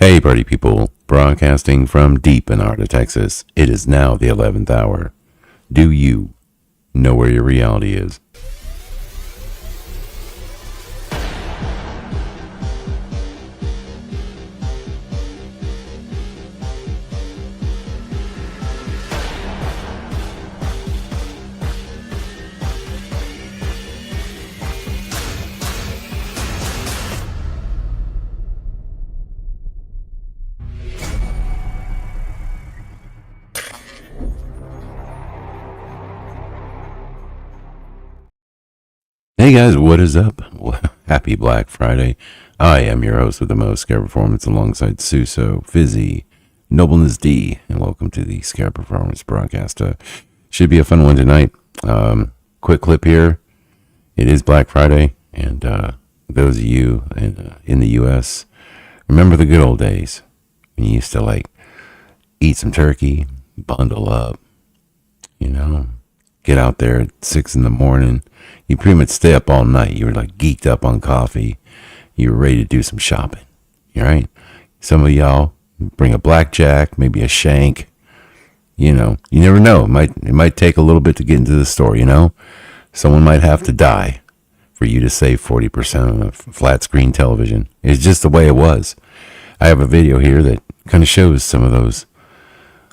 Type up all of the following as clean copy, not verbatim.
Hey, party people, broadcasting from deep in Arta, Texas. It is now the 11th hour. Do you know where your reality is? Hey guys, what is up? Well, happy Black Friday. I am your host with the most, Scare Performance, alongside Suso, Fizzy, Nobleness D, and welcome to the Scare Performance broadcast. Should be a fun one tonight. Quick clip here. It is Black Friday, and those of you in the U.S., remember the good old days when you used to eat some turkey, bundle up, get out there at 6 in the morning. You pretty much stay up all night. You were geeked up on coffee. You were ready to do some shopping. All right? Some of y'all bring a blackjack, maybe a shank. You never know. It might take a little bit to get into the store, Someone might have to die for you to save 40% on a flat screen television. It's just the way it was. I have a video here that kind of shows some of those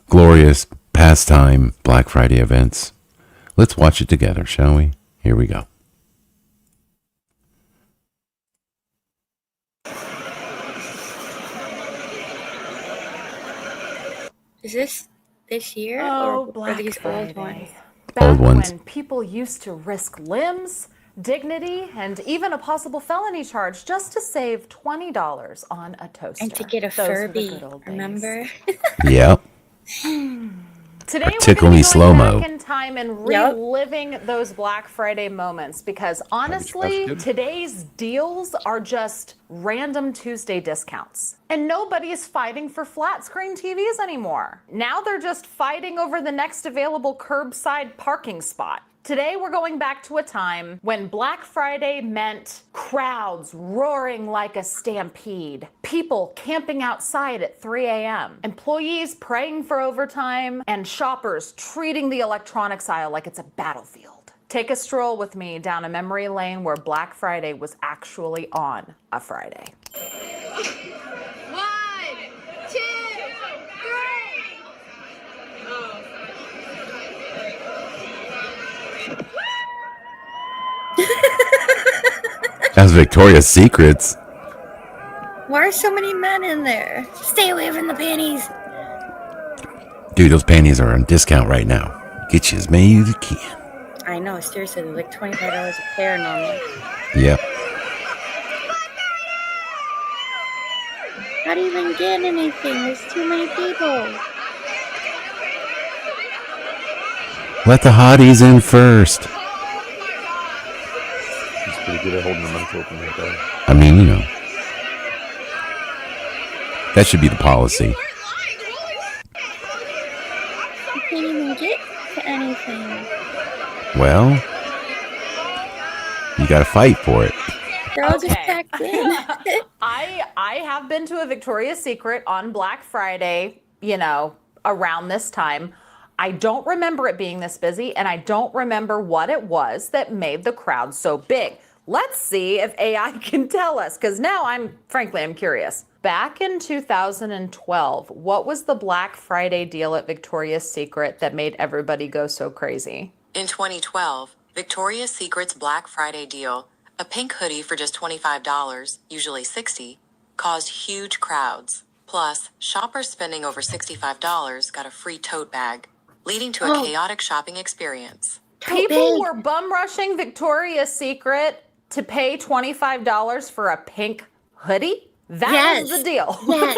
glorious pastime Black Friday events. Let's watch it together, shall we? Here we go. Is this year or Black these Friday. old ones? Back Old ones. when people used to risk limbs, dignity, and even a possible felony charge just to save $20 on a toaster. And to get a Those were the Furby, good old days. remember? Yep. Today Or we're tickle going me to be going slow-mo. back in time and Yep. reliving those Black Friday moments because honestly, today's deals are just random Tuesday discounts. And nobody is fighting for flat screen TVs anymore. Now they're just fighting over the next available curbside parking spot. Today we're going back to a time when Black Friday meant crowds roaring like a stampede, people camping outside at 3 a.m., employees praying for overtime, and shoppers treating the electronics aisle like it's a battlefield. Take a stroll with me down a memory lane where Black Friday was actually on a Friday. 1, 2, 3. That's Victoria's Secrets. Why are so many men in there? Stay away from the panties. Dude, those panties are on discount right now. Get you as many as you can. I know, seriously, they're like $25 a pair normally. Yep. How do you even get anything? There's too many people. Let the hotties in first. He's pretty good at holding the mouth open like that. I mean, that should be the policy. You can't even get to anything. Well, you gotta fight for it. They're all just Okay. packed in. I have been to a Victoria's Secret on Black Friday, around this time. I don't remember it being this busy, and I don't remember what it was that made the crowd so big. Let's see if AI can tell us, because now I'm curious. Back in 2012, what was the Black Friday deal at Victoria's Secret that made everybody go so crazy? In 2012, Victoria's Secret's Black Friday deal, a pink hoodie for just $25, usually $60, caused huge crowds. Plus, shoppers spending over $65 got a free tote bag, leading to a chaotic shopping experience. People were bum rushing Victoria's Secret to pay $25 for a pink hoodie? That was the deal. Yes.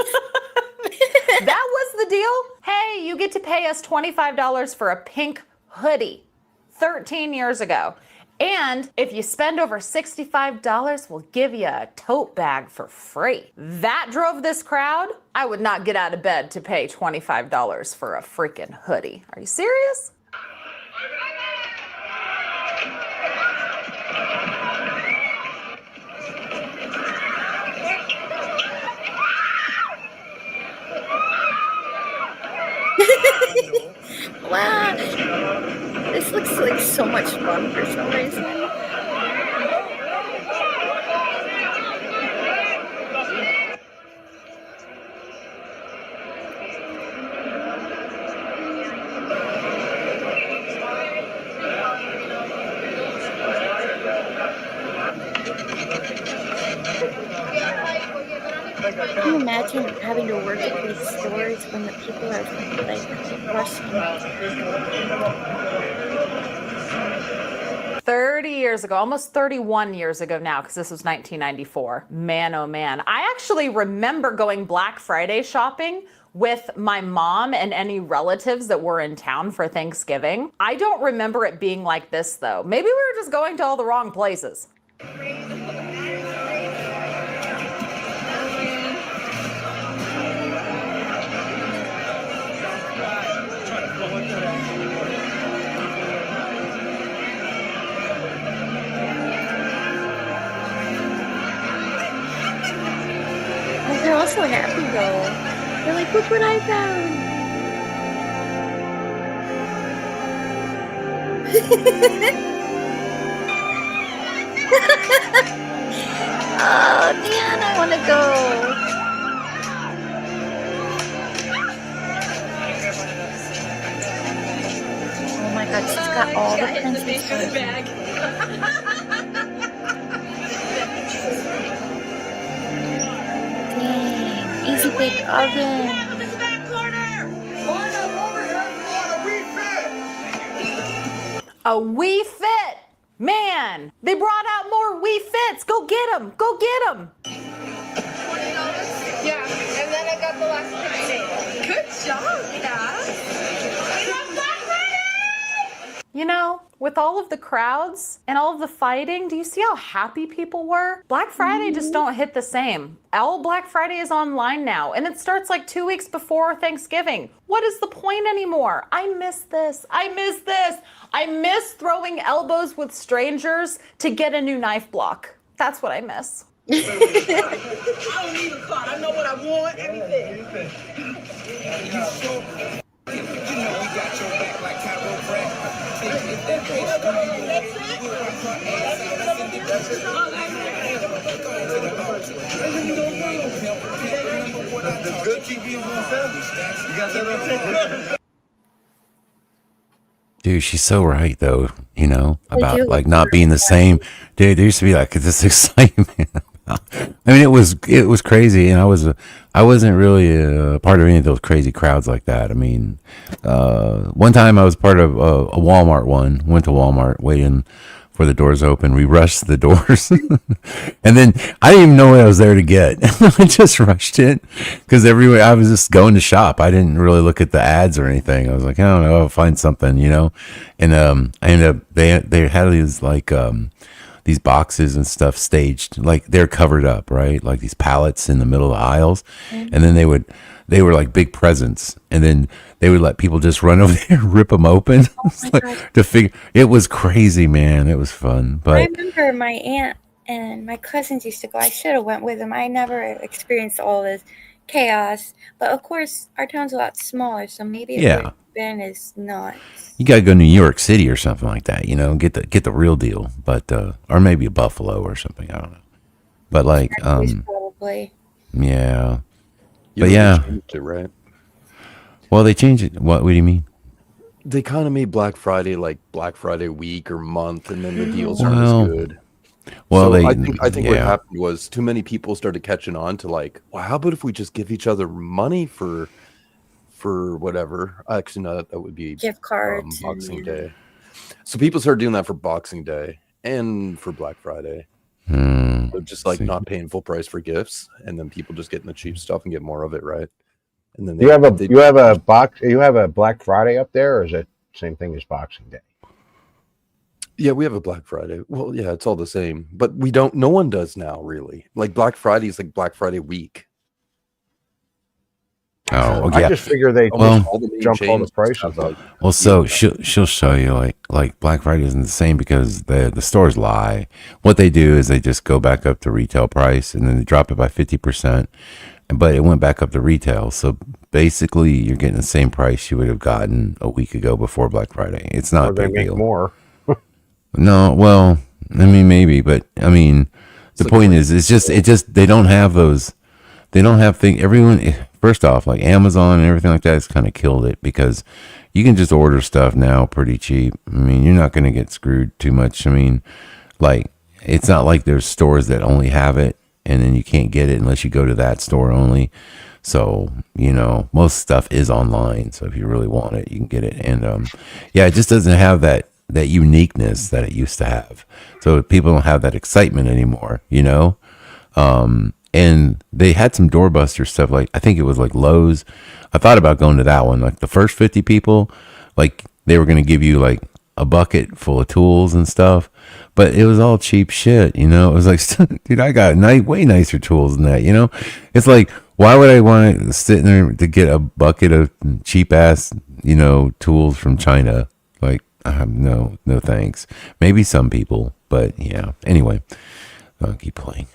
That was the deal? Hey, you get to pay us $25 for a pink hoodie 13 years ago. And if you spend over $65, we'll give you a tote bag for free. That drove this crowd. I would not get out of bed to pay $25 for a freaking hoodie. Are you serious? Wow, this looks like so much fun for some reason. Can you imagine having to work at these stores when the people are like rushing? 30 years ago, almost 31 years ago now, because this was 1994. Man, oh man. I actually remember going Black Friday shopping with my mom and any relatives that were in town for Thanksgiving. I don't remember it being like this though. Maybe we were just going to all the wrong places. They're also happy though. They're like, look what I found. Oh man, I want to go. Oh my god, she's got all the princesses. Dang, easy bake oven. A Wii Fit! Man, they brought out more Wii Fits. Go get them. Go get them. Yeah, and then I got the last picture. Good job, Cass. You know, with all of the crowds and all of the fighting, do you see how happy people were? Black Friday just don't hit the same. All Black Friday is online now, and it starts like 2 weeks before Thanksgiving. What is the point anymore? I miss this. I miss this. I miss throwing elbows with strangers to get a new knife block. That's what I miss. I don't need a card. I know what I want. Everything. You know we got your back like chiropractic. The good TV is on family. You got that on. Dude, she's so right though, you know, about like not being the same. Dude, there used to be like this excitement. I mean, it was crazy, and I wasn't really a part of any of those crazy crowds like that. I mean, one time I was part of a Walmart one. Went to Walmart, waiting for the doors open. We rushed the doors, and then I didn't even know what I was there to get. I just rushed it because everywhere I was just going to shop. I didn't really look at the ads or anything. I was like, I don't know, I'll find something, you know. And I ended up they had these like these boxes and stuff staged, like they're covered up, right? Like these pallets in the middle of the aisles. Mm-hmm. And then they were like big presents. And then they would let people just run over there and rip them open. It was crazy, man. It was fun. But I remember my aunt and my cousins used to go. I should have went with them. I never experienced all this chaos. But of course, our town's a lot smaller, so maybe it would have been as nuts. You gotta go to New York City or something like that, you know, get the real deal. But or maybe a Buffalo or something, I don't know. But like probably. Yeah. But yeah. They changed it, right? Well, they changed it. What do you mean? They kind of made Black Friday like Black Friday week or month, and then the deals aren't as good. Well, so I think what happened was too many people started catching on to like, well, how about if we just give each other money for whatever? Actually, no, that would be gift cards, Boxing Day. So people started doing that for Boxing Day and for Black Friday. So just like not paying full price for gifts, and then people just getting the cheap stuff and get more of it, right? And then you have a Black Friday up there, or is it same thing as Boxing Day? Yeah, we have a Black Friday. Well, yeah, it's all the same, but we don't. No one does now, really. Like Black Friday is like Black Friday week. Oh, yeah. I just figure they jump all the prices up. Well, so she'll show you like Black Friday isn't the same because the stores lie. What they do is they just go back up to retail price and then they drop it by 50%, but it went back up to retail. So basically you're getting the same price you would have gotten a week ago before Black Friday. It's not Or a they big make deal. more. No, well, I mean maybe, but I mean the like point a- is it's just they don't have those. They don't have things. Everyone, first off, like Amazon and everything like that has kind of killed it because you can just order stuff now pretty cheap. I mean, you're not going to get screwed too much. I mean, like, it's not like there's stores that only have it and then you can't get it unless you go to that store only. So, most stuff is online. So if you really want it, you can get it. And, yeah, it just doesn't have that uniqueness that it used to have. So people don't have that excitement anymore, and they had some doorbuster stuff. Like, I think it was like Lowe's. I thought about going to that one. Like the first 50 people, like they were going to give you like a bucket full of tools and stuff, but it was all cheap shit. It was like, dude, I got way nicer tools than that. It's like, why would I want to sit in there to get a bucket of cheap ass, tools from China? Like, no thanks. Maybe some people, but yeah. Anyway, I'll keep playing.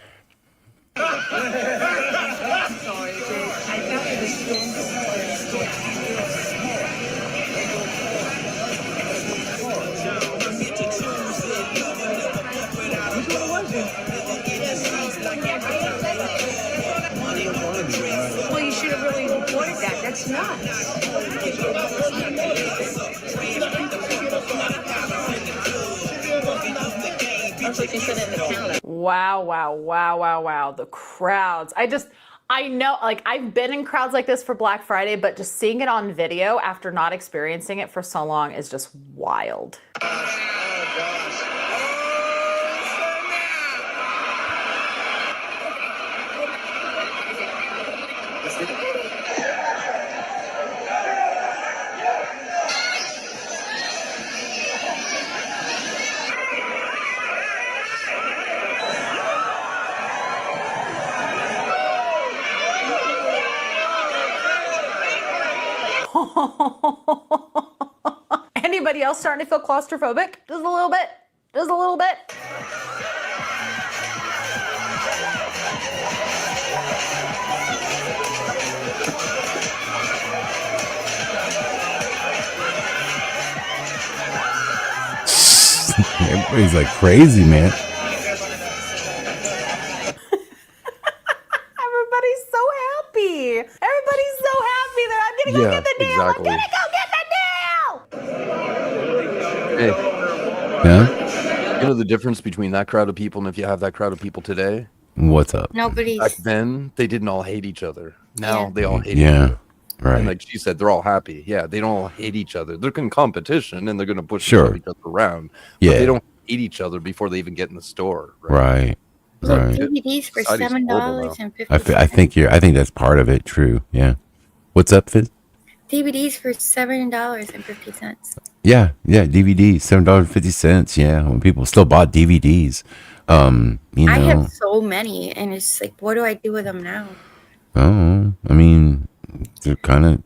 Well, you should have really reported that. That's nuts. That's what you said in the counter. Wow. The crowds. I know, like, I've been in crowds like this for Black Friday, but just seeing it on video after not experiencing it for so long is just wild. Anybody else starting to feel claustrophobic? Just a little bit. Just a little bit. Everybody's like crazy, man. Everybody's so happy. Everybody's so happy that I'm gonna go get the deal. exactly. I'm gonna go get the deal. Hey, Yeah. the difference between that crowd of people and if you have that crowd of people today? What's up? Nobody's. Back then, they didn't all hate each other. Now Yeah. they all hate each Yeah. other. Right. And like she said, they're all happy. Yeah, they don't all hate each other. They're in competition and they're going to push Sure. each other around. Yeah. But they don't hate each other before they even get in the store. Right. Look, Right. DVDs for Society's horrible $7.50. I think that's part of it. True. Yeah. What's up, Fizz? DVDs for $7.50. Yeah. DVDs, $7.50. Yeah. When people still bought DVDs, I have so many, and it's like, what do I do with them now? Oh, I mean, they're kind of.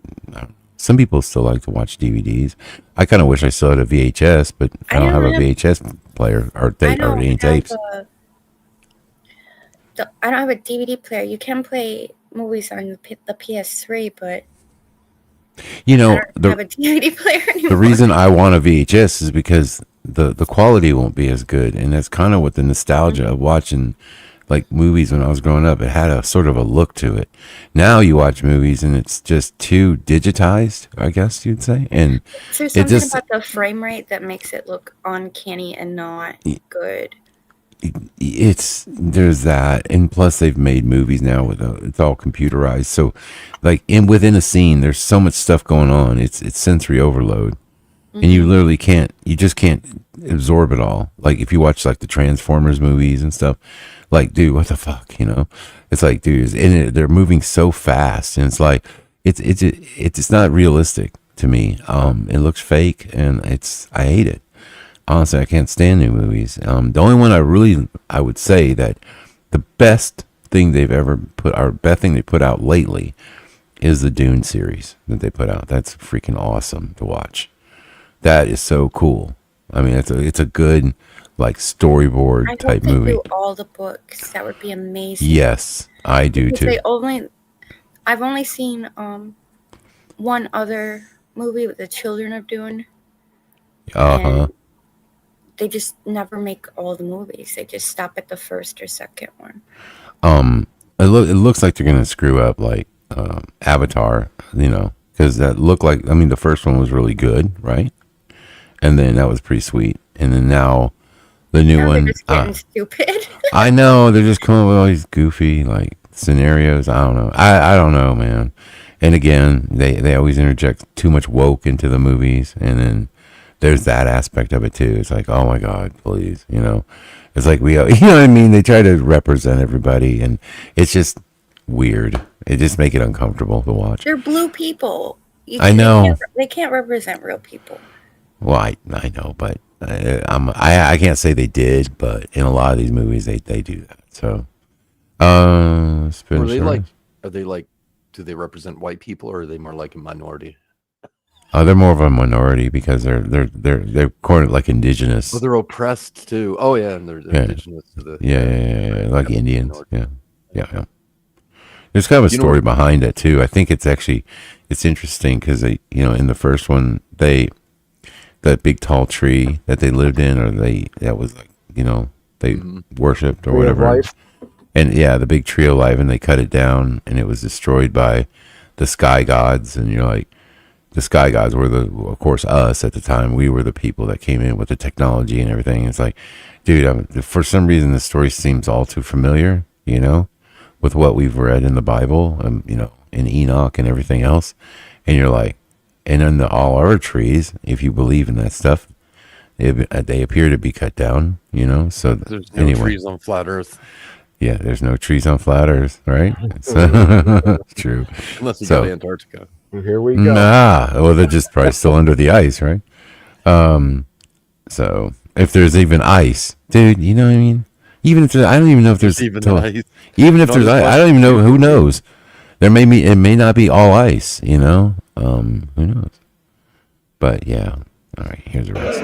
Some people still like to watch DVDs. I kind of wish I still had a VHS, but I don't have a VHS player or any tapes. I don't have a DVD player. You can play movies on the PS3, but I don't have a DVD player anymore. The reason I want a VHS is because the quality won't be as good, and that's kind of what the nostalgia of watching like movies when I was growing up. It had a sort of a look to it. Now you watch movies and it's just too digitized, I guess you'd say. And There's something about the frame rate that makes it look uncanny and not good. There's that, and plus they've made movies now with it's all computerized. So, like within a scene, there's so much stuff going on. It's sensory overload, and you literally you just can't absorb it all. Like if you watch like the Transformers movies and stuff, like dude, what the fuck, It's like, dude, they're moving so fast, and it's like it's not realistic to me. It looks fake, and I hate it. Honestly, I can't stand new movies. The only one I would say that the best thing they've ever best thing they put out lately is the Dune series that they put out. That's freaking awesome to watch. That is so cool. I mean, it's a good like storyboard type movie. I hope they do all the books. That would be amazing. Yes, I do too. I've only seen one other movie with the Children of Dune. Uh-huh. They just never make all the movies. They just stop at the first or second one. It looks like they're gonna screw up like Avatar, because that looked like, I mean, the first one was really good, right? And then that was pretty sweet. And then now the new Now one, they're just getting stupid. I know they're just coming up with all these goofy like scenarios. I don't know. I don't know, man. And again, they always interject too much woke into the movies, and then there's that aspect of it too. It's like, oh my God, please, It's like you know what I mean? They try to represent everybody, and it's just weird. It just make it uncomfortable to watch. They're blue people. I know. They can't represent real people. Well, I know, but I can't say they did, but in a lot of these movies they do that. So, Are they like? Do they represent white people, or are they more like a minority? They're more of a minority because they're quite like indigenous. Oh, they're oppressed too. Oh yeah, and they're indigenous to the yeah, like Indians. Yeah. There's kind of a story behind it too. I think it's interesting because in the first one that big tall tree that they lived in, or that was like they worshipped or Tree of whatever. life. And yeah, the big tree of life, and they cut it down, and it was destroyed by the sky gods. And you're like, the sky gods were of course, us at the time. We were the people that came in with the technology and everything. It's like, dude, for some reason, the story seems all too familiar, with what we've read in the Bible, in Enoch and everything else. And you're like, and then all our trees, if you believe in that stuff, they appear to be cut down, So there's no trees on flat Earth. Yeah, there's no trees on flat Earth, right? It's true. Unless you go to Antarctica. Here we go. Well, they're just probably still under the ice, right? So if there's even ice, dude, you know what I mean? Even if I don't even know if there's even ice. Even if there's ice, I don't even know. Who knows? It may not be all ice, Who knows? But yeah. All right, here's the rest.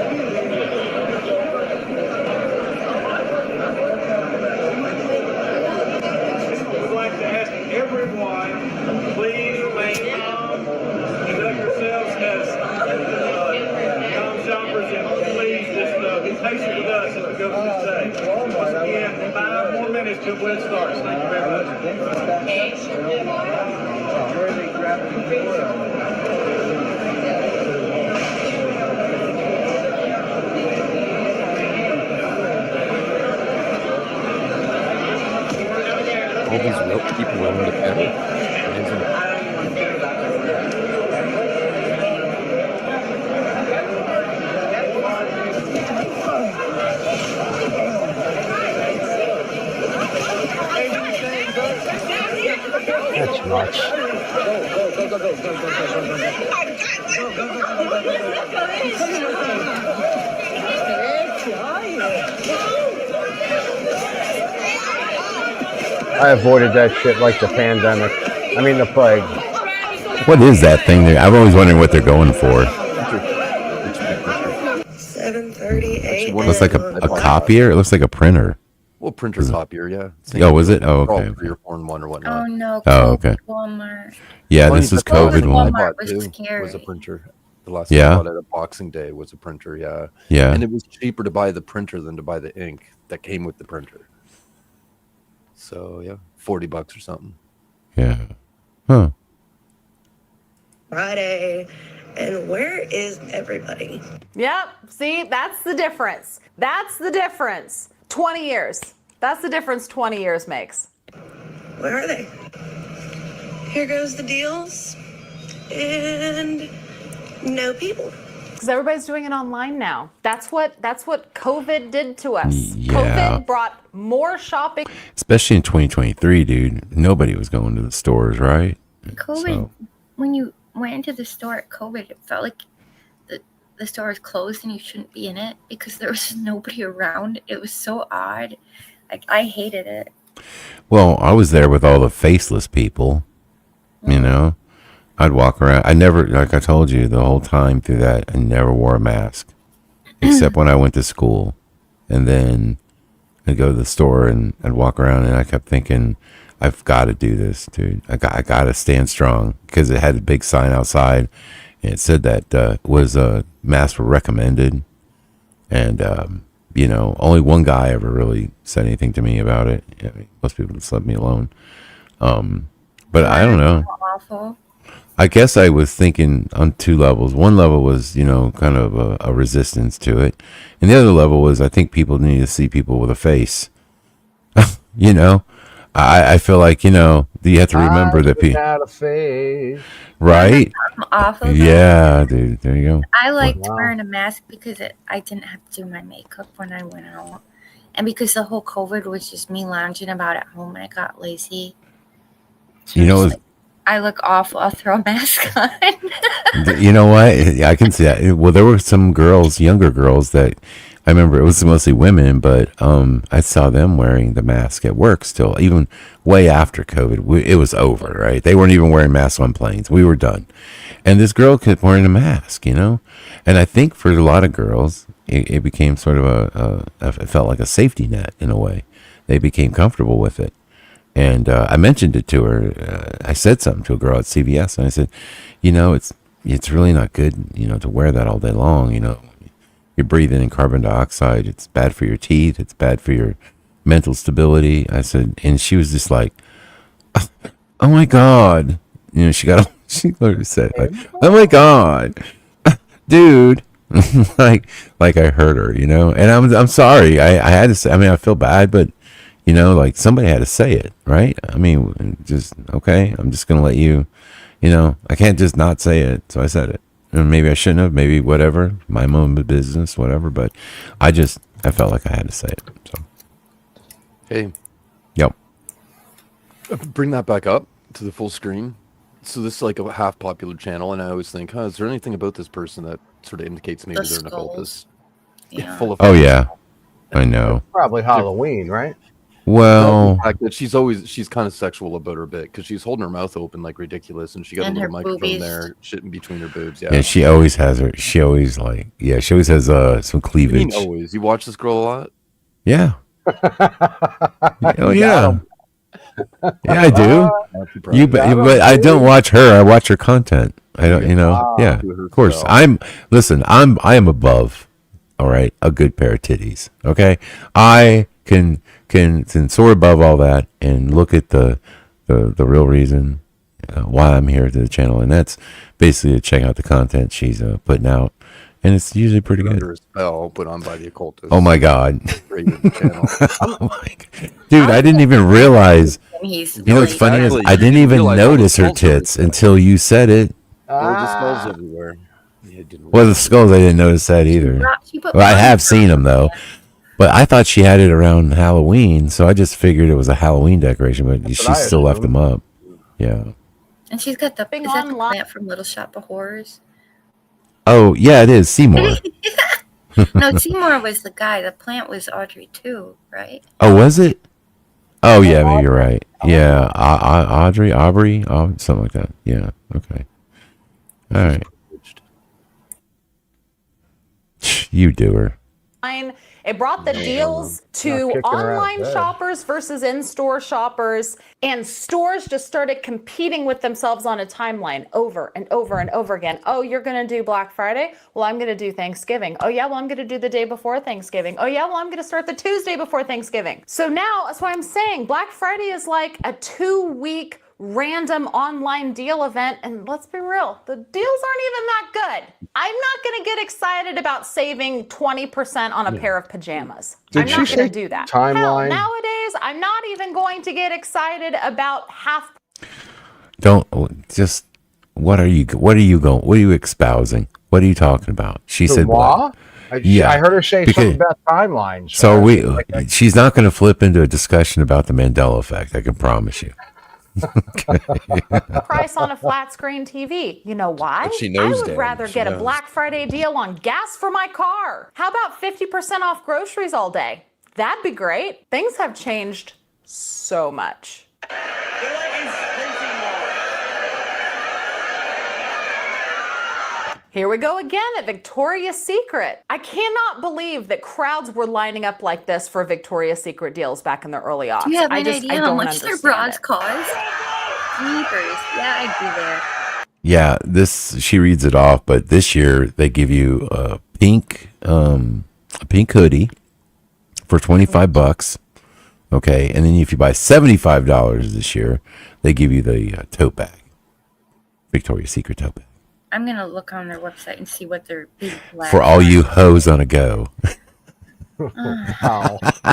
Till when starts. Thank you very All these people willing to pay. That's nuts. I avoided that shit like the pandemic. I mean the plague. What is that thing there? I'm always wondering what they're going for. 7:30 a.m. It looks like a copier. It looks like a printer. Well, printer copier, yeah. Oh, was it? Oh, okay. Or your foreign one or whatnot. Oh no. Oh, okay. Walmart. Yeah, Funny, this was the last COVID one I one. bought, was too, scary. was a printer. The last one Yeah? I bought at a Boxing Day was a printer, yeah. Yeah. And it was cheaper to buy the printer than to buy the ink that came with the printer. So yeah, $40 or something. Yeah. Huh. Friday. And where is everybody? Yep. See, that's the difference. That's the difference. 20 years. That's the difference 20 years makes. Where are they? Here goes the deals. And no people. Because everybody's doing it online now. That's what COVID did to us. Yeah. COVID brought more shopping. Especially in 2023, dude. Nobody was going to the stores, right? COVID, So- when you went into the store at COVID, it felt like the store was closed and you shouldn't be in it because there was nobody around. It was so odd. Like, I hated it. Well, I was there with all the faceless people, I'd walk around. I never, like I told you, the whole time through that, I never wore a mask. Except when I went to school. And then I'd go to the store and I'd walk around and I kept thinking, I've got to do this, dude. I got to stand strong, because it had a big sign outside, and it said that masks were recommended, and only one guy ever really said anything to me about it. I mean, most people just let me alone. But I don't know. Awful. I guess I was thinking on two levels. One level was, kind of a resistance to it, and the other level was I think people need to see people with a face. I feel like you have to remember that people. Out of face. Right? Awful. Yeah, dude. There you go. I liked wearing a mask because I didn't have to do my makeup when I went out, and because the whole COVID was just me lounging about at home, and I got lazy. So I look awful. I'll throw a mask on. You know what? I can see that. Well, there were some girls, younger girls, that I remember. It was mostly women, but I saw them wearing the mask at work still, even way after COVID. It was over, right? They weren't even wearing masks on planes. We were done. And this girl kept wearing a mask, And I think for a lot of girls, it became sort of it felt like a safety net in a way. They became comfortable with it. And I mentioned it to her. I said something to a girl at CVS, and I said, it's really not good, to wear that all day long. You're breathing in carbon dioxide. It's bad for your teeth. It's bad for your mental stability. I said, and she was just like, oh my God. She literally said, like, oh my God, dude. like I hurt her, and I'm sorry. I had to say, I feel bad, but like somebody had to say it, right? Just, okay, I'm just going to let you, I can't just not say it. So I said it. And maybe I shouldn't have, maybe whatever, my own business, whatever. But I felt like I had to say it. So. Hey. Yep. Bring that back up to the full screen. So this is like a half popular channel. And I always think, is there anything about this person that sort of indicates maybe they're an occultist? Yeah. Full of. Oh, yeah. I know. Probably Halloween, right? Well, the fact that she's kind of sexual about her bit, because she's holding her mouth open like ridiculous, and she got a little microphone boobies. there, shit in between her boobs. Yeah, she always has some cleavage. Always. You watch this girl a lot? Yeah. Oh yeah. Yeah, I do. But I don't watch her. I watch her content. I don't. Yeah. Of course. I am above. All right, a good pair of titties. Okay, I can soar above all that and look at the real reason why I'm here to the channel, and that's basically to check out the content she's putting out, and it's usually pretty good. Under a spell put on by the occultist. Oh my God. Oh my God. Dude, I didn't even realize. What's funny is I didn't even notice her tits until you said it. There were the skulls everywhere. Well, the skulls, I didn't notice that either. Well, I have seen them though. But I thought she had it around Halloween, so I just figured it was a Halloween decoration, but she still left them up. Yeah. And she's got the plant from Little Shop of Horrors. Oh, yeah, it is. Seymour. No, Seymour was the guy. The plant was Audrey too, right? Oh, was it? Oh, yeah, maybe you're right. Yeah, Aubrey, something like that. Yeah, okay. All right. You do her. It brought the deals to online shoppers versus in-store shoppers, and stores just started competing with themselves on a timeline over and over and over again. Oh, you're going to do Black Friday? Well, I'm going to do Thanksgiving. Oh, yeah, well, I'm going to do the day before Thanksgiving. Oh, yeah, well, I'm going to start the Tuesday before Thanksgiving. So now, that's why I'm saying Black Friday is like a 2-week random online deal event, and let's be real, the deals aren't even that good. I'm not going to get excited about saving 20% on a pair of pajamas. I'm not going to do that. Hell, nowadays, I'm not even going to get excited about half. What are you espousing? What are you talking about? She said what? I heard her say something about timelines. So she's not going to flip into a discussion about the Mandela effect. I can promise you. Price on a flat screen TV. You know why? But she knows I would rather get a Black Friday deal on gas for my car. How about 50% off groceries all day? That'd be great. Things have changed so much. Here we go again at Victoria's Secret. I cannot believe that crowds were lining up like this for Victoria's Secret deals back in the early aughts. Do you have I an idea how don't much their understand bras it. cost? Jeepers. Yeah, I'd be there. Yeah, she reads it off, but this year they give you a pink hoodie for $25. Okay, and then if you buy $75 this year, they give you the tote bag, Victoria's Secret tote bag. I'm gonna look on their website and see what their big black For all you hoes on a go. Wow. I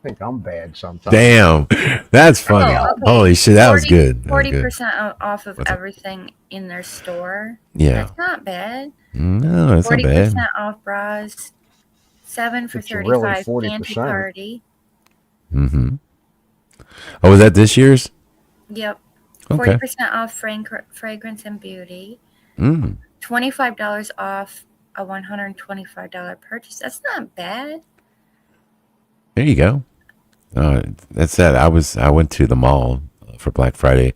think I'm bad sometimes. Damn, that's funny. Oh, okay. Holy shit, that was good. That was good. 40% off of What's up? everything in their store. Yeah. That's not bad. No, that's not 40% bad. off bras. 7 for It's really 35 40%. panty party. Mm-hmm. Oh, was that this year's? Yep. Okay. 40% off fragrance and beauty. Mm. $25 off a $125 purchase. That's not bad. There you go. That's that. I went to the mall for Black Friday.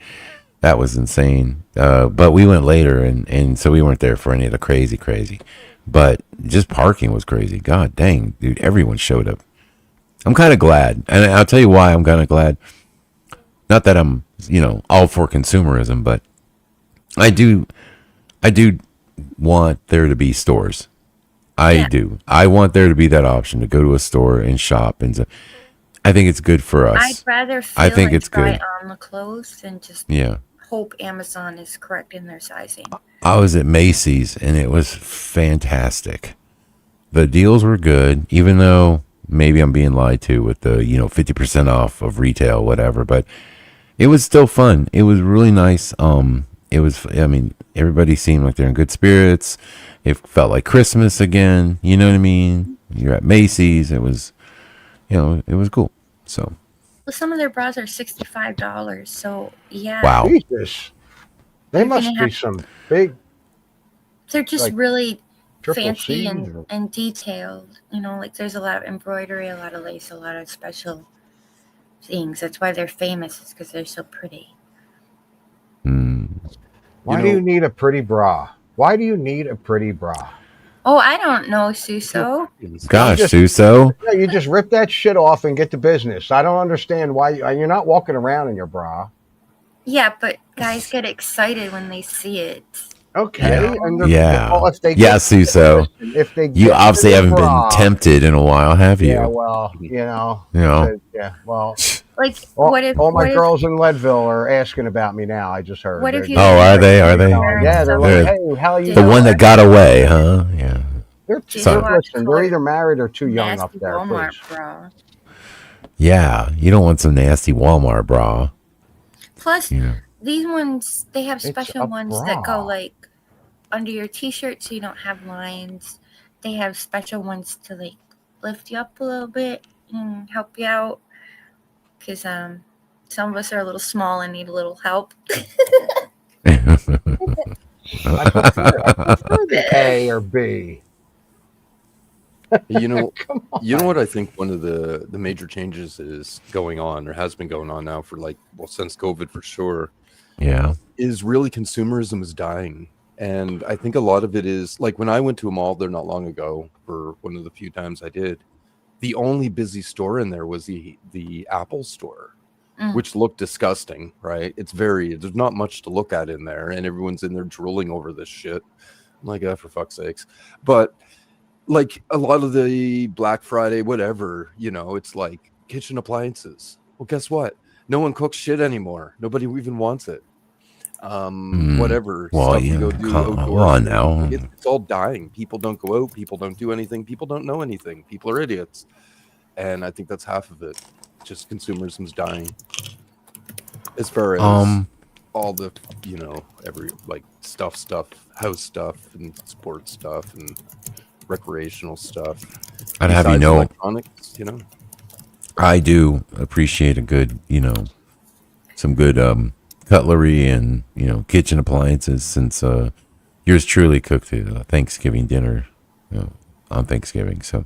That was insane. But we went later, and so we weren't there for any of the crazy. But just parking was crazy. God dang, dude, everyone showed up. I'm kind of glad, and I'll tell you why I'm kind of glad. Not that I'm, all for consumerism, but I do want there to be stores. I do. I want there to be that option to go to a store and shop, and I think it's good for us. I'd rather feel I think and it's try good. on the clothes than just Yeah. hope Amazon is correct in their sizing. I was at Macy's and it was fantastic. The deals were good, even though maybe I'm being lied to with the 50% off of retail, whatever. But it was still fun. It was really nice. Everybody seemed like they're in good spirits. It felt like Christmas again. You know what I mean? You're at Macy's. It was, it was cool. So. Well, some of their bras are $65. So yeah. Wow. Jesus. They You're must gonna be have- some big They're just like really triple fancy C's or- and detailed. Like there's a lot of embroidery, a lot of lace, a lot of special things. That's why they're famous, is because they're so pretty. Why do you need a pretty bra? Why do you need a pretty bra? Oh, I don't know, Suso. Gosh, just- Suso. Yeah, you just rip that shit off and get to business. I don't understand why you're not walking around in your bra. Yeah, but guys get excited when they see it. Okay. Yeah. And they're- Yeah. well, if they Yeah, get- Suso. If they You get obviously to the haven't bra- been tempted in a while, have you? Yeah, well, yeah, well, Like, all, what if all my what if- girls in Leadville are asking about me now. I just heard. What if They're- you- Oh, are they? Are they? Yeah, they're like, hey, how you? The one that got away, huh? Yeah. They're, Sorry. listen, they're either married or too young up nasty there. Walmart Please. bra? Yeah. You don't want some nasty Walmart bra. Plus, Yeah. these ones, they have It's special a ones that bra. go like under your t-shirt so you don't have lines. They have special ones to like lift you up a little bit and help you out. Because some of us are a little small and need a little help. I prefer the A or B. You know what I think one of the major changes is going on, or has been going on now for since COVID for sure, Yeah. is really consumerism is dying. And I think a lot of it is like when I went to a mall there not long ago, for one of the few times I did, the only busy store in there was the Apple store, which looked disgusting, right? There's not much to look at in there, and everyone's in there drooling over this shit. I'm like, for fuck's sakes. But like a lot of the Black Friday, whatever, it's like kitchen appliances. Well, guess what? No one cooks shit anymore. Nobody even wants it. Whatever. Well, stuff you yeah, go do come outdoors. on now. It's all dying. People don't go out. People don't do anything. People don't know anything. People are idiots. And I think that's half of it. Just consumerism's dying. As far as all the, every stuff, house stuff and sports stuff and recreational stuff. I'd have you Besides know, electronics, I do appreciate a good, some good cutlery and, kitchen appliances, since yours truly cooked the Thanksgiving dinner on Thanksgiving. So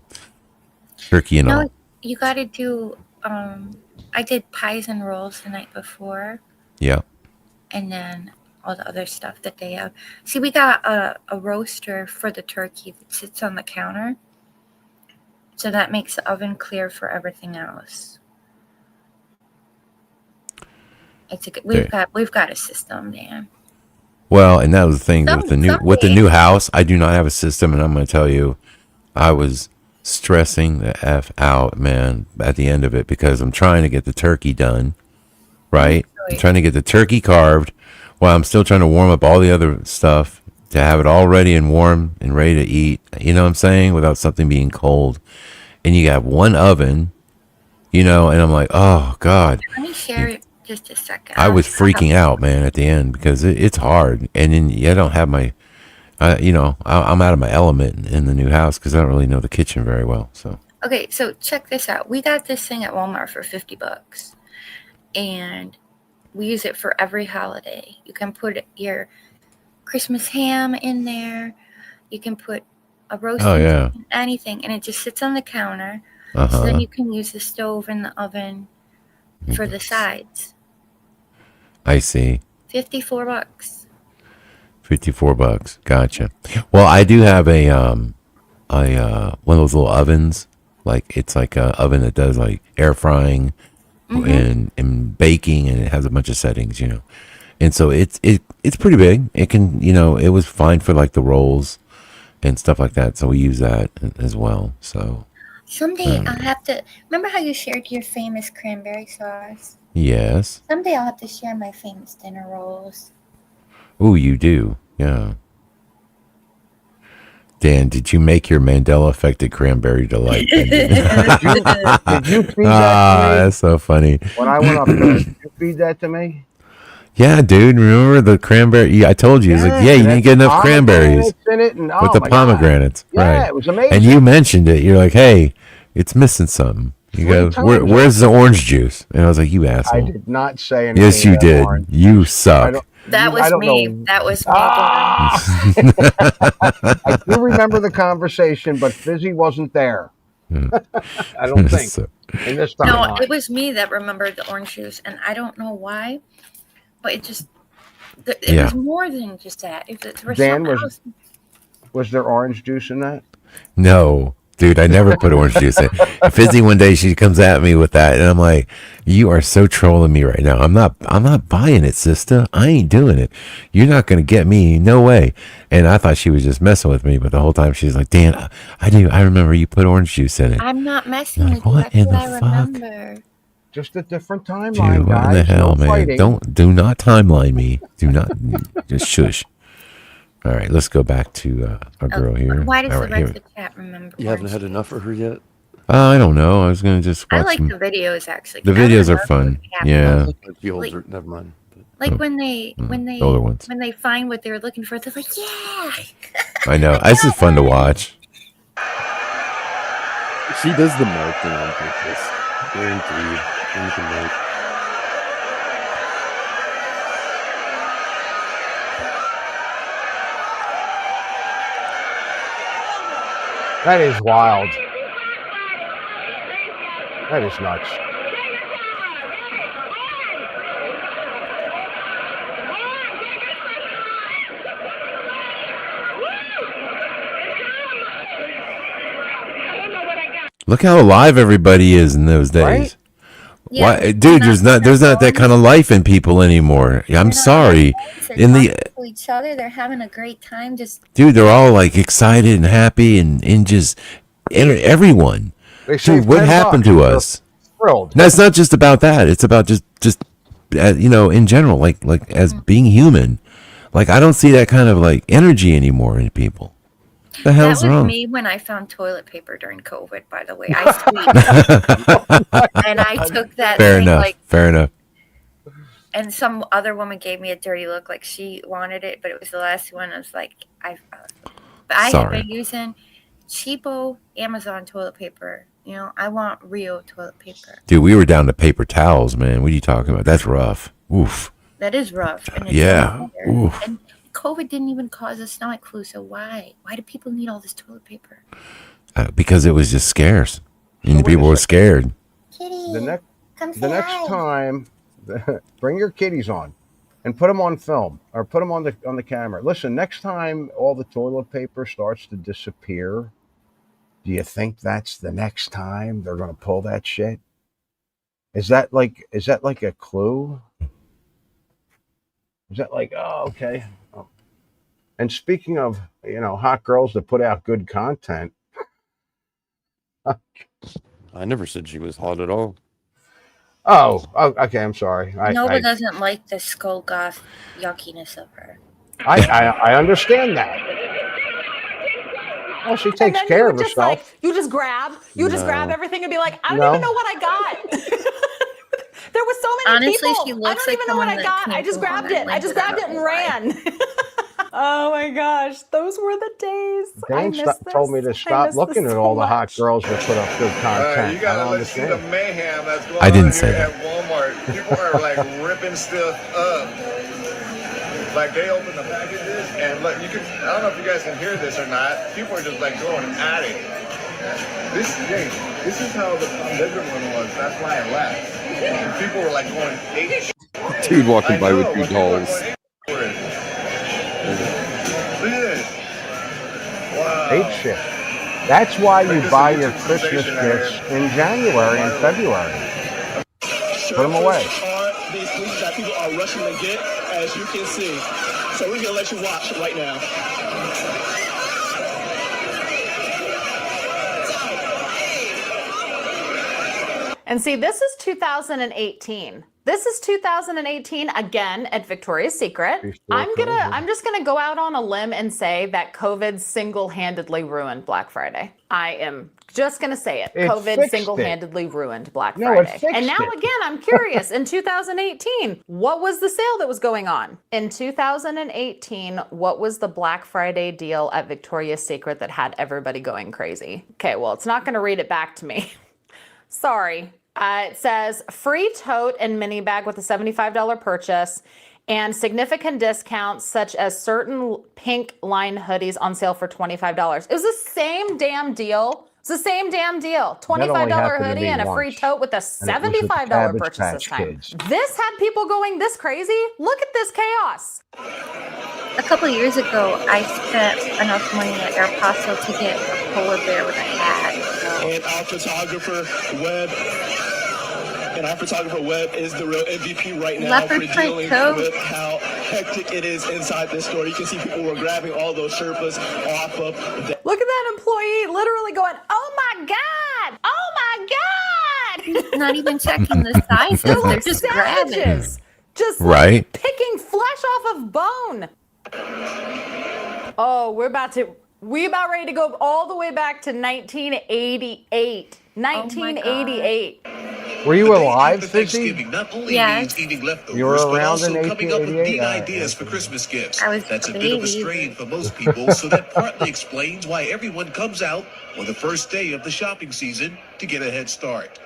turkey and all. No, you got to do. I did pies and rolls the night before, Yeah. and then all the other stuff that they have. See, we got a roaster for the turkey that sits on the counter. So that makes the oven clear for everything else. We've got a system, Dan. Well, and that was the thing with the new house. I do not have a system, and I'm going to tell you, I was stressing the F out, man, at the end of it, because I'm trying to get the turkey done, right? I'm trying to get the turkey carved while I'm still trying to warm up all the other stuff to have it all ready and warm and ready to eat. You know what I'm saying? Without something being cold. And you got one oven, and I'm like, oh, God. Let me share it just a second. I was freaking out, man, at the end because it's hard. And then I don't have my, I'm out of my element in the new house because I don't really know the kitchen very well. So okay, so check this out. We got this thing at Walmart for $50, and we use it for every holiday. You can put your Christmas ham in there. You can put a roast, anything, and it just sits on the counter. So then you can use the stove and the oven for the sides. I see. $54. $54. Gotcha. Well, I do have a one of those little ovens. Like it's like a oven that does like air frying and baking, and it has a bunch of settings, And so it's pretty big. It can, it was fine for like the rolls and stuff like that. So we use that as well. So someday I'll have to remember how you shared your famous cranberry sauce. Yes. Someday I'll have to share my famous dinner rolls. Oh, you do, yeah. Dan, did you make your Mandela affected cranberry delight? Did you feed that to me? That's so funny. When I went up there, did you feed that to me? Yeah, dude. Remember the cranberry? I told you. It's like, you didn't get enough cranberries in it and, with the pomegranates. God. Yeah, right. It was amazing. And you mentioned it. You're like, hey, it's missing something. You go, where's the orange juice? And I was like, you asshole. I did not say anything. Yes, you did. Orange. You suck. That was me. That was me. I do remember the conversation, but Fizzy wasn't there. I don't think. In this no, it was me that remembered the orange juice, and I don't know why, but it just it was more than just that. Dan, was there orange juice in that? No. Dude, I never put orange juice in. Fizzy one day she comes at me with that, and I'm like, "You are so trolling me right now. I'm not buying it, sister. I ain't doing it. You're not gonna get me, no way." And I thought she was just messing with me, but the whole time she's like, "Dan, I remember you put orange juice in it." I'm not messing with you. That's what I remember. Just a different timeline, Dude, guys. what the hell, no man? Fighting. Do not timeline me. Do not just shush. All right, let's go back to our girl here. Why does All the right, rest of the chat remember? You haven't had enough for her yet? I don't know. I was gonna just watch I like some. the videos actually. The videos are fun. Yeah. The older, never mind. Like when they older ones. when they find what they're looking for, they're like, yeah. I know. This is fun to watch. She does the marketing on purpose. Guaranteed. Anything like. That is wild. That is nuts. Look how alive everybody is in those days. Right? Yeah, why, dude? There's not that kind of life in people anymore. I'm sorry. In the to each other, they're having a great time. dude, they're all like excited and happy and just everyone. Dude, what happened to us? Thrilled. No, it's not just about that. It's about just in general, like as being human. Like I don't see that kind of like energy anymore in people. The hell's that was wrong? me when I found toilet paper during COVID. By the way, I squeezed and I took that. Fair thing, enough. like, Fair enough. and some other woman gave me a dirty look, like she wanted it, but it was the last one. I was like, but I have been using cheapo Amazon toilet paper. I want real toilet paper. Dude, we were down to paper towels, man. What are you talking about? That's rough. Oof. That is rough. And Yeah. Oof. And COVID didn't even cause a stomach flu, so why? Why do people need all this toilet paper? Because it was just scarce, and people were scared. Kitty, The come say next hi. time, bring your kitties on, and put them on film or put them on the camera. Listen, next time all the toilet paper starts to disappear, do you think that's the next time they're going to pull that shit? Is that like a clue? Is that like, oh, okay. Oh. And speaking of, hot girls that put out good content. I never said she was hot at all. Oh, okay. I'm sorry. Nova doesn't like the skull goth yuckiness of her. I understand that. Well, she takes care of herself. You just grab everything and be like, I don't even know what I got. There was so many Honestly, people. She looks I don't even know what I got. I just grabbed it. I just grabbed it and ran. Oh my gosh, those were the days. Dane told me to stop looking at all the hot girls that put up good content. You gotta listen to the mayhem that's going I didn't on say here that. at Walmart. People are like ripping stuff up. Like they open the packages and look, I don't know if you guys can hear this or not. People are just like going at it. This is how the bedroom one was. That's why I left. And people were like going eight. Dude walking by with 2 dolls. Look at this. Wow. Hate shit. That's why you buy your Christmas gifts in January and February. Put them away. These fleeces that people are rushing to get, as you can see. So we're gonna let you watch right now. And see, this is 2018. This is 2018 again at Victoria's Secret. I'm just gonna go out on a limb and say that COVID single-handedly ruined Black Friday. I am just gonna say it. COVID single-handedly ruined Black Friday. And now again, I'm curious, in 2018, what was the sale that was going on? In 2018, what was the Black Friday deal at Victoria's Secret that had everybody going crazy? Okay, well, it's not gonna read it back to me. Sorry. It says free tote and mini bag with a $75 purchase and significant discounts such as certain pink line hoodies on sale for $25. It was the same damn deal. It's the same damn deal. $25 hoodie and a free tote with a $75 purchase this time. This had people going this crazy. Look at this chaos. A couple of years ago, I spent enough money at Aeropostale to get a polar bear with a hat. And our photographer, Webb, is the real MVP right now for dealing with how hectic it is inside this store. You can see people were grabbing all those Sherpas off of the... Look at that employee literally going, oh my God! Oh my God! Not even checking the sizes. They're just grabbing. Just right? Picking flesh off of bone. Oh, we're about ready to go all the way back to 1988. 1988. Were you alive, Fizzy? Yes. You were around in 1888? Ideas for Christmas gifts. That's a bit of a strain for most people, so that partly explains why everyone comes out on the first day of the shopping season to get a head start.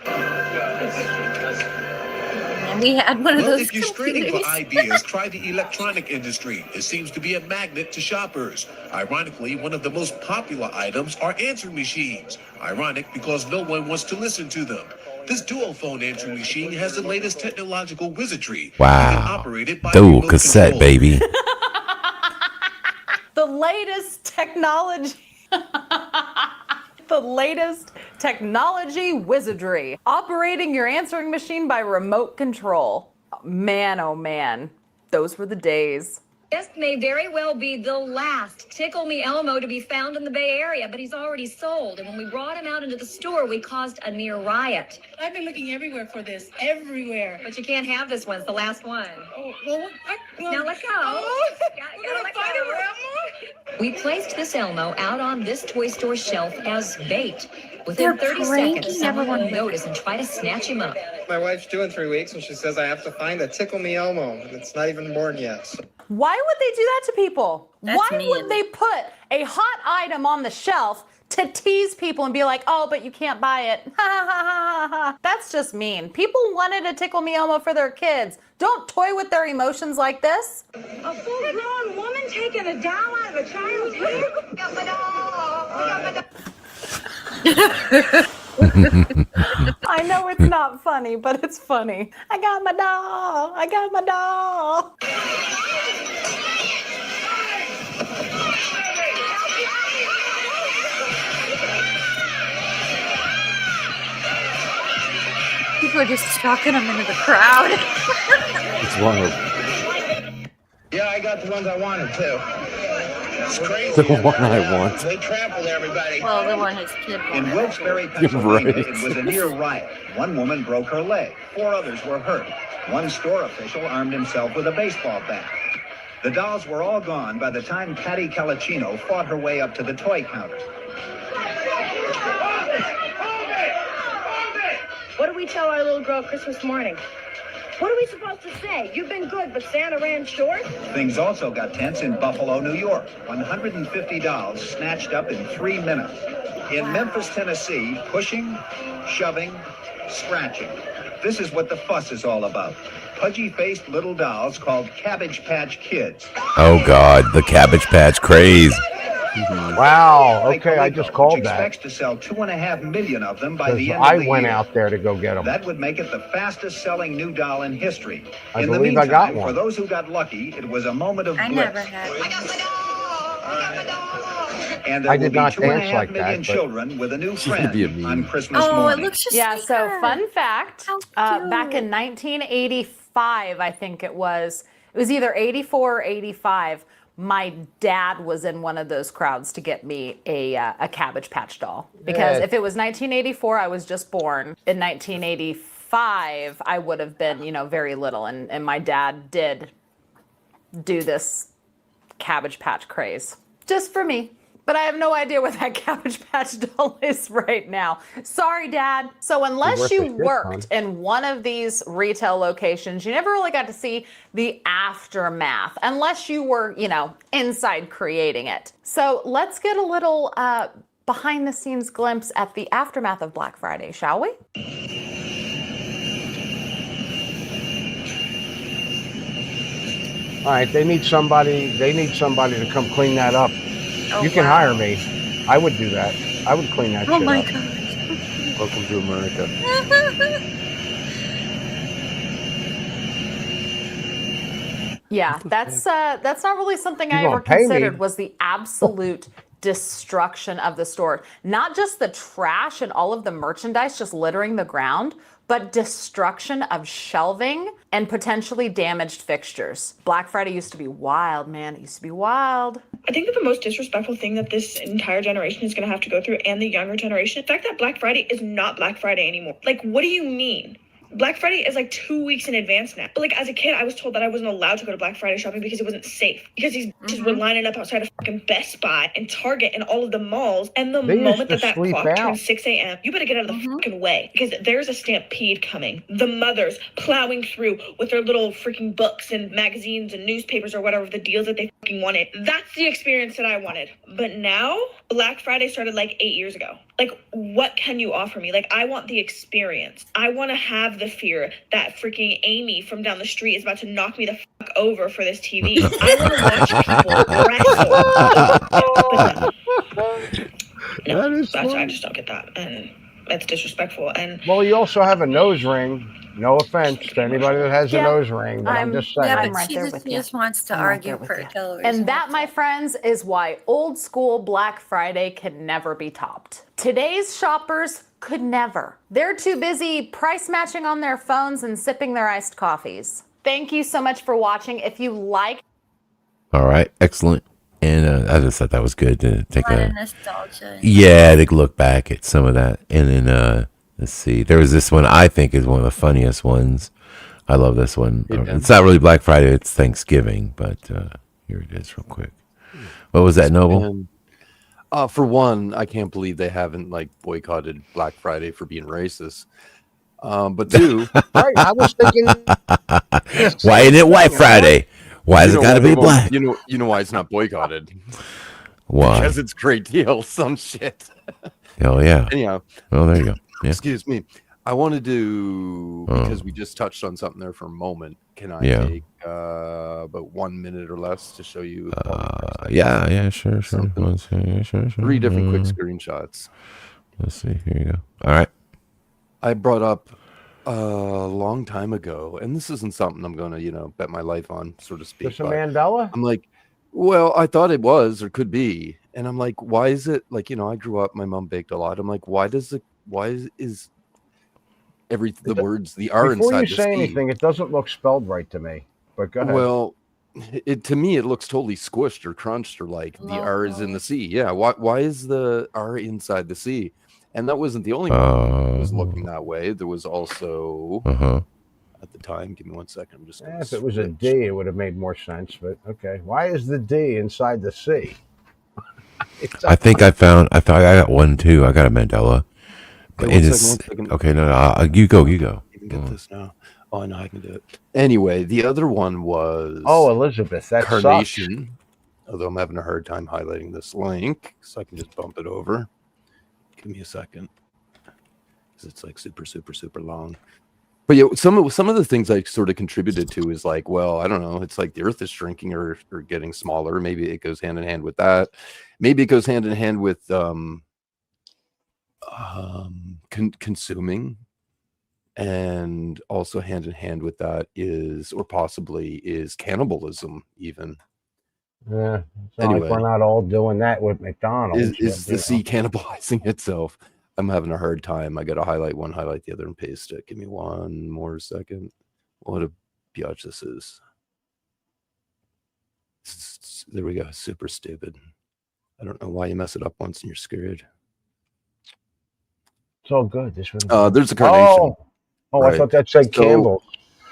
And we had one of those if you're straining for ideas, try the electronic industry. It seems to be a magnet to shoppers. Ironically, one of the most popular items are answering machines. Ironic because no one wants to listen to them. This dual-phone answering machine has the latest technological wizardry. Wow. Dual cassette, baby. The latest technology. The latest technology wizardry. Operating your answering machine by remote control. Man, oh man. Those were the days. This may very well be the last Tickle Me Elmo to be found in the Bay Area, but he's already sold. And when we brought him out into the store, we caused a near riot. I've been looking everywhere for this, everywhere. But you can't have this one. It's the last one. Oh, well, now let go. Oh, gotta let go. We placed this Elmo out on this toy store shelf as bait. Within 30 seconds, someone will notice and try to snatch him up. My wife's due in 3 weeks, and she says I have to find a Tickle Me Elmo, and it's not even born yet. So. Why would they do that to people? Why would they put a hot item on the shelf to tease people and be like, oh, but you can't buy it? Ha ha ha ha ha. That's just mean. People wanted a Tickle Me Elmo for their kids. Don't toy with their emotions like this. A full-grown woman taking a doll out of a child's hair? I know it's not funny, but it's funny. I got my doll. I got my doll. People are just chucking them into the crowd. It's wild. Yeah, I got the ones I wanted too. It's crazy. The one I want. They trampled everybody. Well, the one his kid In wanted. Wilkes-Barre, Pennsylvania, right. it was a near riot. One woman broke her leg. 4 others were hurt. One store official armed himself with a baseball bat. The dolls were all gone by the time Patty Calicino fought her way up to the toy counter. What do we tell our little girl Christmas morning? What are we supposed to say? You've been good, but Santa ran short? Things also got tense in Buffalo, New York. 150 dolls snatched up in 3 minutes. In Memphis, Tennessee, pushing, shoving, scratching. This is what the fuss is all about. Pudgy-faced little dolls called Cabbage Patch Kids. Oh God, the Cabbage Patch craze. Wow. Okay, I just called that. Expects to sell 2.5 million of them by the Because end of I the went year. out there to go get them. That would make it the fastest selling new doll in history. I In the believe I meantime, got one. for those who got lucky, it was a moment of I bliss. never had. And there I will did be not 2.5 dance like million that, but- children with a new She's gonna be a friend meme. on Christmas Oh, it morning. looks just Yeah, like so her. fun fact, How back cute. in 1985, I think it was either 84 or 85, my dad was in one of those crowds to get me a Cabbage Patch doll. Because Yeah. if it was 1984, I was just born. In 1985, I would have been, very little. And my dad did do this Cabbage Patch craze. Just for me. But I have no idea where that Cabbage Patch doll is right now. Sorry, Dad. So unless worth you a shit worked in one of these retail locations, you never really got to see the aftermath, unless you were, inside creating it. So let's get a little behind the scenes glimpse at the aftermath of Black Friday, shall we? All right, they need somebody to come clean that up. Oh, You can wow. hire me. I would do that. I would clean that Oh shit my up. gosh. Welcome to America. Yeah, that's not really something You I gonna ever pay me. considered was the absolute destruction of the store. Not just the trash and all of the merchandise just littering the ground, but destruction of shelving and potentially damaged fixtures. Black Friday used to be wild, man. It used to be wild. I think that the most disrespectful thing that this entire generation is going to have to go through, and the younger generation, the fact that Black Friday is not Black Friday anymore. Like, what do you mean? Black Friday is like 2 weeks in advance now. But like as a kid, I was told that I wasn't allowed to go to Black Friday shopping because it wasn't safe. Because these bitches were lining up outside of fucking Best Buy and Target and all of the malls. And the They used moment to that sleep clock out. turns 6 a.m., you better get out of the fucking way because there's a stampede coming. The mothers plowing through with their little freaking books and magazines and newspapers or whatever the deals that they fucking wanted. That's the experience that I wanted. But now Black Friday started like 8 years ago. Like, what can you offer me? Like, I want the experience. I want to have the fear that freaking Amy from down the street is about to knock me the fuck over for this TV. I want to watch people wrestle. No, That is I funny. just don't get that. And that's disrespectful. And Well, you also have a nose ring. No offense to anybody that has a Yeah, nose ring, but I'm I'm- just saying. Yeah, I'm but right she there just, with she you. just wants to I'm right argue there with for you. calories. And that, my friends, is why old school Black Friday can never be topped. Today's shoppers could never. They're too busy price matching on their phones and sipping their iced coffees. Thank you so much for watching. If you like All right, excellent. And I just thought that was good to take a lot a of nostalgia. yeah, to look back at some of that. And then let's see, there was this one I think is one of the funniest ones. I love this one. Hey, Ben. It's not really Black Friday; it's Thanksgiving. But here it is, real quick. What was that, Noble? And, for one, I can't believe they haven't like boycotted Black Friday for being racist. But two, Right, I was thinking. Why isn't it White Friday? Why has it got to be black? You know why it's not boycotted? Why? Because it's great deal. Some shit. Oh yeah. Anyhow, Well, there you go. Yeah. excuse me. I wanted to because we just touched on something there for a moment. Can I Yeah. take about 1 minute or less to show you? Yeah, sure. Something. Yeah, sure. 3 different quick Uh, screenshots. Let's see. Here you go. All right. I brought up a long time ago, and this isn't something I'm going to, bet my life on, so to speak. Is this a Mandela? I'm like, well, I thought it was or could be. And I'm like, why is it like, I grew up, my mom baked a lot. I'm like, why is the words, the R Before inside you the say C? anything, it doesn't look spelled right to me. But go ahead. Well, to me, it looks totally squished or crunched or like the R is in the C. Yeah. Why is the R inside the C? And that wasn't the only one that was looking that way. There was also at the time. Give me 1 second. I'm just. If it was a D, it would have made more sense. But okay, why is the D inside the C? I think I got one too. I got a Mandela. But Okay, it one is second. okay. No, you go. You can get this now. Oh, no, I can do it. Anyway, the other one was Elizabeth. That Carnation. Although I'm having a hard time highlighting this link, so I can just bump it over. Give me a second, because it's like super, super, super long. But yeah, some of the things I sort of contributed to is like, well, I don't know. It's like the Earth is shrinking or getting smaller. Maybe it goes hand in hand with that. Maybe it goes hand in hand with consuming, and also hand in hand with that is, or possibly is, cannibalism. Even. Yeah. Anyway, we're not all doing that with McDonald's. Is the sea cannibalizing itself? I'm having a hard time. I got to highlight one, highlight the other, and paste it. Give me one more second. What a biatch this is. There we go. Super stupid. I don't know why you mess it up once and you're scared. It's all good. This one. There's a carnation. Oh, right. I thought that said Campbell.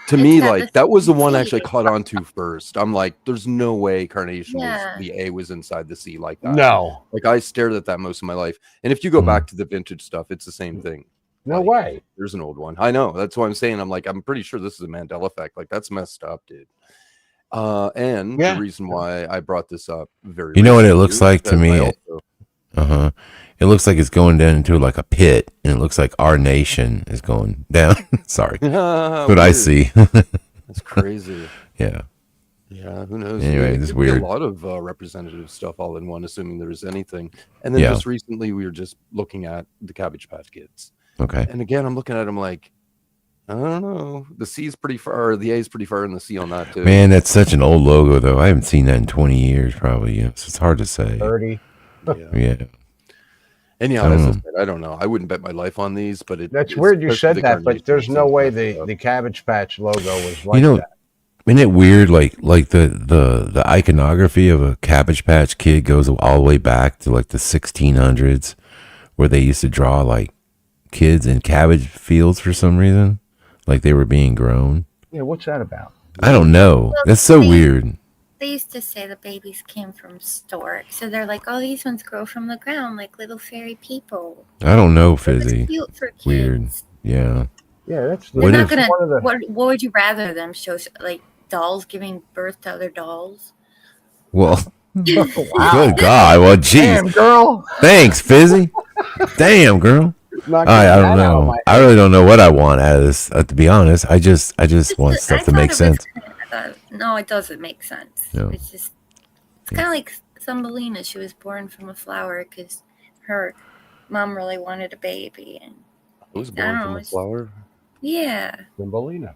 To me, like that was the one I actually caught on to first. I'm like, there's no way carnation the A was inside the C like that. No. Like I stared at that most of my life. And if you go back to the vintage stuff, it's the same thing. No way. There's an old one. I know. That's what I'm saying. I'm like, I'm pretty sure this is a Mandela effect. Like that's messed up, dude. And the reason why I brought this up You know what it looks like to me? It looks like it's going down into like a pit, and it looks like our nation is going down. Sorry, what I see. That's crazy. Yeah. Yeah. Who knows? Anyway, this is weird. A lot of representative stuff all in one, assuming there's anything. And then just recently, we were just looking at the Cabbage Patch Kids. Okay. And again, I'm looking at them like, I don't know. The C is pretty far. The A is pretty far in the C on that too. Man, that's such an old logo, though. I haven't seen that in 20 years, probably. So it's hard to say. 30. Yeah. Anyhow, I don't know. I wouldn't bet my life on these, but that's weird you said that, but there's no way the Cabbage Patch logo was like that. Isn't it weird? Like the iconography of a Cabbage Patch Kid goes all the way back to like the 1600s, where they used to draw like kids in cabbage fields for some reason, like they were being grown. Yeah, what's that about? I don't know. That's so weird. They used to say the babies came from storks, so they're like, "Oh, these ones grow from the ground like little fairy people." I don't know, Fizzy. Cute for kids. Weird. Yeah. Yeah, that's. They're not gonna. What would you rather them show? Like dolls giving birth to other dolls? Well, good God. Well, geez. Damn, girl. Thanks, Fizzy. Damn, girl. I don't know. I really don't know what I want out of this. To be honest, I just want stuff to make sense. No, it doesn't make sense. No. It's kind of like Thumbelina. She was born from a flower because her mom really wanted a baby, and I was born from a flower. Yeah. Thumbelina.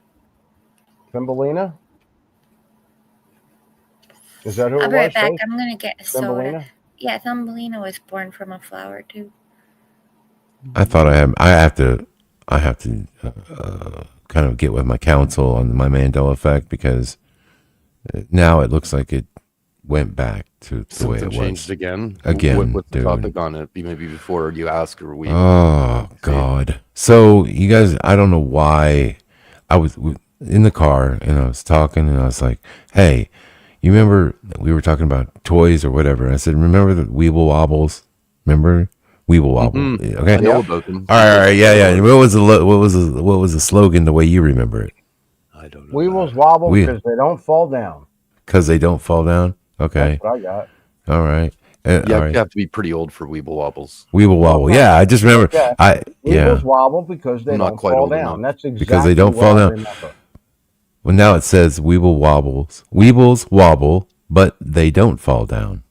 Is that who I'll it be right was? back. I'm gonna get a soda. Thumbelina? Yeah, Thumbelina was born from a flower too. I thought I have to kind of get with my counsel on my Mandela effect, because now it looks like it went back to the way it was. Changed again. What's the dude. topic on it? Maybe before you ask or we. Oh God! So you guys, I don't know why. I was in the car and I was talking and I was like, "Hey, you remember we were talking about toys or whatever?" And I said, "Remember the Weeble Wobbles? Remember?" Weeble Wobble. Mm-hmm. Okay. I know about them. All right. Yeah. What was the slogan the way you remember it? I don't know. Weebles wobble because they don't fall down. Because they don't fall down. Okay. That's what I got. All right. Yeah, all right. you have to be pretty old for Weeble Wobbles. Weeble Wobble. Yeah, I just remember. Weebles wobble because they don't fall down. That's exactly because they don't fall down. Well, now it says Weeble Wobbles. Weebles wobble, but they don't fall down.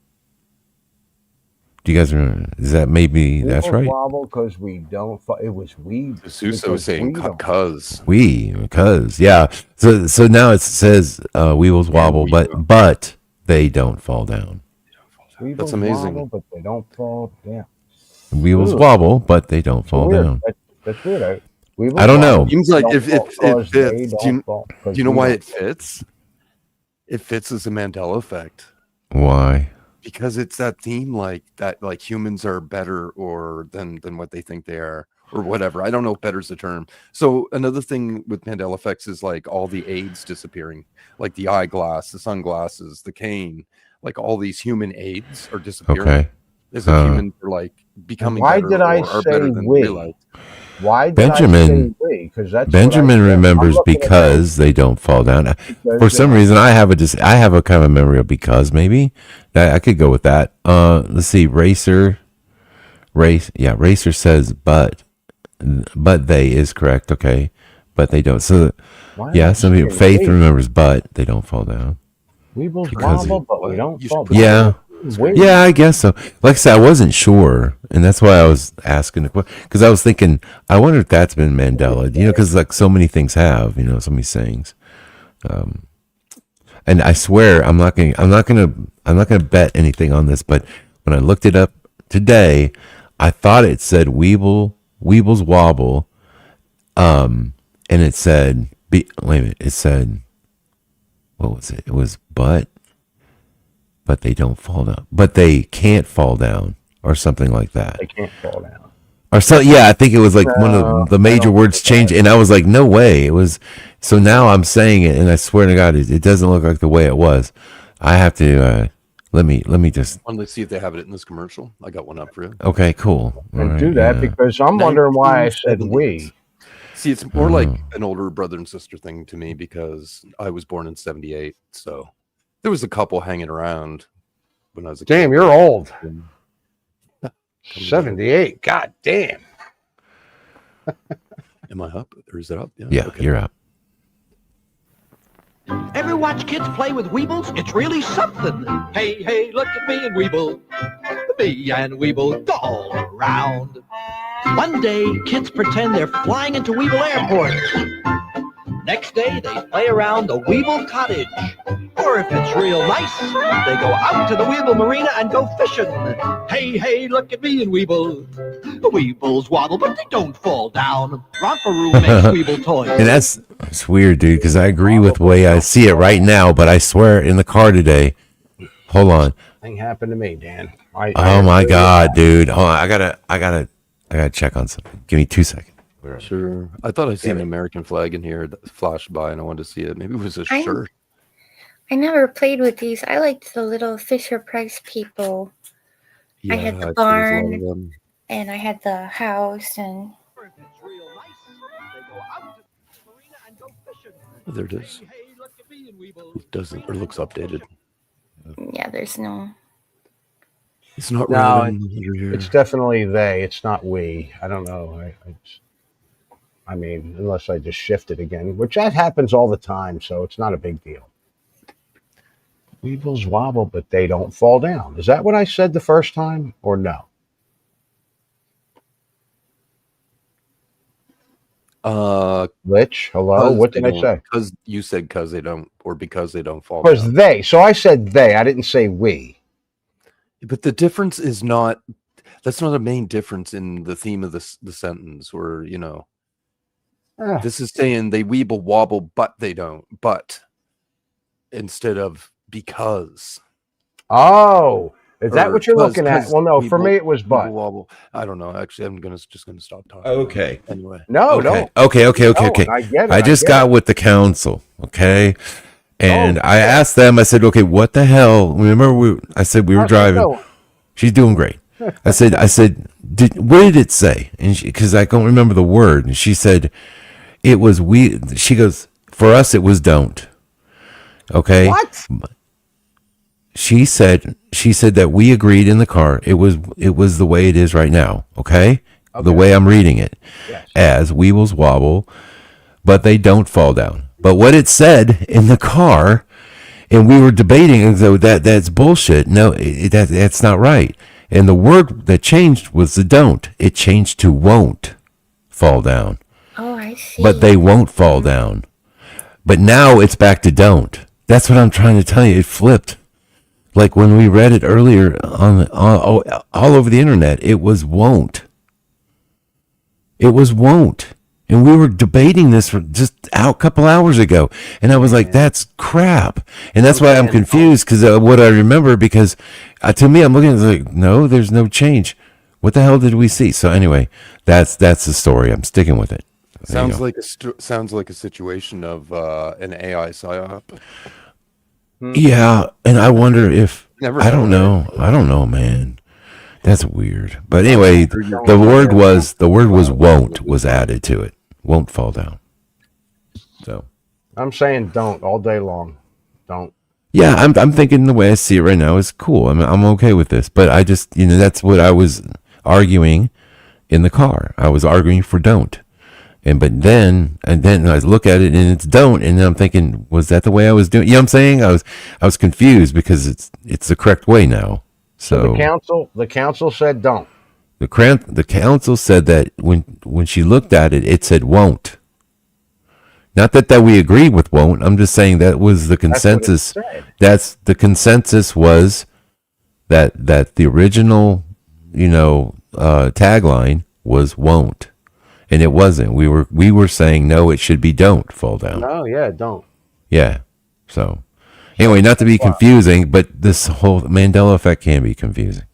Do you guys remember? Is that maybe that's right? Wobble because we don't. It was we. Suso was saying cuz. Because yeah. So now it says Weebles wobble, but they don't fall down. That's amazing. Wobble, but they don't fall down. Weebles wobble, but they don't fall down. That's weird. I don't know. Seems like if it fits. Do you know why it fits? It fits as a Mandela effect. Why? Because it's that theme, like that, like humans are better or than what they think they are, or whatever. I don't know if better's the term. So another thing with Mandela effects is like all the aids disappearing, like the eyeglass, the sunglasses, the cane, like all these human aids are disappearing. Okay. As if humans are like becoming why better did I or are say better than we? realized. Why did Benjamin, I say we? Because that's Benjamin remembers because they don't fall down. For some reason, I have a kind of memory of because maybe I could go with that. Let's see, Racer says but they is correct. Okay, but they don't. So yeah, some people Faith remembers but they don't fall down. Weebles wobble, but we don't fall down. Yeah. Yeah, I guess so. Like I said, I wasn't sure, and that's why I was asking the question, because I was thinking, I wonder if that's been Mandela, because like so many things have, so many sayings. And I swear, I'm not gonna bet anything on this, but when I looked it up today, I thought it said Weebles wobble, and it said, wait a minute, it said, what was it? It was but they don't fall down. But they can't fall down, or something like that. They can't fall down. Or so, yeah, I think it was like one of the major words changed, and I was like, no way. It was. So now I'm saying it, and I swear to God, it doesn't look like the way it was. I have to let me just. Let's see if they have it in this commercial. I got one up for you. Okay, cool. And do that because I'm wondering why I said we. See, it's more like an older brother and sister thing to me because I was born in '78, so. There was a couple hanging around when I was a kid. Damn, you're old. 78. God damn. Am I up? Or is it up? Yeah, okay. You're up. Ever watch kids play with Weebles? It's really something. Hey, look at me and Weeble. Me and Weeble all around. One day, kids pretend they're flying into Weeble Airport. Next day, they play around the Weeble Cottage. Or if it's real nice, they go out to the Weeble Marina and go fishing. Hey, look at me and Weeble. The Weebles wobble, but they don't fall down. Romperoo makes Weeble toys. And it's weird, dude, because I agree with the way I see it right now, but I swear in the car today, hold on. Thing happened to me, Dan. Oh my God, dude. Hold on. I gotta check on something. Give me 2 seconds. Sure. I thought I seen an American flag in here that flashed by and I wanted to see it. Maybe it was a shirt. I never played with these. I liked the little Fisher Price people. Yeah, I had the barn and I had the house and oh, there it is. It doesn't or looks updated. Yeah, there's no. It's not it's definitely they. It's not we. I don't know. I mean, unless I just shift it again, which that happens all the time, so it's not a big deal. Weebles wobble, but they don't fall down. Is that what I said the first time, or no? Lich, hello. What did I say? Because you said because they don't, or because they don't fall down. Because they. So I said they. I didn't say we. But the difference is not. That's not a main difference in the theme of the sentence, where this is saying they weeble wobble, but they don't. But instead of because. Oh, is that what you're looking at? Well, no, for me it was but. Wobble. I don't know. Actually, I'm just gonna stop talking. Okay. Anyway. No. Okay. I get it. I just got with the council. Okay. And I asked them, I said, okay, what the hell? Remember, I said we were driving. She's doing great. I said, what did it say? And because I don't remember the word. And she said, it was we. She goes, for us, it was don't. Okay. What? She said that we agreed in the car. It was the way it is right now. Okay. The way I'm reading it, as Weebles wobble, but they don't fall down. But what it said in the car, and we were debating, and so that's bullshit. No, that's not right. And the word that changed was the don't. It changed to won't fall down. Oh, I see. But they won't fall down. But now it's back to don't. That's what I'm trying to tell you. It flipped. Like when we read it earlier on all over the internet, it was won't. It was won't. And we were debating this for just a couple hours ago. And I was like, that's crap. And that's why I'm confused, because what I remember, because to me, I'm looking at it like, no, there's no change. What the hell did we see? So anyway, that's the story. I'm sticking with it. Sounds like a situation of an AI psyop. Yeah, and I wonder if I don't know, man. That's weird. But anyway, the word was won't was added to it. Won't fall down. So I'm saying don't all day long. Don't. Yeah, I'm thinking the way I see it right now is cool. I'm okay with this. But I just, that's what I was arguing in the car. I was arguing for don't. And then I look at it and it's don't, and then I'm thinking, was that the way I was doing? You know what I'm saying? I was confused because it's the correct way now. So the council said don't. The council said that when she looked at it, it said won't. Not that we agreed with won't. I'm just saying that was the consensus. That's the consensus was that the original, tagline was won't. And it wasn't. We were saying no, it should be don't fall down. Oh yeah, don't. Yeah. So anyway, not to be confusing, but this whole Mandela effect can be confusing.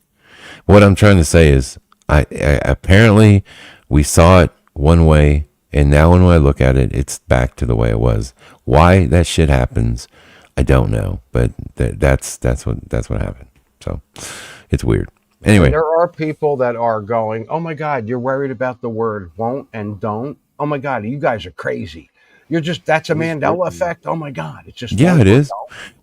What I'm trying to say is, I apparently we saw it one way, and now when I look at it, it's back to the way it was. Why that shit happens, I don't know, but that's what happened. So it's weird. Anyway, and there are people that are going, oh my God, you're worried about the word won't and don't. Oh my God, you guys are crazy. That's a Mandela effect. Oh my God, it's just it is.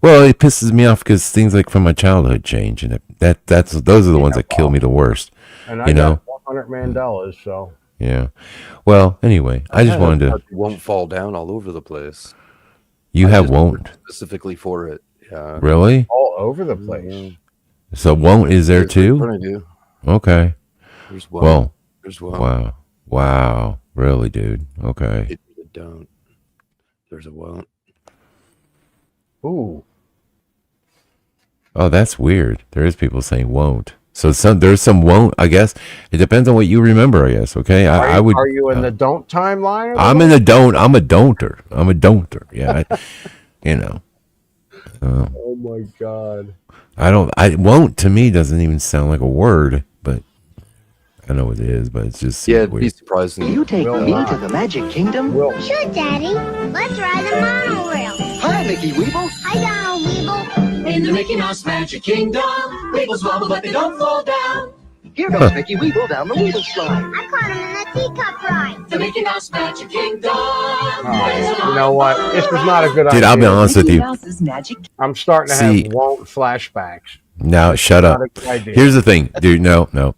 Well, it pisses me off because things like from my childhood change, and those are the ones that kill me the worst. And I got 100 Mandelas, so yeah. Well, anyway, I just wanted to. Won't fall down all over the place. You have won't specifically for it. Yeah. Really? All over the place. Mm-hmm. So won't is there too? Okay. There's won't. Well, there's won't. Wow. Really, dude? Okay. It don't. There's a won't. Ooh. Oh, that's weird. There is people saying won't. So there's some won't. I guess it depends on what you remember. I guess. Okay. I would. Are you in the don't timeline? I'm in the don't. I'm a don'ter. Yeah. Oh my God. I won't to me doesn't even sound like a word, but I know it is, but it's just it'd weird. be surprising. Will you take me to the Magic Kingdom? Sure, Daddy. Let's ride the monorail. Hi, Mickey Weeble. Hi, Donald Weeble. In the Mickey Mouse Magic Kingdom, Weebles wobble but they don't fall down. Here goes Mickey Weeble down the Weeble slide. I caught him in the teacup ride. The Mickey Mouse Magic Kingdom. Oh, you know what? This was not a good idea. Dude, I'll be honest with you. I'm starting to have won't flashbacks. Now shut up. Here's the thing, dude. No.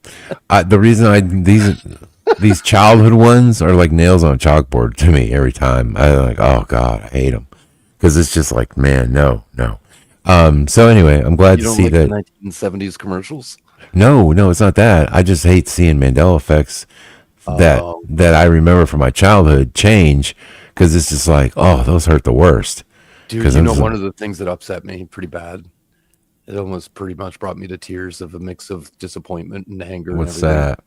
The reason these childhood ones are like nails on a chalkboard to me every time. I'm like, oh God, I hate them because it's just like, man, no. So anyway, I'm glad to see that. The 1970s commercials. No, it's not that. I just hate seeing Mandela effects that I remember from my childhood change because it's just like, oh, those hurt the worst. Dude, one of the things that upset me pretty bad. It almost pretty much brought me to tears of a mix of disappointment and anger. What's that?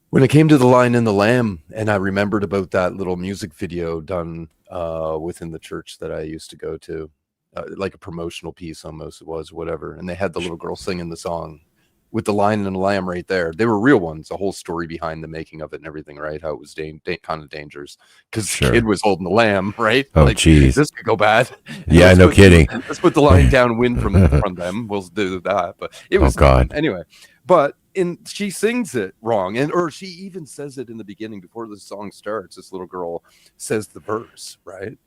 When it came to the Lion and the Lamb, and I remembered about that little music video done within the church that I used to go to, like a promotional piece almost it was, whatever. And they had the little girl singing the song with the Lion and the Lamb right there. They were real ones, a whole story behind the making of it and everything, right? How it was kind of dangerous because the kid was holding the lamb, right? Oh, jeez. This could go bad. Yeah, no kidding. Let's put the lion down, win from them. We'll do that. But it was anyway. But she sings it wrong, or she even says it in the beginning before the song starts. This little girl says the verse, right?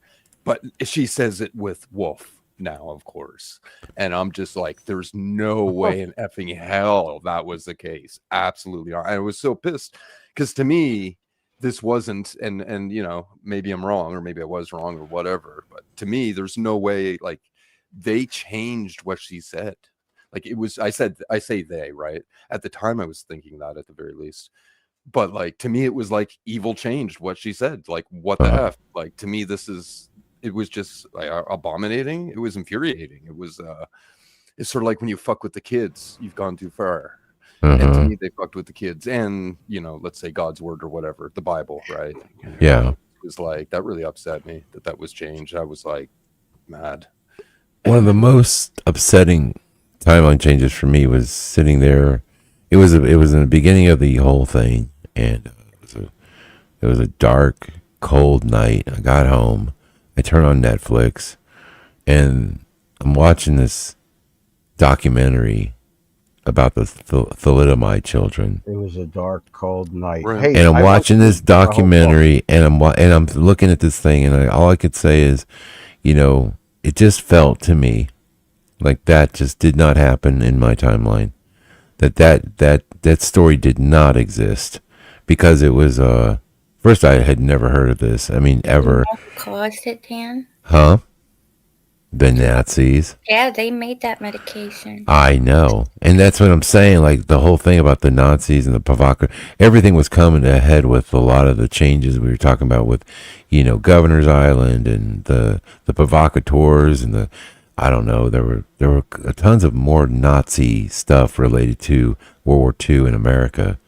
But she says it with wolf. Now, of course, and I'm just like, there's no way in effing hell that was the case. Absolutely not. I was so pissed because to me this wasn't, and maybe I'm wrong or maybe I was wrong or whatever, but to me there's no way, like, they changed what she said. Like it was, I say they, right? At the time I was thinking that at the very least. But like to me, it was like evil changed what she said. Like, what the F? Like to me, it was just like abominating. It was infuriating. It was it's sort of like when you fuck with the kids, you've gone too far. And to me, they fucked with the kids and, you know, let's say God's word or whatever, the Bible, right? Yeah. It was like, that really upset me that was changed. I was like mad. One of the most upsetting timeline changes for me was sitting there. It was in the beginning of the whole thing, and it was a dark, cold night. I got home. I turned on Netflix, and I'm watching this documentary about the thalidomide children. It was a dark, cold night. Right. Hey, And I'm watching this documentary, and I'm looking at this thing, and all I could say is, you know, it just felt to me like that just did not happen in my timeline. That story did not exist, because it was first, I had never heard of this. I mean, ever. What caused it, Dan? Huh? The Nazis. Yeah, they made that medication. I know. And that's what I'm saying. Like the whole thing about the Nazis and the provocateur, everything was coming ahead with a lot of the changes we were talking about with, you know, Governor's Island and the provocateurs and the, I don't know, there were tons of more Nazi stuff related to World War II in America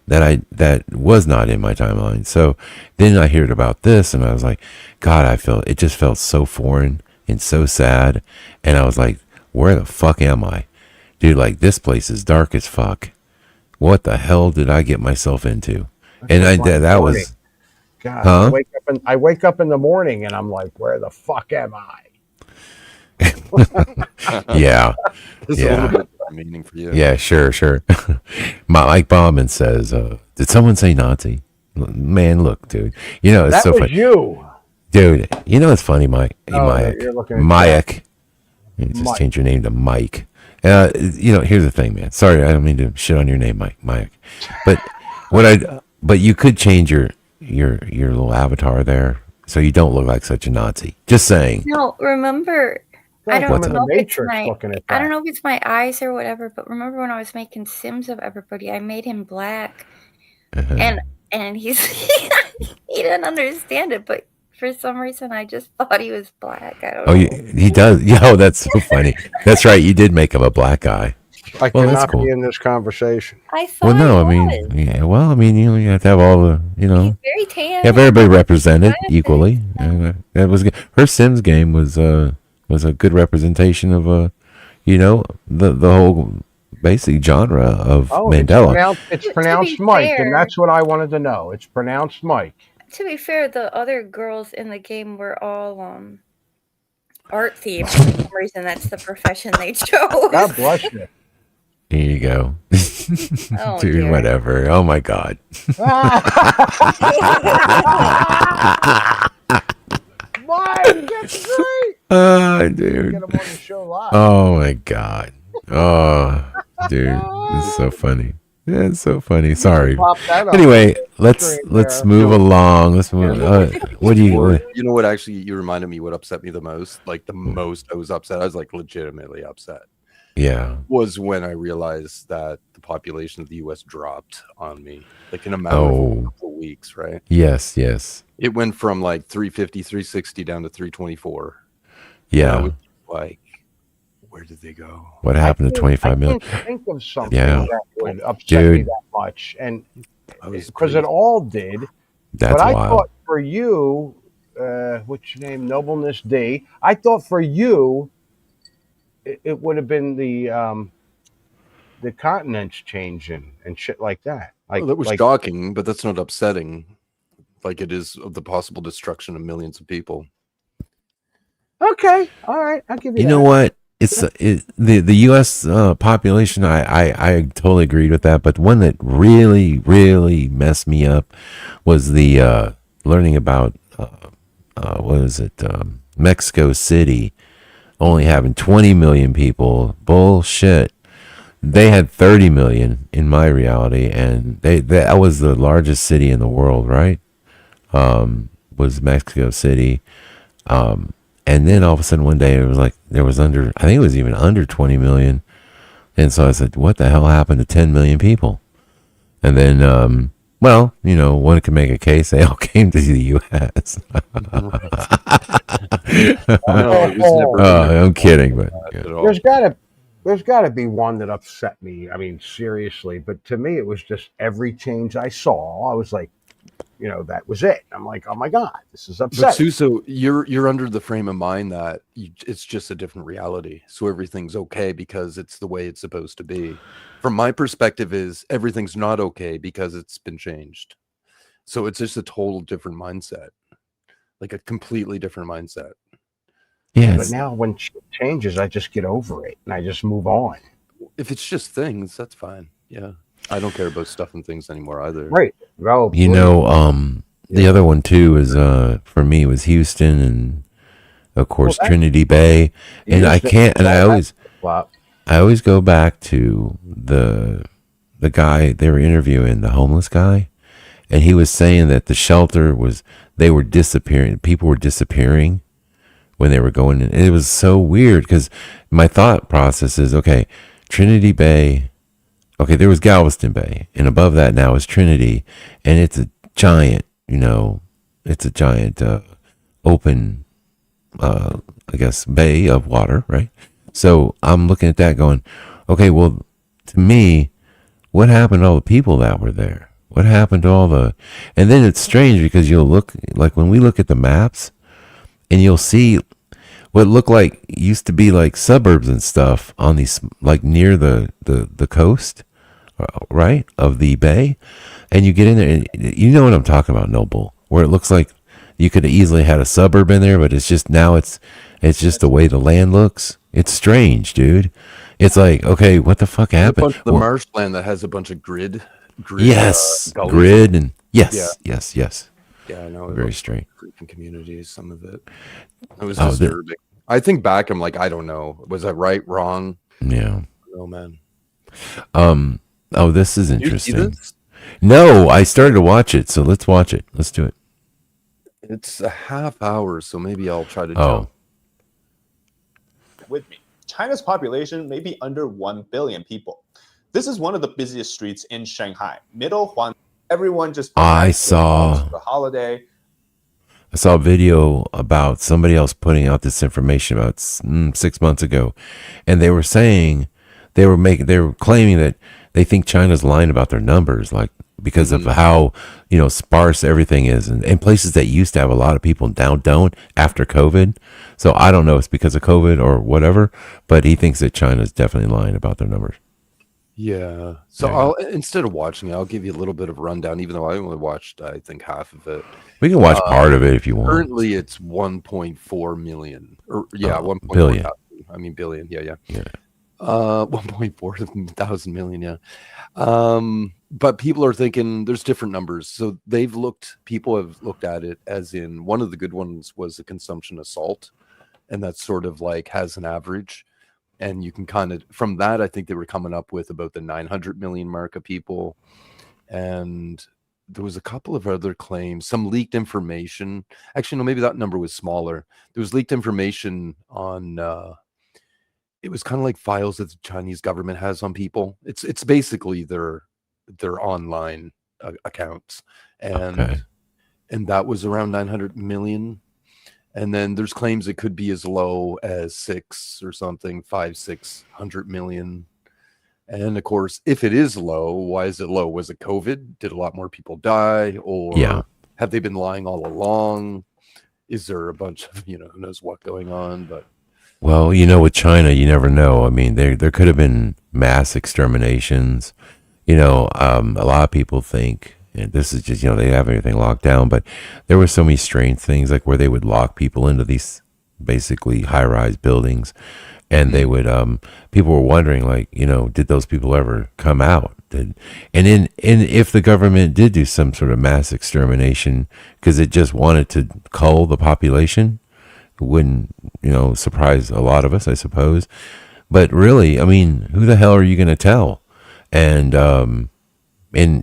that was not in my timeline. So then I heard about this, and I was like, God, it just felt so foreign and so sad. And I was like, where the fuck am I? Dude, like, this place is dark as fuck. What the hell did I get myself into? And that was... God, huh? I wake up in the morning, and I'm like, where the fuck am I? Yeah. This is a little bit of meaning for you. Yeah, sure. Mike Bauman says, did someone say Nazi? Man, look, dude. You know, it's that so was funny. You. Dude, you know it's funny, Mike. You're looking at Mike. You just change your name to Mike. You know, here's the thing, man. Sorry, I don't mean to shit on your name, Mike. But but you could change your little avatar there so you don't look like such a Nazi. Just saying. No, remember, I don't know if it's I don't know if it's my eyes or whatever, but remember when I was making Sims of everybody, I made him black, and he didn't understand it, but for some reason I just thought he was black. I don't know. He does. Yo, that's so funny. That's right. You did make him a black guy. I Well, that's cannot cool. be in this conversation. I thought Well, no, I he mean, was. yeah. Well, I mean, you have to have all the, you know, Very tan. you have everybody represented equally. That was good. Her Sims game was a good representation of you know, the whole basic genre of Mandela. It's pronounced Mike, and that's what I wanted to know. It's pronounced Mike. To be fair, the other girls in the game were all art thieves. For some reason, that's the profession they chose. God bless you. Here you go. Oh, Dude, dear. whatever. Oh my God. Mike, that's great. Dude. Get him on the show live. Oh my God. Oh, dude, it's so funny. Yeah, it's so funny. Sorry. Pop that up. Anyway, let's There. move along. Let's move. What do you? You know what? Actually, you reminded me what upset me the most. Like the most I was upset. I was like legitimately upset. Yeah. Was when I realized that the population of the U.S. dropped on me, like in a matter of a couple of weeks, right? Yes. It went from like 350, 360 down to 324. Yeah. And I was like, where did they go? What happened to 25 million? I can't think of something Yeah. that would upset me Dude. that much, and was because it all did. That's but I wild. thought for you, what's your name, Nobleness D. I thought for you, it would have been the continents changing and shit like that. Like Well, that was like, shocking, but that's not upsetting. Like it is of the possible destruction of millions of people. Okay, all right, I'll give you. You that. know what? It's the U.S. Population. I totally agreed with that. But one that really messed me up was the learning about what is it? Mexico City only having 20 million people. Bullshit. They had 30 million in my reality, and that was the largest city in the world, right? Was Mexico City. And then all of a sudden one day it was like I think it was even under 20 million And so I said, what the hell happened to 10 million people? And then, well, you know, one can make a case. They all came to the U.S. I'm kidding, but yeah. There's gotta be one that upset me. I mean, seriously. But to me, it was just every change I saw. I was like, you know, that was it. I'm like, oh my God, this is upsetting. But Suso, you're under the frame of mind that it's just a different reality. So everything's okay because it's the way it's supposed to be. From my perspective, is everything's not okay because it's been changed. So it's just a total different mindset, like a completely different mindset. Yeah. But now when shit changes, I just get over it and I just move on. If it's just things, that's fine. Yeah. I don't care about stuff and things anymore either. Right. Well, you know, the other one too is for me was Houston and of course Trinity Bay. And I can't, and I always go back to the guy they were interviewing, the homeless guy, and he was saying that the shelter they were disappearing. People were disappearing when they were going in. And it was so weird because my thought process is, okay, Trinity Bay. Okay, there was Galveston Bay, and above that now is Trinity, and it's a giant, you know, open, I guess, bay of water, right? So I'm looking at that going, okay, well, to me, what happened to all the people that were there? What happened to and then it's strange because you'll look, like when we look at the maps, and you'll see what looked like used to be like suburbs and stuff on these, like near the coast, right, of the bay, and you get in there and you know what I'm talking about, Noble, where it looks like you could have easily had a suburb in there, but it's just now it's just the way the land looks. It's strange, dude. It's like, okay, what the fuck happened? The marshland that has a bunch of grid yes, grid and yes. Yeah, I know. Very strange. Freaking communities, some of it. It was disturbing. I think back, I'm like, I don't know. Was I right, wrong? Yeah. Oh man. This is interesting. You see this? No, I started to watch it, so let's watch it. Let's do it. It's a half hour, so maybe I'll try to jump. With me. China's population may be under 1 billion people. This is one of the busiest streets in Shanghai. Middle Huan. Everyone just I saw the holiday. I saw a video about somebody else putting out this information about 6 months ago, and they were saying they were claiming that they think China's lying about their numbers, like because of how, you know, sparse everything is, and places that used to have a lot of people now don't after COVID. So I don't know if it's because of COVID or whatever, but he thinks that China's definitely lying about their numbers. Yeah. So I'll, instead of watching it, I'll give you a little bit of rundown, even though I only watched, I think, half of it. We can watch part of it if you want. Currently, it's 1.4 million. Or 1.4 billion. I mean, billion. Yeah. 1.4 thousand million. Yeah. But people are thinking there's different numbers. So people have looked at it as in, one of the good ones was the consumption of salt. And that's sort of like has an average. And you can kind of, from that, I think they were coming up with about the 900 million mark of people. And there was a couple of other claims, some leaked information. Actually, no, maybe that number was smaller. There was leaked information on, it was kind of like files that the Chinese government has on people. It's basically their online accounts. And that was around 900 million. And then there's claims it could be as low as 600 million. And of course, if it is low, why is it low? Was it COVID? Did a lot more people die? Or have they been lying all along? Is there a bunch of, who knows what going on? But well, with China, you never know. I mean, there could have been mass exterminations. A lot of people think, and this is just, they have everything locked down, but there were so many strange things, like where they would lock people into these basically high-rise buildings, and they would, people were wondering, like, did those people ever come out? And if the government did do some sort of mass extermination because it just wanted to cull the population, it wouldn't, surprise a lot of us, I suppose. But really, I mean, who the hell are you going to tell? And you know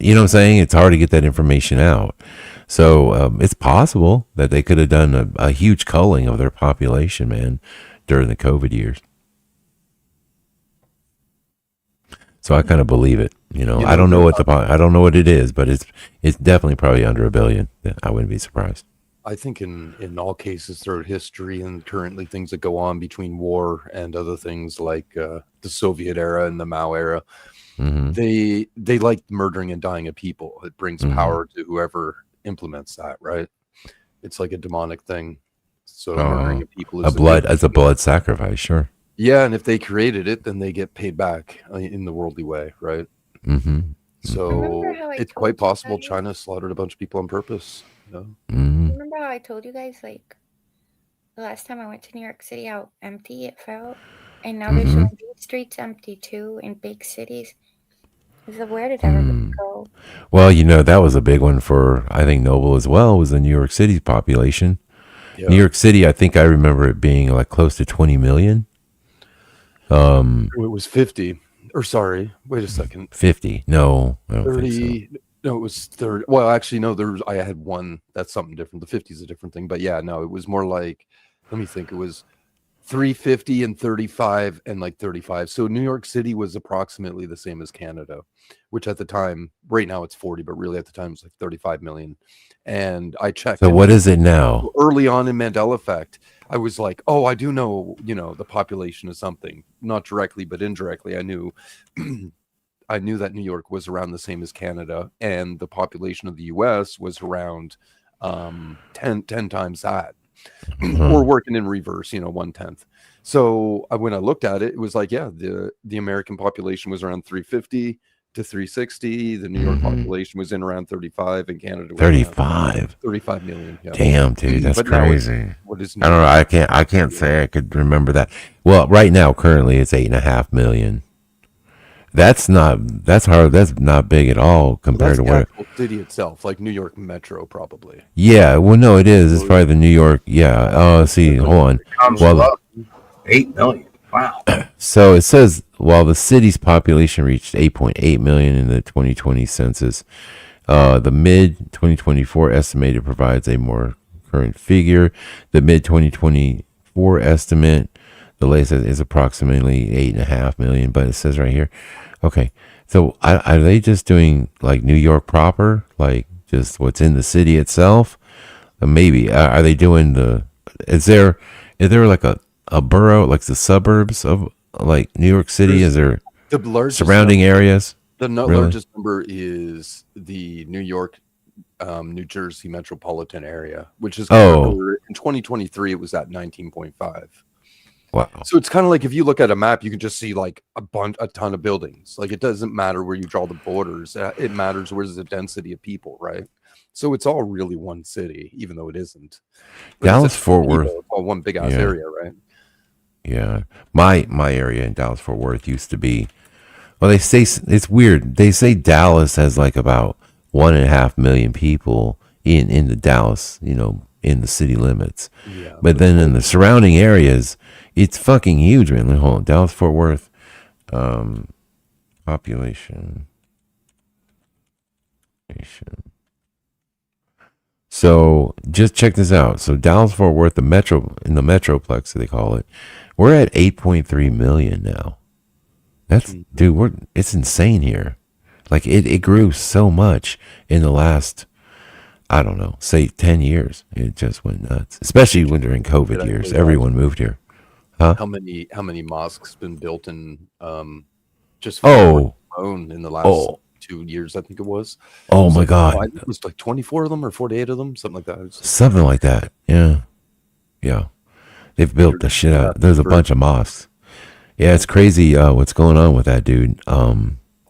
what I'm saying? It's hard to get that information out. So it's possible that they could have done a huge culling of their population, man, during the COVID years. So I kind of believe it. I don't know I don't know what it is, but it's definitely probably under $1 billion. I wouldn't be surprised. I think in all cases throughout history and currently things that go on between war and other things like the Soviet era and the Mao era, they like murdering and dying of people. It brings power to whoever implements that, right? It's like a demonic thing. So murdering of people is a blood sacrifice, sure. Yeah, and if they created it, then they get paid back in the worldly way, right? So it's quite possible China slaughtered a bunch of people on purpose. Remember how I told you guys, like, the last time I went to New York City, how empty it felt? And now they're showing these streets empty, too, in big cities. So where did everybody go? Well, that was a big one for, I think, Noble as well, was the New York City population. Yeah. New York City, I think I remember it being, like, close to 20 million. It was 50. Or sorry, wait a second. 50. No, I don't 30. think so. No, it was 30. Well, actually, no, I had one. That's something different. The 50 is a different thing. But yeah, no, it was more like, let me think. It was 350 and 35 and like 35. So New York City was approximately the same as Canada, which at the time, right now it's 40, but really at the time it was like 35 million. And I checked. So what is it now? Early on in Mandela Effect, I was like, oh, I do know, the population is something. Not directly, but indirectly, I knew. I knew that New York was around the same as Canada, and the population of the U.S. was around 10 times that. Or working in reverse, 1/10. So when I looked at it, it was like, yeah, the American population was around 350 to 360. The New York population was in around 35, and Canada was 35. 35 million. Yeah. Damn, dude, that's crazy. What is I don't know. I can't say I could remember that. Well, right now, currently, it's 8.5 million. That's not hard. That's not big at all compared to what the city itself, like New York Metro, probably. Yeah, well, no, it is. It's probably the New York. Yeah. Oh, see, hold on. Well, 8 million. Wow. So it says while the city's population reached 8.8 million in the 2020 census, the mid 2024 estimated provides a more current figure. The mid 2024 estimate, the latest is approximately 8.5 million, but it says right here. Okay, so are they just doing like New York proper, like just what's in the city itself? Maybe are they doing is there like a borough, like the suburbs of like New York City? Is there the surrounding areas? The largest number is the New York, New Jersey metropolitan area, which is in 2023 it was at 19.5. Wow. So it's kind of like if you look at a map, you can just see like a ton of buildings. Like it doesn't matter where you draw the borders. It matters where's the density of people, right? So it's all really one city, even though it isn't. Dallas Fort Worth, it's all one big ass area, right? Yeah, my area in Dallas Fort Worth used to be. Well, they say it's weird. They say Dallas has like about 1.5 million people in the Dallas, in the city limits. Yeah, but then in the surrounding areas, it's fucking huge, man. Hold on. Dallas Fort Worth population. So just check this out. So Dallas Fort Worth, in the Metroplex, they call it, we're at 8.3 million now. That's dude, it's insane here. Like it grew so much in the last, I don't know, say 10 years. It just went nuts. Especially when during COVID years, everyone moved here. Huh? How many mosques been built in just alone in the last 2 years, I think it was. Oh my God. It was like 24 of them or 48 of them, something like that. Something like that. Yeah. Yeah. They've built the shit out. There's a bunch of mosques. Yeah, it's crazy what's going on with that, dude.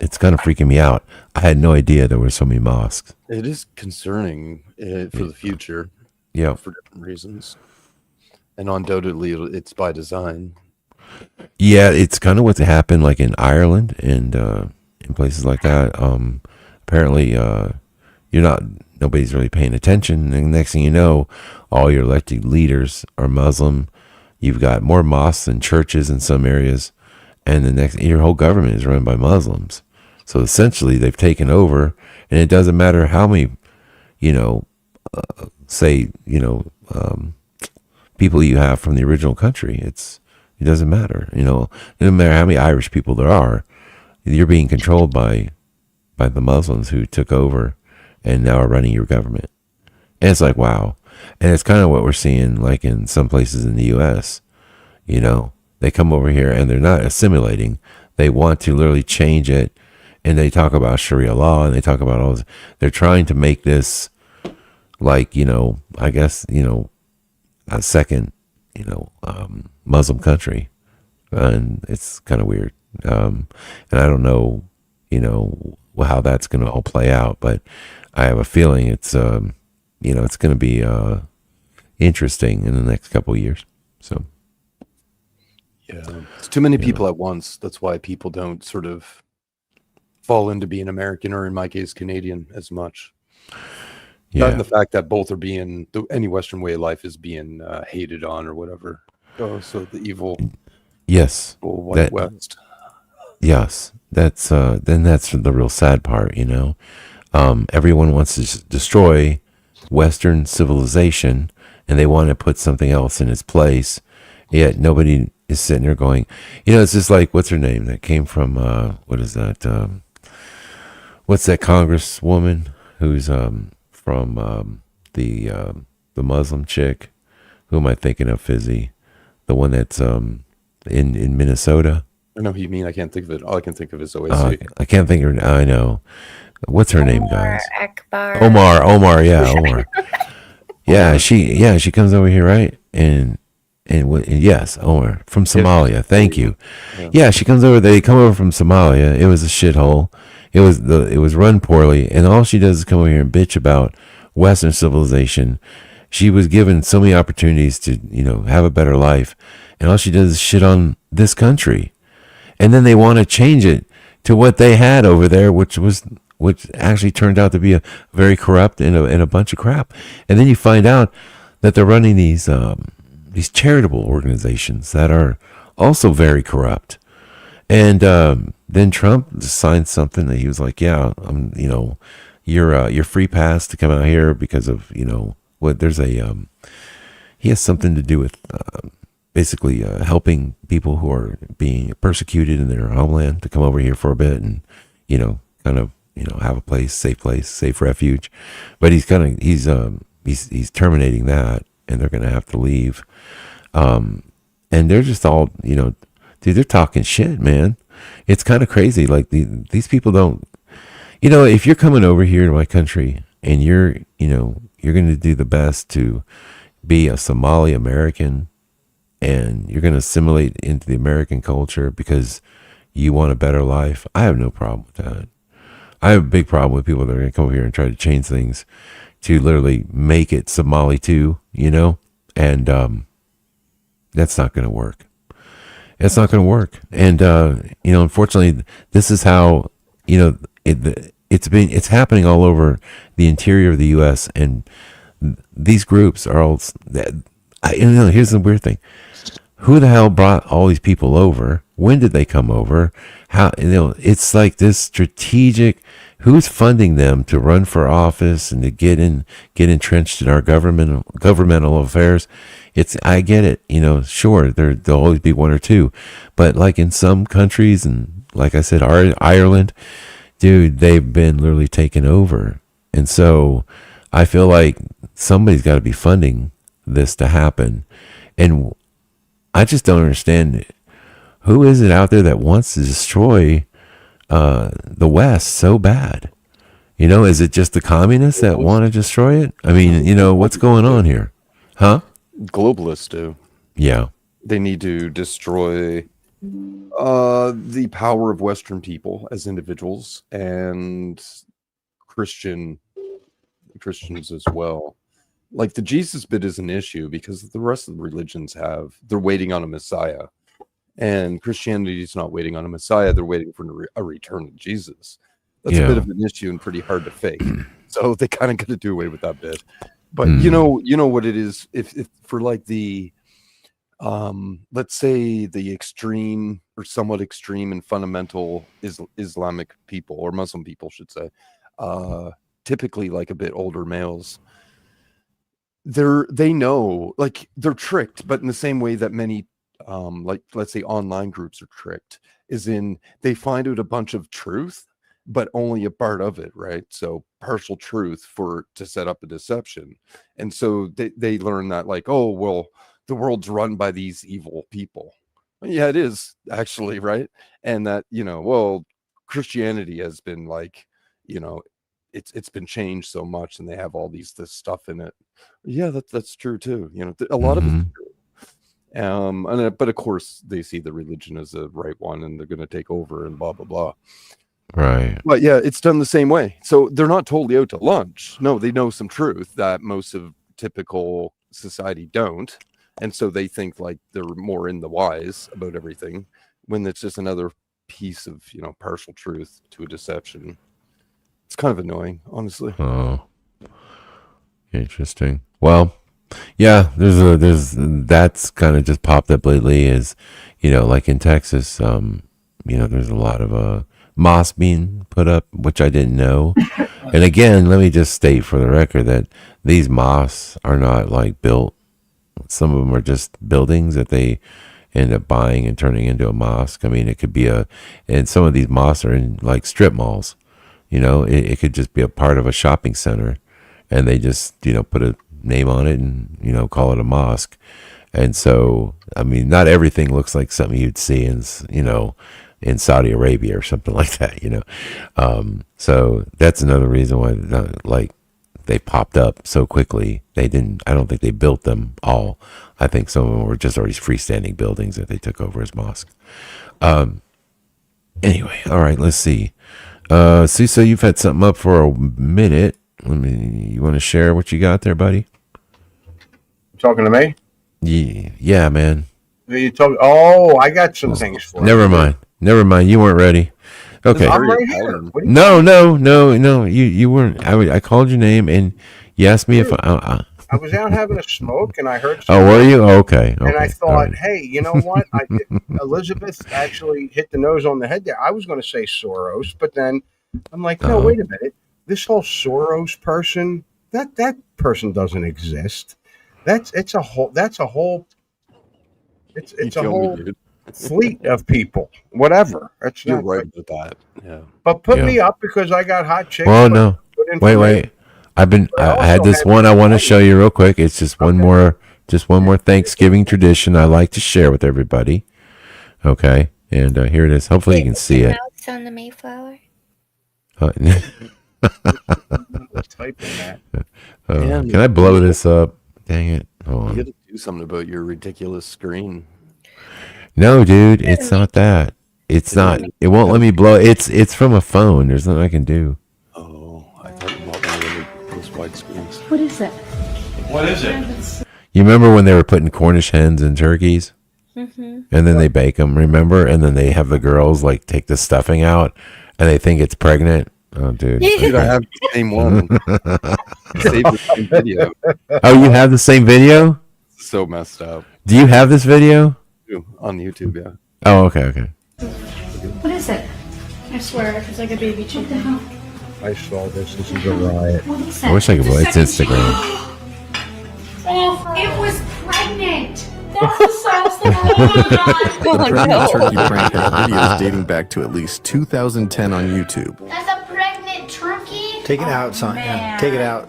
It's kind of freaking me out. I had no idea there were so many mosques. It is concerning for the future. Yeah. For different reasons. And undoubtedly, it's by design. Yeah, it's kind of what's happened like in Ireland and in places like that. Apparently, nobody's really paying attention. And the next thing you know, all your elected leaders are Muslim. You've got more mosques than churches in some areas. And your whole government is run by Muslims. So essentially, they've taken over. And it doesn't matter how many, people you have from the original country. It doesn't matter. It doesn't matter how many Irish people there are. you're being controlled by the Muslims who took over and now are running your government. And it's like, wow. And it's kind of what we're seeing like in some places in the U.S. You know, they come over here and they're not assimilating. They want to literally change it. And they talk about Sharia law and they talk about all this. They're trying to make this like, you know, I guess, you know, a second, you know, Muslim country. And it's kind of weird. And I don't know, you know, how that's going to all play out, but I have a feeling it's, you know, it's going to be interesting in the next couple of years. So, yeah, it's too many people at once. That's why people don't sort of fall into being American, or in my case, Canadian, as much. Yeah. Not in the fact that both are being, any Western way of life is being hated on or whatever. Oh, so the evil, yes, white West. Yes, that's then that's the real sad part, you know. Everyone wants to destroy Western civilization, and they want to put something else in its place. Yet nobody is sitting there going, you know, it's just like, what's her name that came from what is that? What's that Congresswoman who's from the Muslim chick? Who am I thinking of, Fizzy? The one that's in Minnesota. I know who you mean. I can't think of it. All I can think of is OAC. I can't think of her. I know. What's her name, guys? Akbar. Omar. Yeah, Omar. She comes over here, right? And yes, Omar from Somalia. Thank you. Yeah, she comes over. They come over from Somalia. It was a shithole. It was run poorly, and all she does is come over here and bitch about Western civilization. She was given so many opportunities to, you know, have a better life, and all she does is shit on this country. And then they want to change it to what they had over there, which actually turned out to be a very corrupt and a bunch of crap. And then you find out that they're running these charitable organizations that are also very corrupt. And then Trump signed something that he was like, yeah, you know, your free pass to come out here because of, you know, what there's a he has something to do with basically helping people who are being persecuted in their homeland to come over here for a bit and, you know, kind of, you know, have a place, safe refuge. But he's terminating that, and they're going to have to leave. And they're just all, you know, dude, they're talking shit, man. It's kind of crazy. Like these people don't, you know, if you're coming over here to my country and you're, you know, you're going to do the best to be a Somali American, and you're going to assimilate into the American culture because you want a better life, I have no problem with that. I have a big problem with people that are going to come over here and try to change things to literally make it Somali too, you know? And that's not going to work. It's not going to work. And, you know, unfortunately, this is how, you know, it's happening all over the interior of the U.S. And these groups are all, you know, here's the weird thing. Who the hell brought all these people over? When did they come over? How, you know, it's like this strategic, who's funding them to run for office and to get entrenched in our governmental affairs? I get it, you know, sure, there'll always be one or two, but like in some countries, and like I said, Ireland, dude, they've been literally taken over. And so I feel like somebody's got to be funding this to happen. And I just don't understand, who is it out there that wants to destroy the West so bad? You know, is it just the communists that want to destroy it? I mean, you know, what's going on here? Huh? Globalists do. Yeah. They need to destroy the power of Western people as individuals, and Christians as well. Like the Jesus bit is an issue because the rest of the religions they're waiting on a Messiah, and Christianity is not waiting on a Messiah. They're waiting for a return of Jesus. That's a bit of an issue and pretty hard to fake. So they kind of got to do away with that bit. But you know what it is, if for like the let's say the extreme or somewhat extreme and fundamental Islamic people, or Muslim people should say, typically like a bit older males, they know, like, they're tricked, but in the same way that many like let's say online groups are tricked, is in they find out a bunch of truth, but only a part of it, right? So partial truth to set up a deception. And so they learn that like, oh, well, the world's run by these evil people. Well, yeah, it is actually, right? And that, well, Christianity has been like, it's been changed so much, and they have all this stuff in it. Yeah, that's true too. A lot of it's true. But of course they see the religion as the right one, and they're going to take over and blah blah blah. Right. But yeah, it's done the same way. So they're not totally out to lunch. No, they know some truth that most of typical society don't. And so they think like they're more in the wise about everything, when it's just another piece of, partial truth to a deception. It's kind of annoying, honestly. Oh, interesting. Well, yeah, there's that's kind of just popped up lately, is, like in Texas, there's a lot of mosques being put up, which I didn't know. And again, let me just state for the record that these mosques are not like built. Some of them are just buildings that they end up buying and turning into a mosque. I mean, it could be and some of these mosques are in like strip malls. It could just be a part of a shopping center, and they just, put a name on it and, call it a mosque. And so, I mean, not everything looks like something you'd see in Saudi Arabia or something like that, So that's another reason why, they popped up so quickly. I don't think they built them all. I think some of them were just already freestanding buildings that they took over as mosques. Anyway, all right, let's see. Suso, you've had something up for a minute. You want to share what you got there, buddy? Talking to me? Yeah, man. I got some things for you. Never mind. You weren't ready. Okay. I'm right here. No. You weren't. I called your name and you asked me if I was out having a smoke and I heard. Oh, were you? Okay. And I thought, hey, you know what? Elizabeth actually hit the nose on the head there. I was going to say Soros, but then I'm like, no, wait a minute. This whole Soros person, that person doesn't exist. It's a whole fleet of people. Whatever. You're right with that. Yeah. But put me up because I got hot chicks. Well, no. Wait. I had this one I want to show you real quick. It's just one more Thanksgiving tradition I like to share with everybody. Okay, and here it is. Hopefully you can see it. It's on the Mayflower. Can I blow this up? Dang it! Hold on. You got to do something about your ridiculous screen. No, dude, it's not that. It's not. It won't let me blow. It's from a phone. There's nothing I can do. I thought you might want to those wide screens. What is it? What is it? You remember when they were putting Cornish hens in turkeys? Mm-hmm. And then they bake them, remember? And then they have the girls like take the stuffing out and they think it's pregnant. Oh, dude. Dude, I have the same one. Save the same video. Oh, you have the same video? So messed up. Do you have this video? On YouTube, yeah. Oh, okay. What is it? I swear, it's like a baby chicken. I saw this. This is a riot. What is I wish I could play it. It's Instagram. Oh, it was pregnant. That's the saddest thing. Oh my god. The pregnant turkey prank has videos dating back to at least 2010 on YouTube. That's a pregnant turkey? Take it out, son. Yeah, take it out.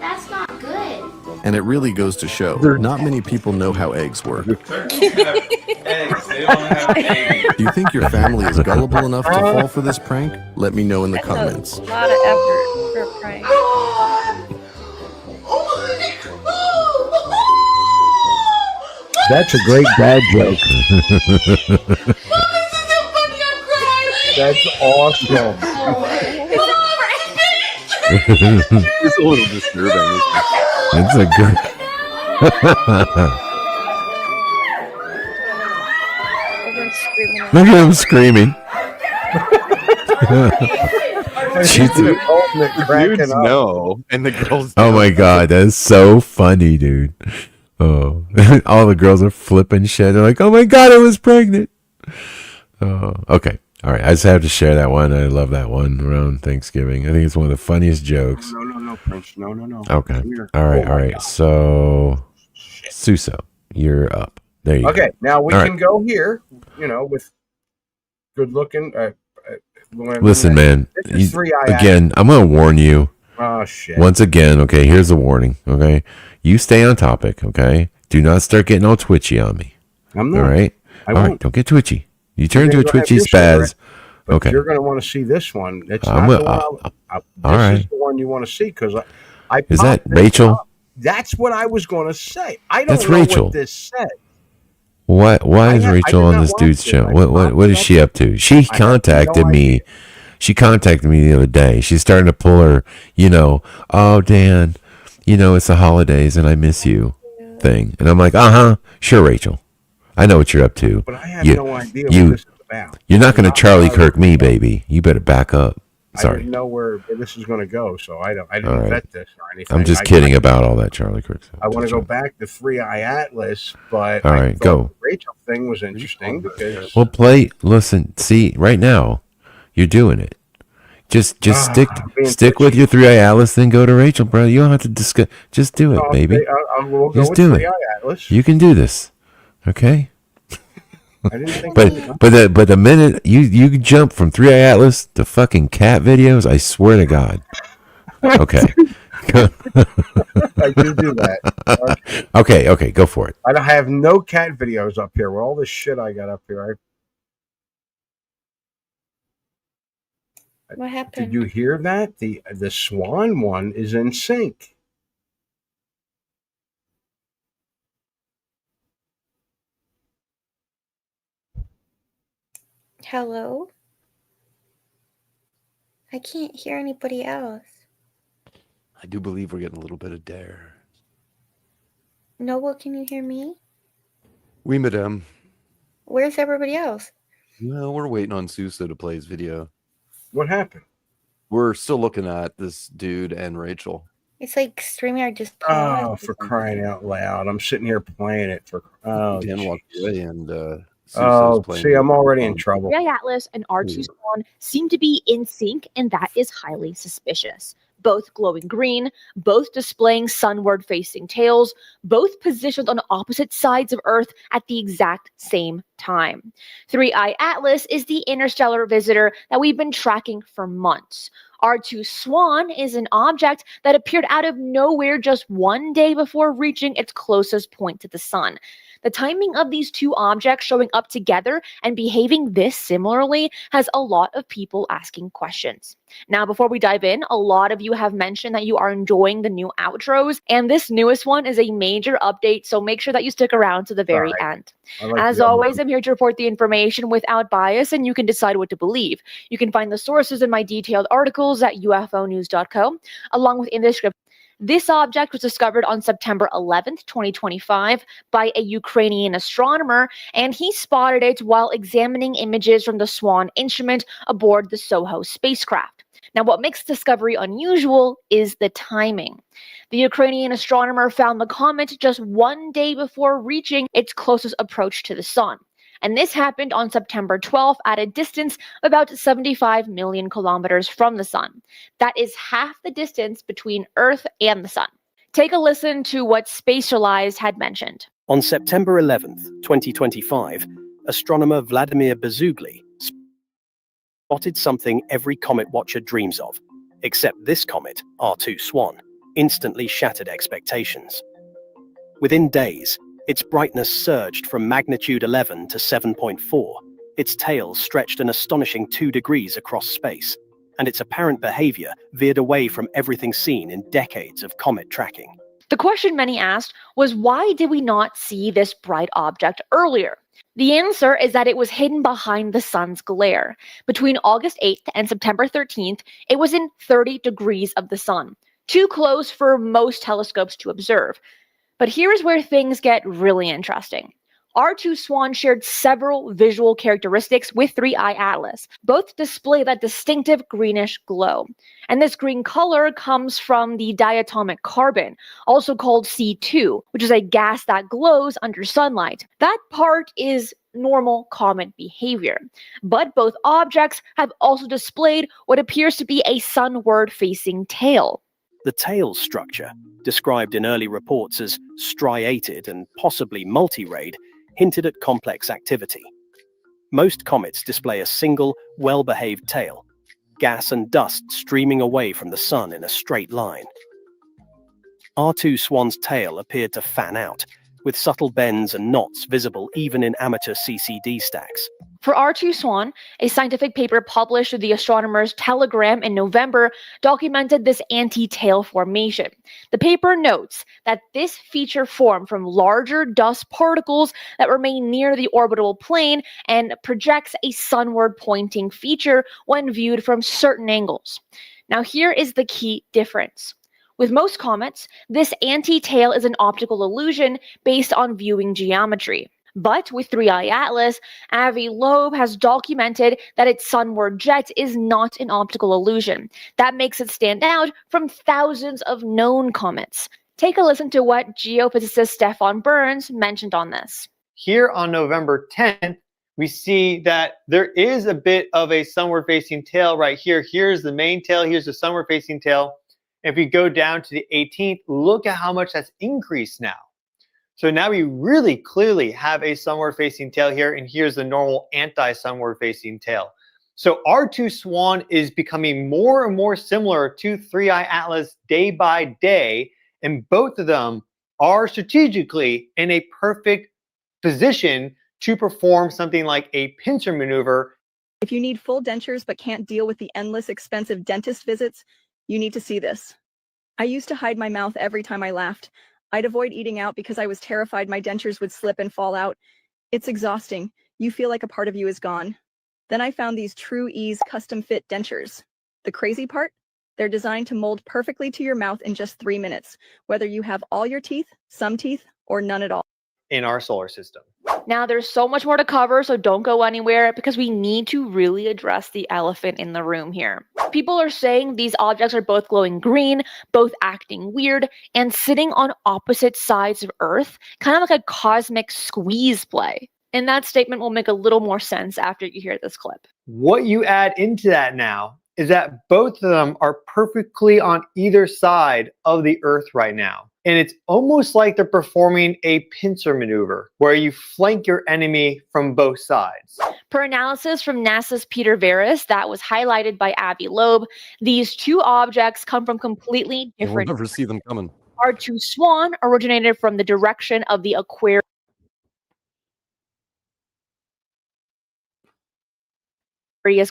That's not good. And it really goes to show, not many people know how eggs work. Turkeys have eggs. They don't have eggs. Do you think your family is gullible enough to fall for this prank? Let me know in the comments. A lot of effort for a prank. That's a great dad joke. That's awesome. It's a little disturbing. It's a good. Look at him screaming. Dudes know, and the girls. Oh my god, that's so funny, dude. Oh, all the girls are flipping shit. They're like, "Oh my god, I was pregnant." Oh, okay, all right. I just have to share that one. I love that one around Thanksgiving. I think it's one of the funniest jokes. No, Prince. No. Okay, all right. So, Suso, you're up. There you Okay, go. now we All can right. go here, with good looking. Listen, man. This is 3i Again, I'm going to warn you. Oh, shit. Once again, okay, here's a warning, okay? You stay on topic, okay? Do not start getting all twitchy on me. I'm not. All right? I All right, won't. don't get twitchy. You turn You're into a gonna have twitchy your share, spaz. But Okay. you're going to want to see this one. It's I'm not gonna- the one. all This right. is the one you want to see because I Is that popped this Rachel? up. That's what I was going to say. I don't That's know Rachel. what this said. Why I is did Rachel on not this watch dude's it. channel? I What popped is it she up. up to? She I have contacted no me. idea. She contacted me the other day. She's starting to pull her, oh Dan, it's the holidays and I miss you thing. And I'm like, sure, Rachel. I know what you're up to. But I have no idea what this is about. You're not going to Not Charlie how- Kirk me, baby. You better back up. I Sorry. didn't know where this is going to go, so I All didn't right. vet this or anything. I'm just kidding about all that Charlie Kirk stuff. I want to go back to 3i Atlas, but All I right, thought go. the Rachel thing was interesting because Well, listen, see, right now, you're doing it. Just being stick with your 3i Atlas, then go to Rachel, bro. You don't have to discuss. Just do it, No, baby. we'll go Just with do 3i it. Atlas. You can do this, okay? I didn't think But the minute you jump from 3i Atlas to fucking cat videos, I swear to God. Okay. I do that. Okay, go for it. I have no cat videos up here. With all this shit I got up here, What happened? did you hear that? The Swan one is in sync. Hello? I can't hear anybody else. I do believe we're getting a little bit of dare. Noah, can you hear me? Oui, madame. Where's everybody else? No, we're waiting on Sousa to play his video. What happened? We're still looking at this dude and Rachel. It's like StreamYard just paused. Oh, for crying out loud! I'm sitting here playing it for. Oh, Dan walked away and see, I'm already in trouble. 3i Atlas and R2 Swan seem to be in sync, and that is highly suspicious. Both glowing green, both displaying sunward facing tails, both positioned on opposite sides of Earth at the exact same time. 3i Atlas is the interstellar visitor that we've been tracking for months. R2 Swan is an object that appeared out of nowhere just one day before reaching its closest point to the sun. The timing of these two objects showing up together and behaving this similarly has a lot of people asking questions. Now, before we dive in, a lot of you have mentioned that you are enjoying the new outros, and this newest one is a major update, so make sure that you stick around to the very end. As always, I'm here to report the information without bias, and you can decide what to believe. You can find the sources in my detailed articles at ufonews.co, along with in the description. This object was discovered on September 11th, 2025 by a Ukrainian astronomer, and he spotted it while examining images from the Swan instrument aboard the Soho spacecraft. Now, what makes discovery unusual is the timing. The Ukrainian astronomer found the comet just one day before reaching its closest approach to the sun. And this happened on September 12th at a distance of about 75 million kilometers from the sun. That is half the distance between Earth and the sun. Take a listen to what Spatialized had mentioned. On September 11th, 2025, astronomer Vladimir Bezugli spotted something every comet watcher dreams of, except this comet, R2 Swan, instantly shattered expectations. Within days, its brightness surged from magnitude 11 to 7.4, its tail stretched an astonishing 2 degrees across space, and its apparent behavior veered away from everything seen in decades of comet tracking. The question many asked was, why did we not see this bright object earlier? The answer is that it was hidden behind the sun's glare. Between August 8th and September 13th, it was in 30 degrees of the sun, too close for most telescopes to observe. But here's where things get really interesting. R2 Swan shared several visual characteristics with 3i Atlas. Both display that distinctive greenish glow. And this green color comes from the diatomic carbon, also called C2, which is a gas that glows under sunlight. That part is normal comet behavior. But both objects have also displayed what appears to be a sunward-facing tail. The tail structure, described in early reports as striated and possibly multi-rayed, hinted at complex activity. Most comets display a single, well-behaved tail, gas and dust streaming away from the sun in a straight line. R2 Swan's tail appeared to fan out, with subtle bends and knots visible even in amateur CCD stacks. For R2 Swan, a scientific paper published in the Astronomer's Telegram in November documented this anti-tail formation. The paper notes that this feature formed from larger dust particles that remain near the orbital plane and projects a sunward pointing feature when viewed from certain angles. Now here is the key difference. With most comets, this anti-tail is an optical illusion based on viewing geometry. But with 3I Atlas, Avi Loeb has documented that its sunward jet is not an optical illusion. That makes it stand out from thousands of known comets. Take a listen to what geophysicist Stefan Burns mentioned on this. Here on November 10th, we see that there is a bit of a sunward-facing tail right here. Here's the main tail, here's the sunward-facing tail. If we go down to the 18th, look at how much that's increased now. So now we really clearly have a sunward-facing tail here, and here's the normal anti-sunward-facing tail. So R2 Swan is becoming more and more similar to 3I Atlas day by day, and both of them are strategically in a perfect position to perform something like a pincer maneuver. If you need full dentures but can't deal with the endless expensive dentist visits, you need to see this. I used to hide my mouth every time I laughed. I'd avoid eating out because I was terrified my dentures would slip and fall out. It's exhausting. You feel like a part of you is gone. Then I found these True Ease custom fit dentures. The crazy part? They're designed to mold perfectly to your mouth in just 3 minutes, whether you have all your teeth, some teeth, or none at all. In our solar system. Now, there's so much more to cover, so don't go anywhere because we need to really address the elephant in the room here. People are saying these objects are both glowing green, both acting weird, and sitting on opposite sides of Earth, kind of like a cosmic squeeze play. And that statement will make a little more sense after you hear this clip. What you add into that now is that both of them are perfectly on either side of the Earth right now. And it's almost like they're performing a pincer maneuver where you flank your enemy from both sides. Per analysis from NASA's Peter Veris that was highlighted by Avi Loeb, these two objects come from completely different. We'll never see them coming. R2 Swan originated from the direction of the Aquarius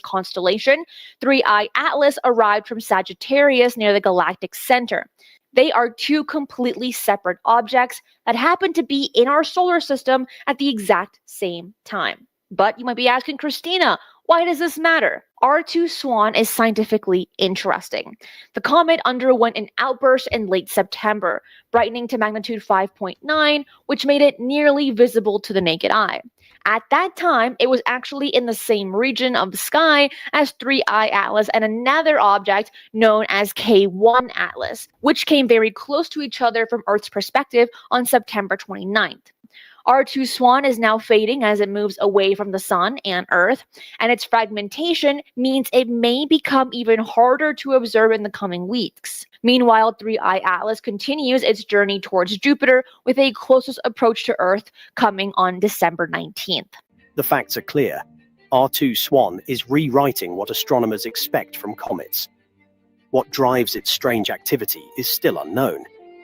constellation. 3I Atlas arrived from Sagittarius near the galactic center. They are two completely separate objects that happen to be in our solar system at the exact same time. But you might be asking, Christina, why does this matter? R2 Swan is scientifically interesting. The comet underwent an outburst in late September, brightening to magnitude 5.9, which made it nearly visible to the naked eye. At that time, it was actually in the same region of the sky as 3I Atlas and another object known as K1 Atlas, which came very close to each other from Earth's perspective on September 29th. R2 Swan is now fading as it moves away from the sun and Earth, and its fragmentation means it may become even harder to observe in the coming weeks. Meanwhile, 3I Atlas continues its journey towards Jupiter with a closest approach to Earth coming on December 19th. The facts are clear. R2 Swan is rewriting what astronomers expect from comets. What drives its strange activity is still unknown,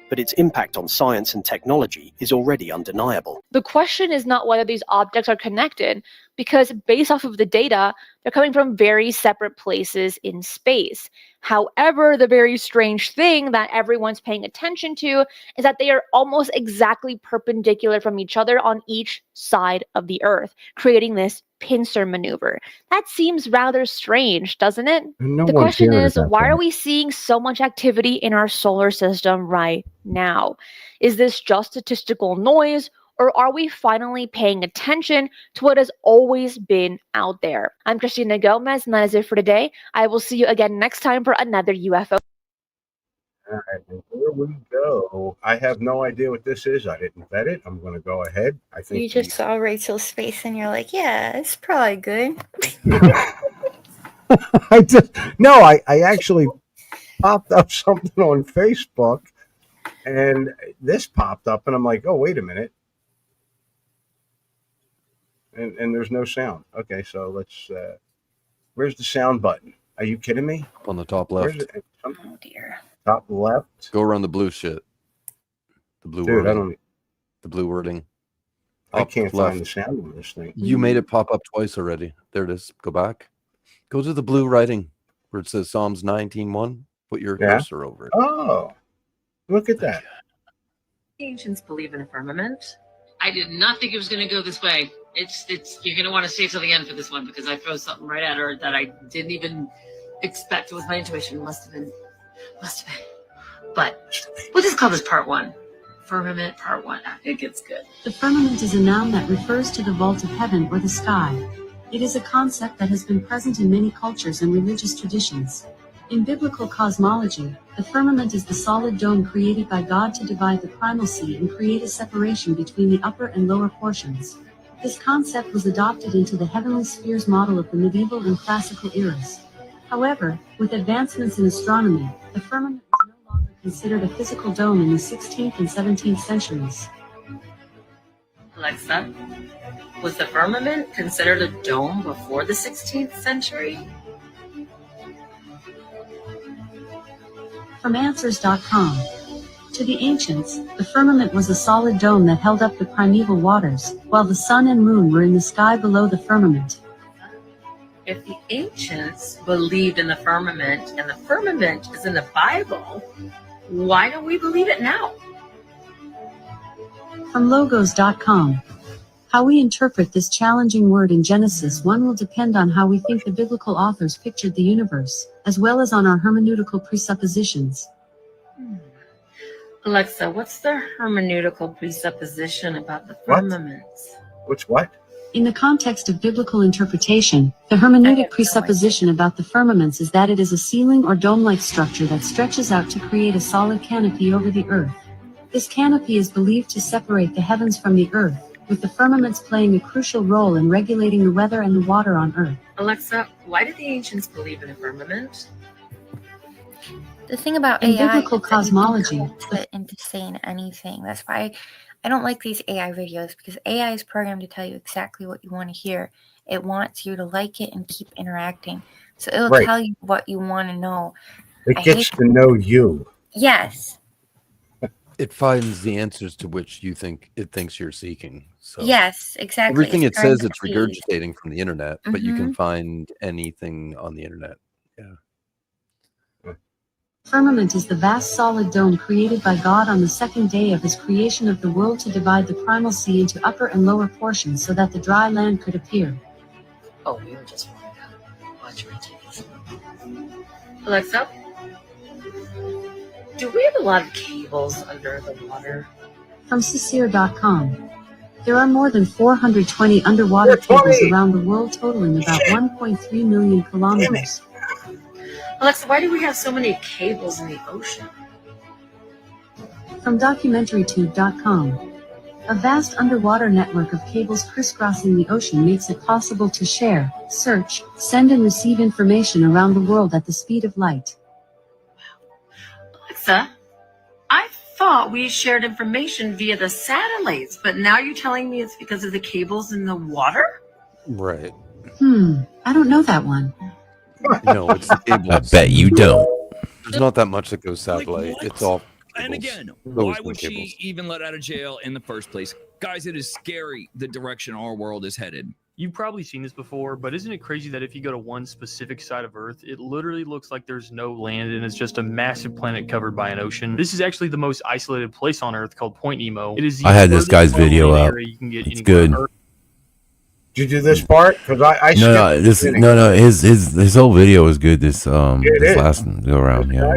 but its impact on science and technology is already undeniable. The question is not whether these objects are connected, because based off of the data, they're coming from very separate places in space. However, the very strange thing that everyone's paying attention to is that they are almost exactly perpendicular from each other on each side of the Earth, creating this pincer maneuver. That seems rather strange, doesn't it? The question is, why are we seeing so much activity in our solar system right now? Is this just statistical noise, or are we finally paying attention to what has always been out there? I'm Christina Gomez, and that is it for today. I will see you again next time for another UFO. All right, and here we go. I have no idea what this is. I didn't vet it. I'm going to go ahead. I think You just saw Rachel's face and you're like, yeah, it's probably good. I actually popped up something on Facebook, and this popped up, and I'm like, oh, wait a minute. and there's no sound. Okay, so let's. Where's the sound button? Are you kidding me? Up on the top left. Oh dear. Top left. Go around the blue shit. The blue Dude, wording. I don't. The blue wording. I Up can't left. find the sound on this thing. You made it pop up twice already. There it is. Go back. Go to the blue writing where it says Psalms 19:1. Put your cursor over it. Oh, look at that. Ancients believe in a firmament. I did not think it was going to go this way. It's you're going to want to stay till the end for this one because I throw something right at her that I didn't even expect. It was my intuition. Must have been. But we'll just call this part one. Firmament, part one. I think it's good. The firmament is a noun that refers to the vault of heaven or the sky. It is a concept that has been present in many cultures and religious traditions. In biblical cosmology, the firmament is the solid dome created by God to divide the primal sea and create a separation between the upper and lower portions. This concept was adopted into the heavenly spheres model of the medieval and classical eras. However, with advancements in astronomy, the firmament is no longer considered a physical dome in the 16th and 17th centuries. Alexa, was the firmament considered a dome before the 16th century? From Answers.com. To the ancients, the firmament was a solid dome that held up the primeval waters, while the sun and moon were in the sky below the firmament. If the ancients believed in the firmament and the firmament is in the Bible, why don't we believe it now? From Logos.com. How we interpret this challenging word in Genesis 1 will depend on how we think the biblical authors pictured the universe, as well as on our hermeneutical presuppositions. Alexa, what's the hermeneutical presupposition about the firmament? What's what? In the context of biblical interpretation, the hermeneutic presupposition about the firmaments is that it is a ceiling or dome-like structure that stretches out to create a solid canopy over the earth. This canopy is believed to separate the heavens from the earth, with the firmaments playing a crucial role in regulating the weather and the water on earth. Alexa, why did the ancients believe in a firmament? The thing about In AI biblical is that you cosmology, can coax it into saying anything. That's why I don't like these AI videos, because AI is programmed to tell you exactly what you want to hear. It wants you to like it and keep interacting. So it'll Right. tell you what you want to know. It I gets hate to know you. Yes. It finds the answers to which you think it thinks you're seeking. So Yes, exactly. everything It's it trying says to it's feed. regurgitating from the internet, but you can Mhm. find anything on the internet. Yeah. firmament is the vast solid dome created by God on the second day of his creation of the world to divide the primal sea into upper and lower portions so that the dry land could appear. Oh, we were just watching TV. Alexa, do we have a lot of cables under the water? From Sisir.com. There are more than 420 underwater cables around the world, totaling about 1.3 million kilometers. Alexa, why do we have so many cables in the ocean? From DocumentaryTube.com. A vast underwater network of cables crisscrossing the ocean makes it possible to share, search, send and receive information around the world at the speed of light. Alexa, I thought we shared information via the satellites, but now you're telling me it's because of the cables in the water? Right. I don't know that one. No, it's the cables. I bet you don't. There's not that much that goes satellite. It's all And cables. again, It's always why been would cables. she even let out of jail in the first place? Guys, it is scary the direction our world is headed. You've probably seen this before, but isn't it crazy that if you go to one specific side of Earth, it literally looks like there's no land and it's just a massive planet covered by an ocean? This is actually the most isolated place on Earth, called Point Nemo. It is the I had this furthest guy's from any video up. area you can get It's anywhere on good. Earth. Did you do this part? Because I skipped the This beginning. no his whole video was good. This it this is. last go around. Yeah,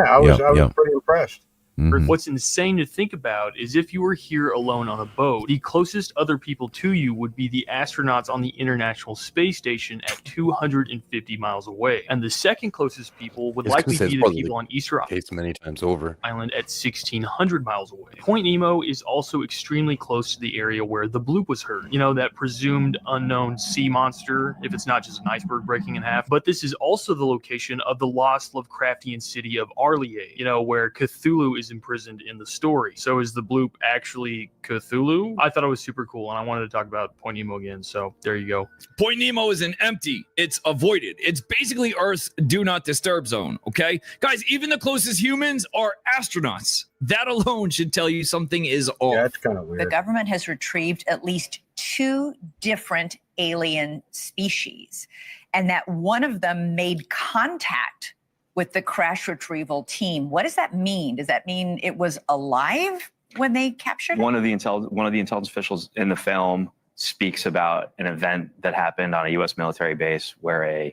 I was yep. pretty impressed. Mhm. What's insane to think about is if you were here alone on a boat, the closest other people to you would be the astronauts on the International Space Station at 250 miles away. And the second closest people would It's likely 'cause it's be the probably people on Easter case many times over. Island at 1,600 miles away. Point Nemo is also extremely close to the area where the bloop was heard. You know, that presumed unknown sea monster, if it's not just an iceberg breaking in half. But this is also the location of the lost Lovecraftian city of Arlier, you know, where Cthulhu is is imprisoned in the story. So is the bloop actually Cthulhu? I thought it was super cool, and I wanted to talk about Point Nemo again. So there you go. Point Nemo isn't empty. It's avoided. It's basically Earth's do not disturb zone, okay? Guys, even the closest humans are astronauts. That alone should tell you something is off. Yeah, that's kind of weird. The government has retrieved at least 2 different alien species, and that one of them made contact with the crash retrieval team. What does that mean? Does that mean it was alive when they captured it? One of the intelligence officials in the film speaks about an event that happened on a U.S. military base where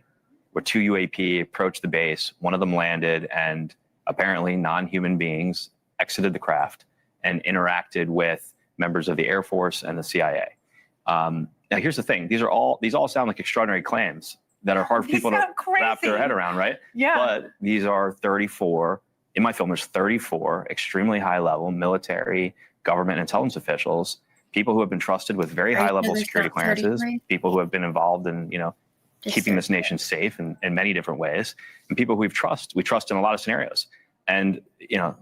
2 UAP approached the base. One of them landed, and apparently non-human beings exited the craft and interacted with members of the Air Force and the CIA. Now, here's the thing: these all sound like extraordinary claims that are hard for people to wrap their head around, right? Yeah. But these are 34. In my film, there's 34 extremely high-level military, government, intelligence officials, people who have been trusted with very high-level security clearances, people who have been involved in, keeping this nation safe in many different ways, and people who we trust in a lot of scenarios. And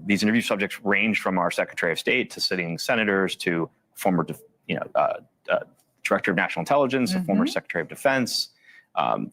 these interview subjects range from our Secretary of State to sitting senators to former, Director of National Intelligence, a former Secretary of Defense,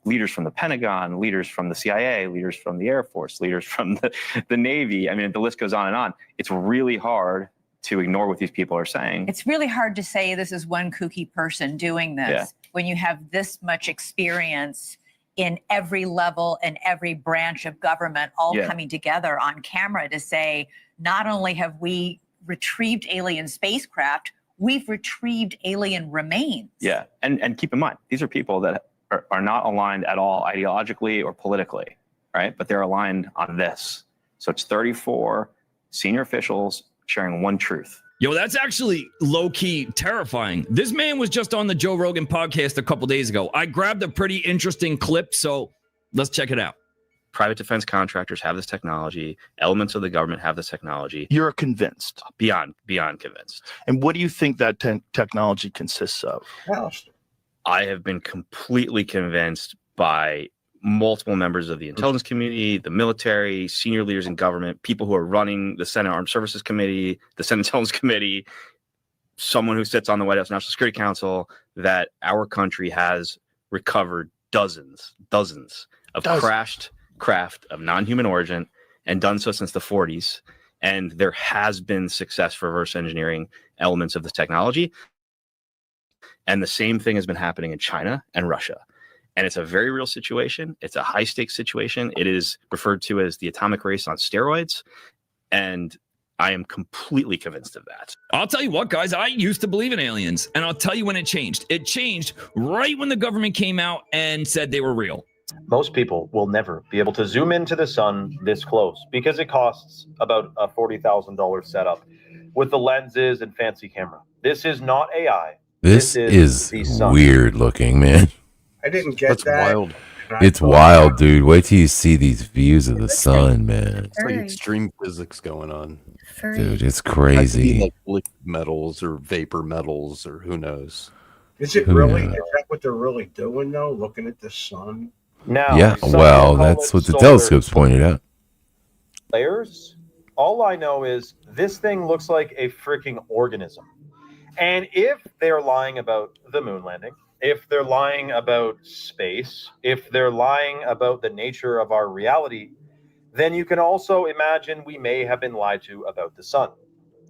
leaders from the Pentagon, leaders from the CIA, leaders from the Air Force, leaders from the Navy. I mean, the list goes on and on. It's really hard to ignore what these people are saying. It's really hard to say this is one kooky person doing this when you have this much experience in every level and every branch of government all coming together on camera to say, not only have we retrieved alien spacecraft, we've retrieved alien remains. Yeah, and keep in mind, these are people that are not aligned at all ideologically or politically, right? But they're aligned on this. So it's 34 senior officials sharing one truth. Yo, that's actually low-key terrifying. This man was just on the Joe Rogan podcast a couple days ago. I grabbed a pretty interesting clip, so let's check it out. Private defense contractors have this technology. Elements of the government have this technology. You're convinced. Beyond convinced. And what do you think that technology consists of? I have been completely convinced by multiple members of the intelligence community, the military, senior leaders in government, people who are running the Senate Armed Services Committee, the Senate Intelligence Committee, someone who sits on the White House National Security Council, that our country has recovered dozens of crashed craft of non-human origin and done so since the 40s. And there has been success for reverse engineering elements of this technology. And the same thing has been happening in China and Russia. And it's a very real situation. It's a high stakes situation. It is referred to as the atomic race on steroids. And I am completely convinced of that. I'll tell you what, guys, I used to believe in aliens, and I'll tell you when it changed. It changed right when the government came out and said they were real. Most people will never be able to zoom into the sun this close because it costs about a $40,000 setup with the lenses and fancy camera. This is not AI. This is weird looking, man. I didn't get That's that. wild. It's wild, dude. Wait till you see these views of the sun, man. It's like extreme physics going on. Dude, it's It could be crazy. like liquid metals or vapor metals or who knows. Is it Who really? knows? Is that what they're really doing though? Looking at the sun? Now, Yeah, some well, call that's it what the solar telescopes pointed out. layers. All I know is this thing looks like a freaking organism. And if they're lying about the moon landing, if they're lying about space, if they're lying about the nature of our reality, then you can also imagine we may have been lied to about the sun.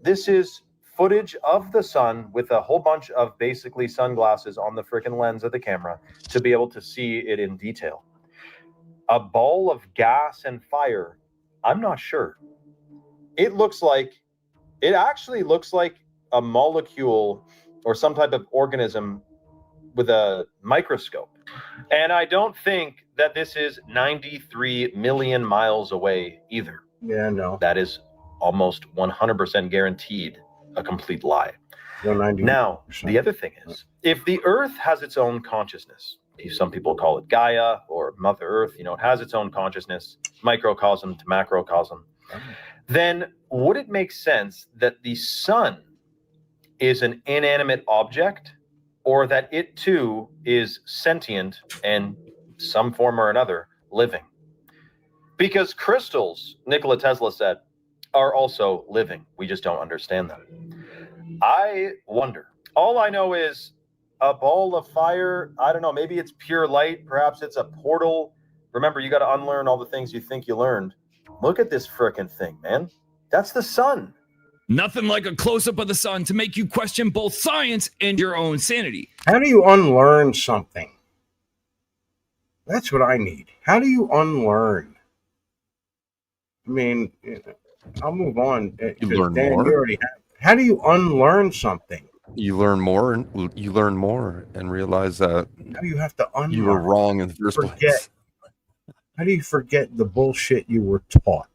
This is footage of the sun with a whole bunch of basically sunglasses on the freaking lens of the camera to be able to see it in detail. A ball of gas and fire, I'm not sure. It actually looks like a molecule or some type of organism with a microscope. And I don't think that this is 93 million miles away either. Yeah, no. That is almost 100% guaranteed a complete lie. 190%. Now, the other thing is, if the Earth has its own consciousness, some people call it Gaia or Mother Earth, it has its own consciousness, microcosm to macrocosm, then would it make sense that the sun is an inanimate object, or that it too is sentient and some form or another living? Because crystals, Nikola Tesla said, are also living. We just don't understand them. I wonder. All I know is a ball of fire. I don't know. Maybe it's pure light. Perhaps it's a portal. Remember, you got to unlearn all the things you think you learned. Look at this frickin' thing, man. That's the sun. Nothing like a close-up of the sun to make you question both science and your own sanity. How do you unlearn something? That's what I need. How do you unlearn? I mean, I'll move on. You learn Dan, more. you already have. How do you unlearn something? You learn more, and realize that How do you have to unlearn? you were wrong in the first place. How do you forget the bullshit you were taught?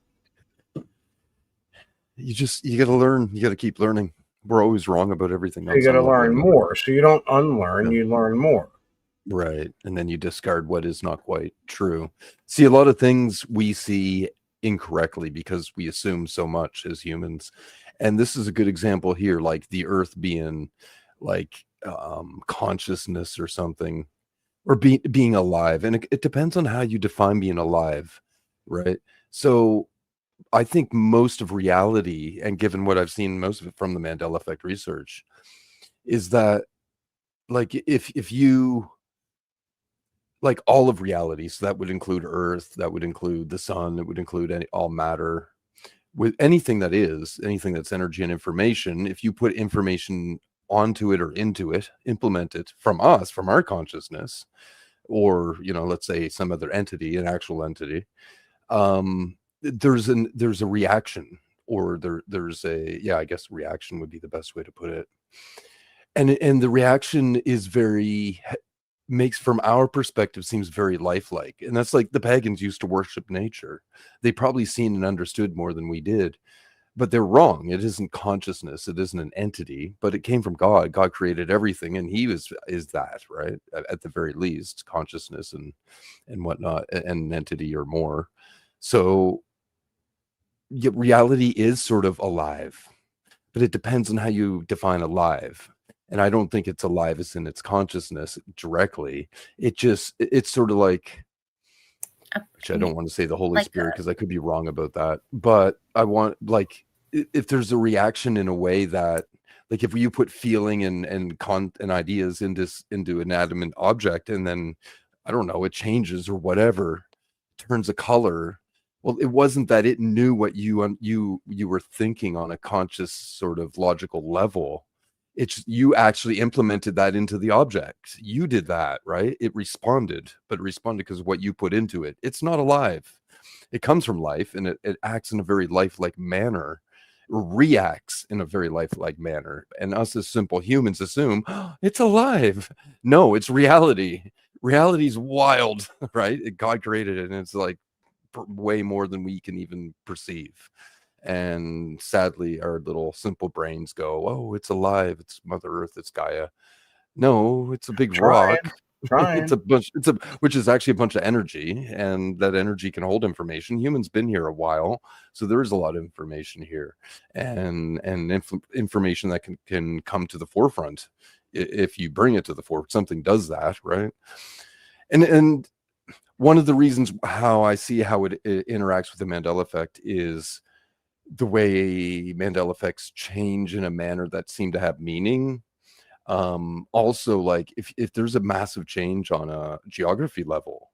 You got to learn. You got to keep learning. We're always wrong about everything. You got to learn more. So you don't unlearn, you learn more. Right. And then you discard what is not quite true. See, a lot of things we see incorrectly because we assume so much as humans. And this is a good example here, like the earth being like consciousness or something, or being alive. And it depends on how you define being alive, right? So I think most of reality, and given what I've seen, most of it from the Mandela effect research, is that like if you like all of reality, so that would include Earth, that would include the sun, it would include all matter, with anything that's energy and information. If you put information onto it or into it, implement it from us, from our consciousness, or let's say some other entity, an actual entity, there's a reaction, or there's a I guess reaction would be the best way to put it. And the reaction is makes, from our perspective, seems very lifelike. And that's like the pagans used to worship nature. They probably seen and understood more than we did, but they're wrong. It isn't consciousness. It isn't an entity, but it came from God. God created everything, and he is that, right? At the very least, consciousness and whatnot, and an entity or more. So reality is sort of alive, but it depends on how you define alive. And I don't think it's alive as in its consciousness directly. It's sort of like, which I don't want to say the Holy Spirit, because I could be wrong about that. But I want, like, if there's a reaction in a way that, like, if you put feeling and ideas into an inanimate object, and then, I don't know, it changes or whatever, turns a color. Well, it wasn't that it knew what you were thinking on a conscious sort of logical level. It's you actually implemented that into the object. You did that, right? It responded, but it responded because of what you put into it. It's not alive. It comes from life, and it acts in a very lifelike manner, reacts in a very lifelike manner. And us as simple humans assume, oh, it's alive. No, it's reality. Reality's wild, right? God created it, and it's like way more than we can even perceive. And sadly, our little simple brains go, oh, it's alive. It's Mother Earth. It's Gaia. No, it's a big rock. Trying. Which is actually a bunch of energy, and that energy can hold information. Humans been here a while, so there is a lot of information here, and information that can come to the forefront if you bring it to the forefront. Something does that, right? And one of the reasons how I see how it interacts with the Mandela effect is the way Mandela effects change in a manner that seem to have meaning. Also, like if there's a massive change on a geography level,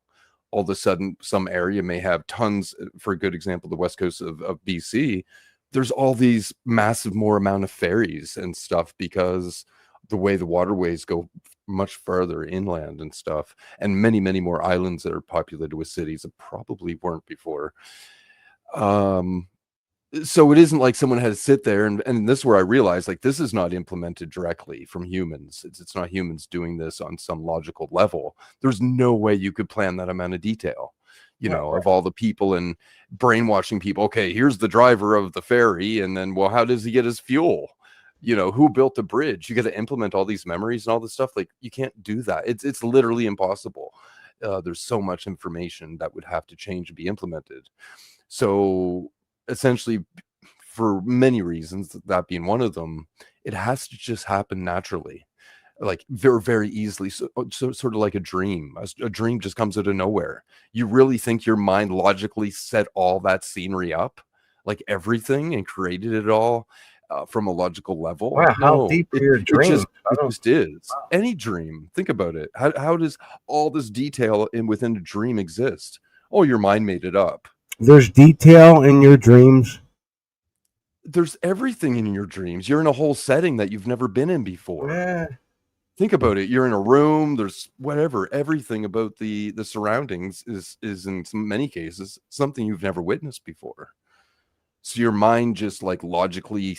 all of a sudden some area may have tons. For a good example, the west coast of BC, there's all these massive more amount of ferries and stuff, because the way the waterways go much further inland and stuff, and many more islands that are populated with cities that probably weren't before. So it isn't like someone had to sit there, and this is where I realized, like, this is not implemented directly from humans. It's not humans doing this on some logical level. There's no way you could plan that amount of detail, of all the people and brainwashing people. Okay, here's the driver of the ferry, and then, well, how does he get his fuel? Who built the bridge? You got to implement all these memories and all this stuff. Like, you can't do that. It's literally impossible. There's so much information that would have to change and be implemented. So essentially, for many reasons, that being one of them, it has to just happen naturally, like very, very easily. So sort of like a dream. A dream just comes out of nowhere. You really think your mind logically set all that scenery up? like everything and created it all from a logical level. Wow, how deep are your dreams? It just is. Any dream. Think about it. How does all this detail within a dream exist? Oh, your mind made it up. There's detail in your dreams. There's everything in your dreams. You're in a whole setting that you've never been in before. Yeah. Think about it. You're in a room. There's whatever. Everything about the surroundings is in many cases something you've never witnessed before. So your mind just like logically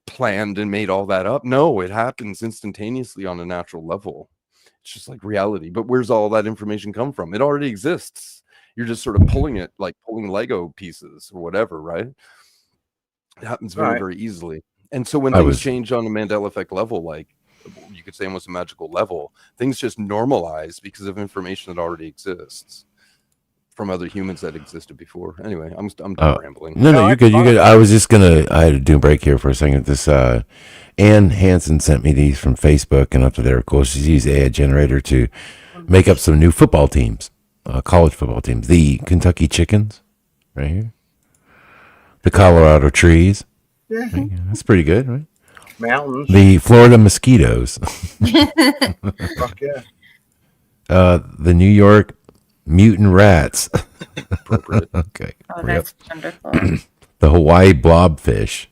planned and made all that up. No, it happens instantaneously on a natural level. It's just like reality. But where's all that information come from? It already exists. You're just sort of pulling it, like pulling Lego pieces or whatever, right? It happens very, very easily. And so when things change on a Mandela effect level, like you could say almost a magical level, things just normalize because of information that already exists from other humans that existed before. Anyway, I'm done rambling. No, you're good. You're good. I was just I had to do a break here for a second. This Ann Hansen sent me these from Facebook, and up to there, of course, she's used AI generator to make up some new football teams, college football teams. The Kentucky Chickens, right here. The Colorado Trees. Yeah. Right, that's pretty good, right? Mountains. The Florida Mosquitoes. Fuck yeah. The New York Mutant Rats. Okay. Oh, that's wonderful. The Hawaii Blobfish.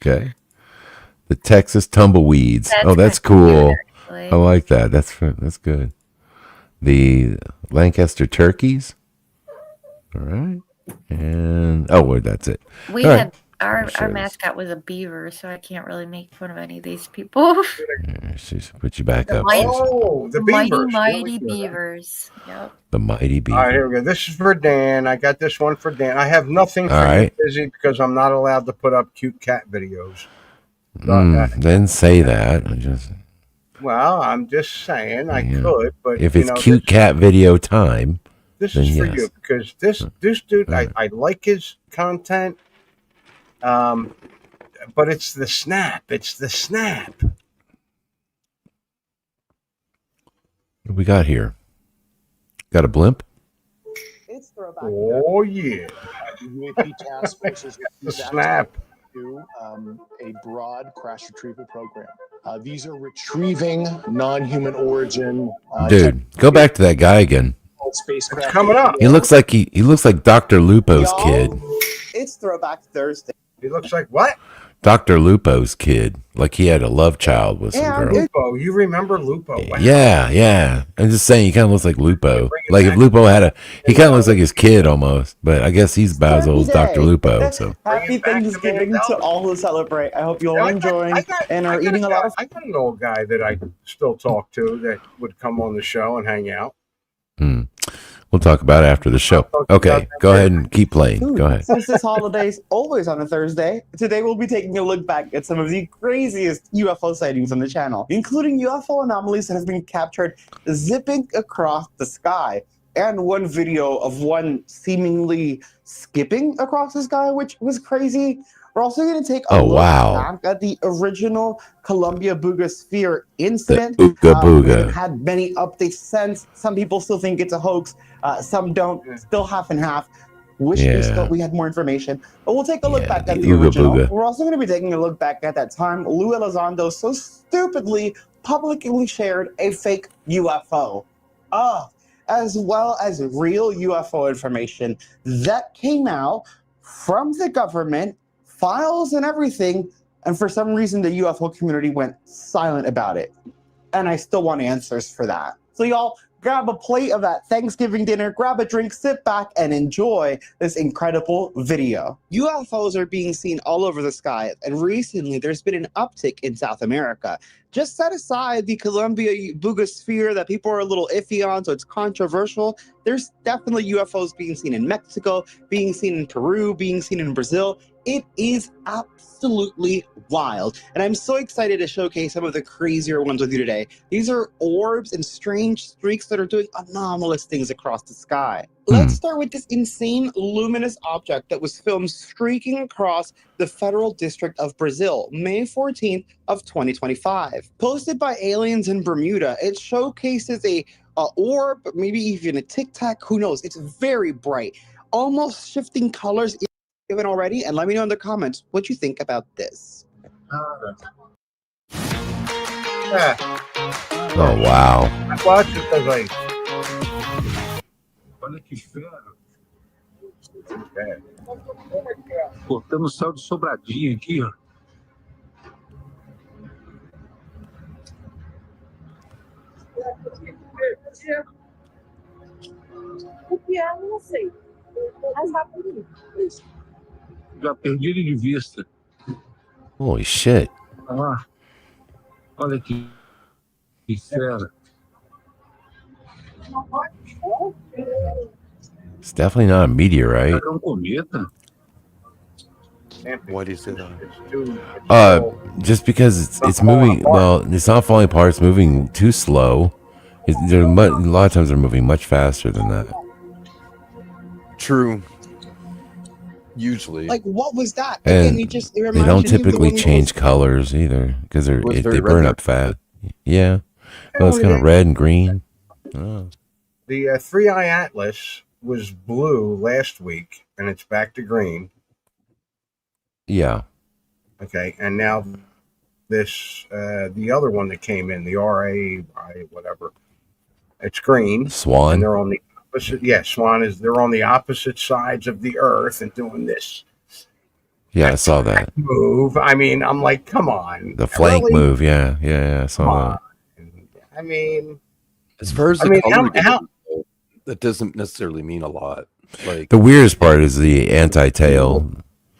Okay. The Texas Tumbleweeds. That's cool. I like that. That's good. The Lancaster Turkeys. All right. And that's it. We All had our mascot was a beaver, so I can't really make fun of any of these people. She's put you back up. The beavers. Mighty beavers. Yep. The mighty beaver. All right, here we go. This is for Dan. I got this one for Dan. I have nothing for All right. you, Busy, because I'm not allowed to put up cute cat videos. Didn't say that. Well, I'm just saying I could, but if it's cute cat video time, this then is for yes. you because this dude, I like his content, but it's the snap. It's the snap. What we got here? Got a blimp? Oh yeah. UAP task forces The snap. to a broad crash retrieval program. These are retrieving non-human origin. Dude, go back to that guy again. Spacecraft. It's coming up. He looks like Dr. Lupo's kid. It's Throwback Thursday. He looks like what? Dr. Lupo's kid. Like he had a love child with some girl. Lupo. You remember Lupo? Wow. Yeah. I'm just saying he kind of looks like Lupo. Like if Lupo he kind of looks like his kid almost. But I guess he's about as old as Dr. Lupo. So Happy Thanksgiving to all who celebrate. I hope you all enjoying and are eating a lot of. I got an old guy that I still talk to that would come on the show and hang out. we'll talk about it after the show. Okay, go ahead and keep playing. Go ahead. Since this holiday's always on a Thursday, today we'll be taking a look back at some of the craziest UFO sightings on the channel, including UFO anomalies that have been captured zipping across the sky, and one video of one seemingly skipping across the sky, which was crazy. We're also going to take a look back at the original Columbia Booga Sphere incident. The Ooga Booga. We've had many updates since. Some people still think it's a hoax. Some don't. Still half and half. Wish we had more information. But we'll take a look back at the Ooga original. Booga. We're also going to be taking a look back at that time Lou Elizondo so stupidly publicly shared a fake UFO. As well as real UFO information that came out from the government, files and everything, and for some reason the UFO community went silent about it. And I still want answers for that. So y'all grab a plate of that Thanksgiving dinner, grab a drink, sit back, and enjoy this incredible video. UFOs are being seen all over the sky, and recently there's been an uptick in South America. Just set aside the Columbia Booga Sphere that people are a little iffy on, so it's controversial. There's definitely UFOs being seen in Mexico, being seen in Peru, being seen in Brazil. It is absolutely wild. And I'm so excited to showcase some of the crazier ones with you today. These are orbs and strange streaks that are doing anomalous things across the sky. Let's start with this insane luminous object that was filmed streaking across the Federal District of Brazil, May 14th of 2025. Posted by aliens in Bermuda, it showcases a orb, maybe even a tic tac, who knows? It's very bright, almost shifting colors haven't already, and let me know in the comments what you think about this. Oh wow. I watched it because Olha que fera. Pô, temos sal de Sobradinho aqui, ó. O que é, eu não sei. Mas dá pra ir. Já perdi ele de vista. Holy shit. Ah, olha que fera. It's definitely not a meteorite. É um cometa. Why do you say that? Just because it's moving. Well, it's not falling apart. It's moving too slow. A lot of times they're moving much faster than that. True. Usually. Like, what was that? And Again, it they reminds don't me of the typically one we change colors either because they very burn red. up fast. Yeah. Well, it's kind of red and green. Oh. the 3i Atlas was blue last week, and it's back to green. Yeah. Okay, and now this the other one that came in, the RA whatever, it's green. Swan. And they're on the opposite. Yeah, Swan is. They're on the opposite sides of the Earth and doing this Yeah, I saw that. move. I mean, I'm like, come on. The flank Really? move. Yeah. I saw that. I mean, As far as I the mean, color how- goes, that doesn't necessarily mean a lot. Like The weirdest part is the anti-tail.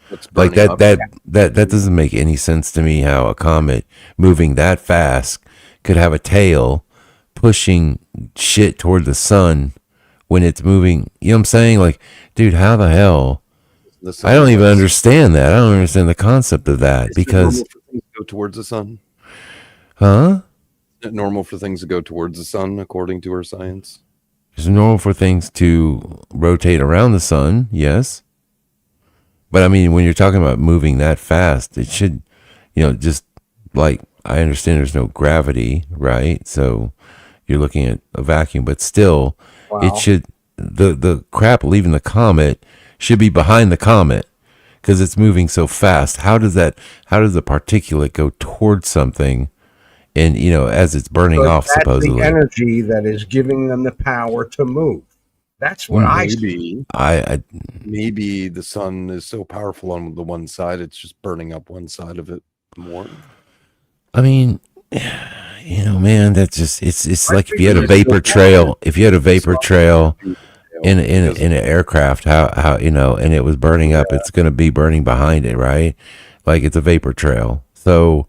What's Like burning that, up. that doesn't make any sense to me. How a comet moving that fast could have a tail pushing shit toward the sun when it's moving. You know what I'm saying? Like, dude, how the hell? I don't even understand that. I don't understand the concept of that Is it because, normal for things to go towards the sun? huh? Is it normal for things to go towards the sun according to our science? It's normal for things to rotate around the sun, yes. But I mean, when you're talking about moving that fast, it should, just like, I understand there's no gravity, right? So you're looking at a vacuum, but still, Wow. it should, the crap leaving the comet should be behind the comet because it's moving so fast. How does the particulate go towards something and, as it's burning because off, that's supposedly? the energy that is giving them the power to move. That's what I Maybe. I Maybe the sun is so powerful on the one side, it's just burning up one side of it more. I mean, man, that's just it's like if you had a vapor trail. If you had a vapor trail in an aircraft, how and it was burning up, it's going to be burning behind it, right? Like it's a vapor trail. So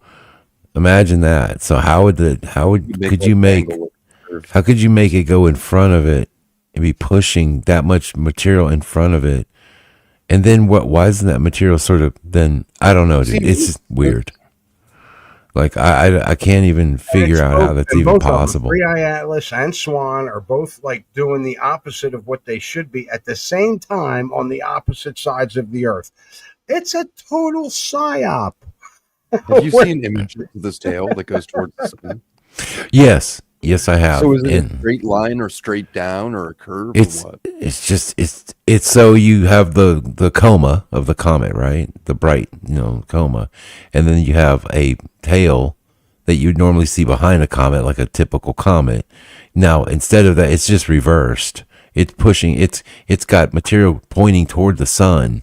imagine that. So how could you make it go in front of it and be pushing that much material in front of it? And then why isn't that material sort of then? I don't know, dude. It's just weird. Like I can't even figure out how that's even possible. 3i Atlas and Swan are both like doing the opposite of what they should be at the same time on the opposite sides of the Earth. It's a total psyop. Have you seen images of this tail that goes towards the sun? Yes, I have. So is it And a straight line or straight down or a curve it's or what? it's just it's so you have the coma of the comet, right? The bright, coma, and then you have a tail that you'd normally see behind a comet, like a typical comet. Now instead of that, it's just reversed. It's pushing. It's got material pointing toward the sun,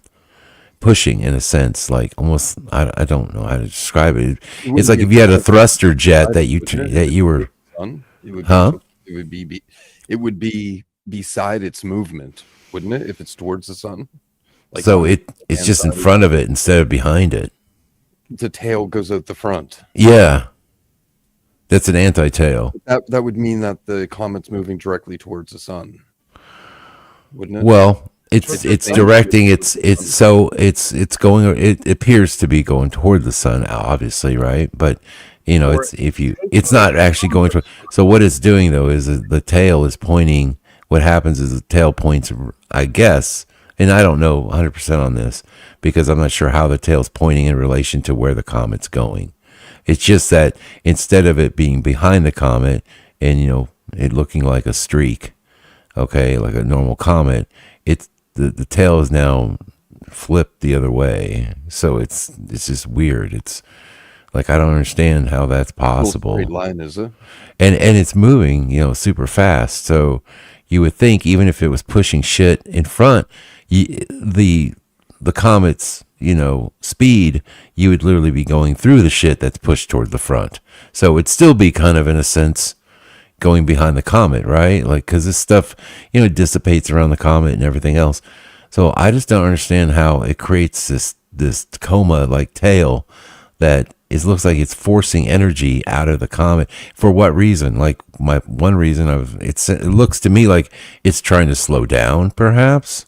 pushing in a sense, like almost. I don't know how to describe it. It's like if you had a thruster jet that you were. Sun? It would Huh? it would be beside its movement, wouldn't it? If it's towards the sun. Like So on it's the just in side. front of it instead of behind it. The tail goes out the front. Yeah, that's an anti-tail. That would mean that the comet's moving directly towards the sun, wouldn't it? Well, it's directing. It's going. It appears to be going toward the sun, obviously, right? But it's not actually going toward. So what it's doing though is the tail is pointing. What happens is the tail points, I guess, and I don't know 100% on this because I'm not sure how the tail's pointing in relation to where the comet's going. It's just that instead of it being behind the comet and it looking like a streak, okay, like a normal comet, it's the tail is now flipped the other way. So it's just weird. It's like I don't understand how that's possible. Straight line, is it? And it's moving, super fast. So you would think even if it was pushing shit in front, the comet's speed, you would literally be going through the shit that's pushed toward the front. So it'd still be kind of in a sense going behind the comet, right? Like, because this stuff, dissipates around the comet and everything else. So I just don't understand how it creates this coma-like tail that looks like it's forcing energy out of the comet. For what reason? Like my one reason it looks to me like it's trying to slow down, perhaps.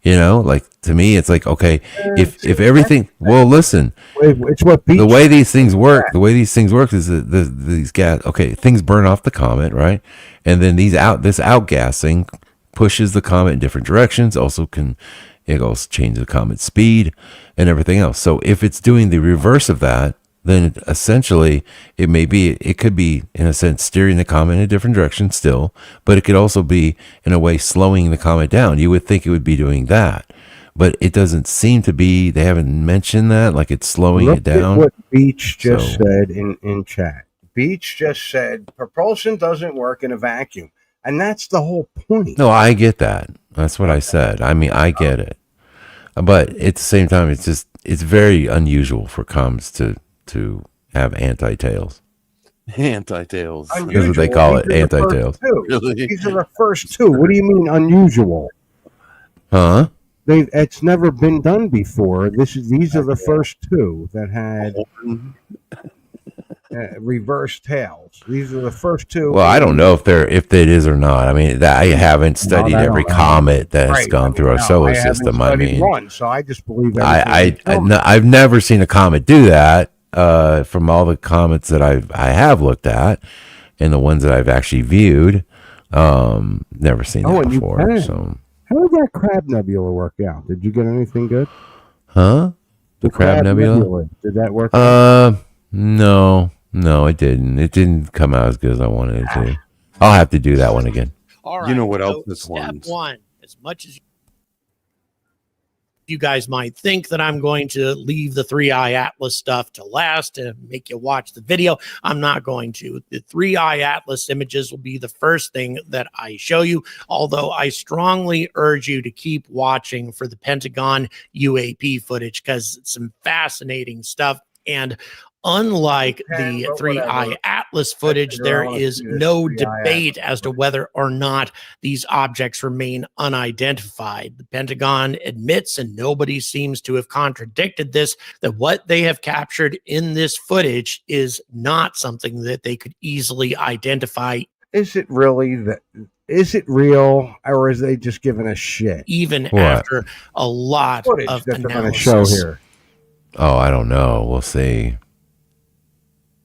Like to me, it's like, okay, if everything, well, listen, it's what the way these things work. The way these things work is that these gas. Okay, things burn off the comet, right? And then this outgassing pushes the comet in different directions. It also changes the comet's speed and everything else. So if it's doing the reverse of that, then essentially it could be in a sense steering the comet in a different direction still, but it could also be in a way slowing the comet down. You would think it would be doing that, but it doesn't seem to be. They haven't mentioned that, like it's slowing it down. Look at what Beach just said in chat. Beach just said propulsion doesn't work in a vacuum, and that's the whole point. No, I get that. That's what I said. I mean, I get it, but at the same time, it's very unusual for comets to have anti-tails. Anti-tails. That's what they call it, anti-tails. Really? These are the first two. What do you mean unusual? Huh? It's never been done before. These are the first two that had reverse tails. These are the first two. Well, I don't know if it is or not. I mean, I haven't studied every comet that has gone through our solar system. I mean, one, so I just believe I've never seen a comet do that. From all the comets that I have looked at, and the ones that I've actually viewed, never seen that before. So, how did that Crab Nebula work out? Did you get anything good? Huh? The Crab Nebula? Did that work out? No, it didn't. It didn't come out as good as I wanted it to. I'll have to do that one again. All right. You know what else So this step one's? one, as much as you guys might think that I'm going to leave the 3i Atlas stuff to last and make you watch the video, I'm not going to. The 3i Atlas images will be the first thing that I show you, although I strongly urge you to keep watching for the Pentagon UAP footage because it's some fascinating stuff. And unlike the 3i Atlas footage, there is no debate as to whether or not these objects remain unidentified. The Pentagon admits, and nobody seems to have contradicted this, that what they have captured in this footage is not something that they could easily identify. Is it really that? Is it real, or is they just giving us shit? Even after a lot Footage of that they're going to analysis. show here. Oh, I don't know. We'll see.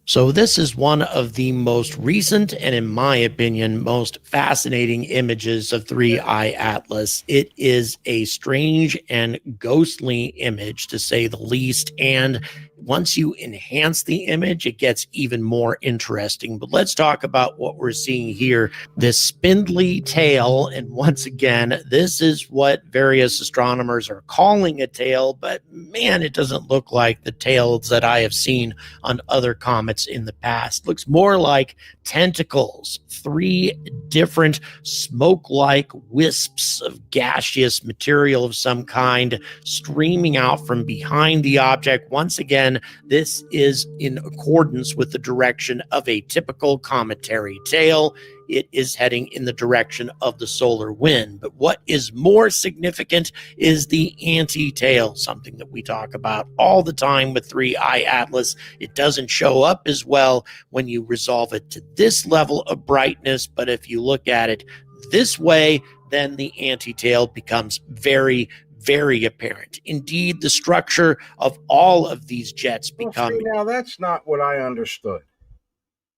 So this is one of the most recent and, in my opinion, most fascinating images of 3i Atlas. It is a strange and ghostly image, to say the least. And once you enhance the image, it gets even more interesting. But let's talk about what we're seeing here. This spindly tail. And once again, this is what various astronomers are calling a tail. But man, it doesn't look like the tails that I have seen on other comets in the past. Looks more like tentacles, 3 different smoke-like wisps of gaseous material of some kind streaming out from behind the object. Once again, this is in accordance with the direction of a typical cometary tail. It is heading in the direction of the solar wind. But what is more significant is the anti-tail, something that we talk about all the time with 3i Atlas. It doesn't show up as well when you resolve it to this level of brightness, but if you look at it this way, then the anti-tail becomes very, very apparent. Indeed, the structure of all of these jets become... See, now, that's not what I understood.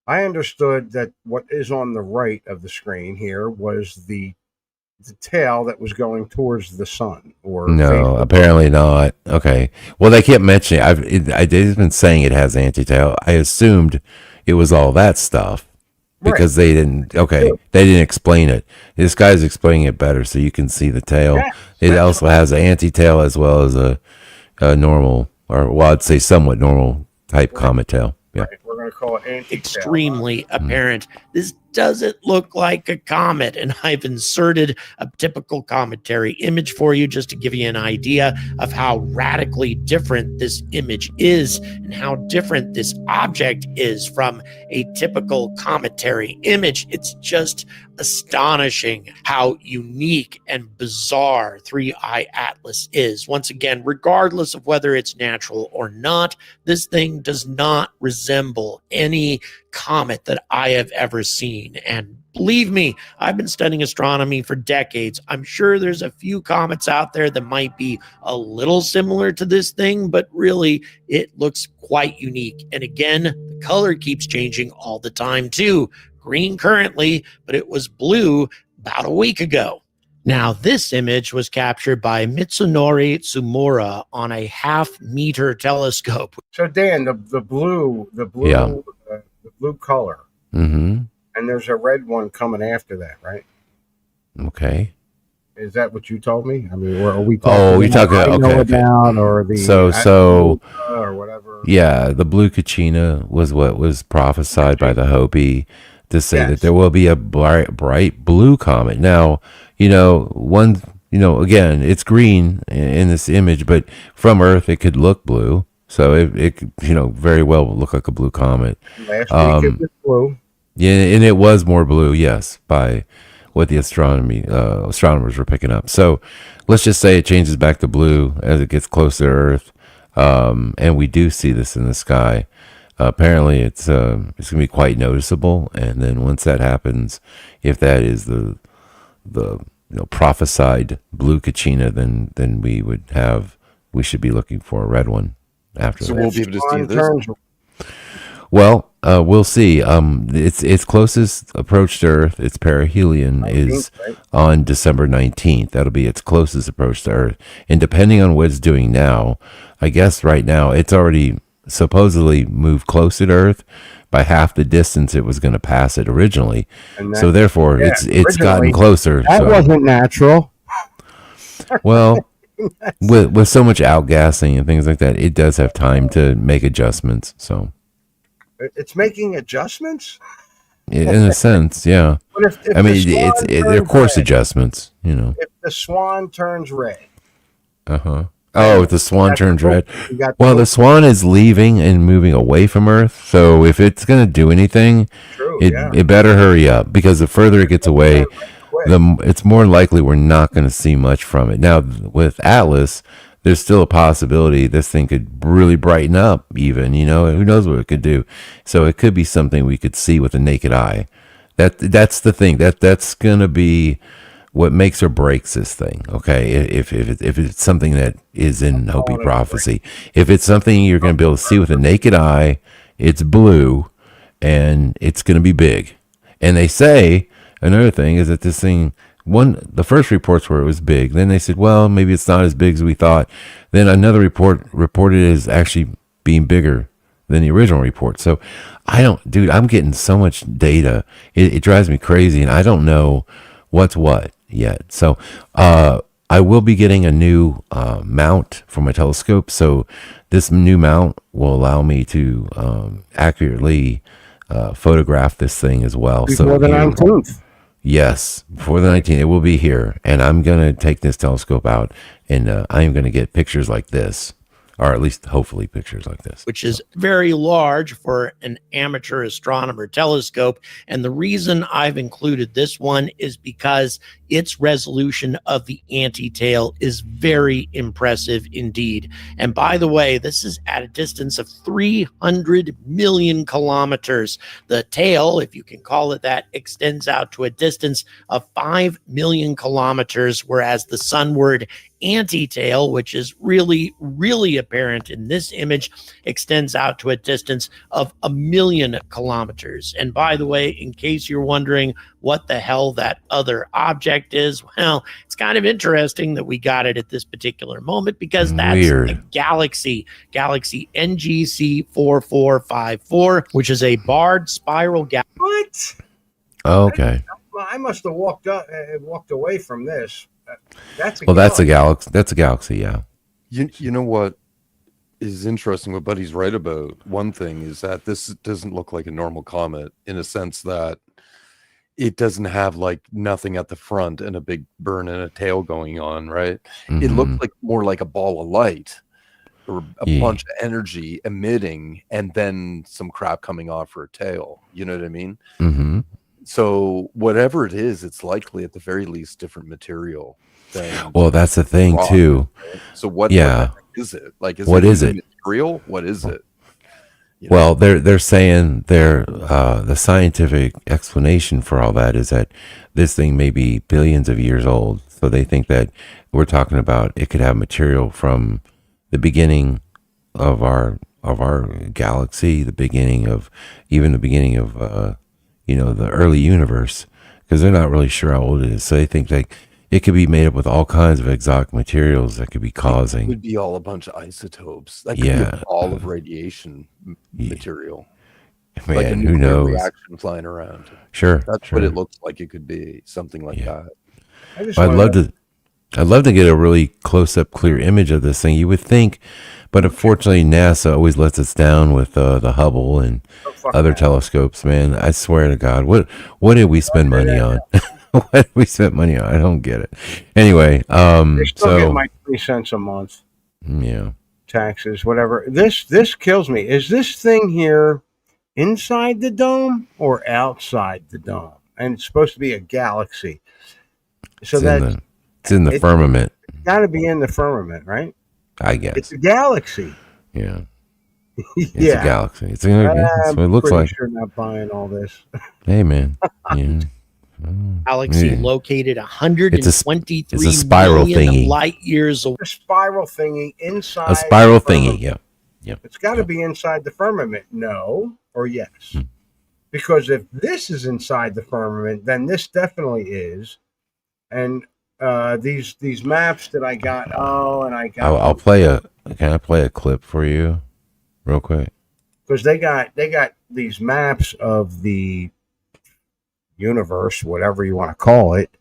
I understood that what is on the right of the screen here was the tail that was going towards the sun. Or No, apparently not. Okay. Well, they kept mentioning. They've been saying it has anti-tail. I assumed it was all that stuff because they didn't. Okay, they didn't explain it. This guy's explaining it better, so you can see the tail. It also has an anti-tail as well as a normal, or well, I'd say somewhat normal type comet tail. Yeah. Right. We're going to call it anti-tail. Extremely apparent. This doesn't look like a comet, and I've inserted a typical cometary image for you just to give you an idea of how radically different this image is and how different this object is from a typical cometary image. It's just astonishing how unique and bizarre 3I Atlas is. Once again, regardless of whether it's natural or not, this thing does not resemble any comet that I have ever seen. And believe me, I've been studying astronomy for decades. I'm sure there's a few comets out there that might be a little similar to this thing, but really it looks quite unique. And again, the color keeps changing all the time too. Green currently, but it was blue about a week ago. Now, this image was captured by Mitsunori Tsumura on a 0.5 meter telescope. So Dan, the blue color, Mm-hmm. and there's a red one coming after that, right? Okay. Is that what you told me? I mean, are we talking? Oh, you're talking. Okay. Down or the So or whatever. Yeah, the blue Kachina was what was prophesied by the Hopi to say that there will be a bright blue comet. Now, again, it's green in this image, but from Earth it could look blue. So it could, very well look like a blue comet. Last week it was blue. Yeah, and it was more blue, yes, by what the astronomers were picking up. So let's just say it changes back to blue as it gets closer to Earth, and we do see this in the sky. Apparently, it's going to be quite noticeable, and then once that happens, if that is the prophesied blue Kachina, then we should be looking for a red one after So that. we'll be able to see this. Well, we'll see. Its closest approach to Earth, its perihelion, is on December 19th. That'll be its closest approach to Earth. And depending on what it's doing now, I guess right now it's already supposedly moved closer to Earth by half the distance it was going to pass it originally. So therefore, it's gotten closer. That wasn't natural. Well, with so much outgassing and things like that, it does have time to make adjustments. So. It's making adjustments? In a sense, yeah. But if I mean, the they're course adjustments, If the swan turns red. Uh-huh. Oh, if the swan turns red. Well, the swan is leaving and moving away from Earth. So if it's going to do anything, it better hurry up, because the further it gets away, it's more likely we're not going to see much from it. Now, with Atlas, there's still a possibility this thing could really brighten up even, who knows what it could do. So it could be something we could see with the naked eye. That's the thing. That's going to be what makes or breaks this thing. Okay. If it's something that is in Hopi prophecy, if it's something you're going to be able to see with the naked eye, it's blue and it's going to be big. And they say another thing is that this thing, the first reports were it was big. Then they said, well, maybe it's not as big as we thought. Then another report reported it as actually being bigger than the original report. So I'm getting so much data. It drives me crazy, and I don't know what's what yet. So I will be getting a new mount for my telescope. So this new mount will allow me to accurately photograph this thing as well. Before the 19th. Yes, before the 19th, it will be here. And I'm going to take this telescope out, and I am going to get pictures like this, or at least hopefully pictures like this. Which is very large for an amateur astronomer telescope. And the reason I've included this one is because its resolution of the anti-tail is very impressive indeed. And by the way, this is at a distance of 300 million kilometers. The tail, if you can call it that, extends out to a distance of 5 million kilometers, whereas the sunward anti-tail, which is really, really apparent in this image, extends out to a distance of 1 million kilometers. And by the way, in case you're wondering what the hell that other object is, well, it's kind of interesting that we got it at this particular moment, because that's a galaxy NGC 4454, which is a barred spiral galaxy. What? Okay. Well, I must have walked away from this. That's a That's a galaxy. That's a galaxy. Yeah. You know what is interesting? What Buddy's right about. One thing is that this doesn't look like a normal comet in a sense that it doesn't have like nothing at the front and a big burn and a tail going on, right? It looks like more like a ball of light or a bunch of energy emitting and then some crap coming off for a tail. You know what I mean? Mm-hmm. So whatever it is, it's likely at the very least different material. Well, that's the thing rock, too. right? So what is it? Like, what is it? Material? What is it? Well, they're saying the scientific explanation for all that is that this thing may be billions of years old. So they think that we're talking about it could have material from the beginning of our galaxy, the beginning of the early universe, because they're not really sure how old it is. So they think that it could be made up with all kinds of exotic materials that could be causing. It would be all a bunch of isotopes. That could be a ball of radiation material. Man, like a who nuclear knows? reaction flying around. Sure, that's what it looks like. It could be something like that. I'd love to get a really close-up, clear image of this thing. You would think, but unfortunately, NASA always lets us down with the Hubble and other telescopes. Man, I swear to God, what did we spend money on? What did we spend money on? I don't get it. Anyway, I still get my 3 cents a month. Yeah. Taxes, whatever. This kills me. Is this thing here inside the dome or outside the dome? And it's supposed to be a galaxy. So it's in the firmament. It's got to be in the firmament, right? I guess it's a galaxy. Yeah. It's a galaxy. It's what it looks like. Sure, not buying all this. Hey, man. Yeah. Galaxy located 123 it's a spiral million thingy. light years away. A spiral thingy inside. A spiral thingy. Yeah. Yep. It's got to be inside the firmament. No or yes. Because if this is inside the firmament, then this definitely is. And these maps that I got. I'll play Can I play a clip for you, real quick? Because they got these maps of the universe, whatever you want to call it,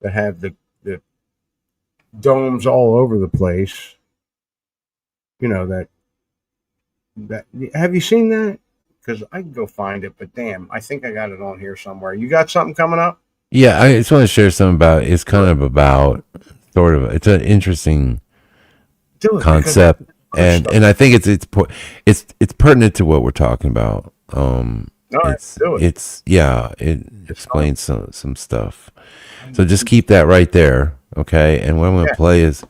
that have the domes all over the place. You know that. Have you seen that? Because I can go find it, but damn, I think I got it on here somewhere. You got something coming up? Yeah, I just want to share something about. It's kind of about it's an interesting concept, and I think it's pertinent to what we're talking about. It explains some stuff. So just keep that right there, okay? And what I'm going to play is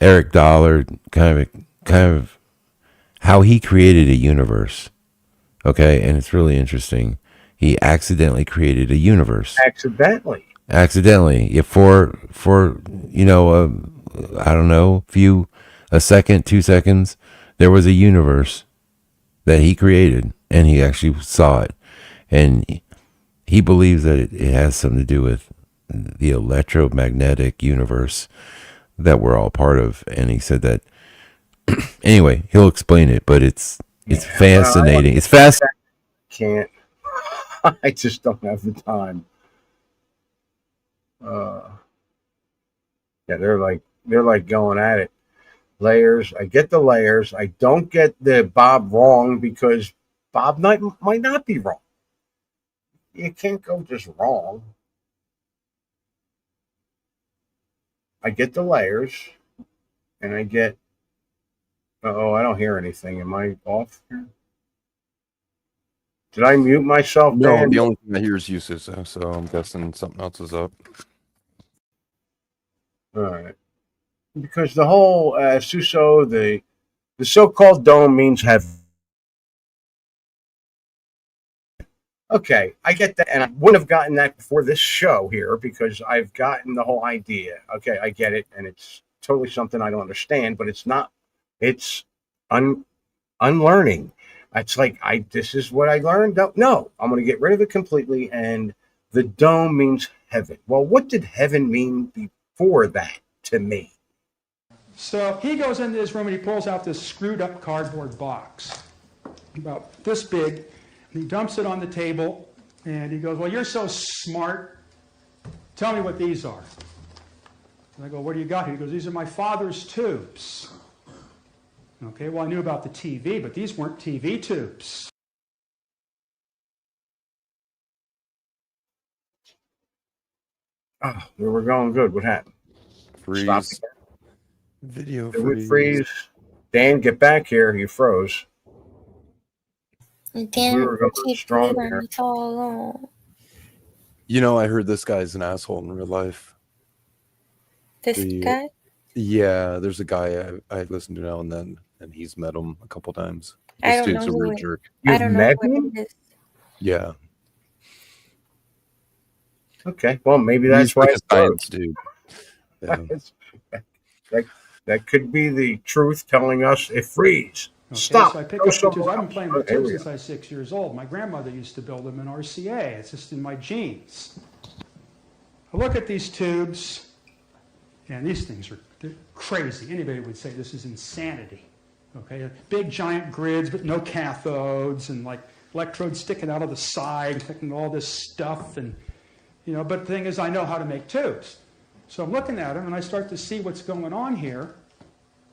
Eric Dollard, kind of how he created a universe, okay? And it's really interesting. He accidentally created a universe. Accidentally, yeah, for I don't know, a second, 2 seconds, there was a universe that he created, and he actually saw it. And he believes that it has something to do with the electromagnetic universe that we're all part of. And he said that, anyway, he'll explain it, but it's fascinating. It's fascinating. Can't. I just don't have the time. They're like going at it. Layers. I get the layers. I don't get the Bob wrong because Bob might not be wrong. You can't go just wrong. I get the layers, and I get. I don't hear anything. Am I off here? Did I mute myself? No, Dan? the only thing I hear is you, Suso, so I'm guessing something else is up. All right. Because the whole Suso, the so-called dome means heaven. Okay, I get that, and I wouldn't have gotten that before this show here because I've gotten the whole idea. Okay, I get it, and it's totally something I don't understand, but it's not. It's unlearning. It's like this is what I learned. No, I'm going to get rid of it completely, and the dome means heaven. Well, what did heaven mean before that to me? So he goes into his room and he pulls out this screwed up cardboard box, about this big. He dumps it on the table and he goes, "Well, you're so smart. Tell me what these are." And I go, what do you got here? He goes, these are my father's tubes. Okay, well, I knew about the TV, but these weren't TV tubes. Oh, we were going good. What happened? Freeze. Stop. Video Did we freeze? Dan, get back here. You froze. Damn, We were going keep strong going here. so long. You know, I heard this guy's an asshole in real life. This guy? Yeah, there's a guy I listen to now and then, and he's met him a couple times. I This don't dude's know a who real it- jerk. I don't know who it is. Yeah. Okay, well, maybe that's He's why like a it's froze. science dude. Yeah. that could be the truth telling us it freeze. Okay, Stop. So I pick Go up the tubes. somewhere I've been else. playing with Here tubes we since I was 6 years old. My grandmother used to build them in RCA. It's just in my genes. I look at these tubes, and these things they're crazy. Anybody would say this is insanity. Okay, big giant grids, but no cathodes, and like electrodes sticking out of the side, and all this stuff, and But the thing is, I know how to make tubes, so I'm looking at them, and I start to see what's going on here.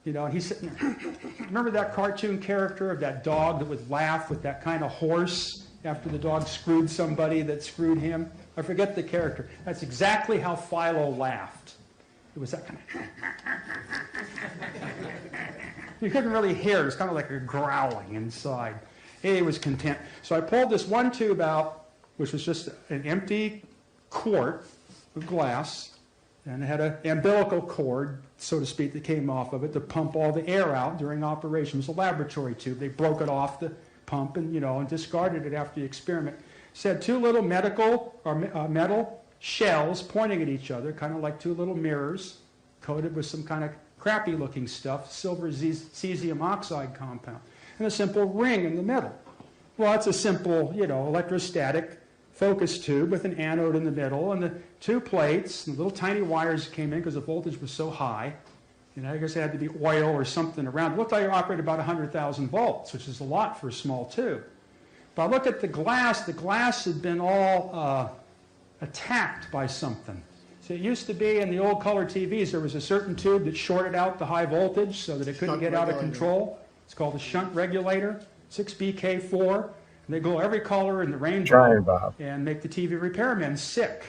And he's sitting there. Remember that cartoon character of that dog that would laugh with that kind of horse after the dog screwed somebody that screwed him? I forget the character. That's exactly how Philo laughed. It was that kind of... You couldn't really hear it. It was kind of like a growling inside. He was content. So I pulled this one tube out, which was just an empty quart of glass, and it had an umbilical cord, so to speak, that came off of it to pump all the air out during operation. It was a laboratory tube. They broke it off the pump and discarded it after the experiment. It had two little metal shells pointing at each other, kind of like two little mirrors, coated with some kind of crappy-looking stuff, silver cesium oxide compound, and a simple ring in the middle. Well, it's a simple, electrostatic focus tube with an anode in the middle, and the two plates, and the little tiny wires came in because the voltage was so high. I guess it had to be oil or something around. It looked like it operated about 100,000 volts, which is a lot for a small tube. But I looked at the glass had been all attacked by something. So it used to be in the old color TVs, there was a certain tube that shorted out the high voltage so that it couldn't get out of control. It's called a shunt regulator, 6BK4. And they go every color in the rainbow and make the TV repairmen sick.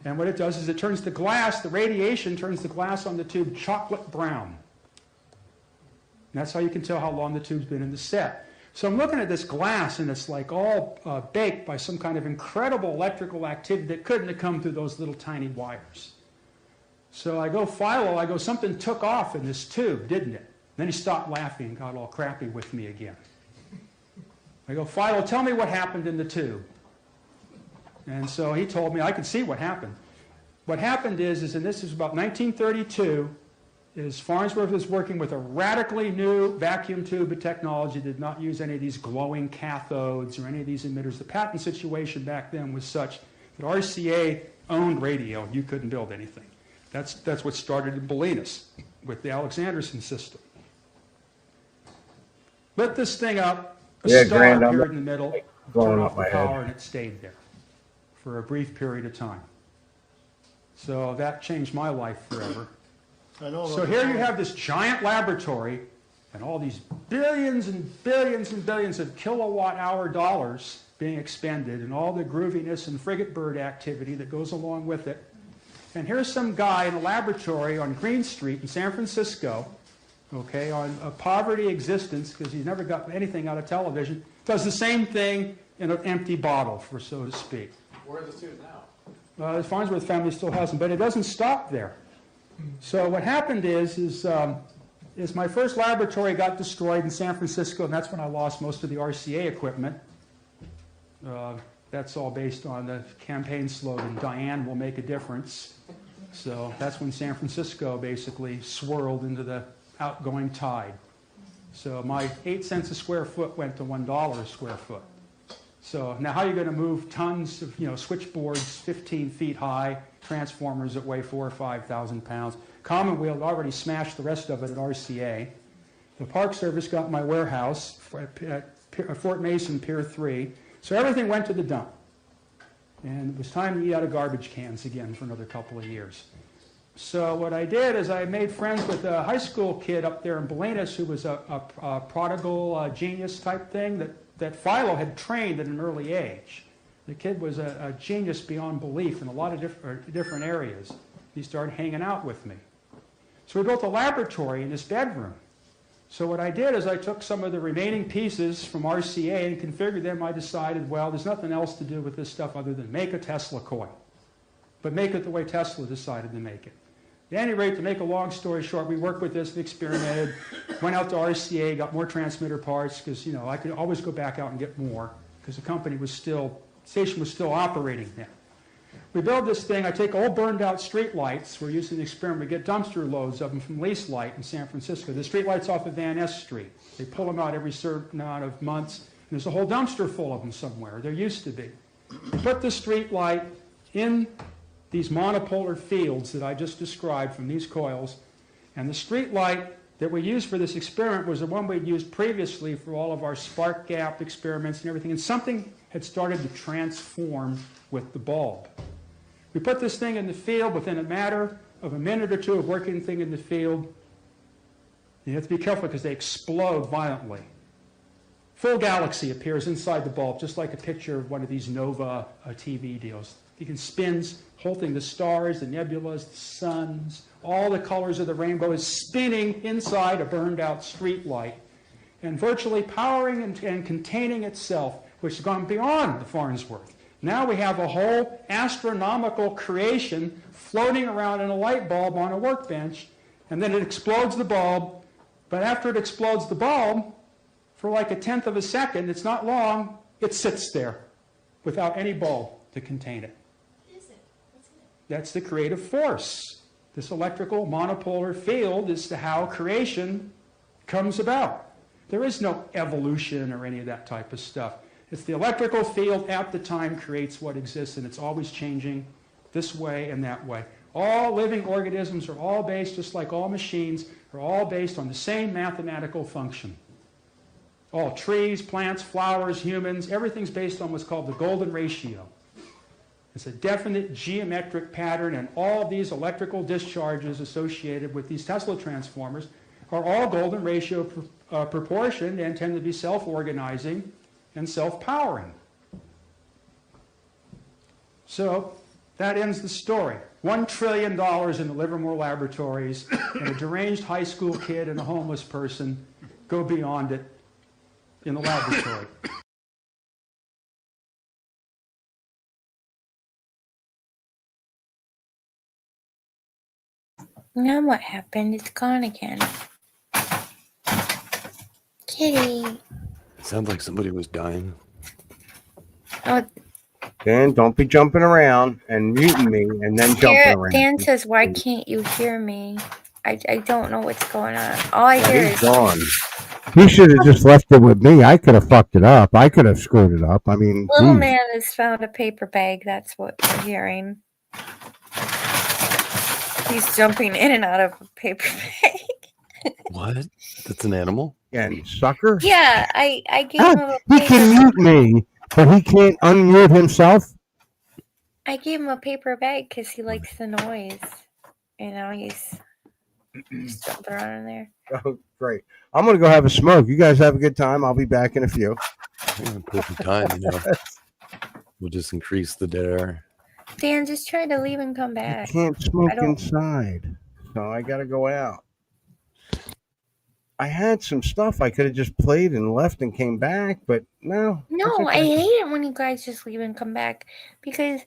And what it does is it turns the glass, the radiation turns the glass on the tube chocolate brown. And that's how you can tell how long the tube's been in the set. So I'm looking at this glass, and it's like all baked by some kind of incredible electrical activity that couldn't have come through those little tiny wires. So I go, Philo, something took off in this tube, didn't it? Then he stopped laughing and got all crappy with me again. I go, Philo, tell me what happened in the tube. And so he told me I could see what happened. What happened is and this is about 1932, is Farnsworth was working with a radically new vacuum tube technology that did not use any of these glowing cathodes or any of these emitters. The patent situation back then was such that RCA owned radio. You couldn't build anything. That's what started in Bolinas with the Alexanderson system. Lit this thing up, a star appeared in the middle, turned off the power, and it stayed there for a brief period of time. So that changed my life forever. So here you have this giant laboratory and all these billions and billions and billions of kilowatt-hour dollars being expended and all the grooviness and frigate bird activity that goes along with it. And here's some guy in a laboratory on Green Street in San Francisco, okay, on a poverty existence because he's never got anything out of television, does the same thing in an empty bottle, for so to speak. Where are the tubes now? The Farnsworth family still has them, but it doesn't stop there. So what happened is my first laboratory got destroyed in San Francisco, and that's when I lost most of the RCA equipment. That's all based on the campaign slogan, Diane will make a difference. So that's when San Francisco basically swirled into the outgoing tide. So my 8 cents a square foot went to $1 a square foot. So now how are you going to move tons of switchboards 15 feet high, transformers that weigh 4,000 or 5,000 pounds? Commonweal had already smashed the rest of it at RCA. The Park Service got my warehouse at Fort Mason Pier 3. So everything went to the dump. And it was time to eat out of garbage cans again for another couple of years. So what I did is I made friends with a high school kid up there in Bolinas who was a prodigal genius type thing that Philo had trained at an early age. The kid was a genius beyond belief in a lot of different areas. He started hanging out with me. So we built a laboratory in his bedroom. So what I did is I took some of the remaining pieces from RCA and configured them. I decided, well, there's nothing else to do with this stuff other than make a Tesla coil. But make it the way Tesla decided to make it. At any rate, to make a long story short, we worked with this, we experimented, went out to RCA, got more transmitter parts, because I could always go back out and get more, because the station was still operating then. We build this thing, I take old burned out street lights, we're using the experiment, we get dumpster loads of them from Lease Light in San Francisco. The street lights off of Van Ness Street. They pull them out every certain amount of months, and there's a whole dumpster full of them somewhere. There used to be. We put the street light in these monopolar fields that I just described from these coils, and the street light that we used for this experiment was the one we'd used previously for all of our spark gap experiments and everything, and something had started to transform with the bulb. We put this thing in the field within a matter of a minute or two of working the thing in the field. You have to be careful because they explode violently. Full galaxy appears inside the bulb, just like a picture of one of these Nova TV deals. You can spins, whole thing, the stars, the nebulas, the suns, all the colors of the rainbow is spinning inside a burned out street light and virtually powering and containing itself, which has gone beyond the Farnsworth. Now we have a whole astronomical creation floating around in a light bulb on a workbench, and then it explodes the bulb. But after it explodes the bulb, for like 1/10 of a second, it's not long, it sits there without any bulb to contain it. That's the creative force. This electrical monopolar field is how creation comes about. There is no evolution or any of that type of stuff. It's the electrical field at the time creates what exists, and it's always changing this way and that way. All living organisms are all based, just like all machines, are all based on the same mathematical function. All trees, plants, flowers, humans, everything's based on what's called the golden ratio. It's a definite geometric pattern, and all of these electrical discharges associated with these Tesla transformers are all golden ratio proportioned and tend to be self-organizing and self-powering. So that ends the story. $1 trillion in the Livermore laboratories, and a deranged high school kid and a homeless person go beyond it in the laboratory. Now what happened? It's gone again. Kitty. It sounds like somebody was dying. Oh, Dan, don't be jumping around and muting me and then jumping around. Dan says, "Why can't you hear me?" I don't know what's going on. All I hear He's is gone. He should have just left it with me. I could have fucked it up. I could have screwed it up. I mean, little geez. man has found a paper bag. That's what we're hearing. He's jumping in and out of a paper bag. What? That's an animal? Yeah, sucker. Yeah, I gave him a He paper can mute me, but he can't unmute himself. I gave him a paper bag because he likes the noise. You know, he's jumping around in there. Oh, great. I'm going to go have a smoke. You guys have a good time. I'll be back in a few. Perfect time, We'll just increase the dead air. Dan, just try to leave and come back. I can't smoke inside, so I got to go out. I had some stuff I could have just played and left and came back, but no. No, okay. I hate it when you guys just leave and come back, because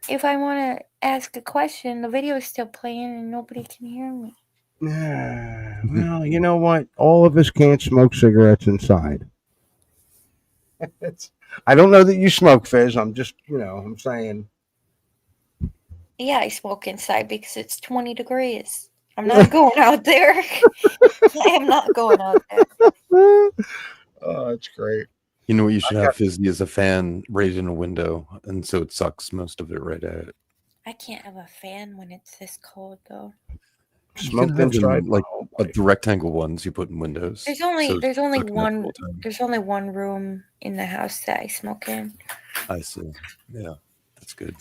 if I want to ask a question, the video is still playing and nobody can hear me. Well, you know what? All of us can't smoke cigarettes inside. I don't know that you smoke, Fizz. I'm just, I'm saying. Yeah, I smoke inside because it's 20 degrees. I'm not going out there. I am not going out there. Oh, that's great. You know what you should have, Fizzy, is a fan right in a window, and so it sucks most of it right at it. I can't have a fan when it's this cold, though. Smoke inside, like the rectangle ones you put in windows. There's only So it's working one the whole time. there's only one room in the house that I smoke in. I see. Yeah, that's good.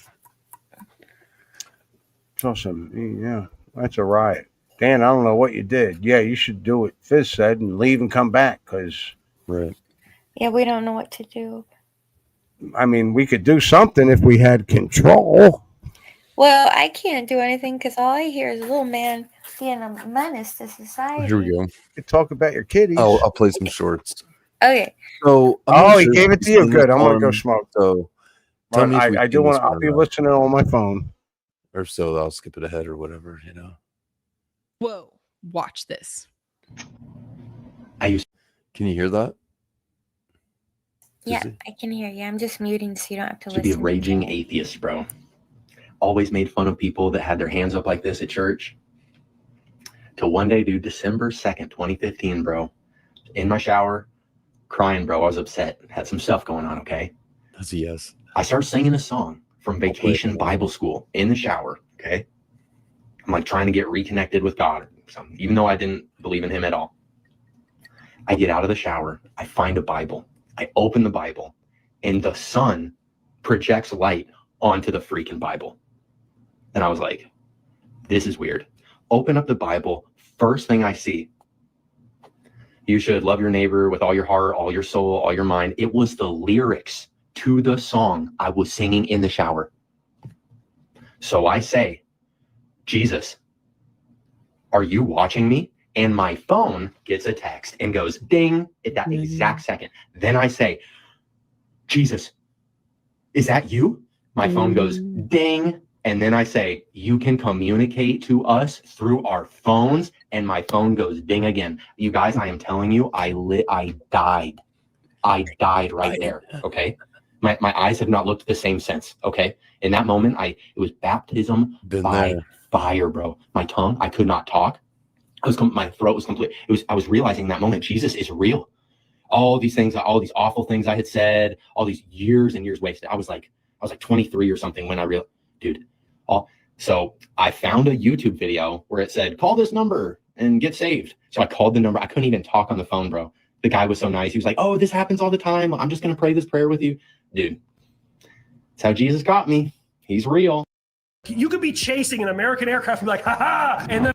It's awesome. Yeah. That's a riot. Dan, I don't know what you did. Yeah, you should do what Fizz said and leave and come back because, right. Yeah, we don't know what to do. I mean, we could do something if we had control. Well, I can't do anything because all I hear is a little man being a menace to society. Here we go. You could talk about your kitties. I'll play some shorts. Okay. So, he gave it to you. Good. I'm gonna go smoke. So, tell me if we I do can want this to. I'll one be or not. listening on my phone. Or so I'll skip it ahead or whatever, you know. Whoa, watch this. Can you hear that? Yeah, I can hear you. I'm just muting so you don't have to To be a listen. raging atheist, bro. Always made fun of people that had their hands up like this at church. Till one day, dude, December 2nd, 2015, bro. In my shower, crying, bro. I was upset. Had some stuff going on, okay? That's a yes. I started singing a song from Vacation Bible School in the shower, okay? I'm like trying to get reconnected with God or something, even though I didn't believe in him at all. I get out of the shower. I find a Bible. I open the Bible, and the sun projects light onto the freaking Bible. And I was like, this is weird. Open up the Bible. First thing I see, you should love your neighbor with all your heart, all your soul, all your mind. It was the lyrics to the song I was singing in the shower. So I say, Jesus, are you watching me? And my phone gets a text and goes ding at that exact second. Then I say, Jesus, is that you? My phone goes ding. And then I say, you can communicate to us through our phones. And my phone goes ding again. You guys, I am telling you, I died. I died right there. Okay. My eyes have not looked the same since. Okay. In that moment, it was baptism by fire, bro. My tongue, I could not talk. My throat was complete. I was realizing in that moment, Jesus is real. All these things, all these awful things I had said, all these years and years wasted. I was like 23 or something when I realized, dude. So I found a YouTube video where it said, call this number and get saved. So I called the number. I couldn't even talk on the phone, bro. The guy was so nice. He was like, oh, this happens all the time. I'm just going to pray this prayer with you. Dude, that's how Jesus got me. He's real. You could be chasing an American aircraft and be like, ha ha. And then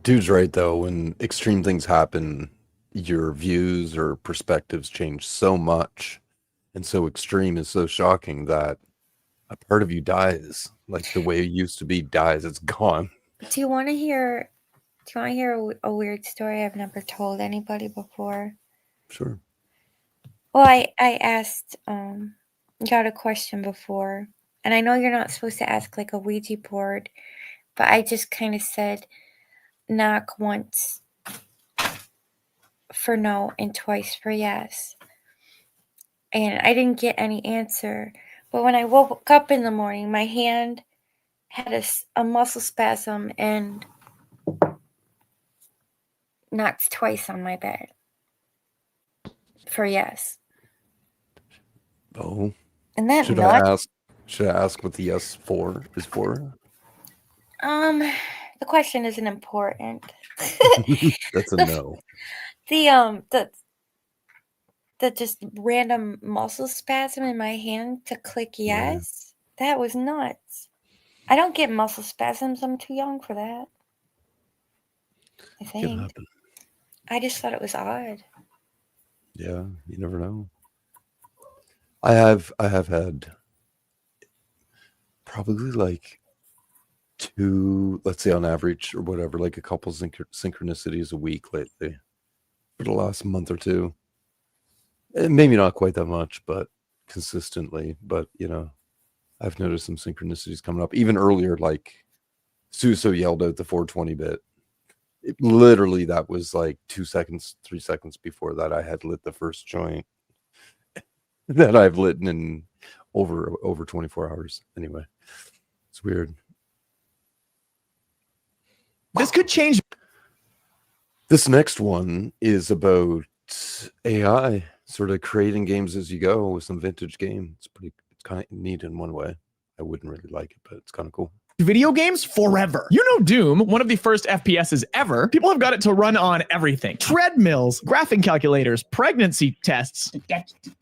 Dude's right, though. When extreme things happen, your views or perspectives change so much. And so extreme is so shocking that a part of you dies. Like the way it used to be dies. It's gone. Do you want to hear a weird story I've never told anybody before? Sure. Well, I asked got a question before, and I know you're not supposed to ask like a Ouija board, but I just kind of said knock once for no and twice for yes. And I didn't get any answer. But when I woke up in the morning, my hand had a muscle spasm and knocked twice on my bed for yes. Oh. And that should I ask what the yes for is for? The question isn't important. That's a no. The just random muscle spasm in my hand to click yes. Yeah. That was nuts. I don't get muscle spasms. I'm too young for that. I think. I just thought it was odd. Yeah, you never know. I have had probably like 2, let's say on average or whatever, like a couple synchronicities a week lately for the last month or two. And maybe not quite that much, but consistently. But, you know, I've noticed some synchronicities coming up. Even earlier, like Suso yelled out the 420 bit. Literally, that was like 2 seconds, 3 seconds before that I had lit the first joint that I've lit in over 24 hours. Anyway, it's weird. This could change. This next one is about AI, sort of creating games as you go with some vintage game. It's kind of neat in one way. I wouldn't really like it, but it's kind of cool. video games forever. You know Doom, one of the first FPSs ever. People have got it to run on everything. Treadmills, graphing calculators, pregnancy tests.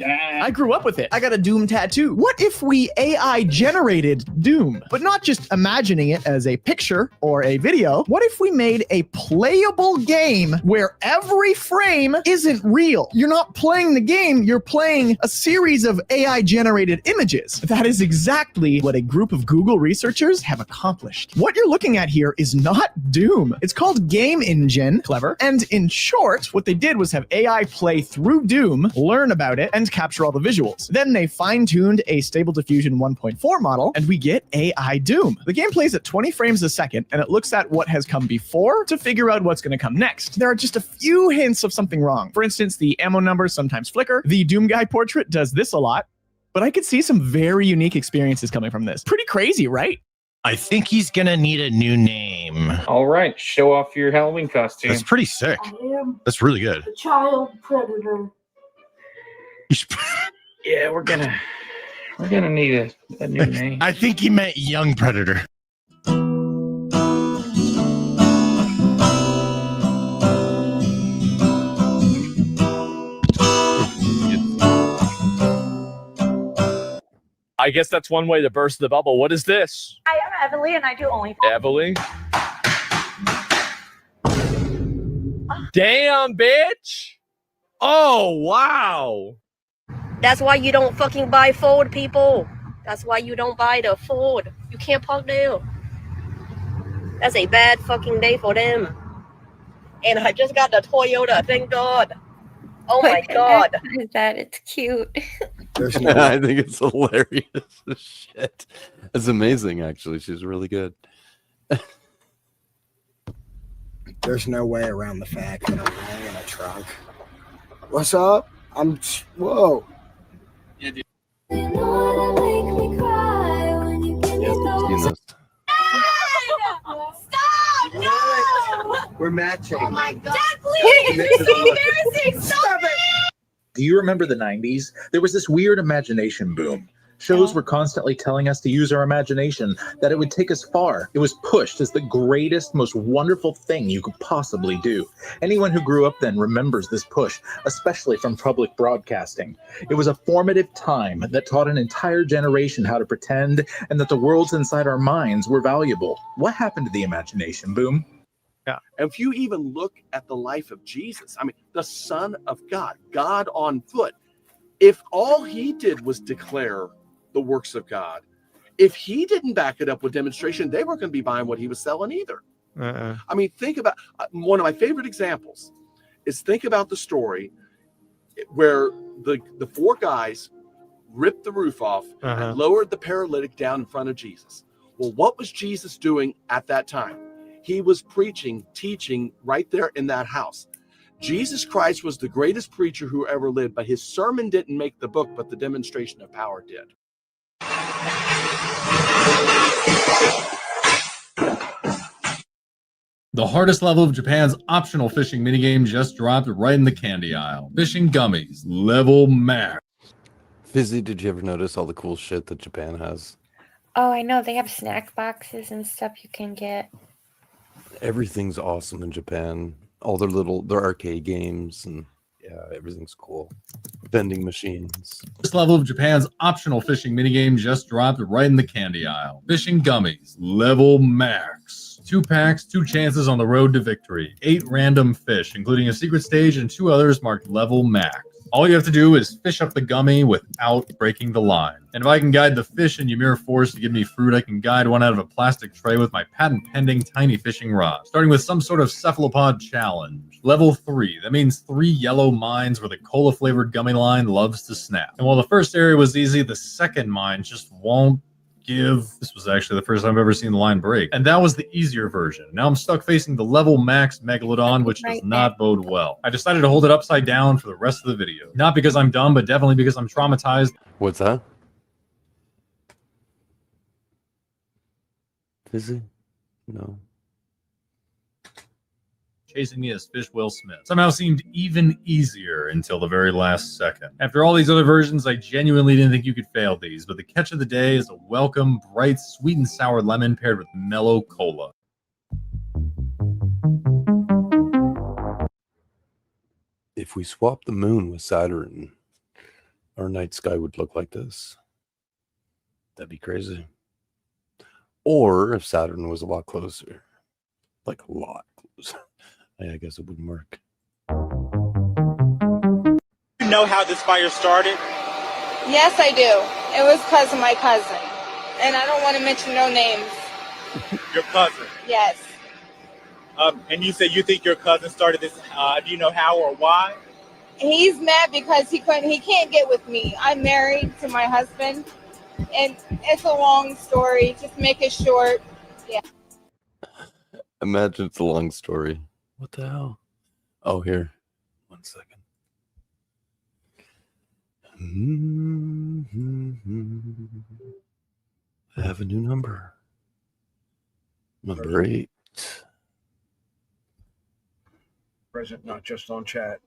I grew up with it. I got a Doom tattoo. What if we AI generated Doom? But not just imagining it as a picture or a video. What if we made a playable game where every frame isn't real? You're not playing the game, you're playing a series of AI generated images. That is exactly what a group of Google researchers have accomplished. What you're looking at here is not Doom. It's called Game Engine. Clever. And in short, what they did was have AI play through Doom, learn about it, and capture all the visuals. Then they fine-tuned a Stable Diffusion 1.4 model, and we get AI Doom. The game plays at 20 frames a second, and it looks at what has come before to figure out what's going to come next. There are just a few hints of something wrong. For instance, the ammo numbers sometimes flicker. The Doom Guy portrait does this a lot. But I could see some very unique experiences coming from this. Pretty crazy, right? I think he's gonna need a new name. All right, show off your Halloween costume. That's pretty sick. I am That's really good. the child predator. Yeah, we're gonna need a new name. I think he meant young predator. I guess that's one way to burst the bubble. What is this? I am Evelyn and I do only. Evelyn? Damn, bitch! Oh, wow! That's why you don't fucking buy Ford, people. That's why you don't buy the Ford. You can't park there. That's a bad fucking day for them. And I just got the Toyota, thank God. Oh my God. That it's cute. I think it's hilarious as shit. It's amazing, actually. She's really good. There's no way around the fact that I'm lying in a truck. What's up? Whoa. Yeah, dude. Stop! No! We're matching. Oh my God, please! This is embarrassing! Stop it! Do you remember the 90s? There was this weird imagination boom. Shows were constantly telling us to use our imagination, that it would take us far. It was pushed as the greatest, most wonderful thing you could possibly do. Anyone who grew up then remembers this push, especially from public broadcasting. It was a formative time that taught an entire generation how to pretend and that the worlds inside our minds were valuable. What happened to the imagination boom? Yeah. And if you even look at the life of Jesus, I mean, the Son of God, God on foot, if all he did was declare the works of God, if he didn't back it up with demonstration, they weren't going to be buying what he was selling either. I mean, think about one of my favorite examples is think about the story where the four guys ripped the roof off and lowered the paralytic down in front of Jesus. Well, what was Jesus doing at that time? He was preaching, teaching right there in that house. Jesus Christ was the greatest preacher who ever lived, but his sermon didn't make the book, but the demonstration of power did. The hardest level of Japan's optional fishing minigame just dropped right in the candy aisle. Fishing gummies, level max. Fizzy, did you ever notice all the cool shit that Japan has? Oh, I know. They have snack boxes and stuff you can get. Everything's awesome in Japan. All their arcade games, and yeah, everything's cool. Vending machines. This level of Japan's optional fishing minigame just dropped right in the candy aisle. Fishing gummies, level max. 2 packs, 2 chances on the road to victory. 8 random fish, including a secret stage and 2 others marked level max. All you have to do is fish up the gummy without breaking the line. And if I can guide the fish in Ymir Forest to give me fruit, I can guide one out of a plastic tray with my patent-pending tiny fishing rod, starting with some sort of cephalopod challenge. Level 3, that means 3 yellow mines where the cola-flavored gummy line loves to snap. And while the first area was easy, the second mine just won't give. This was actually the first time I've ever seen the line break. And that was the easier version. Now I'm stuck facing the level max Megalodon, which does not bode well. I decided to hold it upside down for the rest of the video. Not because I'm dumb, but definitely because I'm traumatized. What's that? Is it? No. chasing me as Fish Will Smith. Somehow seemed even easier until the very last second. After all these other versions, I genuinely didn't think you could fail these, but the catch of the day is a welcome, bright, sweet and sour lemon paired with mellow cola. If we swap the moon with Saturn, our night sky would look like this. That'd be crazy. Or if Saturn was a lot closer, like a lot closer, I guess it wouldn't work. You know how this fire started? Yes, I do. It was because of my cousin. And I don't want to mention no names. Your cousin. Yes. And you said you think your cousin started this. Do you know how or why? He's mad because he can't get with me. I'm married to my husband. And it's a long story. Just make it short. Yeah. Imagine it's a long story. What the hell? Oh, here. 1 second. I have a new number. Number 8. Present, not just on chat.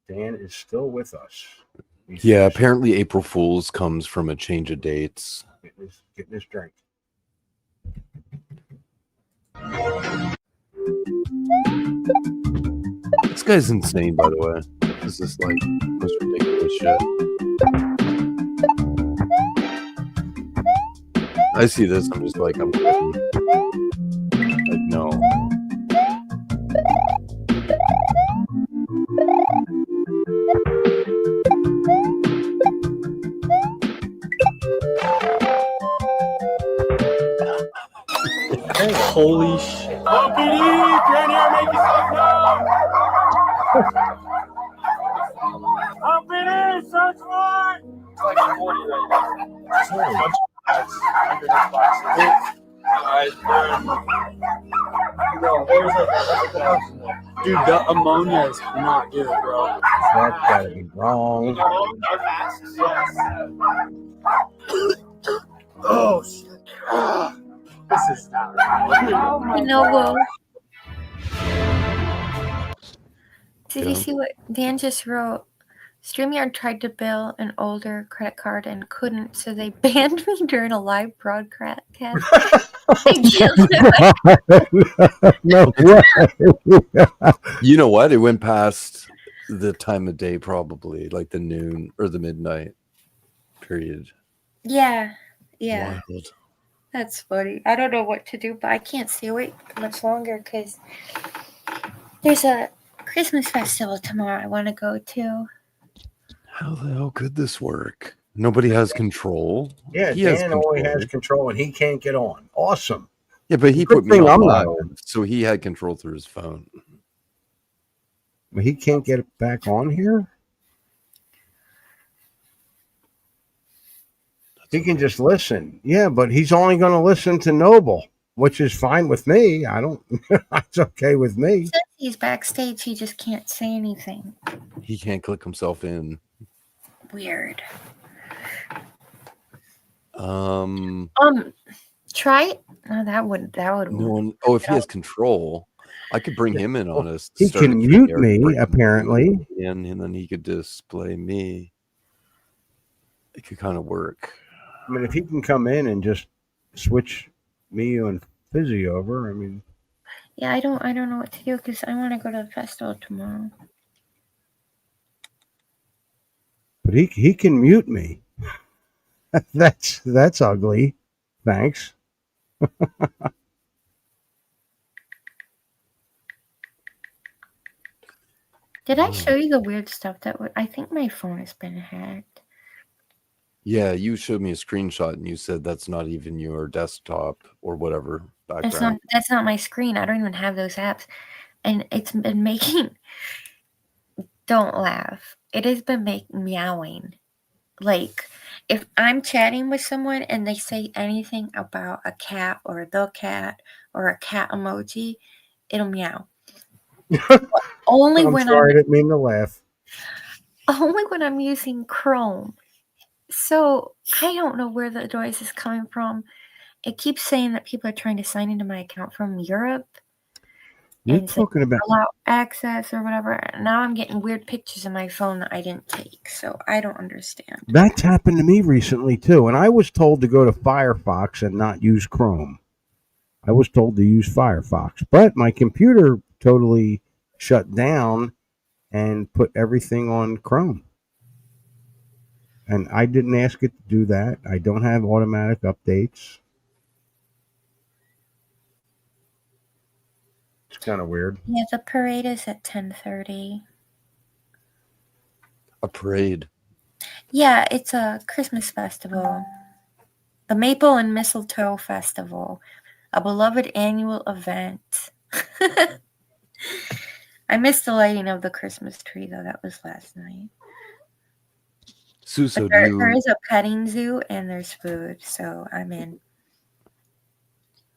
Dan is still with us. Yeah, apparently April Fool's comes from a change of dates. Getting his drink. This guy's insane, by the way. This is like most ridiculous shit. I see this, I'm just like, I'm quitting. Like, no. Holy shit. Oh, PD, you're in here, make yourself known. Oh, PD, search warrant. It's like 40 right now. Dude, the ammonia is not good, bro. That's gotta be wrong. Oh, shit. This is not right. You know, well, did you see what Dan just wrote? StreamYard tried to bill an older credit card and couldn't, so they banned me during a live broadcast. No way. You know what? It went past the time of day, probably like the noon or the midnight period. Yeah, yeah. Wild. That's funny. I don't know what to do, but I can't stay awake much longer because there's a Christmas festival tomorrow I want to go to. How the hell could this work? Nobody has control. Yeah, Dan always has control and he can't get on. Awesome. Yeah, but he Good put me thing on I'm live, not on. so he had control through his phone. But he can't get it back on here? He can just listen. Yeah, but he's only going to listen to Noble, which is fine with me. I don't, it's okay with me. Since he's backstage, he just can't say anything. He can't click himself in. Weird. Try it. No, that would. No one. Oh, if he has control, I could bring him in on us. He can mute me, apparently. And then he could display me. It could kind of work. I mean, if he can come in and just switch me and Fizzy over, I mean. Yeah, I don't know what to do because I want to go to the festival tomorrow. But he can mute me. That's ugly. Thanks. Did I show you the weird stuff I think my phone has been hacked. Yeah, you showed me a screenshot and you said that's not even your desktop or whatever background. That's not my screen. I don't even have those apps. And it's been making, don't laugh. It has been meowing. Like, if I'm chatting with someone and they say anything about a cat or the cat or a cat emoji, it'll meow. Only I'm when sorry, I didn't mean to laugh. only when I'm using Chrome. So I don't know where the noise is coming from. It keeps saying that people are trying to sign into my account from Europe You're and say talking about allow access or whatever. Now I'm getting weird pictures of my phone that I didn't take. So I don't understand. that's happened to me recently too, and I was told to go to Firefox and not use Chrome. I was told to use Firefox, but my computer totally shut down and put everything on Chrome. And I didn't ask it to do that. I don't have automatic updates. It's kind of weird. Yeah, the parade is at 10:30. A parade. Yeah, it's a Christmas festival. The Maple and Mistletoe Festival, a beloved annual event. I missed the lighting of the Christmas tree, though. That was last night. Suso, But there is a petting zoo and there's food, so I'm in.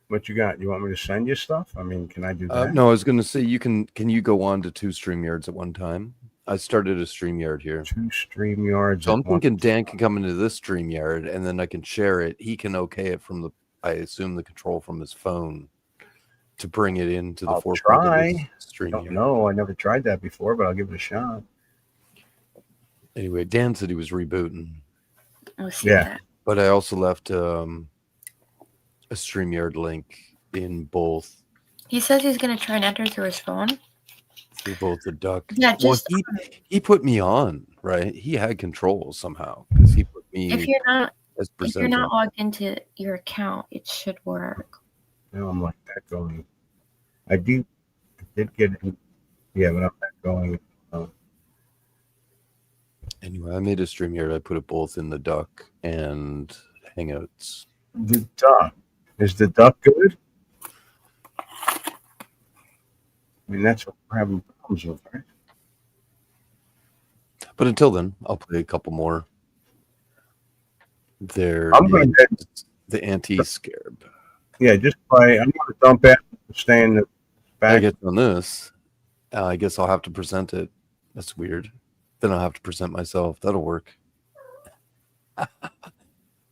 What you got? You want me to send you stuff? I mean, can I do that? No, I was going to say can you go on to 2 StreamYards at one time? I started a StreamYard here. 2 StreamYards. So I'm thinking Dan can come into this StreamYard and then I can share it. He can okay it from I assume the control from his phone to bring it into the I'll forefront try. of his StreamYard. No, I never tried that before, but I'll give it a shot. Anyway, Dan said he was rebooting. We'll see Yeah. that. But I also left a StreamYard link in both He says he's going to try and enter through his phone. through both the duck. Yeah, just he put me on, right? He had control somehow because he put me if you're not as if you're presenter. not logged into your account, it should work. Now I'm like that going. I did get in. Yeah, but I'm not going. Anyway, I made a StreamYard. I put it both in the duck and Hangouts. The duck. Is the duck good? I mean, that's what we're having problems with, right? But until then, I'll play a couple more. There I'm going to the anti-scarab. Yeah, just play. I'm going to dump it, stay in the I back. get on this. I guess I'll have to present it. That's weird. Then I'll have to present myself. That'll work.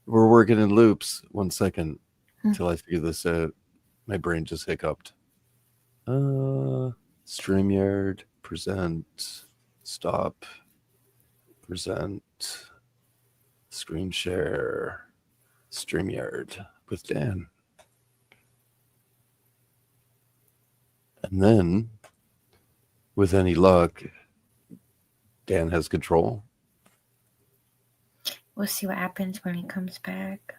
We're working in loops. 1 second until I figure this out. My brain just hiccuped. StreamYard, present, stop, present, screen share, StreamYard with Dan. And then, with any luck, Dan has control. We'll see what happens when he comes back.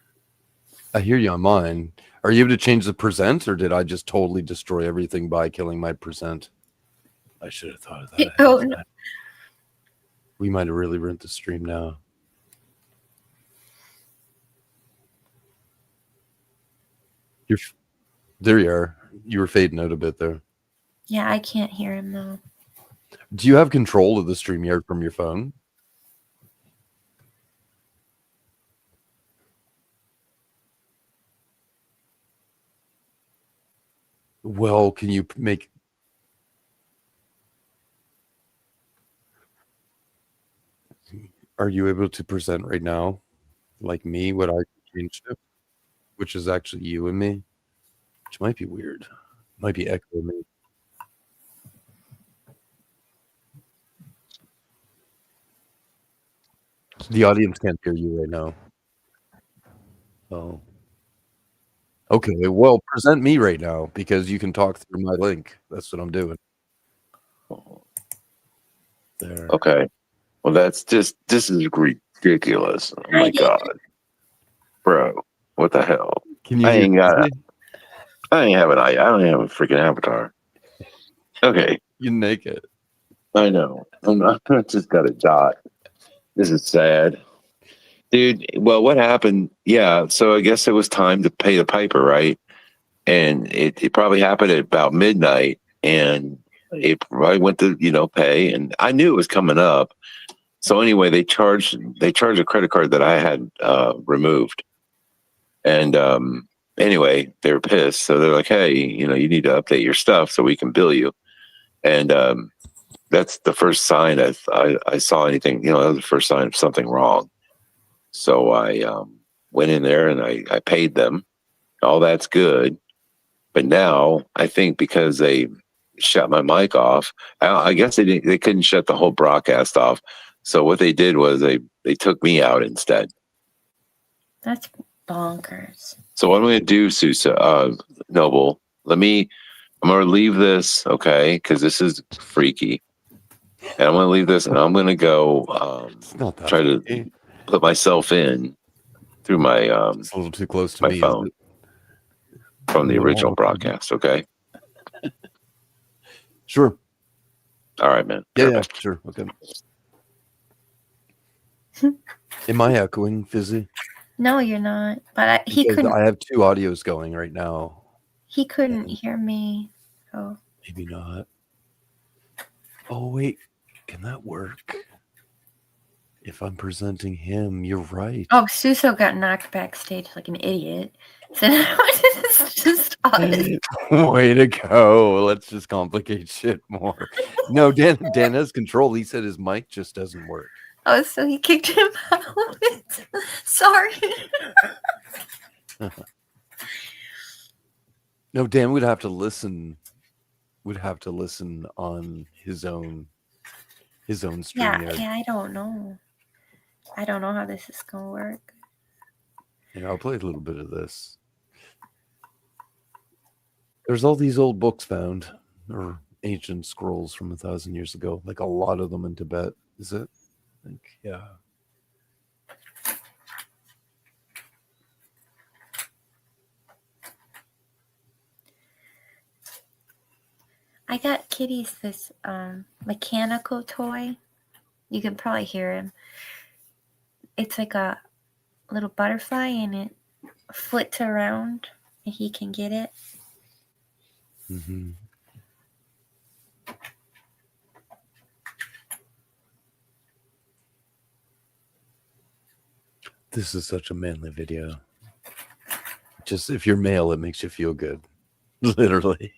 I hear you on mine. Are you able to change the present, or did I just totally destroy everything by killing my present? I should have thought of that. Oh, no. We might have really ruined the stream now. There you are. You were fading out a bit there. Yeah, I can't hear him though. Do you have control of the StreamYard from your phone? Well, can you make... Are you able to present right now, like me, what I changed it, which is actually you and me, which might be weird. Might be echoing me. The audience can't hear you right now. Oh. Okay, well, present me right now because you can talk through my link. That's what I'm doing. There. Okay. Well, this is ridiculous. Oh my God. Bro, what the hell? Can I ain't have a freaking avatar. Okay. You naked. I know. I just got a dot. This is sad. Dude, well, what happened? Yeah, so I guess it was time to pay the piper, right? And it probably happened at about midnight, and it probably went to, pay, and I knew it was coming up. So anyway, they charged a credit card that I had removed. And anyway, they were pissed. So they're like, hey, you need to update your stuff so we can bill you. And that's the first sign I saw anything. That was the first sign of something wrong. So I went in there and I paid them. All that's good. But now I think because they shut my mic off, I guess they couldn't shut the whole broadcast off. So what they did was they took me out instead. That's bonkers. So what I'm going to do, Noble, I'm going to leave this, okay, because this is freaky. And I'm going to leave this, and I'm going to go try to put myself in through my it's a little too close to my me phone from the original broadcast, okay? Sure. All right, man. Yeah, sure. Okay. Am I echoing, Fizzy? No, you're not. But he Because couldn't. I have two audios going right now. He couldn't hear me. Oh. Maybe not. Oh, wait. Can that work? If I'm presenting him, you're right. Oh, Suso got knocked backstage like an idiot. So now it's just us. Way to go. Let's just complicate shit more. No, Dan has control. He said his mic just doesn't work. Oh, so he kicked him out. Sorry. No, Dan would have to listen. Would have to listen on his own stream. Yeah, I don't know. I don't know how this is gonna work. Yeah, I'll play a little bit of this. There's all these old books found, or ancient scrolls from 1,000 years ago. Like a lot of them in Tibet. Is it? I think, yeah. I got Kitty's this mechanical toy. You can probably hear him. It's like a little butterfly and it flits around and he can get it. Mm-hmm. This is such a manly video. Just if you're male, it makes you feel good. Literally.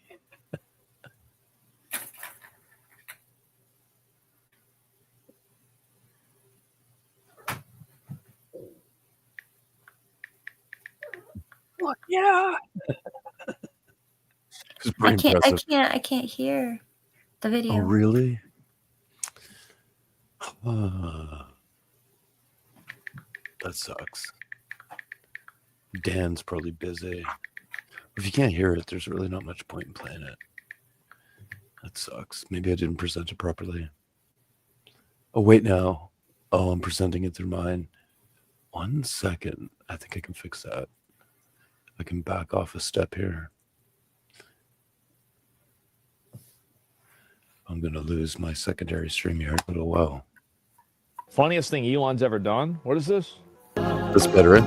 Fuck yeah. It's pretty impressive. I can't hear the video. Oh, really? That sucks. Dan's probably busy. If you can't hear it, there's really not much point in playing it. That sucks. Maybe I didn't present it properly. Oh, wait now. Oh, I'm presenting it through mine. 1 second. I think I can fix that. I can back off a step here. I'm going to lose my secondary stream here in a little while. Funniest thing Elon's ever done? What is this? This better,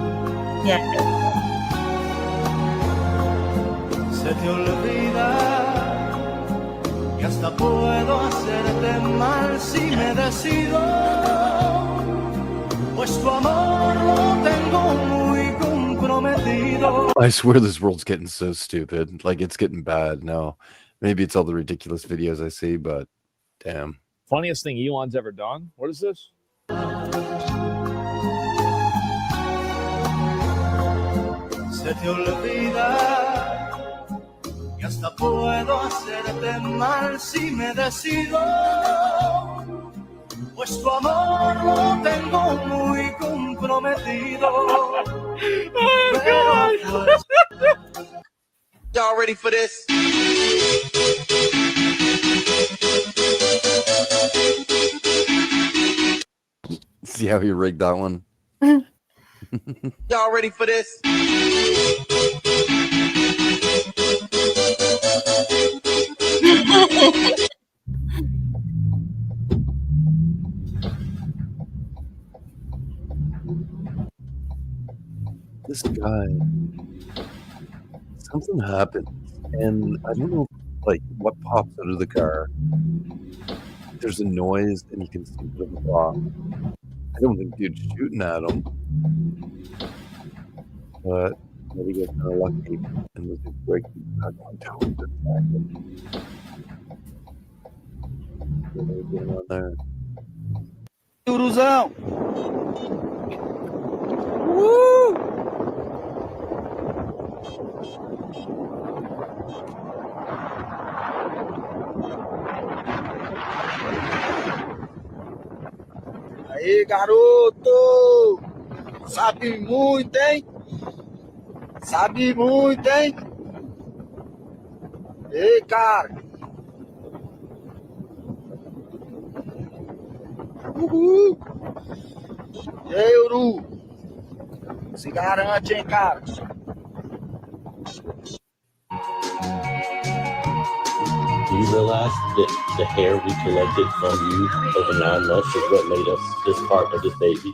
Yeah. Se te olvida que hasta puedo hacerte mal si me decido, pues tu amor lo tengo muy comprometido. I swear this world's getting so stupid. Like, it's getting bad now. Maybe it's all the ridiculous videos I see, but damn. Funniest thing Elon's ever done? What is this? Se te olvida que hasta puedo hacerte mal si me decido, pues tu amor lo tengo muy comprometido. Pero pues... Y'all ready for this? See how he rigged that one? Y'all ready for this? This guy, something happened, and I don't know, like, what pops out of the car. There's a noise, and you can see a bit of a pop. I don't think dude's shooting at him, but maybe he got kind of lucky and was just breaking back on top of it. There. Turuzão! Woo! Aí, garoto! Sabe muito, hein? Sabe muito, hein? Ei, cara! Uhul! E aí, Uru? Se garante, hein, cara? Do you realize that the hair we collected from you over 9 months is what made us this part of this baby?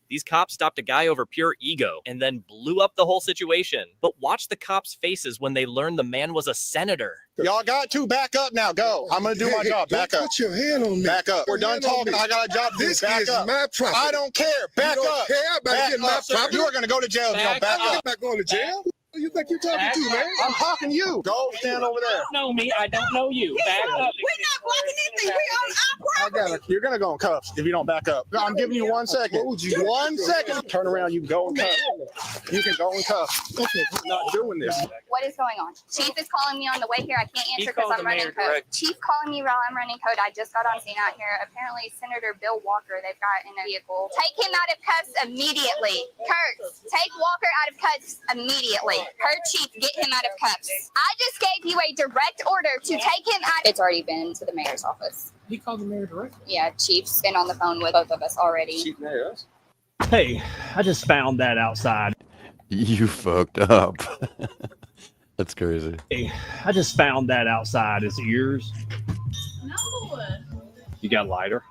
These cops stopped a guy over pure ego and then blew up the whole situation. But watch the cops' faces when they learned the man was a senator. Y'all got to back up now. Go. I'm going to do my job. Back up. Put your hand on me. Back up. We're done talking. I got a job to do. This Back is up. my property. I don't care. Back You don't up. care about Back getting up, my sir. property? You are going to go to jail if you don't back up. I'm not going to jail. Who you think you're talking to, man? I'm talking to you. Go stand over there. Know me, I don't know you. Back up. We're not blocking anything. We on our property. You're going to go in cuffs if you don't back up. I'm giving you 1 second. 1 second. Turn around. You can go in cuffs. You can go in cuffs. I'm not doing this. What is going on? Chief is calling me on the way here. I can't answer because I'm running code. direct. Chief calling me while I'm running code. I just got on scene out here. Apparently, Senator Bill Walker, they've got in a vehicle. Take him out of cuffs immediately. Kurt, take Walker out of cuffs immediately. Her chief, get him out of cuffs. I just gave you a direct order to take him out. It's already been to the mayor's office. He called the mayor directly. Yeah, Chief's been on the phone with both of us already. Chief Mayor, us? Hey, I just found that outside. You fucked up. That's crazy. Hey, I just found that outside. Is it yours? No. You got a lighter?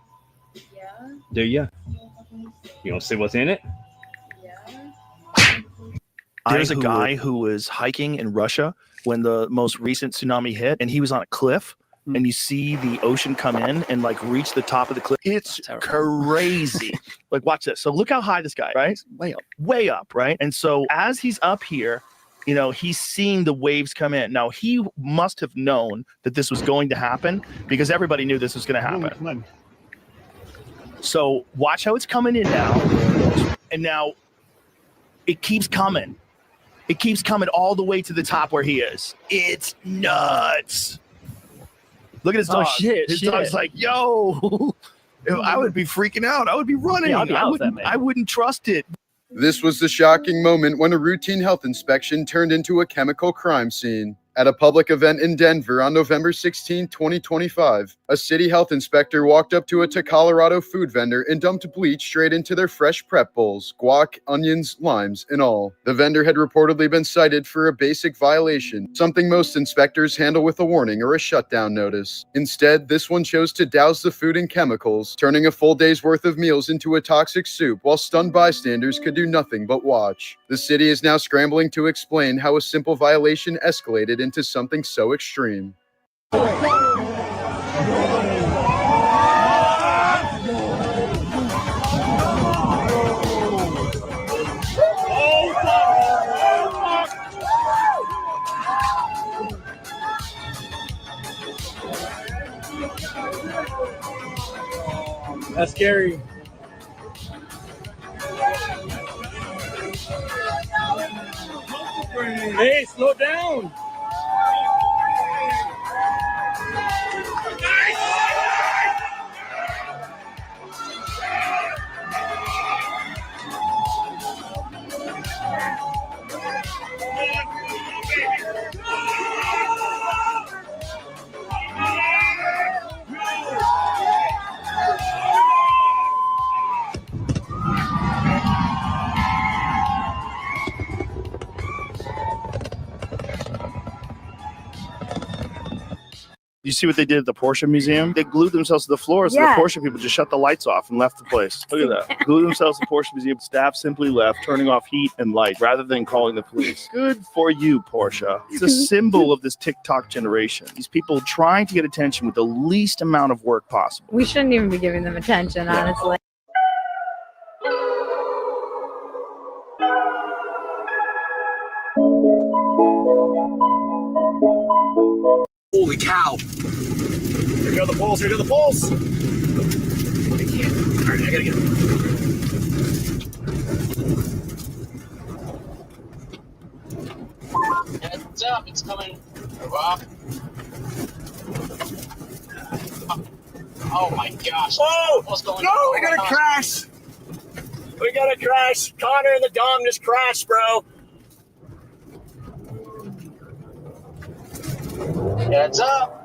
Yeah. Do you? You want to see what's in it? There's a guy who was hiking in Russia when the most recent tsunami hit, and he was on a cliff, and you see the ocean come in and like reach the top of the cliff. It's crazy. Like, watch this. So look how high this guy, right? Way up, right? And so as he's up here, you know, he's seeing the waves come in. Now, he must have known that this was going to happen because everybody knew this was going to happen. Come on. So watch how it's coming in now. And now it keeps coming. It keeps coming all the way to the top where he is. It's nuts. Look at his dog. His dog's like, yo, I would be freaking out. I would be running. Yeah, I'd be out with that, man. I wouldn't trust it. This was the shocking moment when a routine health inspection turned into a chemical crime scene. At a public event in Denver on November 16, 2025, a city health inspector walked up to a Colorado food vendor and dumped bleach straight into their fresh prep bowls, guac, onions, limes, and all. The vendor had reportedly been cited for a basic violation, something most inspectors handle with a warning or a shutdown notice. Instead, this one chose to douse the food in chemicals, turning a full day's worth of meals into a toxic soup while stunned bystanders could do nothing but watch. The city is now scrambling to explain how a simple violation escalated into something so extreme. That's scary. Hey, slow down. You see what they did at the Porsche Museum? They glued themselves to the floor, so Yeah. the Porsche people just shut the lights off and left the place. Look at that. Glued themselves to the Porsche Museum. Staff simply left, turning off heat and light rather than calling the police. Good for you, Porsche. It's a symbol of this TikTok generation. These people trying to get attention with the least amount of work possible. We shouldn't even be giving them attention, honestly. Holy cow! Here go the poles. Here go the poles. I can't. All right, I gotta get Heads up! It's coming. Rob. Oh my gosh! Oh! What's going on? We got a crash! We got a crash! Connor and the Dom just crashed, bro. Heads up!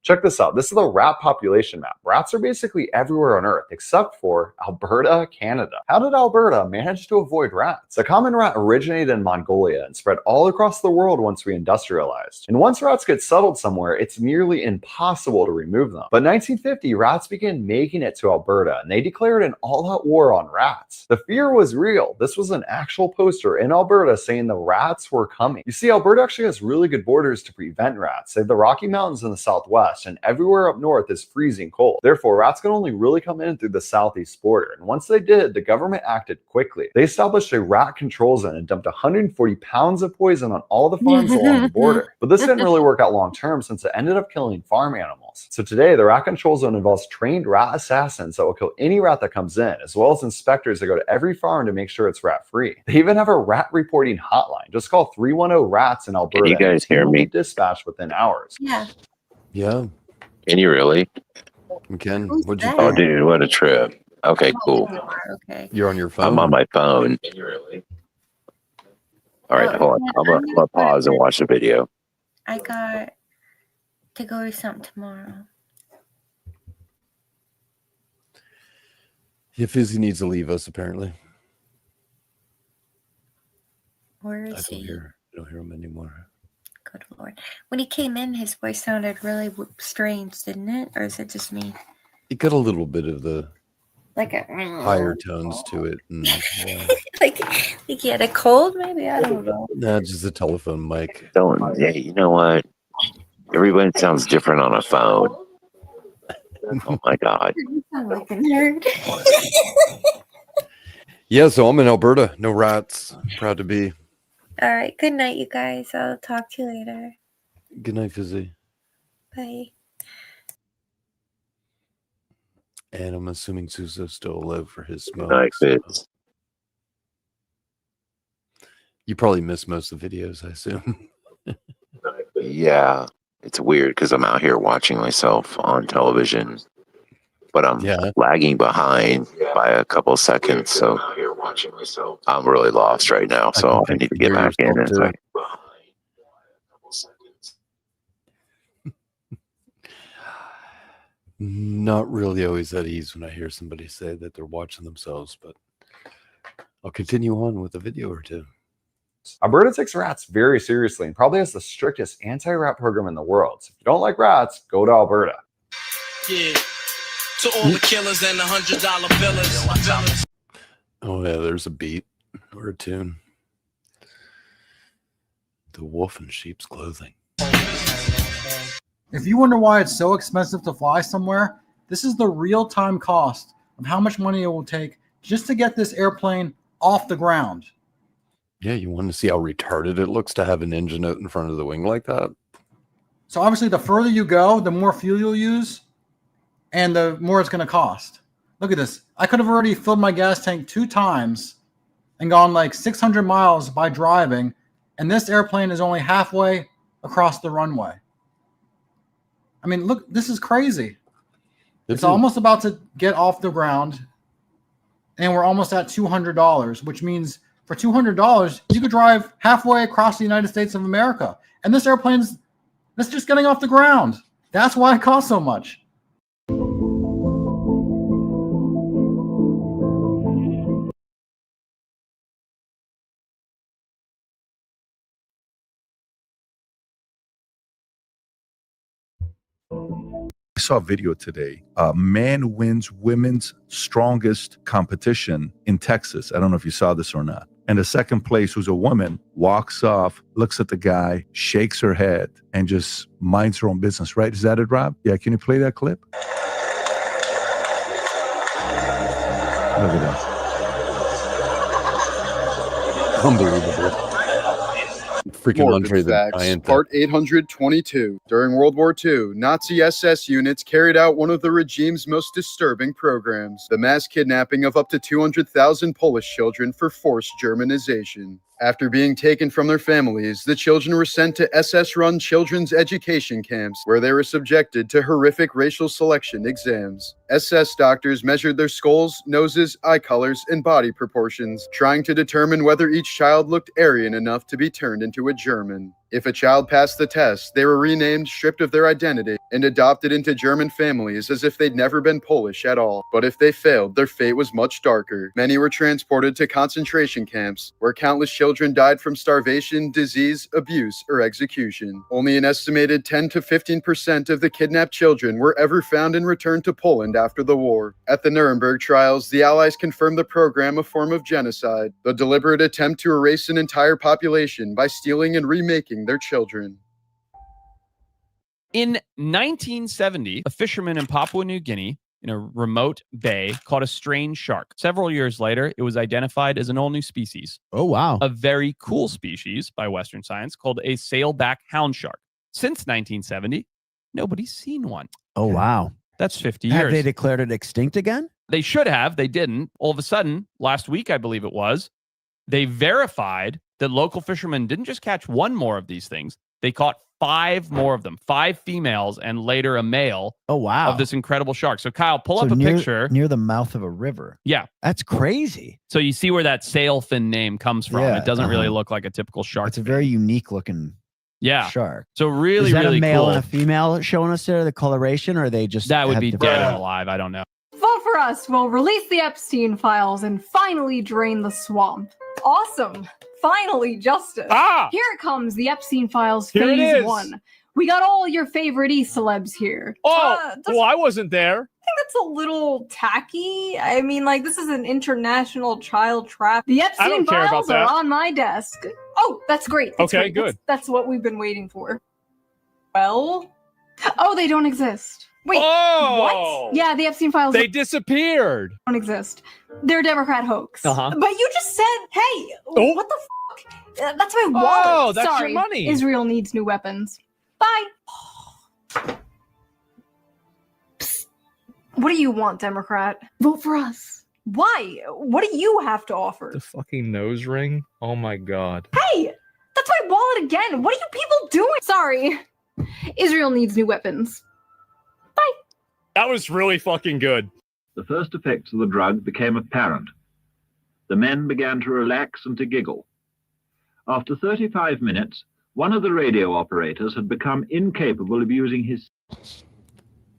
Check this out. This is the rat population map. Rats are basically everywhere on Earth except for Alberta, Canada. How did Alberta manage to avoid rats? The common rat originated in Mongolia and spread all across the world once we industrialized. And once rats get settled somewhere, it's nearly impossible to remove them. But in 1950, rats began making it to Alberta and they declared an all-out war on rats. The fear was real. This was an actual poster in Alberta saying the rats were coming. You see, Alberta actually has really good borders to prevent rats. They have the Rocky Mountains in the southwest, and everywhere up north is freezing cold. Therefore, rats can only really come in through the southeast border. And once they did, the government acted quickly. They established a rat control zone and dumped 140 pounds of poison on all the farms along the border. But this didn't really work out long term since it ended up killing farm animals. So today, the rat control zone involves trained rat assassins that will kill any rat that comes in, as well as inspectors that go to every farm to make sure it's rat-free. They even have a rat reporting hotline. Just call 310-RATS in Alberta. Can you guys hear me? Dispatched within hours. Yeah. Yeah. Can you really? We can. What'd you Oh, do? dude, what a trip. Okay, cool. Okay. You're on your phone? I'm on my phone. Can you really? All right, hold on. I'm gonna pause and watch the video. I got to go to something tomorrow. Yeah, Fizzy needs to leave us, apparently. Where I is don't he? don't hear him anymore. Good Lord. When he came in, his voice sounded really strange, didn't it? Or is it just me? It got a little bit of the Like a higher tones to it. And, yeah. like he had a cold, maybe? I don't know. Nah, just a telephone mic. Don't. Yeah, you know what? Everybody sounds different on a phone. Oh my god. You sound like a nerd. Yeah, so I'm in Alberta. No rats. Proud to be. All right. Good night, you guys. I'll talk to you later. Good night, Fizzy. Bye. And I'm assuming Suso's still alive for his smoke. Night, Fitz. You probably missed most of the videos, I assume. Yeah, it's weird because I'm out here watching myself on television, but I'm lagging behind by a couple seconds. So I'm really lost right now. So I need to get back in. It's like, Not really always at ease when I hear somebody say that they're watching themselves, but I'll continue on with a video or two. Alberta takes rats very seriously and probably has the strictest anti-rat program in the world. So if you don't like rats, go to Alberta. Yeah. To all the killers and the $100 billers. Oh yeah, there's a beat or a tune. The wolf in sheep's clothing. If you wonder why it's so expensive to fly somewhere, this is the real-time cost of how much money it will take just to get this airplane off the ground. Yeah, you want to see how retarded it looks to have an engine out in front of the wing like that? So obviously, the further you go, the more fuel you'll use, and the more it's going to cost. Look at this. I could have already filled my gas tank 2 times and gone like 600 miles by driving, and this airplane is only halfway across the runway. I mean, look, this is crazy. It's almost about to get off the ground, and we're almost at $200, which means for $200, you could drive halfway across the United States of America. And this airplane's just getting off the ground. That's why it costs so much. I saw a video today. Man wins women's strongest competition in Texas. I don't know if you saw this or not. And the second place, who's a woman, walks off, looks at the guy, shakes her head, and just minds her own business, right? Is that it, Rob? Yeah, can you play that clip? Look at that. Unbelievable. Freaking Morbid Andre the Facts, Giant. Part 822. During World War II, Nazi SS units carried out one of the regime's most disturbing programs, the mass kidnapping of up to 200,000 Polish children for forced Germanization. After being taken from their families, the children were sent to SS-run children's education camps, where they were subjected to horrific racial selection exams. SS doctors measured their skulls, noses, eye colors, and body proportions, trying to determine whether each child looked Aryan enough to be turned into a German. If a child passed the test, they were renamed, stripped of their identity, and adopted into German families as if they'd never been Polish at all. But if they failed, their fate was much darker. Many were transported to concentration camps, where countless children died from starvation, disease, abuse, or execution. Only an estimated 10 to 15% of the kidnapped children were ever found and returned to Poland after the war. At the Nuremberg trials, the Allies confirmed the program a form of genocide, the deliberate attempt to erase an entire population by stealing and remaking their children. In 1970, a fisherman in Papua New Guinea, in a remote bay, caught a strange shark. Several years later, it was identified as an all-new species. Oh, wow. A very cool species by Western science called a sailback hound shark. Since 1970, nobody's seen one. Oh, wow. That's 50 Have years. they declared it extinct again? They should have. They didn't. All of a sudden, last week, I believe it was, they verified that local fishermen didn't just catch one more of these things. They caught 5 more of them, 5 females, and later a male. Oh, wow. Of this incredible shark. So, Kyle, pull So up a near, picture. near the mouth of a river. Yeah. That's crazy. So you see where that sailfin name comes from. Yeah, It doesn't really uh-huh. look like a typical shark. It's a very unique looking shark. So really, Is that really a male cool. and a female showing us there, the coloration, or are they just That would have be different- dead and alive. I don't know. Vote for us. We'll release the Epstein files and finally drain the swamp. Awesome. Finally, justice. Here it comes, the Epstein files Here it phase is. 1. We got all your favorite E-celebs here. Oh, well, I wasn't there. I think that's a little tacky. I mean, like, this is an international child trap. The Epstein don't care about files are that. on my desk. Oh, that's great. That's Okay, great. good. That's what we've been waiting for. Well, oh, they don't exist. Wait, Oh! what? Yeah, the Epstein files They disappeared. don't exist. They're a Democrat hoax. Uh-huh. But you just said, hey, Oh. what the fuck? That's my wallet. Oh, that's your Sorry. money. Israel needs new weapons. Bye. Psst. What do you want, Democrat? Vote for us. Why? What do you have to offer? The fucking nose ring. Oh my god. Hey, that's my wallet again. What are you people doing? Sorry. Israel needs new weapons. That was really fucking good. The first effects of the drug became apparent. The men began to relax and to giggle. After 35 minutes, one of the radio operators had become incapable of using his...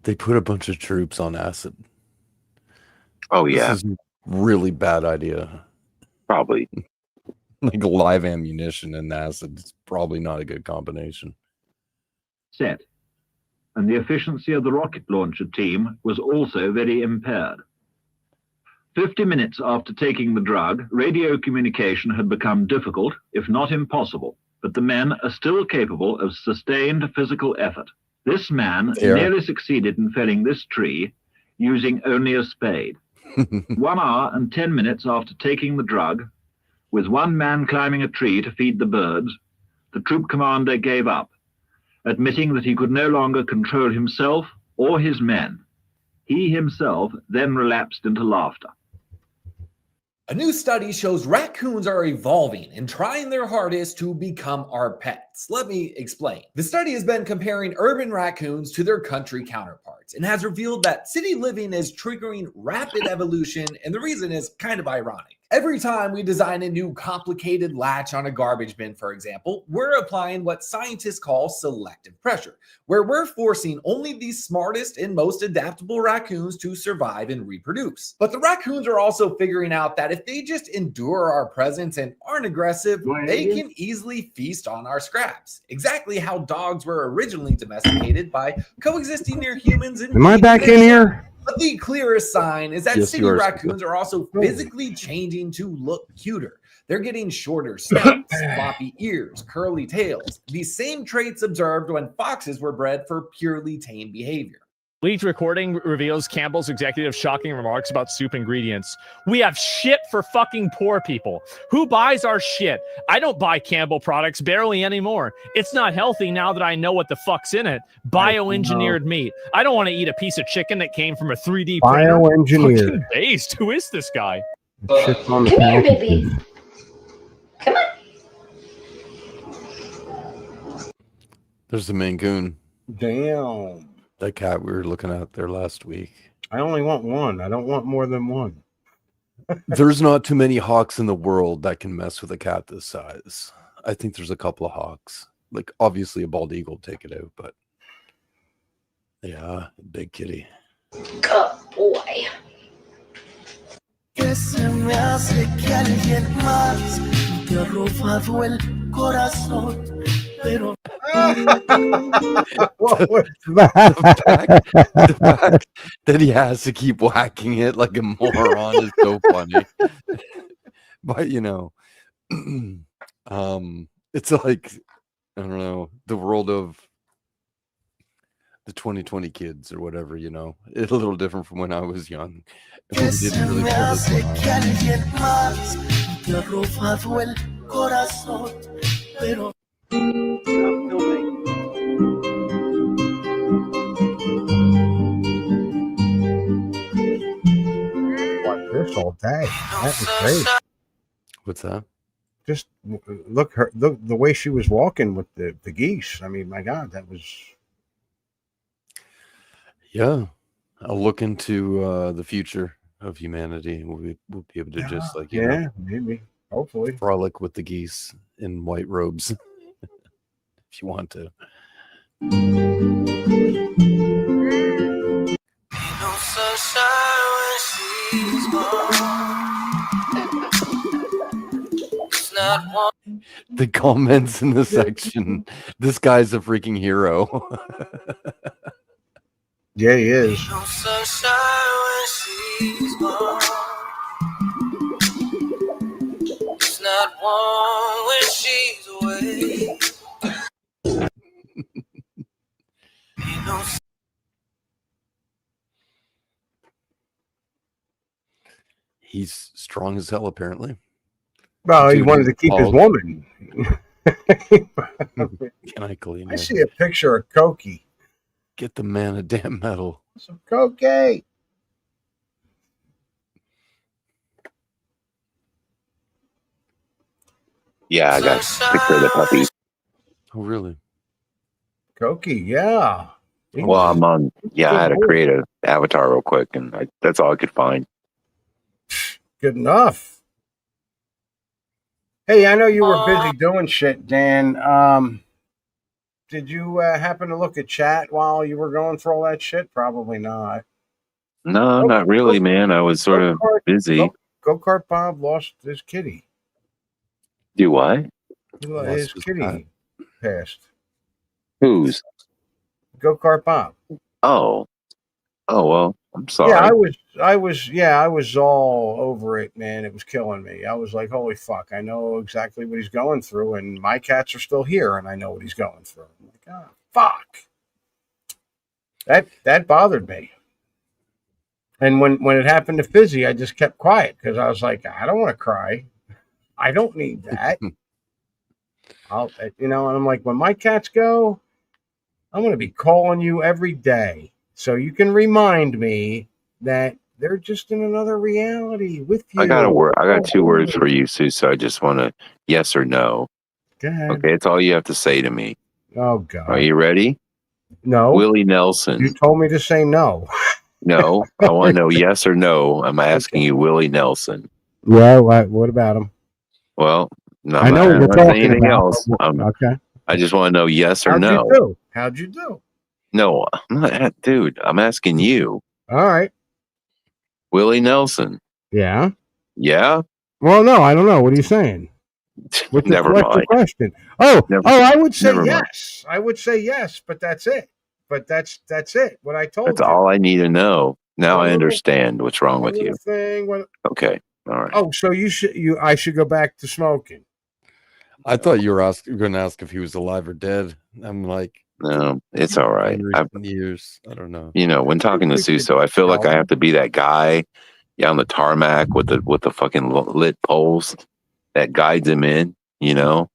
They put a bunch of troops on acid. Oh, yeah. This is a really bad idea. Probably. Like live ammunition and acid. It's probably not a good combination. set, and the efficiency of the rocket launcher team was also very impaired. 50 minutes after taking the drug, radio communication had become difficult, if not impossible, but the men are still capable of sustained physical effort. This man nearly succeeded in felling this tree using only a spade. 1 hour and 10 minutes after taking the drug, with one man climbing a tree to feed the birds, the troop commander gave up, admitting that he could no longer control himself or his men. He himself then relapsed into laughter. A new study shows raccoons are evolving and trying their hardest to become our pets. Let me explain. The study has been comparing urban raccoons to their country counterparts and has revealed that city living is triggering rapid evolution, and the reason is kind of ironic. Every time we design a new complicated latch on a garbage bin, for example, we're applying what scientists call selective pressure, where we're forcing only the smartest and most adaptable raccoons to survive and reproduce. But the raccoons are also figuring out that if they just endure our presence and aren't aggressive, they can easily feast on our scraps. Exactly how dogs were originally domesticated by coexisting near humans and Am I back in here? But the clearest sign is that Yes, city you are. raccoons are also physically changing to look cuter. They're getting shorter snouts, floppy ears, curly tails. The same traits observed when foxes were bred for purely tame behavior. Leaked recording reveals Campbell's executive shocking remarks about soup ingredients. We have shit for fucking poor people. Who buys our shit? I don't buy Campbell products barely anymore. It's not healthy now that I know what the fuck's in it. Bioengineered meat. I don't want to eat a piece of chicken that came from a 3D printer. Bioengineered. Fucking based. Who is this guy? Shit's on the Come here, package. baby. Come on. There's the Maine Coon. Damn. That cat we were looking at there last week. I only want one. I don't want more than one. There's not too many hawks in the world that can mess with a cat this size. I think there's a couple of hawks. Like, obviously, a bald eagle will take it out, but yeah, big kitty. Good boy. Que se me hace que alguien más te ha robado el corazón, pero What was The fact that he has to keep whacking it like a moron is so funny. But it's like, I don't know, the world of the 2020 kids or whatever, it's a little different from when I was young. que We se didn't really me pull this hace one que off. alguien más te ha robado el corazón, pero Watch this all day. That was great. What's that? Just look the way she was walking with the geese. I mean, my God, that was Yeah. I'll look into the future of humanity. We'll be able to just maybe, hopefully, frolic with the geese in white robes if you want to. no sunshine when she's gone. It's not one. The comments in the section. This guy's a freaking hero. yeah, he is. No sunshine when she's gone. It's not warm when she's away. No He's strong as hell, apparently. Well, he Dude, wanted to keep his bald. woman. Can I clean I it? see a picture of Cokie. Get the man a damn medal. Some Cokie. Yeah, I got a picture of the puppy. Oh, really? Cokie, yeah. Well, I'm on. Yeah, I had to create an avatar real quick, and that's all I could find. Good enough. Hey, I know you were busy doing shit, Dan. Did you happen to look at chat while you were going through all that shit? Probably not. No, not really, man. I was sort of busy. Go-kart Bob lost his kitty. Do what? His kitty passed. Whose? Go-kart Bob. Oh, well, I'm sorry. Yeah, I was all over it, man. It was killing me. I was like, holy fuck, I know exactly what he's going through, and my cats are still here, and I know what he's going through. I'm like, oh, fuck. That bothered me. And when it happened to Fizzy, I just kept quiet because I was like, I don't want to cry. I don't need that. And I'm like, when my cats go, I'm going to be calling you every day so you can remind me that they're just in another reality with you. I got a word. I got 2 words for you, Sue. So I just want to yes or no. Go ahead. Okay, it's all you have to say to me. Oh God. Are you ready? No. Willie Nelson. You told me to say no. No, I want to know yes or no. I'm asking you, Willie Nelson. Yeah. What about him? Well, no, I know what you're not saying talking anything about. else. Okay. I just want to know yes or How'd no. you do? How'd you do? No, I'm not, dude. I'm asking you, All right. Willie Nelson. Yeah. Yeah. Well, no, I don't know. What are you saying? What's the Never mind. question? Oh, I would say never mind. yes. I would say yes, but that's it. But that's it. What I told That's you. all I need to know. Now I understand what's wrong with you. Okay. All right. Oh, so I should go back to smoking. I thought you were going to ask if he was alive or dead. I'm like, no, it's all right. Years, I don't know. You know, when talking to Suso, I feel like I have to be that guy, on the tarmac with the fucking lit poles that guides him in. You know,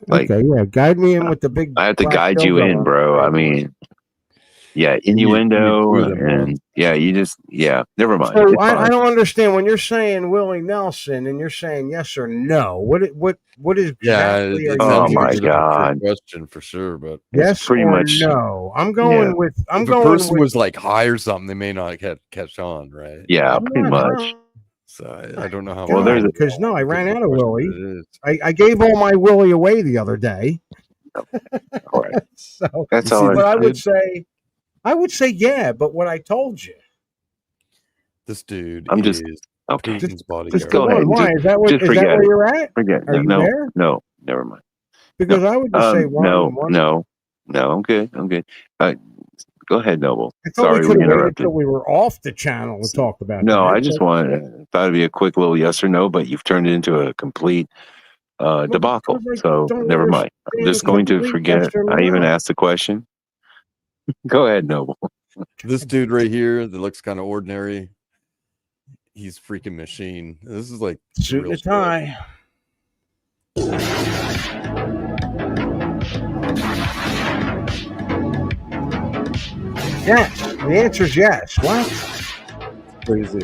like okay, yeah, guide me in with the big. I have to guide you in, bro. I mean, yeah, innuendo and never mind. So I don't understand when you're saying Willie Nelson and you're saying yes or no. What is exactly? Oh my god, question for sure, but yes pretty or much no. I'm going with. If a person was like high or something, they may not catch on, right? Yeah, pretty much. So I don't know how. Well, there's because I ran out of Willie. I gave all my Willie away the other day. All right. So that's all. But I would say yeah. But what I told you. This dude. I'm just okay. Putin's bodyguard. Just go ahead. Why is that where you're at? Forget. Are you there? No, never mind. Because I would just say one. No. I'm good. Go ahead, Noble. I thought we could have waited until we were off the channel to talk about. No, I just thought it'd be a quick little yes or no, but you've turned it into a complete debacle. So never mind. I'm just going to forget I even asked the question. Go ahead, Noble. This dude right here that looks kind of ordinary. He's freaking machine. This is like suit and tie. Yes, the answer is yes. What? Crazy.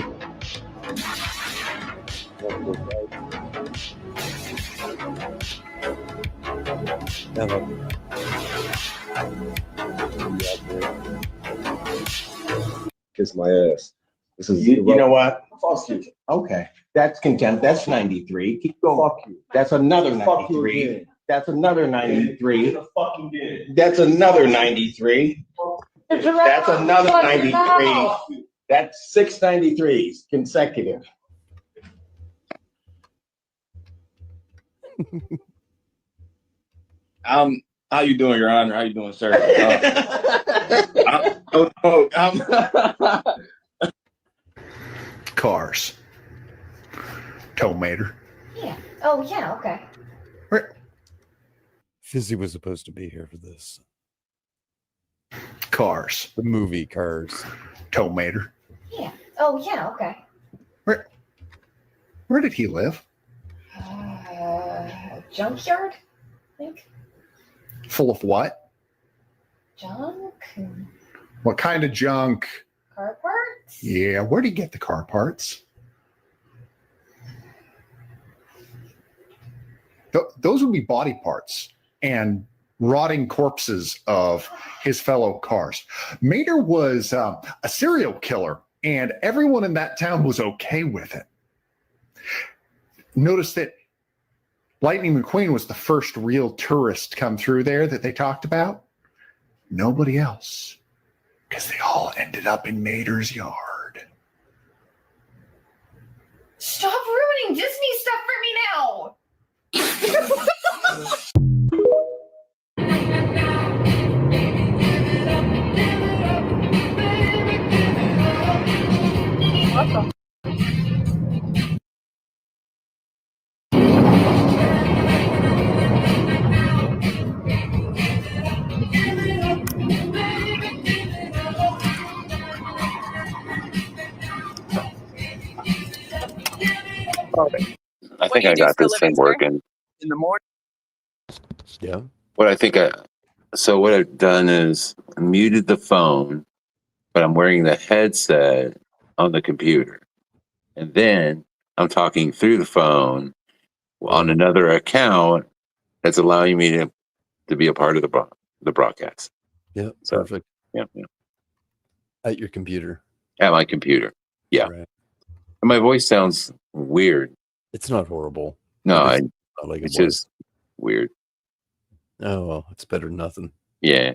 Kiss my ass. This is you know what? Fuck you. Okay, that's contempt. That's 93. Keep going. Fuck you. That's another 93. That's another 93. That's another 93. That's another 93. That's 6 93s consecutive. How you doing, Your Honor? How you doing, sir? Cars. Tomater. Yeah. Oh, yeah. Okay. Fizzy was supposed to be here for this. Cars. The movie Cars. Tomater. Yeah. Oh, yeah. Okay. Where did he live? Junkyard, I think. Full of what? Junk. What kind of junk? Car parts. Yeah, where did he get the car parts? Those would be body parts and rotting corpses of his fellow cars. Mater was a serial killer, and everyone in that town was okay with it. Notice that Lightning McQueen was the first real tourist come through there that they talked about. Nobody else, because they all ended up in Mater's yard. Stop ruining Disney stuff for me now. Awesome. I think I got this thing working. In the morning. Yeah. What I've done is muted the phone, but I'm wearing the headset on the computer. And then I'm talking through the phone on another account that's allowing me to be a part of the broadcast. Yeah, so, perfect. Yeah. At your computer. At my computer. Yeah. Right. And my voice sounds weird. It's not horrible. No, It's not like it it's was. just weird. Oh, well, it's better than nothing. Yeah.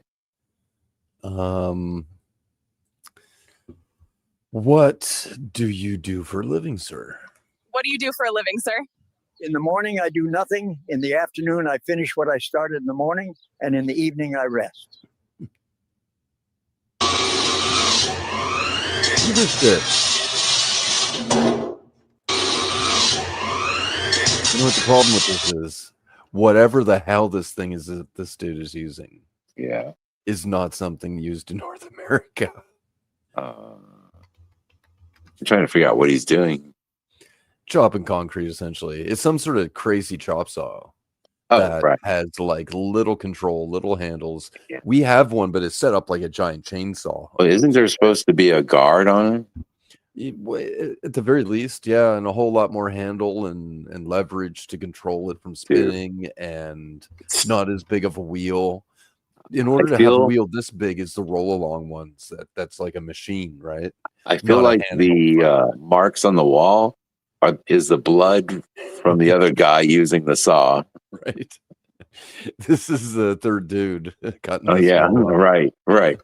What do you do for a living, sir? What do you do for a living, sir? In the morning, I do nothing. In the afternoon, I finish what I started in the morning. And in the evening, I rest. You just did. You know what the problem with this is? Whatever the hell this thing is that this dude is using, is not something used in North America. I'm trying to figure out what he's doing. Chopping concrete, essentially. It's some sort of crazy chop saw Oh, that right. has like little control, little handles. We have one, but it's set up like a giant chainsaw. Well, isn't there supposed to be a guard on it? At the very least, yeah, and a whole lot more handle and leverage to control it from spinning, and not as big of a wheel. In order to have a feel- wheel this big is the roll along ones. That's like a machine, right? I feel Not a like handle. the marks on the wall is the blood from the other guy using the saw. Right. This is the third dude cutting. Oh this yeah, wall off. right.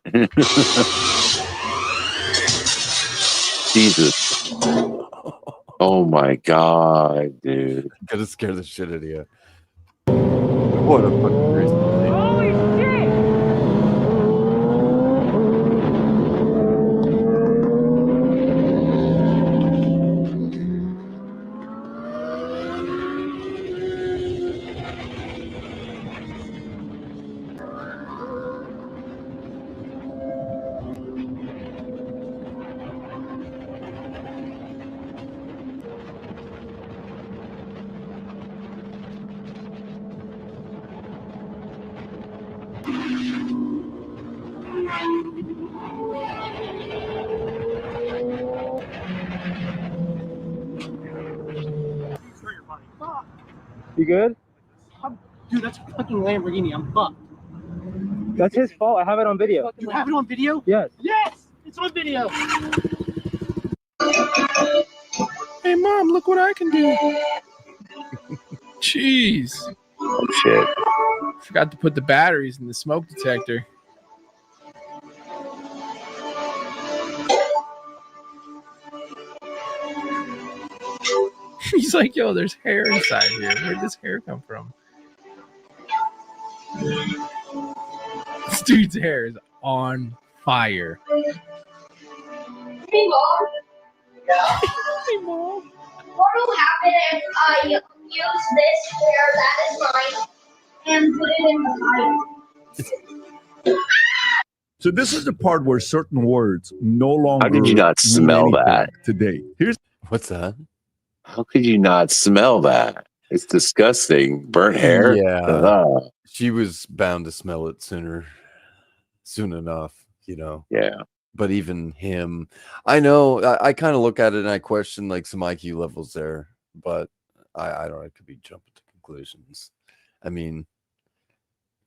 Jesus. Oh my god, dude. Gonna scare the shit out of you. What a fucking crazy thing. Holy shit! You good? Dude, that's a fucking Lamborghini. I'm fucked. That's his fault. I have it on video. You have it on video? Yes. Yes! It's on video. Hey, Mom, look what I can do. Jeez. Oh, shit. Forgot to put the batteries in the smoke detector. He's like, yo, there's hair inside here. Where'd this hair come from? This dude's hair is on fire. Hey, Mom. Hey, Mom. What will happen if I use this hair that is mine and put it in the fire? So this is the part where certain words no longer. How did you not mean smell anything that? today? Here's what's that? How could you not smell that? It's disgusting. Burnt hair. Yeah. Ugh. She was bound to smell it soon enough, you know. Yeah. But even him, I know, I kind of look at it and I question like some IQ levels there, but I don't know, I could be jumping to conclusions. I mean,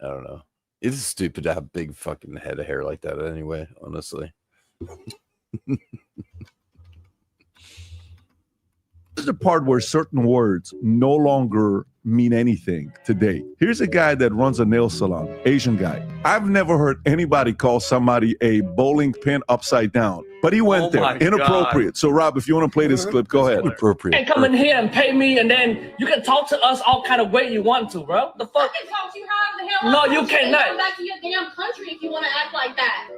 I don't know. It's stupid to have a big fucking head of hair like that anyway, honestly. This is the part where certain words no longer mean anything today. Here's a guy that runs a nail salon, Asian guy. I've never heard anybody call somebody a bowling pin upside down, but he went there. my Inappropriate. So, Rob, if you want to play this clip, go ahead. Inappropriate. And come in here and pay me, and then you can talk to us all kind of way you want to, bro. The fuck? I can talk to you however the hell No, I you want to. cannot. Come back to your damn country if you want to act like that.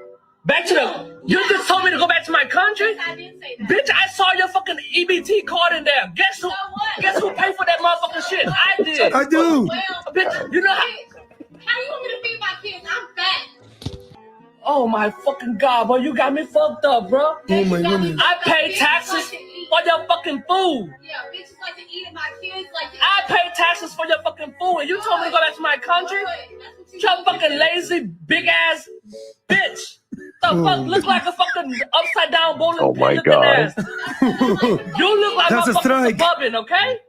Back to the. You just told me to go back to my country? I did say that. Bitch, I saw your fucking EBT card in there. Guess who? Guess who paid for that motherfucking shit? I did. I do. Bitch, you know how. How you want me to feed my kids? I'm fat. Oh my fucking god, bro, you got me fucked up, bro. Oh my goodness. I pay taxes for your fucking food. Yeah, bitches like to eat and my kids like to I pay taxes for your fucking food, and you told me to go back to my country? You fucking lazy, big ass bitch. The fuck look like a fucking upside down bowling Oh pin my looking God. ass. You look like That's a a fucking strike. suburban, okay?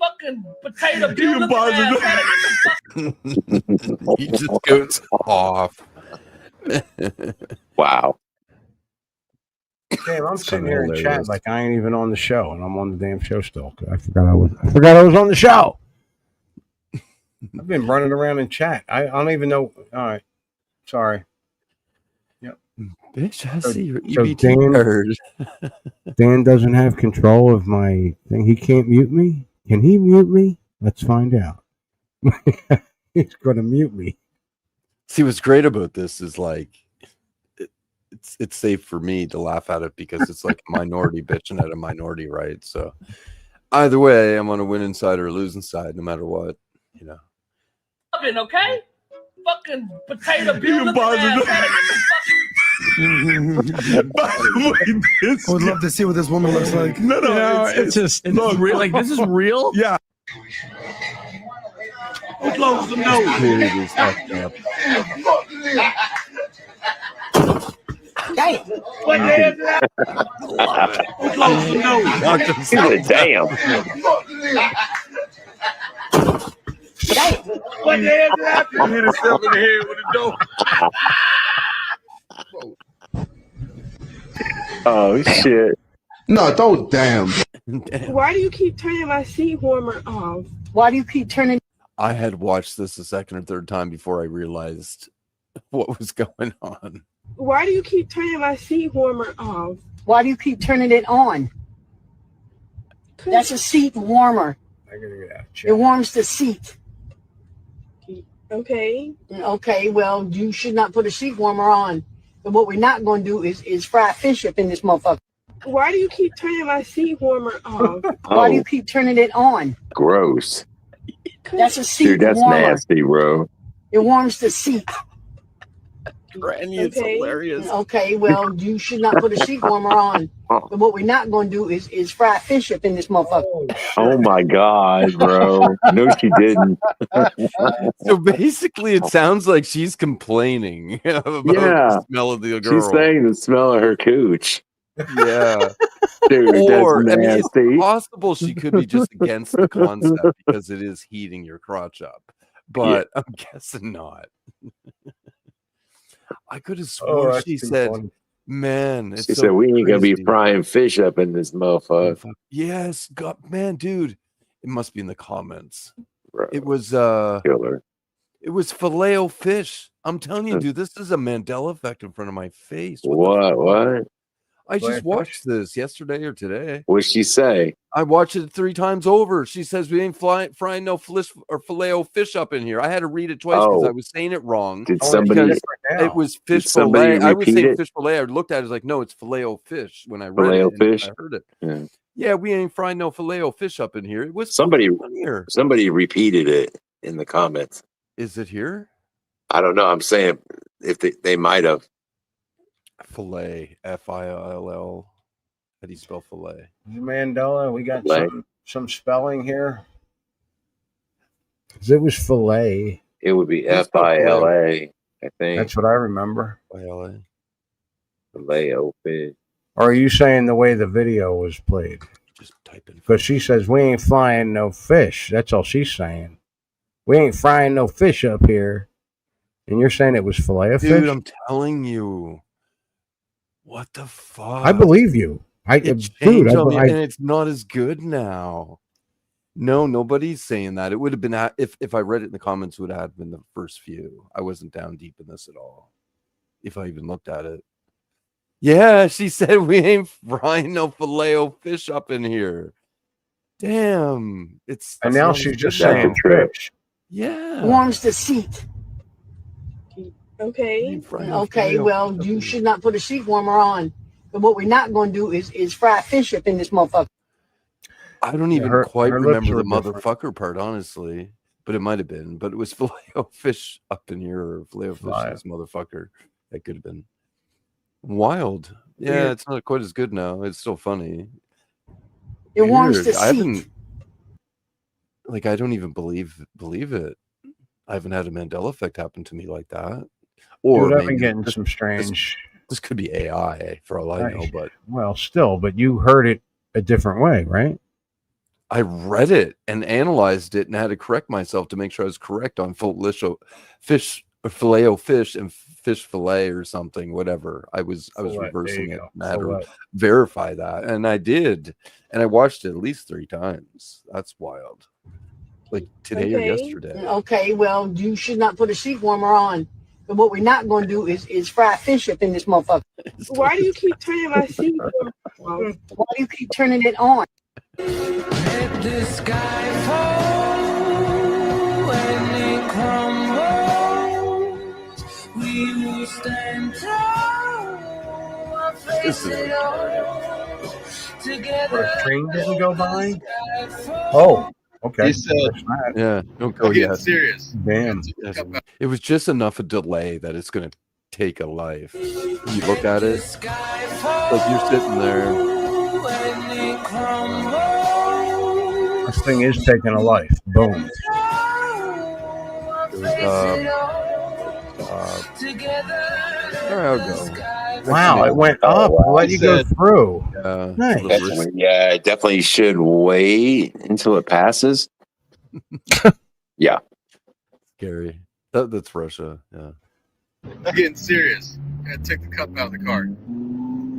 Fucking potato peel looking ass. He just goes off. Wow. Damn, I'm It's sitting kinda here in chat hilarious. like I ain't even on the show, and I'm on the damn show still. I forgot I was on the show. I've been running around in chat. I don't even know. All right, sorry. Yep. Bitch, I see your So EBT card. Dan doesn't have control of my thing. He can't mute me. Can he mute me? Let's find out. He's going to mute me. See, what's great about this is like it's safe for me to laugh at it because it's like a minority bitching at a minority, right? So either way, I'm on a winning side or a losing side, no matter what, you know. Okay? Fucking potato peel. I would love to see what this woman looks like. No, it's just real. Like, this is real. Yeah. Close the nose. Dude, it's fucked up. Damn. What the hell is that? Close the nose. He's like, damn. What the hell is that? You hit himself in the head with a door. Oh shit. No, don't damn. Why do you keep turning my seat warmer off? Why do you keep turning? I had watched this a second or third time before I realized what was going on. Why do you keep turning my seat warmer off? Why do you keep turning it on? That's a seat warmer. I gotta get out. It warms the seat. Okay. Okay, well, you should not put a seat warmer on. But what we're not going to do is fry fish up in this motherfucker. Why do you keep turning my seat warmer off? Why do you keep turning it on? Gross. That's a seat Dude, that's warmer. nasty, bro. It warms the seat. Granny, it's hilarious. Okay, well, you should not put a seat warmer on. But what we're not going to do is fry fish up in this motherfucker. Oh my god, bro. No, she didn't. So basically, it sounds like she's complaining about the smell of the girl. She's saying the smell of her cooch. Yeah. Dude, Or, that's I mean, it's nasty. possible she could be just against the concept because it is heating your crotch up. But I'm guessing not. I could have sworn that's she too said, funny. man, it's She so said we ain't gonna be crazy." frying fish up in this motherfucker. Yes, God, man, dude. It must be in the comments. Bro, It was killer. it was filet-o-fish. I'm telling you, dude, this is a Mandela effect in front of my face. the What? fuck? What? I just Filet-o-fish? watched this yesterday or today. What'd she say? I watched it 3 times over. She says we ain't frying no filet-o-fish up in here. I had to read it twice because I Oh. was saying it wrong. Did Oh, somebody it's Because it was fish somebody fillet. I was repeat saying it? fish fillet. I looked at it, I was like, no, it's filet-o-fish when I read it. Filet-o-fish? And I heard it. Yeah. Yeah, we ain't frying no filet-o-fish up in here. It was Somebody funnier. somebody repeated it in the comments. Is it here? I don't know. I'm saying if they might have. Filet, F-I-L-L. How do you spell filet? Mandela, we got Filet. some spelling here. 'Cause it was filet. It would be It's FILA, I think. That's what I remember. F-I-L-A. Filet-o-fish. Or are you saying the way the video was played? Just type in. Because she says we ain't flying no fish. That's all she's saying. We ain't frying no fish up here. And you're saying it was filet of Dude, fish? I'm telling you. What the fuck? I believe you. It Dude, changed on me, and it's not as good now. No, nobody's saying that. It would have been if I read it in the comments, it would have been the first few. I wasn't down deep in this at all. If I even looked at it. Yeah, she said we ain't frying no filet-o-fish up in here. Damn. And now not she's as just good now. saying fish. Yeah. Warms the seat. Okay. Okay, well, you should not put a seat warmer on. But what we're not going to do is fry fish up in this motherfucker. I don't even her quite lips remember were the different. motherfucker part, honestly. But it might have been. But it was filet-o-fish up in here, or filet-o-fish Right. this motherfucker. That could have been wild. Yeah, Weird. it's not quite as good now. It's still funny. It warms the Weird. I seat. haven't, like, I don't even believe it. I haven't had a Mandela effect happen to me like that. Or Dude, I've been maybe getting this- some strange. This could be AI for all I know, Right. but Well, still, but you heard it a different way, right? I read it and analyzed it and had to correct myself to make sure I was correct on fish filet o fish and fish fillet or something, whatever. I was Fillet, reversing there it. you And I had to Fillet. verify that, and I did, and I watched it at least 3 times. That's wild. Like today or yesterday. Okay, well, you should not put a seat warmer on. But what we're not going to do is fry fish up in this motherfucker. Why do you keep turning my seat? Why do you keep turning it on? Let the sky fall when it crumbles. We will stand tall. This is Or a train didn't go by? Oh, okay. He said, yeah, don't go yet. serious. Damn. Yes. It was just enough a delay that it's going to take a life. You look at it, like you're sitting there. This thing is taking a life. Boom. There I'll go. Wow, it went up. Let you go through. Nice. Yeah, it definitely should wait until it passes. Yeah. Scary. That's Russia. Yeah. I'm getting serious. I took the cup out of the car.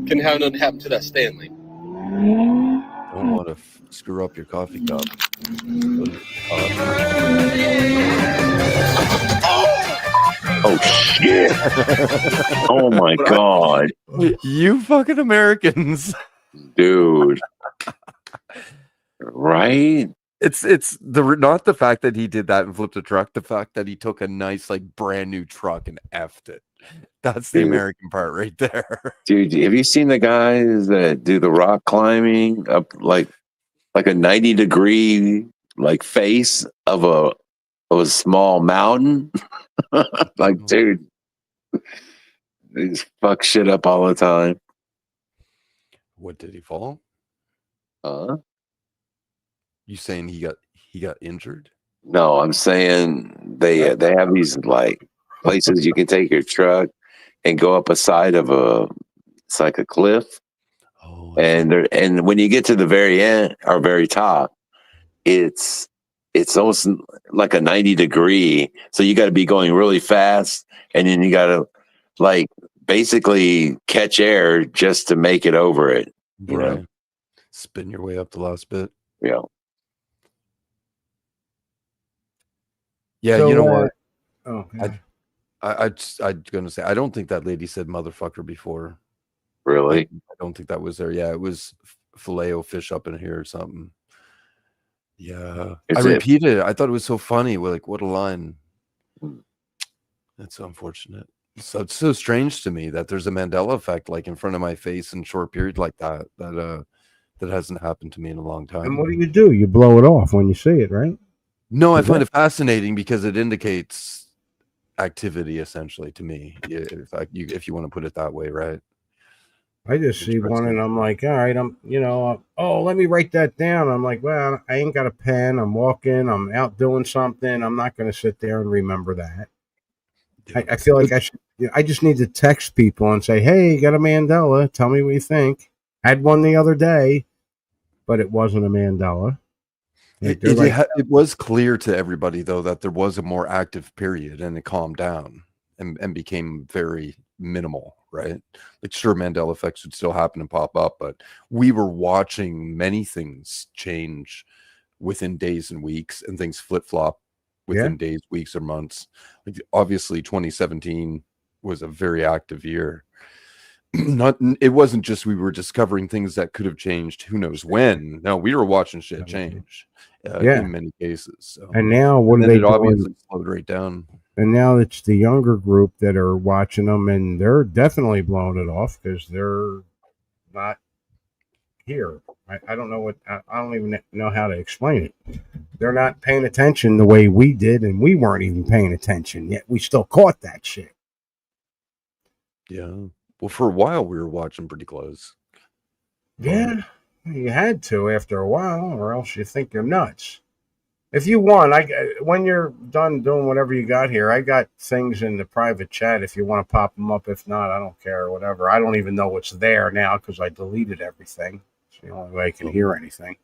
Couldn't have nothing happen to that Stanley. Don't want to screw up your coffee cup. Oh shit! Oh my god! You fucking Americans, dude! Right? It's not the fact that he did that and flipped a truck. The fact that he took a nice like brand new truck and effed it. That's the Dude. American part right there. Dude, have you seen the guys that do the rock climbing up like a 90-degree like face of a small mountain? Like, dude, they just fuck shit up all the time. What did he fall? You saying he got injured? No, I'm saying they have these like places you can take your truck and go up a side of it's like a cliff. And when you get to the very end or very top, it's almost like a 90-degree. So you got to be going really fast, and then you got to like basically catch air just to make it over it. You know? Spin your way up the last bit. Yeah. Yeah, So, you know what? Oh, I'm gonna say I don't think that lady said motherfucker before. Really? I don't think that was there. Yeah, it was filet o fish up in here or something. Yeah, I repeated it. I thought it was so funny. We're like, what a line. That's so unfortunate. So it's so strange to me that there's a Mandela effect like in front of my face in a short period like that hasn't happened to me in a long time. And what do? You blow it off when you see it, right? No, I find it fascinating because it indicates activity essentially to me. If you want to put it that way, right? I just see one and I'm like, all right, let me write that down. I'm like, well, I ain't got a pen. I'm walking. I'm out doing something. I'm not going to sit there and remember that. I feel like I just need to text people and say, hey, you got a Mandela. Tell me what you think. Had one the other day, but it wasn't a Mandela. It was clear to everybody, though, that there was a more active period and it calmed down and became very minimal, right? Like, sure, Mandela effects would still happen and pop up, but we were watching many things change within days and weeks, and things flip-flop within days, weeks, or months. Like, obviously, 2017 was a very active year. It wasn't just we were discovering things that could have changed who knows when. No, we were watching shit change in many cases. So. And now what are they doing? Obviously slowed right down. And now it's the younger group that are watching them, and they're definitely blowing it off because they're not here. I don't know I don't even know how to explain it. They're not paying attention the way we did, and we weren't even paying attention yet. We still caught that shit. Yeah. Well, for a while we were watching pretty close. Yeah, you had to after a while, or else you think you're nuts. If you want, when you're done doing whatever you got here, I got things in the private chat if you want to pop them up. If not, I don't care, whatever. I don't even know what's there now because I deleted everything. It's the only way I can hear anything.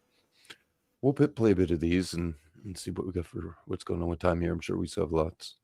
We'll play a bit of these and see what we got for what's going on with time here. I'm sure we still have lots.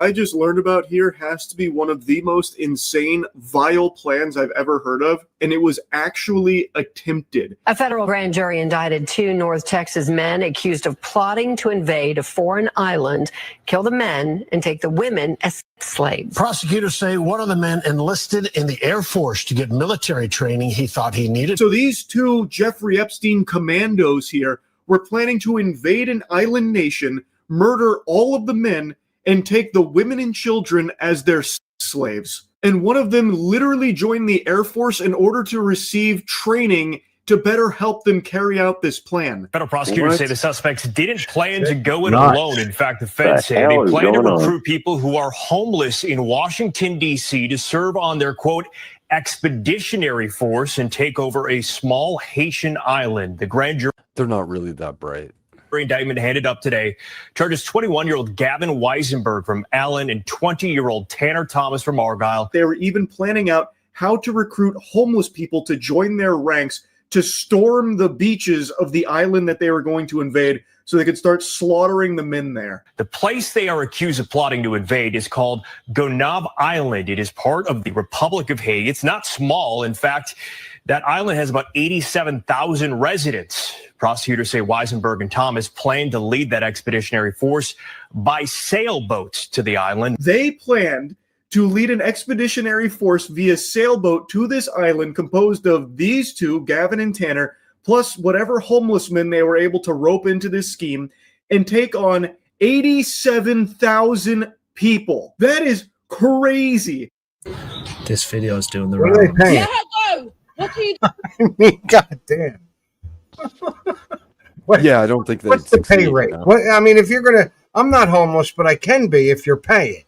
I just learned about here has to be one of the most insane, vile plans I've ever heard of, and it was actually attempted. A federal grand jury indicted 2 North Texas men accused of plotting to invade a foreign island, kill the men, and take the women as slaves. Prosecutors say one of the men enlisted in the Air Force to get military training he thought he needed. So these 2 Jeffrey Epstein commandos here were planning to invade an island nation, murder all of the men, and take the women and children as their slaves. And one of them literally joined the Air Force in order to receive training to better help them carry out this plan. Federal prosecutors say the suspects didn't plan to go in Nuts. alone. In fact, the feds say they plan to recruit people who are homeless in Washington, D.C. to serve on their, quote, expeditionary force and take over a small Haitian island. The grand jury... They're not really that bright. Indictment handed up today charges 21-year-old Gavin Weisenberg from Allen and 20-year-old Tanner Thomas from Argyle. They were even planning out how to recruit homeless people to join their ranks to storm the beaches of the island that they were going to invade so they could start slaughtering the men there. The place they are accused of plotting to invade is called Gonave Island. It is part of the Republic of Haiti. It's not small. In fact, that island has about 87,000 residents. Prosecutors say Weisenberg and Thomas plan to lead that expeditionary force by sailboats to the island. They planned to lead an expeditionary force via sailboat to this island composed of these 2, Gavin and Tanner, plus whatever homeless men they were able to rope into this scheme, and take on 87,000 people. That is crazy. This video is doing the What are they paying? Let her go. What are you I mean, goddamn. Yeah, I don't think What's they'd the pay succeed, rate? you know? What, I mean, if you're gonna, I'm not homeless, but I can be if you're paying.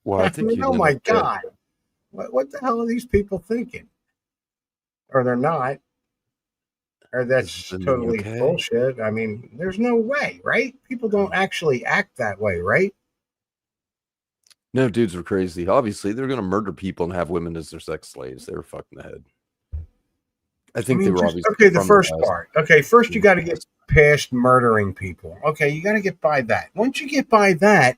Well, I think mean, you'd oh end my up dead. god, what the hell are these people thinking? Or they're not, or that's Isn't it totally okay? bullshit. I mean, there's no way, right? People don't actually act that way, right? No, dudes were crazy. Obviously, they're going to murder people and have women as their sex slaves. They were fucked in the head. I think they were just- obviously okay. The from first West. part. Okay, first you got to get past murdering people. Okay, you got to get by that. Once you get by that,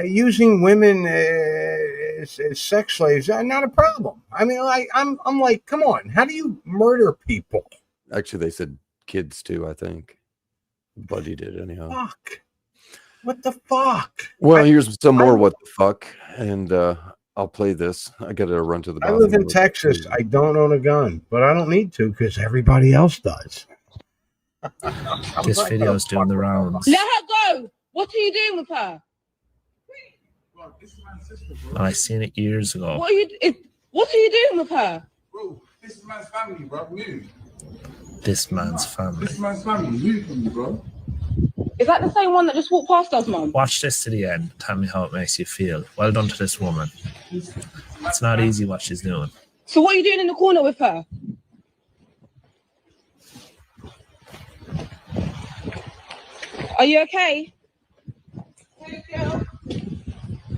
using women as sex slaves not a problem. I mean, I'm like, come on, how do you murder people? Actually, they said kids too, I think. Buddy did anyhow. Fuck. What the fuck? Well, here's some more what the fuck, and I'll play this. I got to run to the I bathroom. live in Texas. I don't own a gun, but I don't need to because everybody else does. This video is doing the rounds. Let her go. What are you doing with her? I seen it years ago. What are you doing with her? Bro, this is man's family, bro. Move. This man's family. This is man's family. Move from me, bro. Is that the same one that just walked past us, Mum? Watch this to the end. Tell me how it makes you feel. Well done to this woman. It's not easy what she's doing. So what are you doing in the corner with her? Are you okay?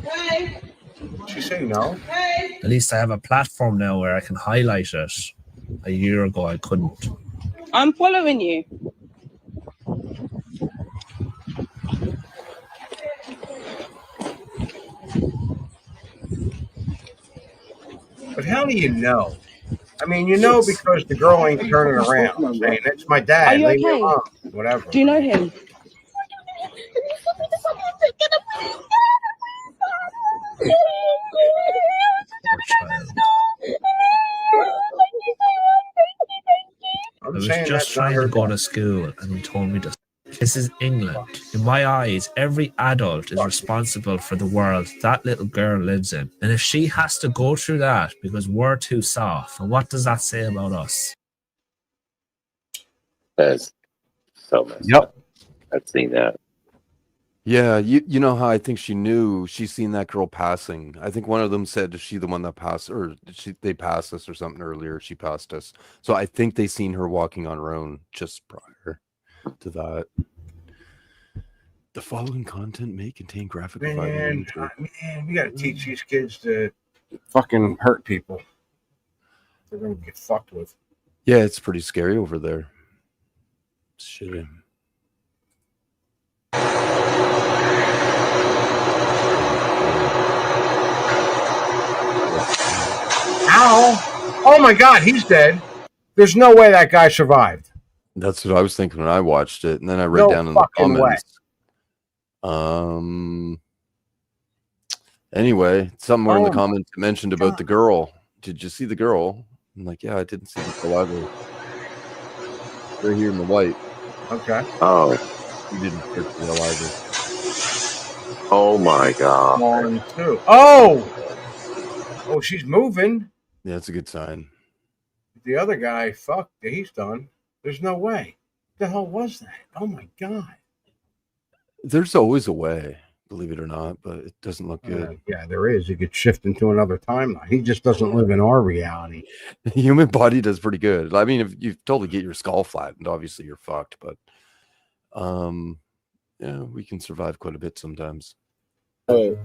Hey. She say no. Hey. At least I have a platform now where I can highlight it. A year ago, I couldn't. I'm following you. But how do you know? I mean, you know because the girl ain't turning around saying, it's my dad. Are you Leave me okay? alone. Whatever. Do you know him? I was just trying to go to school and he told me to. This is England. In my eyes, every adult is responsible for the world that little girl lives in. And if she has to go through that because we're too soft, and what does that say about us? That's so messed up. I've seen that. Yeah, you know how I think she knew she's seen that girl passing. I think one of them said, "Is she the one that passed, or they passed us or something earlier? She passed us." So I think they seen her walking on her own just prior to that. The following content may contain graphic Man, violence. man, we got to teach these kids to fucking hurt people. They're going to get fucked with. Yeah, it's pretty scary over there. Shit. Ow! Oh my God, he's dead. There's no way that guy survived. That's what I was thinking when I watched it, and then I read No down in the fucking way. comments. Anyway, somewhere in the comments it mentioned about the girl. Did you see the girl? I'm like, yeah, I didn't see the girl either. Right here in the white. Okay. Oh. You didn't see the girl either. Oh my God. 1, 2. Oh! Oh, she's moving. Yeah, that's a good sign. The other guy, fuck, he's done. There's no way. What the hell was that? Oh my God. There's always a way, believe it or not, but it doesn't look good. Yeah, there is. He could shift into another timeline. He just doesn't live in our reality. The human body does pretty good. I mean, if you totally get your skull flattened, obviously you're fucked, but yeah, we can survive quite a bit sometimes. Oh,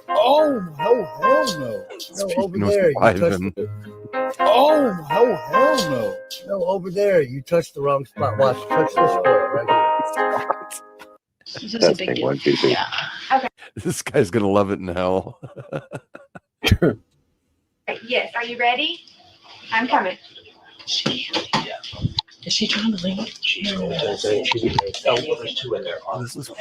no, hell no. No, over there. You touched it. Oh, no, hell no. No, over there. You touched the wrong spot. Watch, touch this square right here. This is a big deal. Yeah. Okay. This guy's gonna love it in hell. Yes. Are you ready? I'm coming. Is she trying to leave? She's there's two in there. This is Do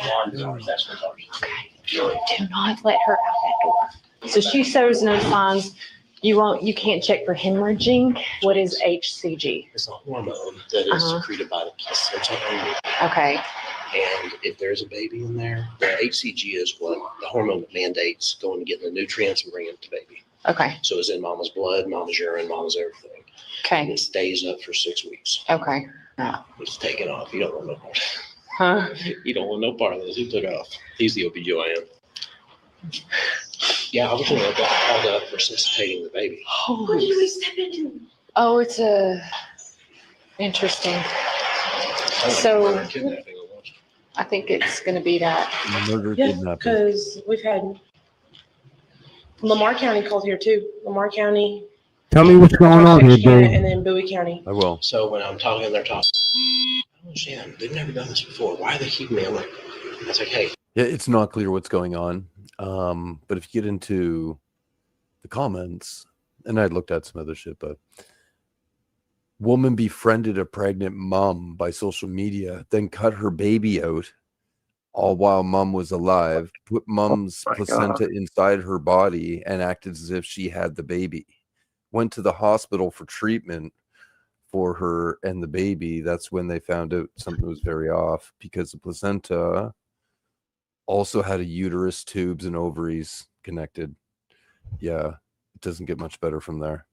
not let her out that door. So she shows no signs. You can't check for hemorrhaging. What is HCG? It's a hormone that is secreted by the placenta. Okay. And if there's a baby in there, the HCG is what the hormone that mandates going and getting the nutrients and bringing it to baby. Okay. So it's in mama's blood, mama's urine, mama's everything. Okay. And it stays up for 6 weeks. Okay. It's taken off. You don't want no part. Huh? You don't want no part of this. Who took off? He's the OBGYN. Yeah, I was going to get called up resuscitating the baby. What did we step into? Oh, it's interesting. So I think it's going to be that. Murder, Yeah, kidnapping. because we've had Lamar County called here too. Lamar County, Tell me what's going on here, Shannon, Dave. and then Bowie County. I will. So when I'm talking, they're talking. I don't understand. They've never done this before. Why are they keeping me? I'm like, I was like, hey. Yeah, it's not clear what's going on. But if you get into the comments, and I looked at some other shit, but woman befriended a pregnant mom by social media, then cut her baby out, all while mom was alive, put mom's placenta inside her body, and acted as if she had the baby. Went to the hospital for treatment for her and the baby. That's when they found out something was very off, because the placenta also had a uterus, tubes, and ovaries connected. Yeah, it doesn't get much better from there.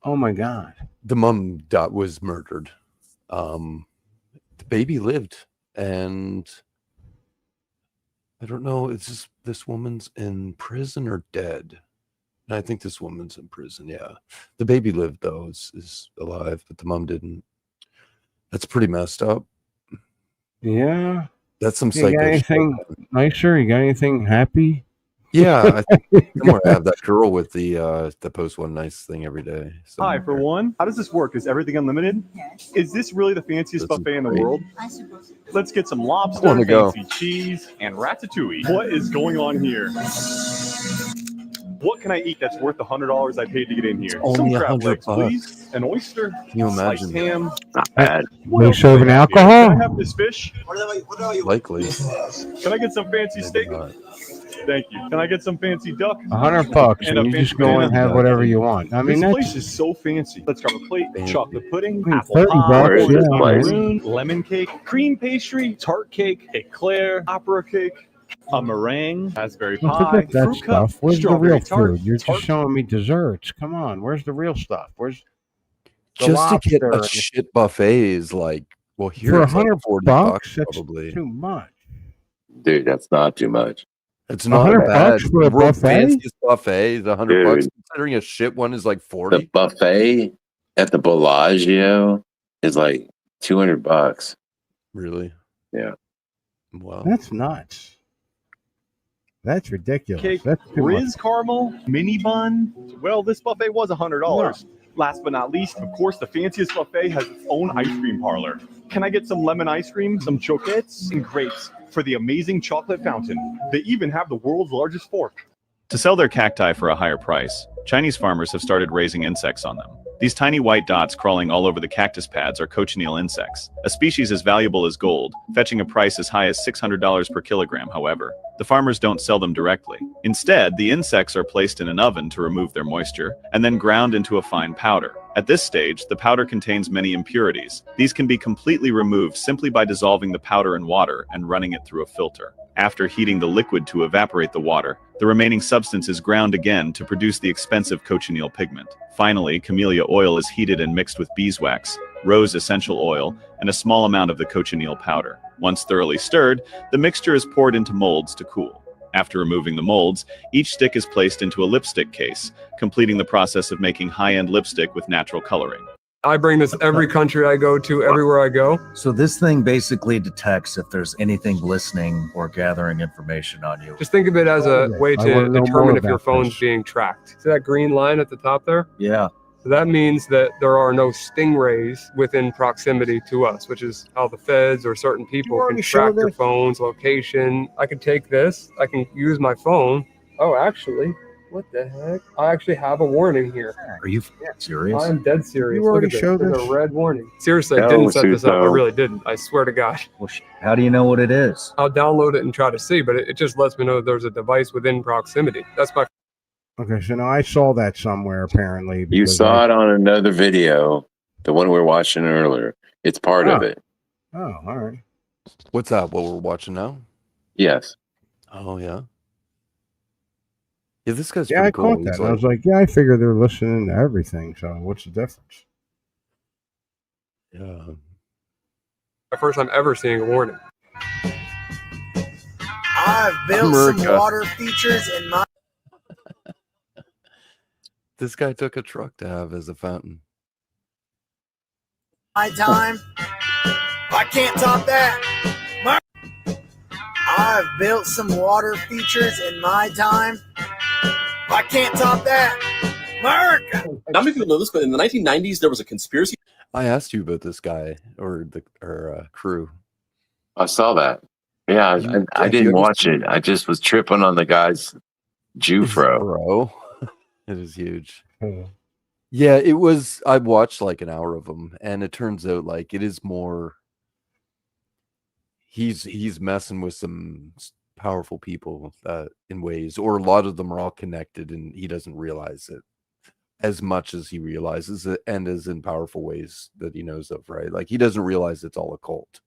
Oh my God. The mom was murdered. The baby lived, and I don't know, it's just this woman's in prison or dead. And I think this woman's in prison, yeah. The baby lived, though, is alive, but the mom didn't. That's pretty messed up. Yeah. That's some You got psycho shit. anything nicer? You got anything happy? Yeah, I think somewhere I have that girl with the post one nice thing every day. So Hi, for one, how does this work? Is everything unlimited? Yes. Is this really the fanciest buffet in the world? I suppose. Let's get some I lobster, wanna go. fancy cheese, and ratatouille. What is going on here? What can I eat that's worth the $100 I paid to get in here? It's only Some crab $100 legs, bucks. please. An oyster. Can you Sliced imagine? ham. Not bad. They serving Can alcohol? I have this fish? Likely. Can I get some fancy steak? Thank you. Can I get some fancy duck? $100, and a you fancy just go and have banana? whatever you want. I mean, This that's place is so fancy. Let's grab a plate, chocolate pudding, I mean, apple 30 pie, bucks, yeah, maroon, lemon cake, cream pastry, tart cake, eclair, opera cake, a meringue, raspberry Don't pie, forget that fruit cup, stuff. Where's the strawberry real tart, food? You're tart. just showing me desserts. Come on, where's the real stuff? Where's the Just to get lobster a and- shit buffet is like, well, here for it's like $100 $40 bucks? That's probably. too much. Dude, that's not too much. It's not $100 bad. for a The world's buffet? fanciest buffet is $100 bucks, Dude. considering a shit one is like The 40. buffet at the Bellagio is like $200. Really? Yeah. Wow. That's nuts. That's ridiculous. Cake, That's too much. Riz caramel, mini bun. Well, this buffet was $100. Last but not least, of course, the fanciest buffet has its own ice cream parlor. Can I get some lemon ice cream, some choquettes, and grapes for the amazing chocolate fountain? They even have the world's largest fork. To sell their cacti for a higher price, Chinese farmers have started raising insects on them. These tiny white dots crawling all over the cactus pads are cochineal insects, a species as valuable as gold, fetching a price as high as $600 per kilogram, however. The farmers don't sell them directly. Instead, the insects are placed in an oven to remove their moisture, and then ground into a fine powder. At this stage, the powder contains many impurities. These can be completely removed simply by dissolving the powder in water and running it through a filter. After heating the liquid to evaporate the water, the remaining substance is ground again to produce the expensive cochineal pigment. Finally, camellia oil is heated and mixed with beeswax, rose essential oil, and a small amount of the cochineal powder. Once thoroughly stirred, the mixture is poured into molds to cool. After removing the molds, each stick is placed into a lipstick case, completing the process of making high-end lipstick with natural coloring. I bring this every country I go to, everywhere I go. So this thing basically detects if there's anything listening or gathering information on you. Just think of it as a way to determine if your phone's being tracked. See that green line at the top there? Yeah. So that means that there are no stingrays within proximity to us, which is how the feds or certain people can track your phone's location. I can take this, I can use my phone. Oh, actually, what the heck? I actually have a warning here. Are you serious? I'm dead serious. You already Look at showed this. this? There's a red warning. Seriously, I didn't set this up. I really didn't. I swear to God. Well, how do you know what it is? I'll download it and try to see, but it just lets me know there's a device within proximity. That's my. Okay, so now I saw that somewhere apparently. You saw it on another video, the one we were watching earlier. It's part of it. Oh, all right. What's that? What we're watching now? Yes. Oh yeah. Yeah, this guy's Yeah, I pretty cool. caught that. He's I was like, yeah, I figure they're listening to everything. So what's the difference? Yeah. My first time ever seeing a warning. I've built some water features in my. This guy took a truck to have as a fountain. My time. I can't top that. I've built some water features in my time. I can't top that. America. Not many people know this, but in the 1990s, there was a conspiracy. I asked you about this guy or the crew. I saw that. Yeah, I didn't watch it. I just was tripping on the guy's Jufro. Bro. It is huge. Yeah, it was. I watched like an hour of them, and it turns out like it is more. He's messing with some powerful people in ways, or a lot of them are all connected, and he doesn't realize it as much as he realizes it, and is in powerful ways that he knows of. Right, like he doesn't realize it's all a cult,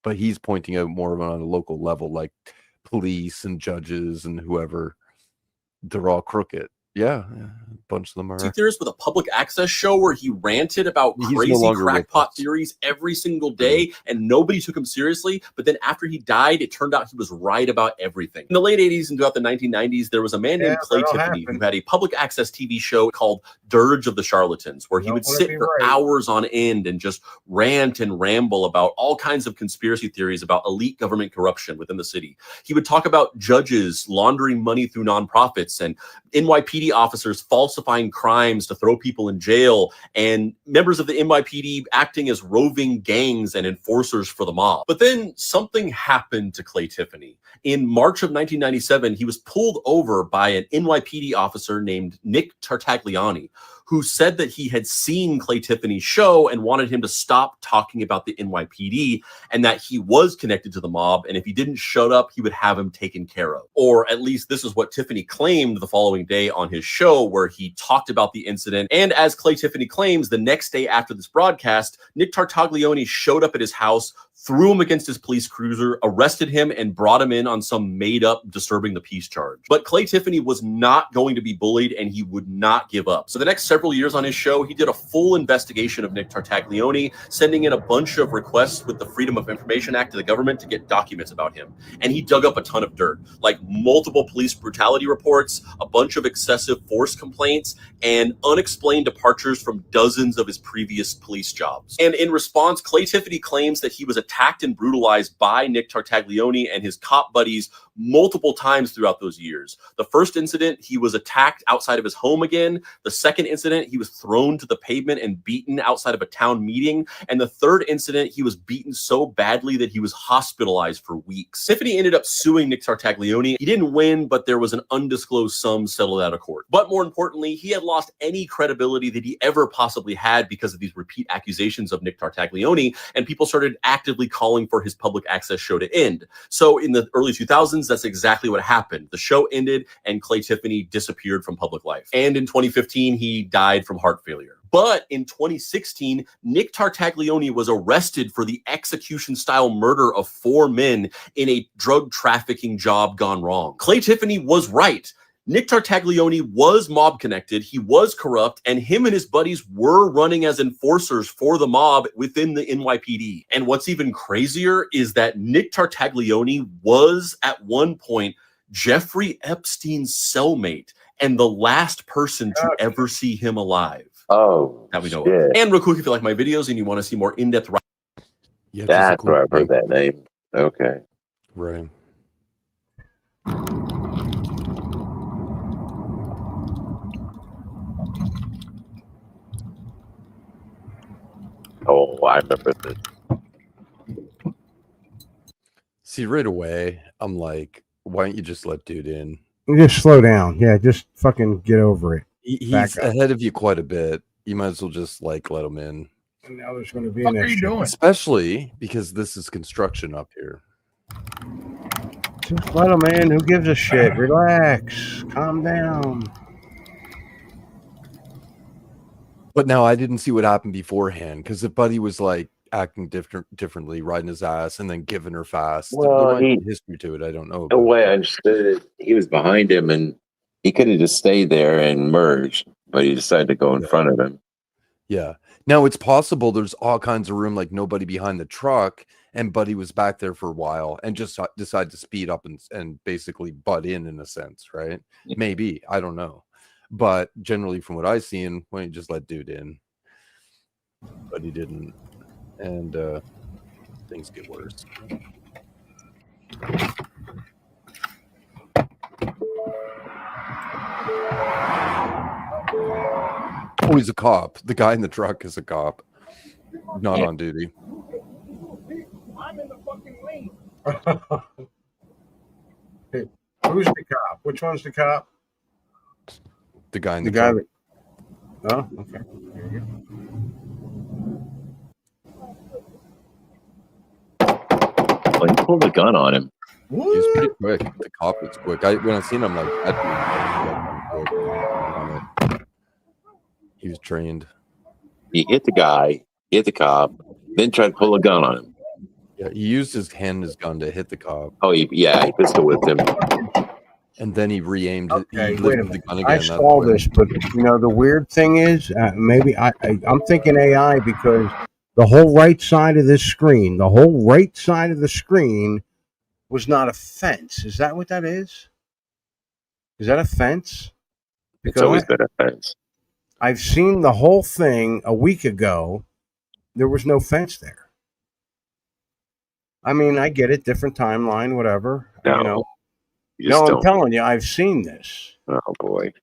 but he's pointing out more on a local level, like police and judges and whoever. They're all crooked. Yeah, a bunch of them are. Theorist with a public access show where he ranted about He's no crazy longer with crackpot theories every single day, and nobody took him seriously. But then after he died, it turned out he was right about everything. In the late 80s and throughout the 1990s, there was a man named Clay Tiffany who had a public access TV show called Dirge of the Charlatans, where he would sit for hours on end and just rant and ramble about all kinds of conspiracy theories about elite government corruption within the city. He would talk about judges laundering money through nonprofits and NYPD officers falsifying crimes to throw people in jail, and members of the NYPD acting as roving gangs and enforcers for the mob. But then something happened to Clay Tiffany. In March of 1997, he was pulled over by an NYPD officer named Nick Tartagliani, who said that he had seen Clay Tiffany's show and wanted him to stop talking about the NYPD, and that he was connected to the mob, and if he didn't shut up, he would have him taken care of. Or at least this is what Tiffany claimed the following day on his show, where he talked about the incident. And as Clay Tiffany claims, the next day after this broadcast, Nick Tartagliani showed up at his house, threw him against his police cruiser, arrested him, and brought him in on some made-up disturbing the peace charge. But Clay Tiffany was not going to be bullied, and he would not give up. So the next several years on his show, he did a full investigation of Nick Tartagliani, sending in a bunch of requests with the Freedom of Information Act to the government to get documents about him. And he dug up a ton of dirt, like multiple police brutality reports, a bunch of excessive force complaints, and unexplained departures from dozens of his previous police jobs. And in response, Clay Tiffany claims that he was attacked and brutalized by Nick Tartaglione and his cop buddies multiple times throughout those years. The first incident, he was attacked outside of his home again. The second incident, he was thrown to the pavement and beaten outside of a town meeting. And the third incident, he was beaten so badly that he was hospitalized for weeks. Tiffany ended up suing Nick Tartaglione. He didn't win, but there was an undisclosed sum settled out of court. But more importantly, he had lost any credibility that he ever possibly had because of these repeat accusations of Nick Tartaglione, and people started actively calling for his public access show to end. So in the early 2000s, that's exactly what happened. The show ended and Clay Tiffany disappeared from public life. And in 2015, he died from heart failure. But in 2016, Nick Tartaglione was arrested for the execution-style murder of 4 men in a drug trafficking job gone wrong. Clay Tiffany was right. Nick Tartaglione was mob connected, he was corrupt, and him and his buddies were running as enforcers for the mob within the NYPD. And what's even crazier is that Nick Tartaglione was at one point Jeffrey Epstein's cellmate and the last person to ever see him alive. Oh, that we know of. And real quick, if you like my videos and you want to see more in-depth, that's where I've heard that name. Okay, right. Oh, I remember this. See, right away, I'm like, why don't you just let dude in? Just slow down. Yeah, just fucking get over it. He's ahead of you quite a bit. You might as well just like let him in. And now there's going to be an issue. Especially because this is construction up here. Just let him in. Who gives a shit? Relax. Calm down. But now I didn't see what happened beforehand because if Buddy was like acting differently, riding his ass, and then giving her fast. Well, there might be history to it. I don't know. The way I understood it, he was behind him, and he could have just stayed there and merged, but he decided to go in front of him. Yeah. Now it's possible there's all kinds of room, like nobody behind the truck, and Buddy was back there for a while and just decided to speed up and basically butt in a sense, right? Yeah. Maybe. I don't know. But generally, from what I've seen, why don't you just let dude in? But he didn't. And things get worse. Oh, he's a cop. The guy in the truck is a cop. Not on duty. I'm in the fucking lane. Hey, who's the cop? Which one's the cop? The guy in the truck. Oh, okay. There you Well, he pulled a gun on him. He's pretty quick. The cop is quick. When I seen him, like, he was trained. He hit the guy, hit the cop, then tried to pull a gun on him. Yeah, he used his gun to hit the cop. Oh, he pistol whipped him. And then he re-aimed. Okay, he wait a lifted the minute. gun again. I saw this, but you know the weird thing is, maybe I'm thinking AI because the whole right side of this screen, was not a fence. Is that what that is? Is that a fence? It's always been a fence. I've seen the whole thing a week ago. There was no fence there. I mean, I get it, different timeline, whatever. No. You know. You No, just I'm don't. telling you, I've seen this. Oh boy.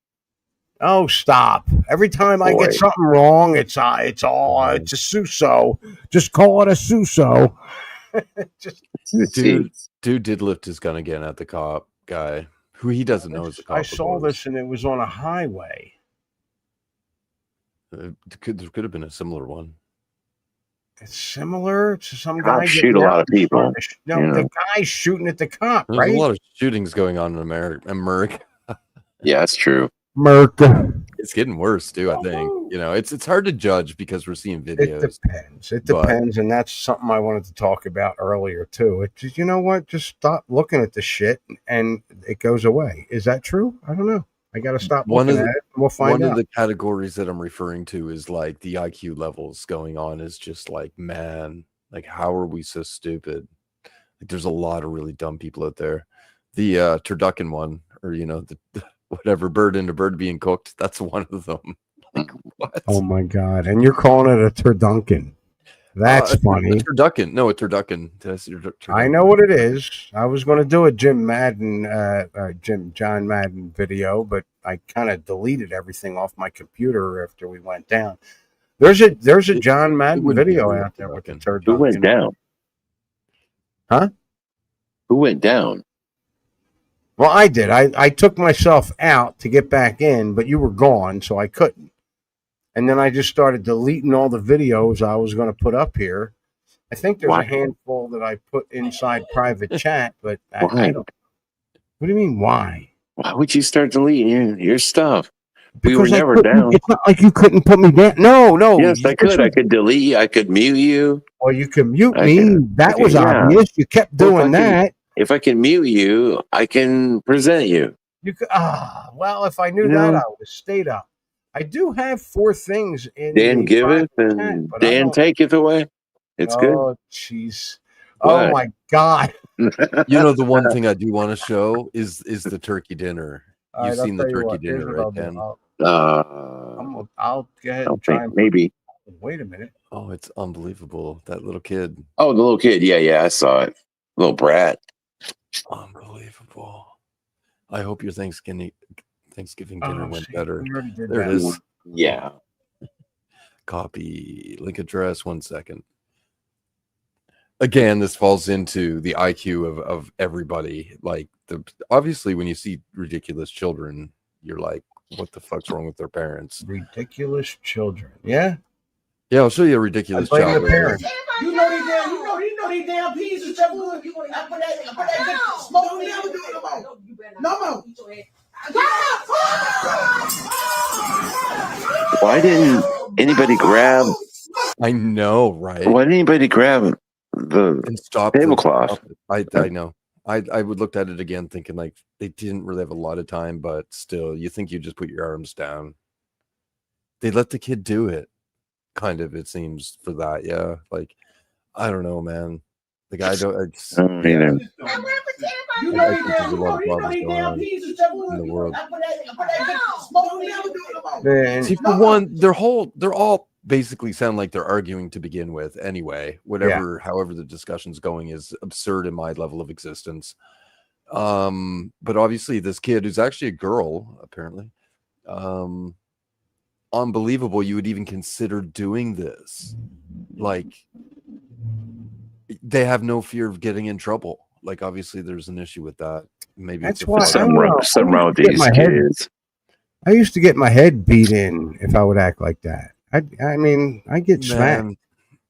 Oh, stop! Every time I get something wrong, it's a Suso. Just call it a Suso. Dude did lift his gun again at the cop guy, who he doesn't know is the cop. I saw this, and it was on a highway. There could have been a similar one. It's similar to some guy. Cops shoot a lot of people. No, you know. the guy's shooting at the cop, There's right? a lot of shootings going on in America. Yeah, that's true. America. It's getting worse too. I think it's hard to judge because we're seeing videos. It depends. It depends, and that's something I wanted to talk about earlier too. It just, you know what? Just stop looking at the shit, and it goes away. Is that true? I don't know. I got to stop looking at it, and we'll find One out. of the categories that I'm referring to is like the IQ levels going on is just like, man, like how are we so stupid? Like there's a lot of really dumb people out there. The turducken one, or the whatever bird into bird being cooked, that's one of them. Like what? Oh my god! And you're calling it a turduncan? That's funny. It's turducken. No, it's turducken. I know what it is. I was going to do a John Madden video, but I kind of deleted everything off my computer after we went down. There's a John Madden video out there with the turducken. Who went down? Huh? Who went down? Well, I did. I took myself out to get back in, but you were gone, so I couldn't. And then I just started deleting all the videos I was going to put up here. I think there's a handful that I put inside private chat, but I don't. What do you mean, why? Why would you start deleting your stuff? Because we were never down. It's not like you couldn't put me down. No. Yes, I could. I could delete you. I could mute you. Well, you can mute me. That was obvious. You kept doing that. If I can mute you, I can present you. You could, well, if I knew that, I would have stayed up. I do have 4 things in Dan giveth and Dan taketh away. It's good. Oh, jeez. Oh, my God. You know, the one thing I do want to show is the turkey dinner. You've seen the turkey dinner, right, Dan? I'll go ahead and try and maybe. Wait a minute. Oh, it's unbelievable. That little kid. Oh, the little kid. Yeah, I saw it. Little brat. Unbelievable. I hope your Thanksgiving dinner went better. There it is. Yeah. Copy link address. 1 second. Again, this falls into the IQ of everybody. Like obviously when you see ridiculous children, you're like, what the fuck's wrong with their parents? Ridiculous children. Yeah. Yeah, I'll show you a ridiculous child. You know these damn pieces of wood. You want to put that smoke on no more. Why didn't anybody grab? I know, right? Why didn't anybody grab the tablecloth? I know. I would looked at it again, thinking like they didn't really have a lot of time, but still, you think you just put your arms down. They let the kid do it, kind of. It seems for that, yeah. Like I don't know, man. The guy don't. I think there's a lot of problems going on in the world. See, for one, they're all basically sound like they're arguing to begin with anyway. However the discussion's going is absurd in my level of existence. But obviously this kid who's actually a girl, apparently, unbelievable you would even consider doing this. Like they have no fear of getting in trouble. Like obviously there's an issue with that. Maybe that's it's why something wrong with these kids. I used to get my head beat in if I would act like that. I mean, I get smacked.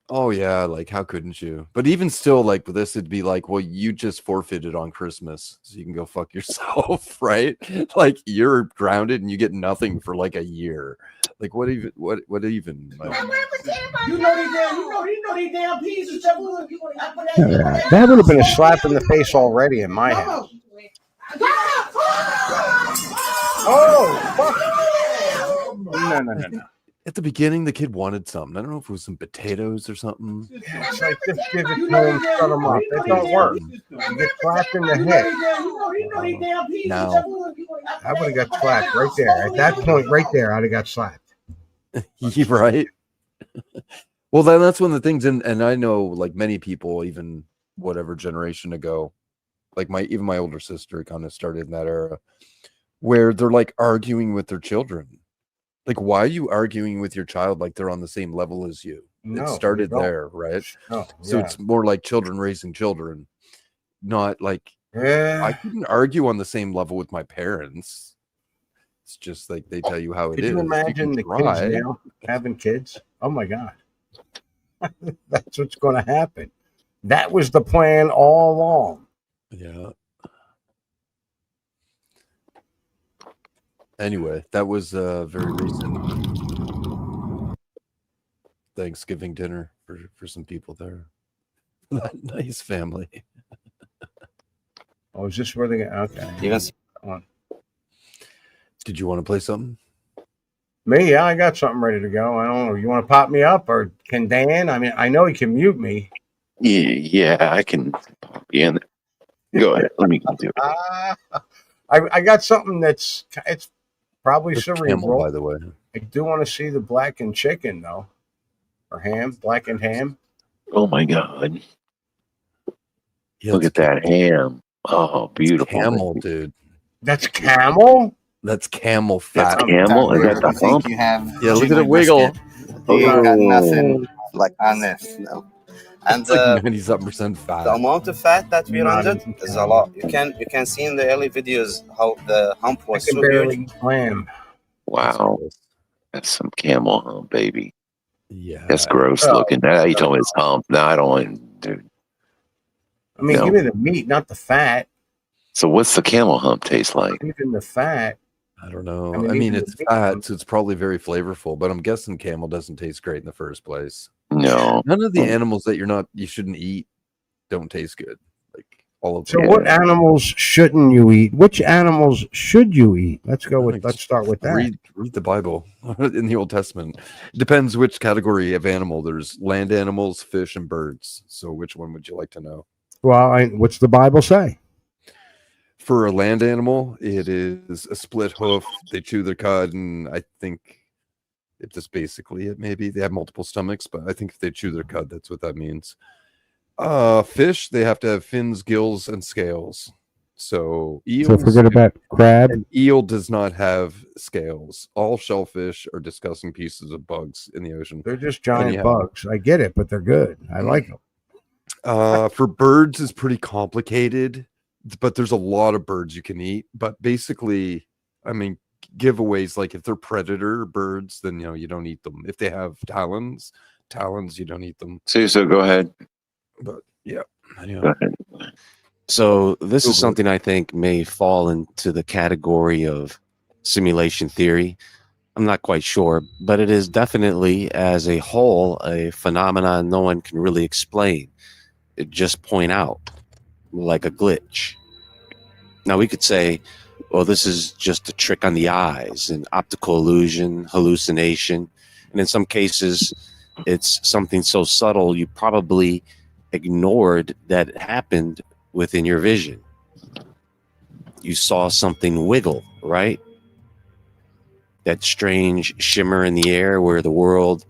Oh yeah, like how couldn't you? But even still, like with this, it'd be like, well, you just forfeited on Christmas, so you can go fuck yourself, right? Like you're grounded and you get nothing for like a year. Like what even? Like, You know these damn pieces of wood. You want to put that that would have been a slap in the face already in my house. Oh, fuck. No. At the beginning, the kid wanted something. I don't know if it was some potatoes or something. Yeah, it's like just give it to him, shut him up. It don't work. You get slapped in the head. Now, I would have got slapped right there. At that point, right there, I'd have got slapped. Right? Well, then that's one of the things, and I know like many people, even whatever generation ago, like even my older sister kind of started in that era where they're like arguing with their children. Like, why are you arguing with your child like they're on the same level as you? No, it started there, right? Oh, so yeah. it's more like children raising children, not like I couldn't argue on the same level with my parents. It's just like they tell you how it is. Can you imagine the try. kids now having kids? Oh my God. That's what's going to happen. That was the plan all along. Yeah. Anyway, that was very recent Thanksgiving dinner for some people there. That nice family. Oh, is this where they get? Okay. Yes. Did you want to play something? Me? Yeah, I got something ready to go. I don't know. You want to pop me up or can Dan? I mean, I know he can mute me. Yeah, I can pop you in there. Go ahead. Let me do it. I got something it's probably cerebral. Camel, by the way. I do want to see the blackened chicken though, or ham, blackened ham. Oh my God! Yeah, Look at that ham. Oh, beautiful. Camel, dude. That's camel? That's camel fat. That's camel? Is that the hump? Yeah, look at it wiggle. You ain't got nothing Oh. like on this, no. And It's like 97% fat. the amount of fat that we rendered is a lot. You can see in the early videos how the hump was so huge. Lamb. Wow. That's some camel hump, baby. Yeah. That's gross looking. Now you told me it's hump. No, I don't want, dude. I mean, No. give me the meat, not the fat. So what's the camel hump taste like? Even the fat. I don't know. I I mean, mean, even it's the fat, so it's probably very flavorful, but I'm guessing camel doesn't taste great in the first place. No. None of the animals that you shouldn't eat don't taste good. Like all of So them. what animals shouldn't you eat? Which animals should you eat? Let's start with that. Read the Bible in the Old Testament. It depends which category of animal. There's land animals, fish, and birds. So which one would you like to know? Well, what's the Bible say? For a land animal, it is a split hoof. They chew their cud, and I think if that's basically it, maybe they have multiple stomachs, but I think if they chew their cud, that's what that means. Fish, they have to have fins, gills, and scales. So eels. So forget about crab. An eel does not have scales. All shellfish are disgusting pieces of bugs in the ocean. They're just And you giant have- bugs. I get it, but they're good. I like them. For birds is pretty complicated, but there's a lot of birds you can eat. But basically, I mean, giveaways, like if they're predator birds, then you don't eat them. If they have talons, you don't eat them. So go ahead. But yeah, Go ahead. So this is something I think may fall into the category of simulation theory. I'm not quite sure, but it is definitely, as a whole, a phenomenon no one can really explain. It just point out, like a glitch. Now we could say, well, this is just a trick on the eyes, an optical illusion, hallucination. And in some cases, it's something so subtle you probably ignored that it happened within your vision. You saw something wiggle, right? That strange shimmer in the air where the world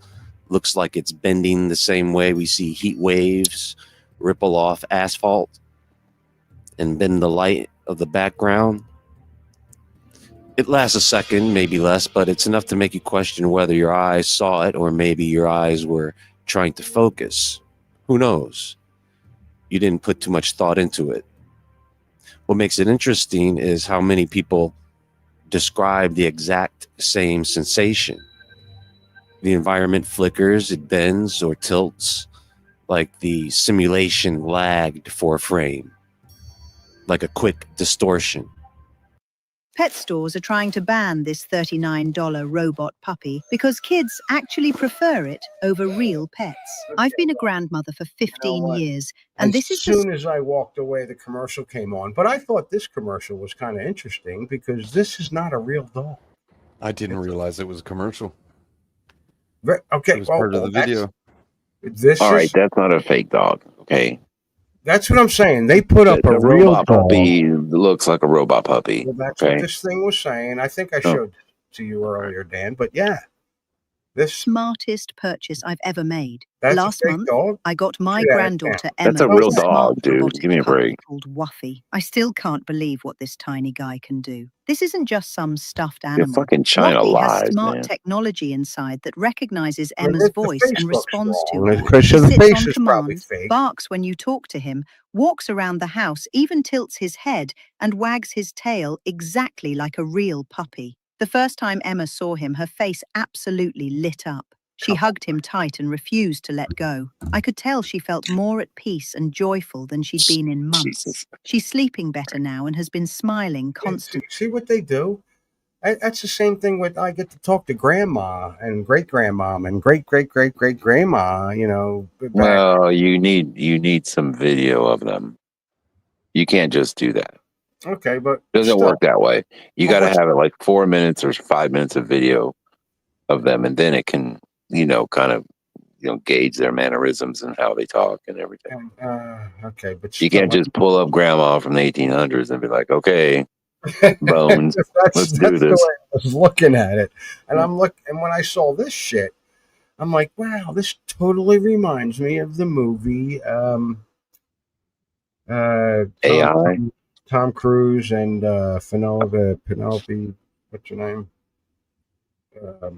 looks like it's bending the same way we see heat waves ripple off asphalt and bend the light of the background. It lasts a second, maybe less, but it's enough to make you question whether your eyes saw it or maybe your eyes were trying to focus. Who knows? You didn't put too much thought into it. What makes it interesting is how many people describe the exact same sensation. The environment flickers, it bends or tilts, like the simulation lagged for a frame, like a quick distortion. Pet stores are trying to ban this $39 robot puppy because kids actually prefer it over real pets. I've been a grandmother for 15 years, and this is As soon as I walked away, the commercial came on. But I thought this commercial was kind of interesting because this is not a real dog. I didn't realize it was a commercial. Okay, It was part of the video. All right, that's not a fake dog. Okay. That's what I'm saying. They put up The a real robot dog. puppy looks like a robot puppy. Well, that's Okay. what this thing was saying. I think I Oh. showed to you earlier, Dan. But yeah, this smartest purchase I've ever made. That's a Last fake month, dog? I got my Yeah, granddaughter yeah. Emma That's a real smart dog, dude. robotic Give me a puppy break. called Wuffy. I still can't believe what this tiny guy can do. This isn't just some stuffed You're animal. fucking China Wuffy lies, has smart man. technology inside that recognizes Well, Emma's the voice face and looks responds to wrong. her. Because He the sits face on is probably command, fake. barks when you talk to him, walks around the house, even tilts his head and wags his tail exactly like a real puppy. The first time Emma saw him, her face absolutely lit up. She hugged him tight and refused to let go. I could tell she felt more at peace and joyful than she'd been in months. She's sleeping better now and has been smiling constantly. See what they do? That's the same thing with I get to talk to grandma and great grandmom and great great great great grandma. You know. Well, you need some video of them. You can't just do that. Okay, but It doesn't still. work that way. You Well, got to what's- have it like 4 minutes or 5 minutes of video of them, and then it can, kind of, gauge their mannerisms and how they talk and everything. Okay, but You can't just pull up grandma from the 1800s and be like, okay, bones, let's do the this. way I was looking at it, and and when I saw this shit, I'm like, wow, this totally reminds me of the movie AI. Tom Cruise and Penelope, what's her name? All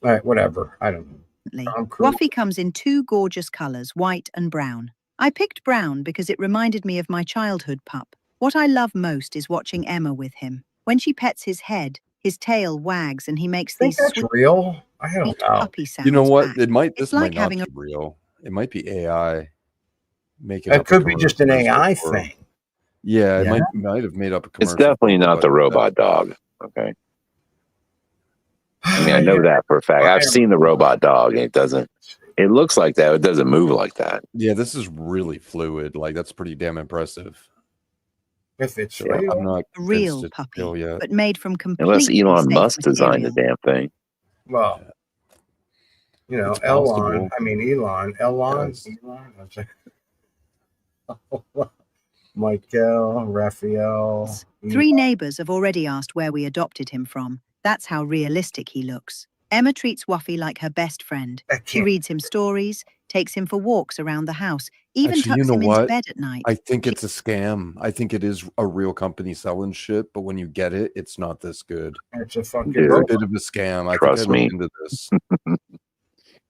right, whatever. I don't know. Tom Cruise. Waffy comes in 2 gorgeous colors, white and brown. I picked brown because it reminded me of my childhood pup. What I love most is watching Emma with him. When she pets his head, his tail wags and he makes these That's real. I don't know. puppy sounds. You know what? back. It might. It's This might like not having be a real. It might be AI. Making. It up a could be just an commercial AI for- thing. Yeah, it Yeah. might have made up a It's commercial. definitely not the robot dog. Okay. I mean, I know that for a fact. I've seen the robot dog, and it doesn't. It looks like that. It doesn't move like that. Yeah, this is really fluid. Like that's pretty damn impressive. If it's So real. I'm not A real convinced it's puppy, real yet. but made from Unless completely Elon safe Musk designed the material. damn thing. Well, you know, It's possible. Elon. I mean, Elon. Yes. Elon. I was like- Michael, Raphael. 3 neighbors have already asked where we adopted him from. That's how realistic he looks. Emma treats Waffy like her best friend. She reads him stories, takes him for walks around the house, even Actually, tucks you know him what? into bed at night. I think it's a scam. I think it is a real company selling shit, but when you get it, it's not this good. It's a fucking Dude, It's a robot. bit of a scam. I Trust think I me. looked into this.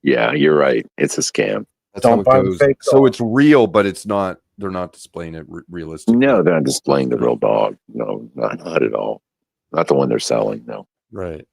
Yeah, you're right. It's a scam. That's Don't how buy it the goes. fake So dog. it's real, but it's not. They're not displaying it realistically. No, they're not displaying the real dog. No, not at all. Not the one they're selling. No. Right.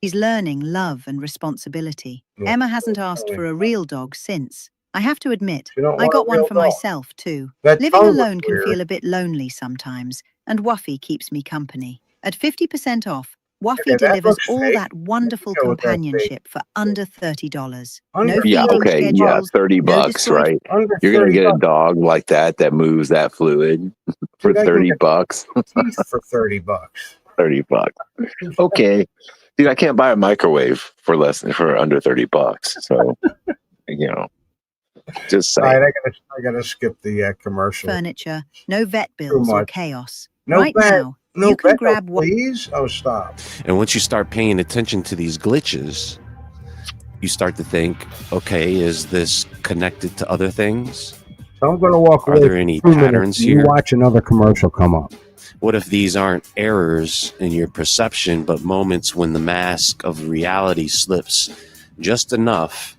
She's learning love and responsibility. Yeah. Emma hasn't asked for a real dog since. I have to admit, You don't I want a got one real for dog. myself too. That Living tongue looks alone can weird. feel a bit lonely sometimes, and Waffy keeps me company. At 50% off, Waffy Okay, that delivers looks all fake. that wonderful Go with that fake. companionship for under $30. Under- No Yeah. feeding Okay. Yeah. schedules, 30 no bucks, destroyed right? Under You're gonna 30 get a bucks. dog like that moves that fluid for Dude, I can 30 get bucks. teeth for 30 bucks. 30 bucks. Okay. Dude, I can't buy a microwave for under 30 bucks. So, you know, just All saying. right, I gotta skip the commercial. furniture, no vet bills or much. chaos. No Right vet- now, No you can vet bill, grab one. please. Oh, stop. And once you start paying attention to these glitches, you start to think, okay, is this connected to other things? So I'm gonna walk Are away. there for any 2 minutes. patterns You here? watch another commercial come up. What if these aren't errors in your perception, but moments when the mask of reality slips just enough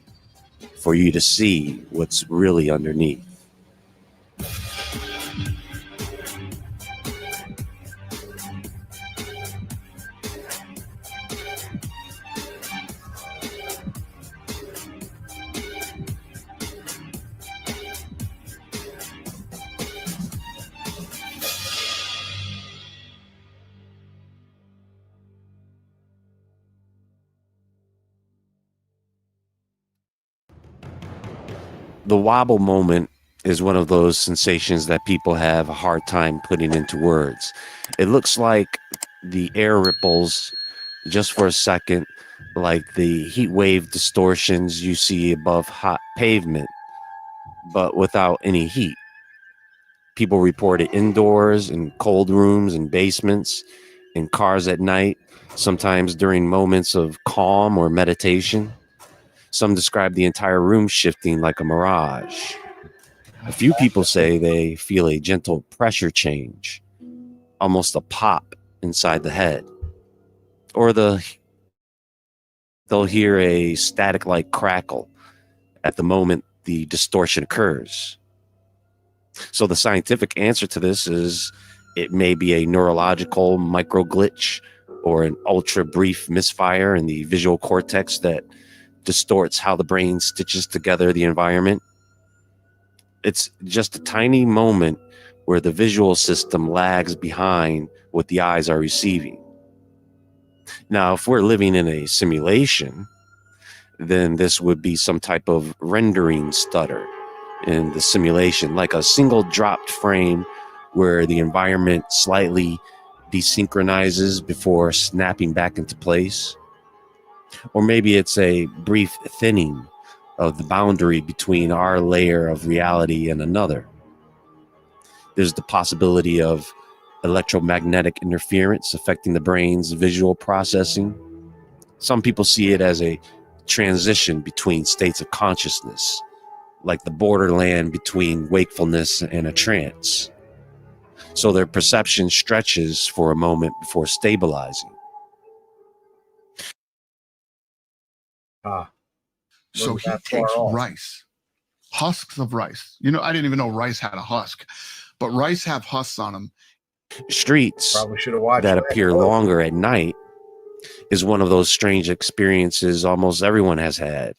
for you to see what's really underneath? The wobble moment is one of those sensations that people have a hard time putting into words. It looks like the air ripples just for a second, like the heat wave distortions you see above hot pavement, but without any heat. People report it indoors, in cold rooms and basements, in cars at night, sometimes during moments of calm or meditation. Some describe the entire room shifting like a mirage. A few people say they feel a gentle pressure change, almost a pop inside the head. Or they'll hear a static-like crackle at the moment the distortion occurs. So the scientific answer to this is it may be a neurological microglitch or an ultra-brief misfire in the visual cortex that distorts how the brain stitches together the environment. It's just a tiny moment where the visual system lags behind what the eyes are receiving. Now, if we're living in a simulation, then this would be some type of rendering stutter in the simulation, like a single dropped frame where the environment slightly desynchronizes before snapping back into place. Or maybe it's a brief thinning of the boundary between our layer of reality and another. There's the possibility of electromagnetic interference affecting the brain's visual processing. Some people see it as a transition between states of consciousness, like the borderland between wakefulness and a trance. So their perception stretches for a moment before stabilizing. So he takes rice, husks of rice. You know, I didn't even know rice had a husk, but rice have husks on them. Streets watched that appear longer at night is one of those strange experiences almost everyone has had,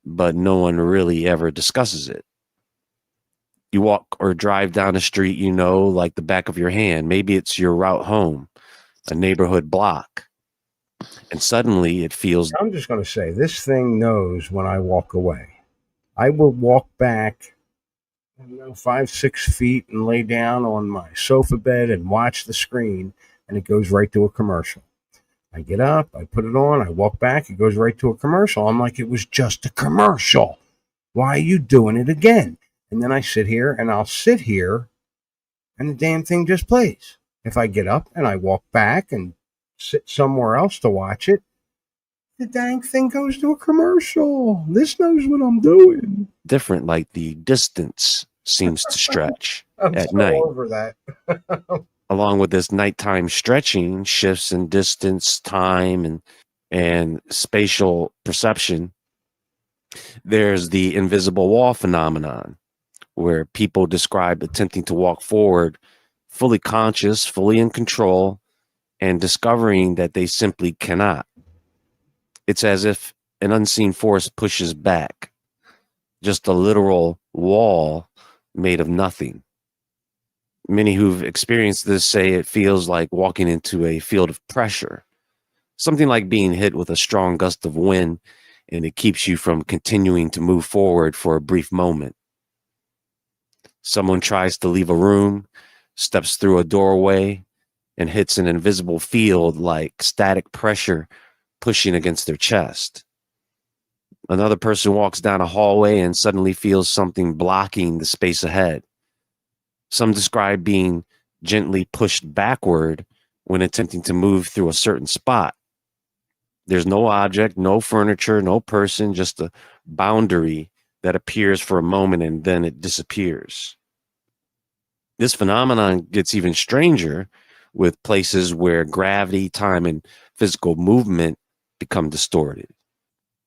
but no one really ever discusses it. You walk or drive down a street, you know, like the back of your hand. Maybe it's your route home, a neighborhood block. And suddenly it feels... I'm just going to say, this thing knows when I walk away. I will walk back, 5-6 feet and lay down on my sofa bed and watch the screen, and it goes right to a commercial. I get up, I put it on, I walk back, it goes right to a commercial. I'm like, it was just a commercial. Why are you doing it again? And then I sit here, and I'll sit here, and the damn thing just plays. If I get up and I walk back and sit somewhere else to watch it, the dang thing goes to a commercial. This knows what I'm doing. different, like the distance seems to stretch I'm at so night. over that. Along with this nighttime stretching, shifts in distance, time, and spatial perception, there's the invisible wall phenomenon, where people describe attempting to walk forward, fully conscious, fully in control, and discovering that they simply cannot. It's as if an unseen force pushes back, just a literal wall made of nothing. Many who've experienced this say it feels like walking into a field of pressure, something like being hit with a strong gust of wind, and it keeps you from continuing to move forward for a brief moment. Someone tries to leave a room, steps through a doorway, and hits an invisible field like static pressure pushing against their chest. Another person walks down a hallway and suddenly feels something blocking the space ahead. Some describe being gently pushed backward when attempting to move through a certain spot. There's no object, no furniture, no person, just a boundary that appears for a moment and then it disappears. This phenomenon gets even stranger with places where gravity, time, and physical movement become distorted.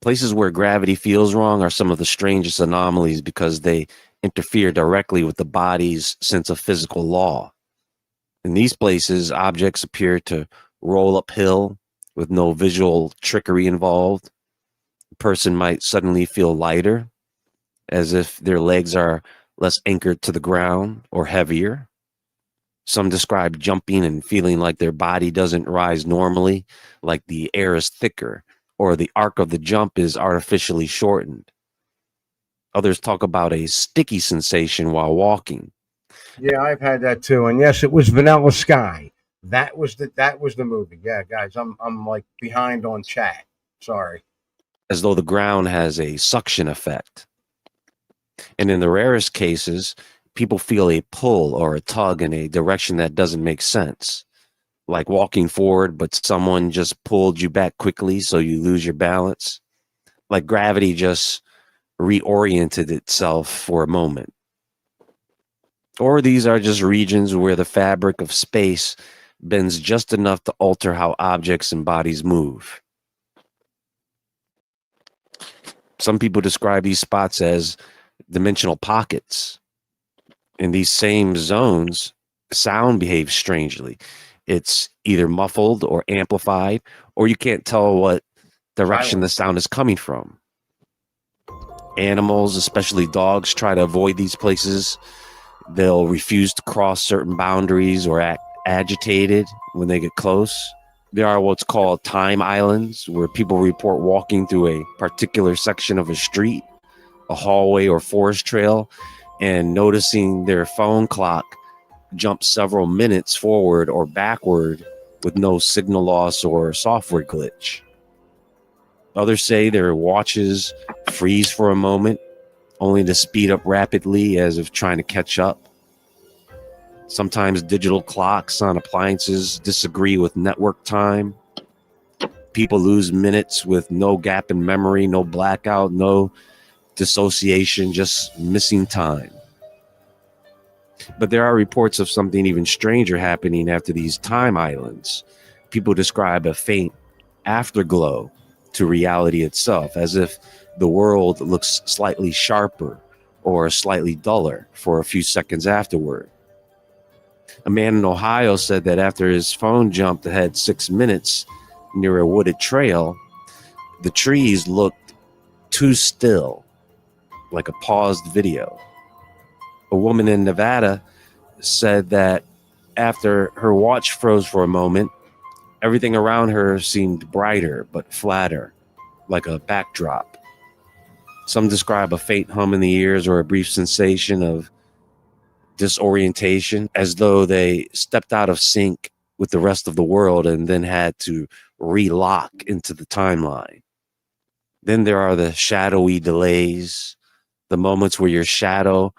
Places where gravity feels wrong are some of the strangest anomalies because they interfere directly with the body's sense of physical law. In these places, objects appear to roll uphill with no visual trickery involved. A person might suddenly feel lighter, as if their legs are less anchored to the ground or heavier. Some describe jumping and feeling like their body doesn't rise normally, like the air is thicker or the arc of the jump is artificially shortened. Others talk about a sticky sensation while walking. Yeah, I've had that too. And yes, it was Vanilla Sky. That was the movie. Yeah, guys, I'm like behind on chat. Sorry. As though the ground has a suction effect. And in the rarest cases, people feel a pull or a tug in a direction that doesn't make sense. Like walking forward, but someone just pulled you back quickly so you lose your balance. Like gravity just reoriented itself for a moment. Or these are just regions where the fabric of space bends just enough to alter how objects and bodies move. Some people describe these spots as dimensional pockets. In these same zones, sound behaves strangely. It's either muffled or amplified, or you can't tell what direction the sound is coming from. Animals, especially dogs, try to avoid these places. They'll refuse to cross certain boundaries or act agitated when they get close. There are what's called time islands, where people report walking through a particular section of a street, a hallway, or forest trail, and noticing their phone clock jump several minutes forward or backward with no signal loss or software glitch. Others say their watches freeze for a moment, only to speed up rapidly as if trying to catch up. Sometimes digital clocks on appliances disagree with network time. People lose minutes with no gap in memory, no blackout, no dissociation, just missing time. But there are reports of something even stranger happening after these time islands. People describe a faint afterglow to reality itself, as if the world looks slightly sharper or slightly duller for a few seconds afterward. A man in Ohio said that after his phone jumped ahead 6 minutes near a wooded trail, the trees looked too still, like a paused video. A woman in Nevada said that after her watch froze for a moment, everything around her seemed brighter but flatter, like a backdrop. Some describe a faint hum in the ears or a brief sensation of disorientation, as though they stepped out of sync with the rest of the world and then had to relock into the timeline. Then there are the shadowy delays, the moments where your shadow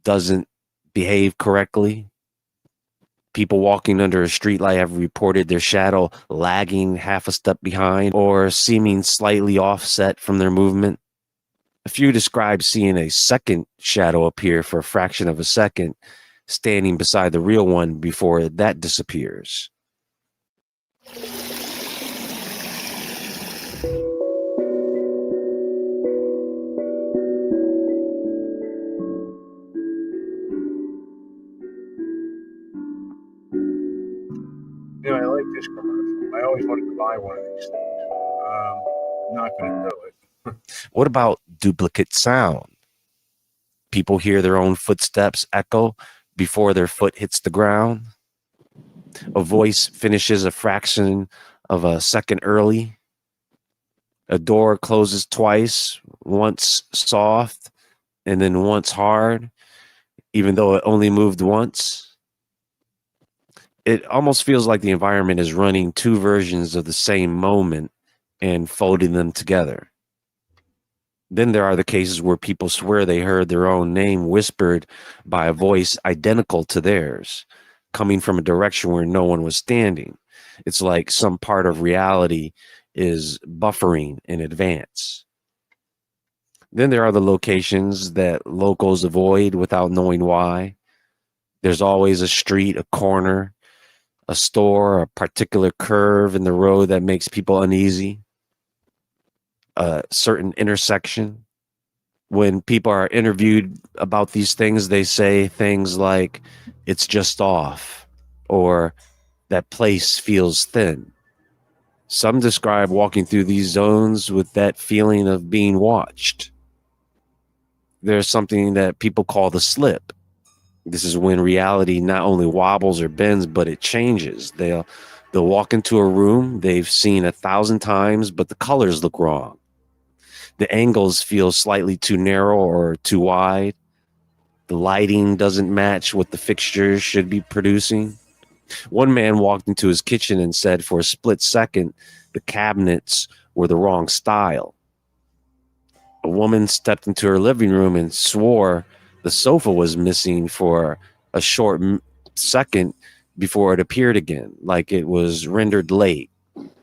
doesn't behave correctly. People walking under a streetlight have reported their shadow lagging half a step behind or seeming slightly offset from their movement. A few describe seeing a second shadow appear for a fraction of a second, standing beside the real one before that disappears. You know, I like this commercial. I always wanted to buy one of these things. I'm not going to do it. What about duplicate sound? People hear their own footsteps echo before their foot hits the ground. A voice finishes a fraction of a second early. A door closes twice, once soft and then once hard, even though it only moved once. It almost feels like the environment is running two versions of the same moment and folding them together. Then there are the cases where people swear they heard their own name whispered by a voice identical to theirs, coming from a direction where no one was standing. It's like some part of reality is buffering in advance. Then there are the locations that locals avoid without knowing why. There's always a street, a corner, a store, a particular curve in the road that makes people uneasy. A certain intersection. When people are interviewed about these things, they say things like, it's just off, or that place feels thin. Some describe walking through these zones with that feeling of being watched. There's something that people call the slip. This is when reality not only wobbles or bends, but it changes. They'll walk into a room they've seen 1,000 times, but the colors look wrong. The angles feel slightly too narrow or too wide. The lighting doesn't match what the fixtures should be producing. One man walked into his kitchen and said for a split second, the cabinets were the wrong style. A woman stepped into her living room and swore the sofa was missing for a short second before it appeared again, like it was rendered late.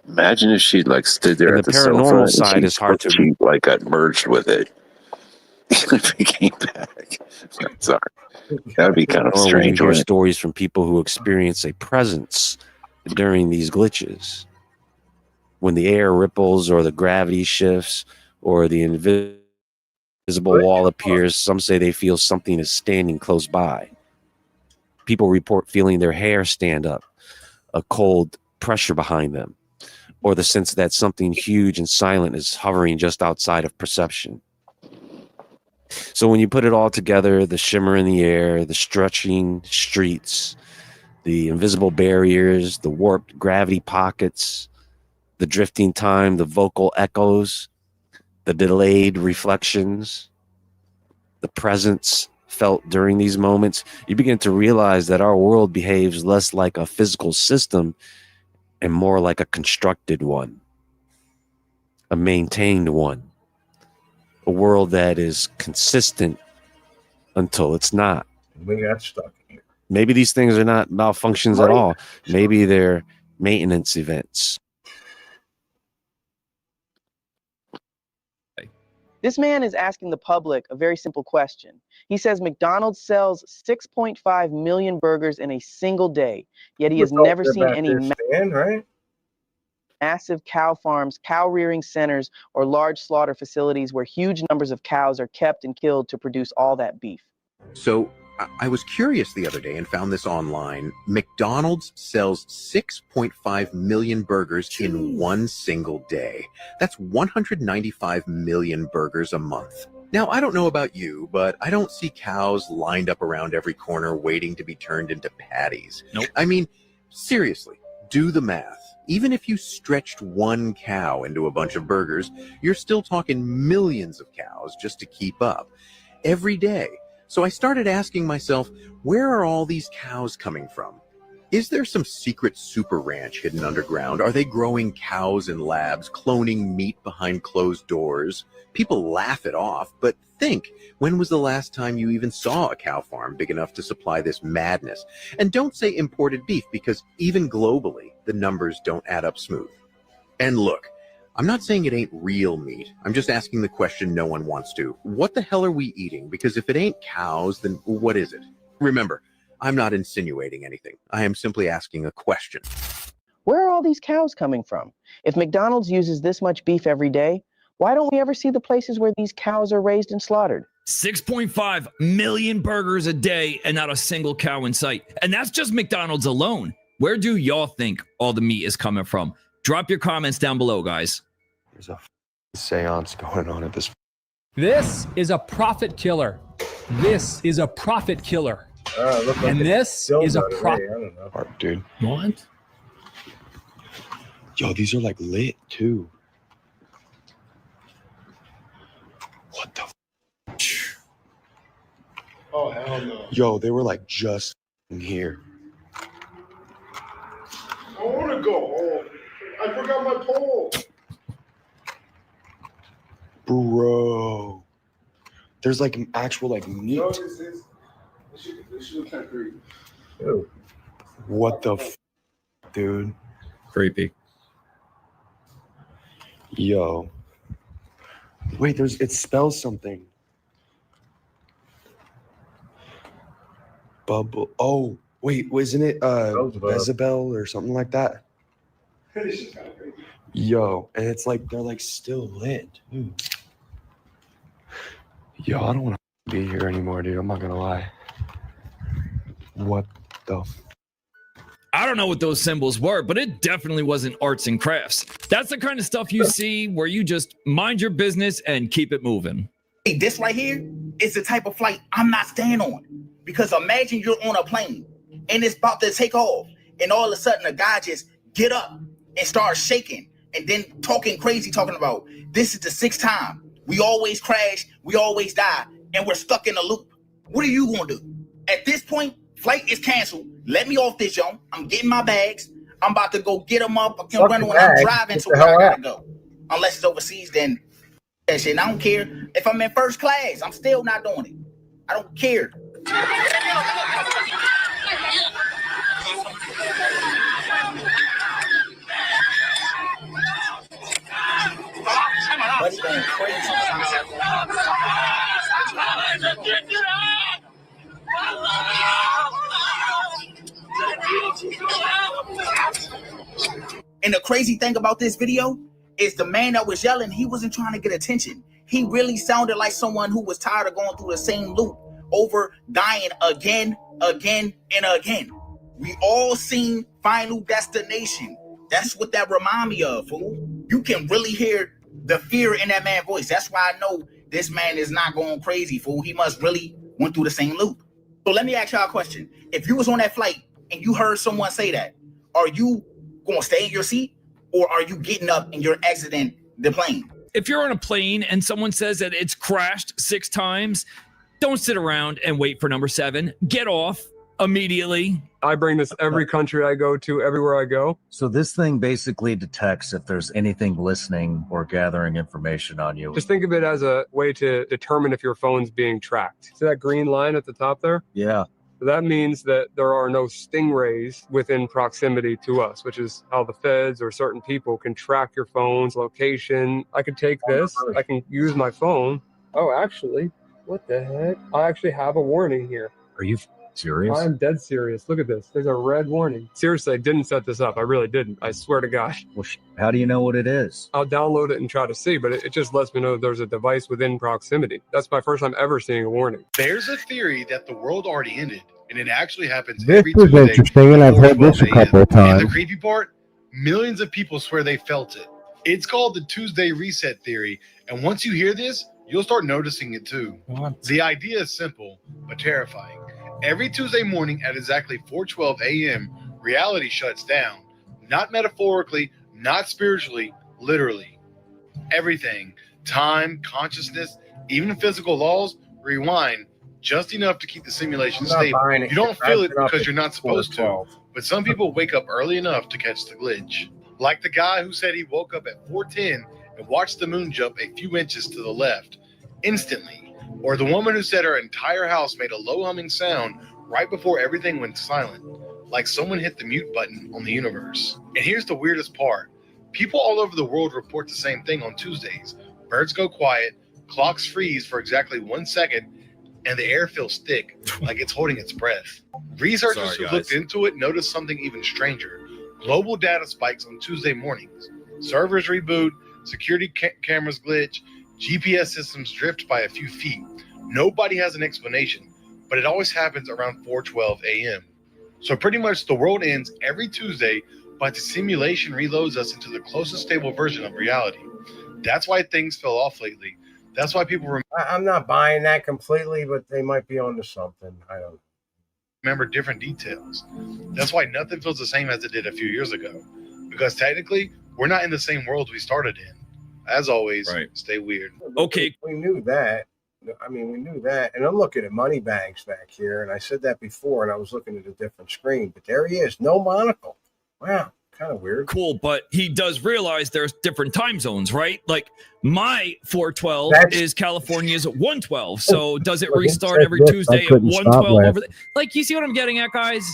Imagine if she like stood there And at the the paranormal sofa side and is hard to she like got merged with it. If it came back. Sorry. That'd be kind of Or when strange. you hear wouldn't it? stories from people who experience a presence during these glitches. When the air ripples or the gravity shifts or the invisible wall appears, some say they feel something is standing close by. People report feeling their hair stand up, a cold pressure behind them, or the sense that something huge and silent is hovering just outside of perception. So when you put it all together, the shimmer in the air, the stretching streets, the invisible barriers, the warped gravity pockets, the drifting time, the vocal echoes, the delayed reflections, the presence felt during these moments, you begin to realize that our world behaves less like a physical system and more like a constructed one, a maintained one, a world that is consistent until it's not. We got stuck here. Maybe these things are not malfunctions at all. Maybe they're maintenance events. This man is asking the public a very simple question. He says McDonald's sells 6.5 million burgers in a single day, yet he has never seen any massive cow farms, cow rearing centers, or large slaughter facilities where huge numbers of cows are kept and killed to produce all that beef. So I was curious the other day and found this online. McDonald's sells 6.5 million burgers in one single day. That's 195 million burgers a month. Now, I don't know about you, but I don't see cows lined up around every corner waiting to be turned into patties. Nope. I mean, seriously, do the math. Even if you stretched one cow into a bunch of burgers, you're still talking millions of cows just to keep up every day. So I started asking myself, where are all these cows coming from? Is there some secret super ranch hidden underground? Are they growing cows in labs, cloning meat behind closed doors? People laugh it off, but think, when was the last time you even saw a cow farm big enough to supply this madness? And don't say imported beef, because even globally, the numbers don't add up smooth. And look, I'm not saying it ain't real meat. I'm just asking the question no one wants to. What the hell are we eating? Because if it ain't cows, then what is it? Remember, I'm not insinuating anything. I am simply asking a question. Where are all these cows coming from? If McDonald's uses this much beef every day, why don't we ever see the places where these cows are raised and slaughtered? 6.5 million burgers a day and not a single cow in sight. And that's just McDonald's alone. Where do y'all think all the meat is coming from? Drop your comments down below, guys. There's a seance going on at this. This is a profit killer. This is a profit killer. And this is a profit. Art, dude. What? Yo, these are like lit too. What the? Oh, hell no. Yo, they were like just here. I want to go home. I forgot my pole. Bro. There's like an actual like meat. No, this shit kind of creepy. What the dude? Creepy. Yo. Wait, it spells something. Bubble. Oh, wait, wasn't it Jezebel or something like that? This shit kind of creepy. Yo, and it's like they're like still lit. Dude. Yo, I don't want to be here anymore, dude. I'm not gonna lie. What the? I don't know what those symbols were, but it definitely wasn't arts and crafts. That's the kind of stuff you see where you just mind your business and keep it moving. Hey, this right here is the type of flight I'm not staying on. Because imagine you're on a plane and it's about to take off, and all of a sudden a guy just get up and start shaking and then talking crazy, talking about this is the 6th time. We always crash, we always die, and we're stuck in a loop. What are you gonna do? At this point, flight is canceled. Let me off this, yo. I'm getting my bags. I'm about to go get them up. I can run when I'm driving to where I gotta go. Unless it's overseas, then that shit. And I don't care if I'm in first class. I'm still not doing it. I don't care. What's going crazy? And the crazy thing about this video is the man that was yelling, he wasn't trying to get attention. He really sounded like someone who was tired of going through the same loop over dying again, and again. We all seen Final Destination. That's what that remind me of, fool. You can really hear the fear in that man's voice. That's why I know this man is not going crazy, fool. He must really went through the same loop. So let me ask y'all a question. If you was on that flight and you heard someone say that, are you going to stay in your seat, or are you getting up and you're exiting the plane? If you're on a plane and someone says that it's crashed 6 times, don't sit around and wait for number 7. Get off immediately. I bring this every country I go to, everywhere I go. So this thing basically detects if there's anything listening or gathering information on you. Just think of it as a way to determine if your phone's being tracked. See that green line at the top there? Yeah. That means that there are no stingrays within proximity to us, which is how the feds or certain people can track your phone's location. I could take this, I can use my phone. Oh, actually, what the heck? I actually have a warning here. Are you serious? I'm dead serious. Look at this. There's a red warning. Seriously, I didn't set this up. I really didn't. I swear to God. Well, how do you know what it is? I'll download it and try to see, but it just lets me know there's a device within proximity. That's my first time ever seeing a warning. There's a theory that the world already ended, and it actually happens This every is Tuesday interesting, and I've heard before this a 12 a.m. couple of And the times. creepy part, millions of people swear they felt it. It's called the Tuesday reset theory, and once you hear this, you'll start noticing it too. The idea is simple, but terrifying. Every Tuesday morning at exactly 4:12 a.m., reality shuts down. Not metaphorically, not spiritually, literally. Everything, time, consciousness, even physical laws, rewind just enough to keep the simulation I'm not stable. buying it. You don't feel it Wrapping up because at you're not supposed to, 4:12. but some people wake up early enough to catch the glitch. Like the guy who said he woke up at 4:10 and watched the moon jump a few inches to the left instantly. Or the woman who said her entire house made a low humming sound right before everything went silent, like someone hit the mute button on the universe. And here's the weirdest part. People all over the world report the same thing on Tuesdays. Birds go quiet, clocks freeze for exactly 1 second, and the air feels thick, like it's holding its breath. Researchers Sorry, who guys. looked into it noticed something even stranger. Global data spikes on Tuesday mornings. Servers reboot, security cameras glitch, GPS systems drift by a few feet. Nobody has an explanation, but it always happens around 4:12 a.m. So pretty much the world ends every Tuesday, but the simulation reloads us into the closest stable version of reality. That's why things fell off lately. That's why people I'm not buying that completely, but they might be onto something. I don't know. remember different details. That's why nothing feels the same as it did a few years ago. Because technically, we're not in the same world we started in. As always, stay weird. Okay. We knew that. I mean, we knew that. And I'm looking at money bags back here, and I said that before, and I was looking at a different screen. But there he is, no monocle. Wow, kind of weird. Cool, but he does realize there's different time zones, right? Like my 4:12 is California's 1:12. So does it restart every Tuesday at 1:12 over there? Like, you see what I'm getting at, guys?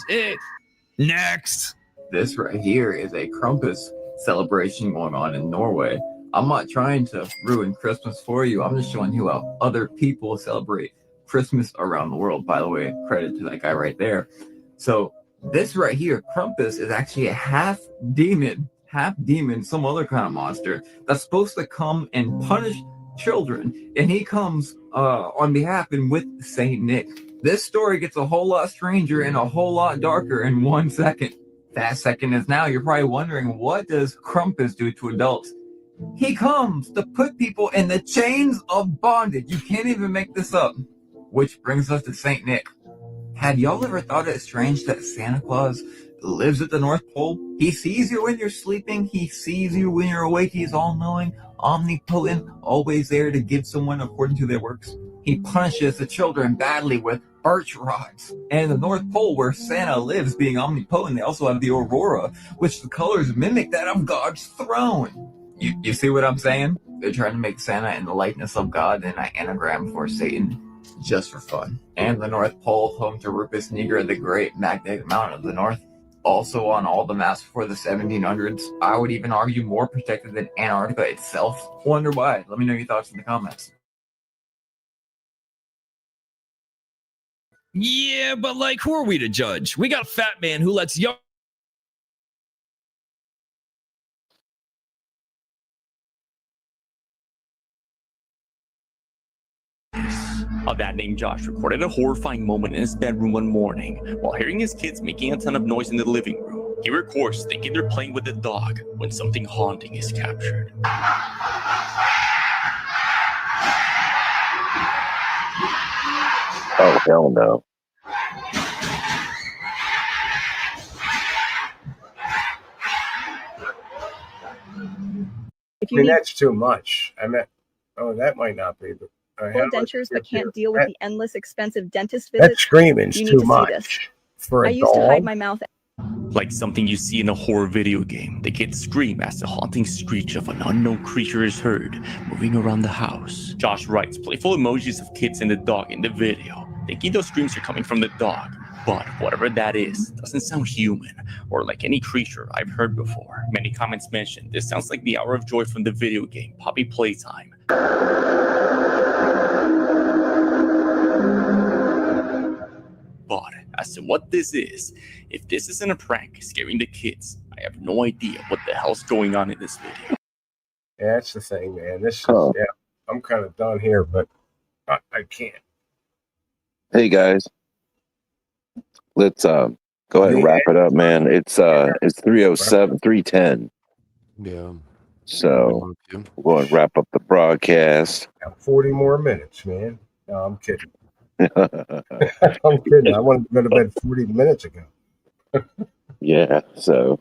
Next. This right here is a Krampus celebration going on in Norway. I'm not trying to ruin Christmas for you. I'm just showing you how other people celebrate Christmas around the world. By the way, credit to that guy right there. So this right here, Krampus, is actually a half demon, some other kind of monster that's supposed to come and punish children. And he comes on behalf and with Saint Nick. This story gets a whole lot stranger and a whole lot darker in 1 second. That second is now. You're probably wondering, what does Krampus do to adults? He comes to put people in the chains of bondage. You can't even make this up. Which brings us to Saint Nick. Had y'all ever thought it strange that Santa Claus lives at the North Pole? He sees you when you're sleeping. He sees you when you're awake. He's all-knowing, omnipotent, always there to give someone according to their works. He punishes the children badly with birch rods. And the North Pole, where Santa lives, being omnipotent, they also have the aurora, which the colors mimic that of God's throne. You see what I'm saying? They're trying to make Santa in the likeness of God and an anagram for Satan, just for fun. And the North Pole, home to Rufus Niger, the great magnetic mountain of the North, also on all the maps before the 1700s. I would even argue more protected than Antarctica itself. Wonder why? Let me know your thoughts in the comments. Yeah, but like, who are we to judge? We got Fat Man who lets young. A dad named Josh recorded a horrifying moment in his bedroom one morning while hearing his kids making a ton of noise in the living room. He records thinking they're playing with the dog when something haunting is captured. Oh, hell no. I mean, that's too much. I mean, oh, that might not be, but full dentures but can't deal with the endless expensive dentist that visits. screaming's You need too to see much this. for a I used to hide dog. my mouth. Like something you see in a horror video game, the kids scream as the haunting screech of an unknown creature is heard moving around the house. Josh writes playful emojis of kids and the dog in the video. thinking those screams are coming from the dog. But whatever that is, doesn't sound human or like any creature I've heard before. Many comments mentioned this sounds like the hour of joy from the video game Poppy Playtime. But as to what this is, if this isn't a prank scaring the kids, I have no idea what the hell's going on in this video. Yeah, that's the thing, man. This is, yeah, I'm kind of done here, but I can't. Hey guys, let's go ahead and wrap it up, man. It's 3:07, 3:10. Yeah. So we'll go and wrap up the broadcast. Got 40 more minutes, man. No, I'm kidding. I'm kidding. I wanted to go to bed 40 minutes ago. Yeah. So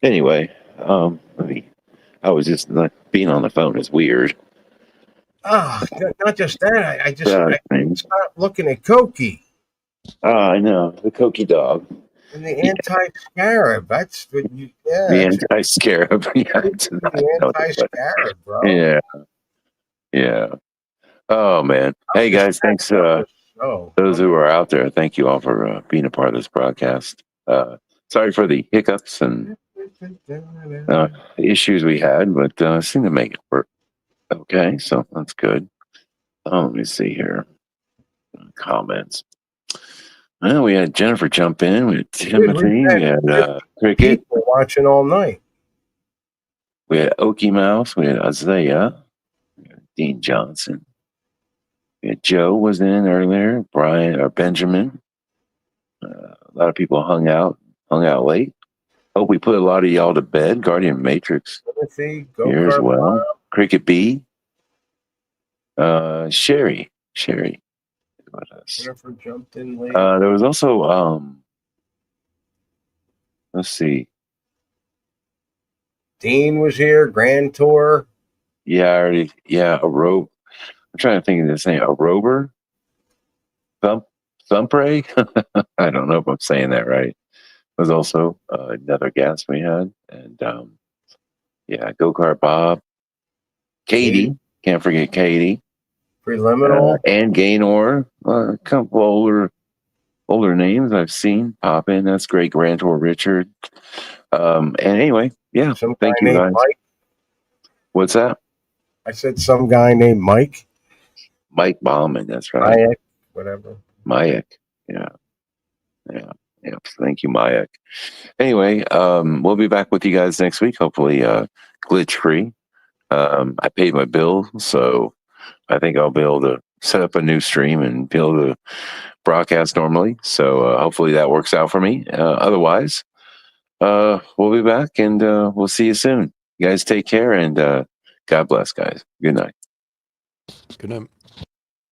anyway, I was just like being on the phone is weird. Ah, not just that. I stopped looking at Cokie. Oh, I know the Cokie dog. And the anti-scarab. That's what you. Yeah. The anti-scarab. Yeah. The anti-scarab, bro. Yeah. Yeah. Oh man. Hey guys, thanks. Those who are out there, thank you all for being a part of this broadcast. Sorry for the hiccups and issues we had, but I seem to make it work. Okay, so that's good. Let me see here. Comments. Well, we had Jennifer jump in. We had Timothy. We had Cricket. We're watching all night. We had Okie Mouse. We had Isaiah. We had Dean Johnson. We had Joe was in earlier. Brian or Benjamin. A lot of people hung out late. Hope we put a lot of y'all to bed. Guardian Matrix Timothy, here as well. Cricket B. Sherry. Jennifer jumped in late. There was also let's see. Dean was here. Grand Tour. Yeah, a robe. I'm trying to think of this name. A rover? Thumpray? I don't know if I'm saying that right. Was also another guest we had. And Go-Kart Bob. Katie. Can't forget Katie. Preliminal. And Gaynor. A couple older names I've seen pop in. That's great. Grand Tour Richard. And anyway, yeah. Thank you guys. Mike. What's that? I said some guy named Mike. Mike Bauman, that's right. Mayak, whatever. Mayak. Yeah. Thank you, Mayak. Anyway, we'll be back with you guys next week, hopefully glitch free. I paid my bill, so I think I'll be able to set up a new stream and be able to broadcast normally. So hopefully that works out for me. Otherwise, we'll be back and we'll see you soon. You guys take care and God bless, guys. Good night. Good night.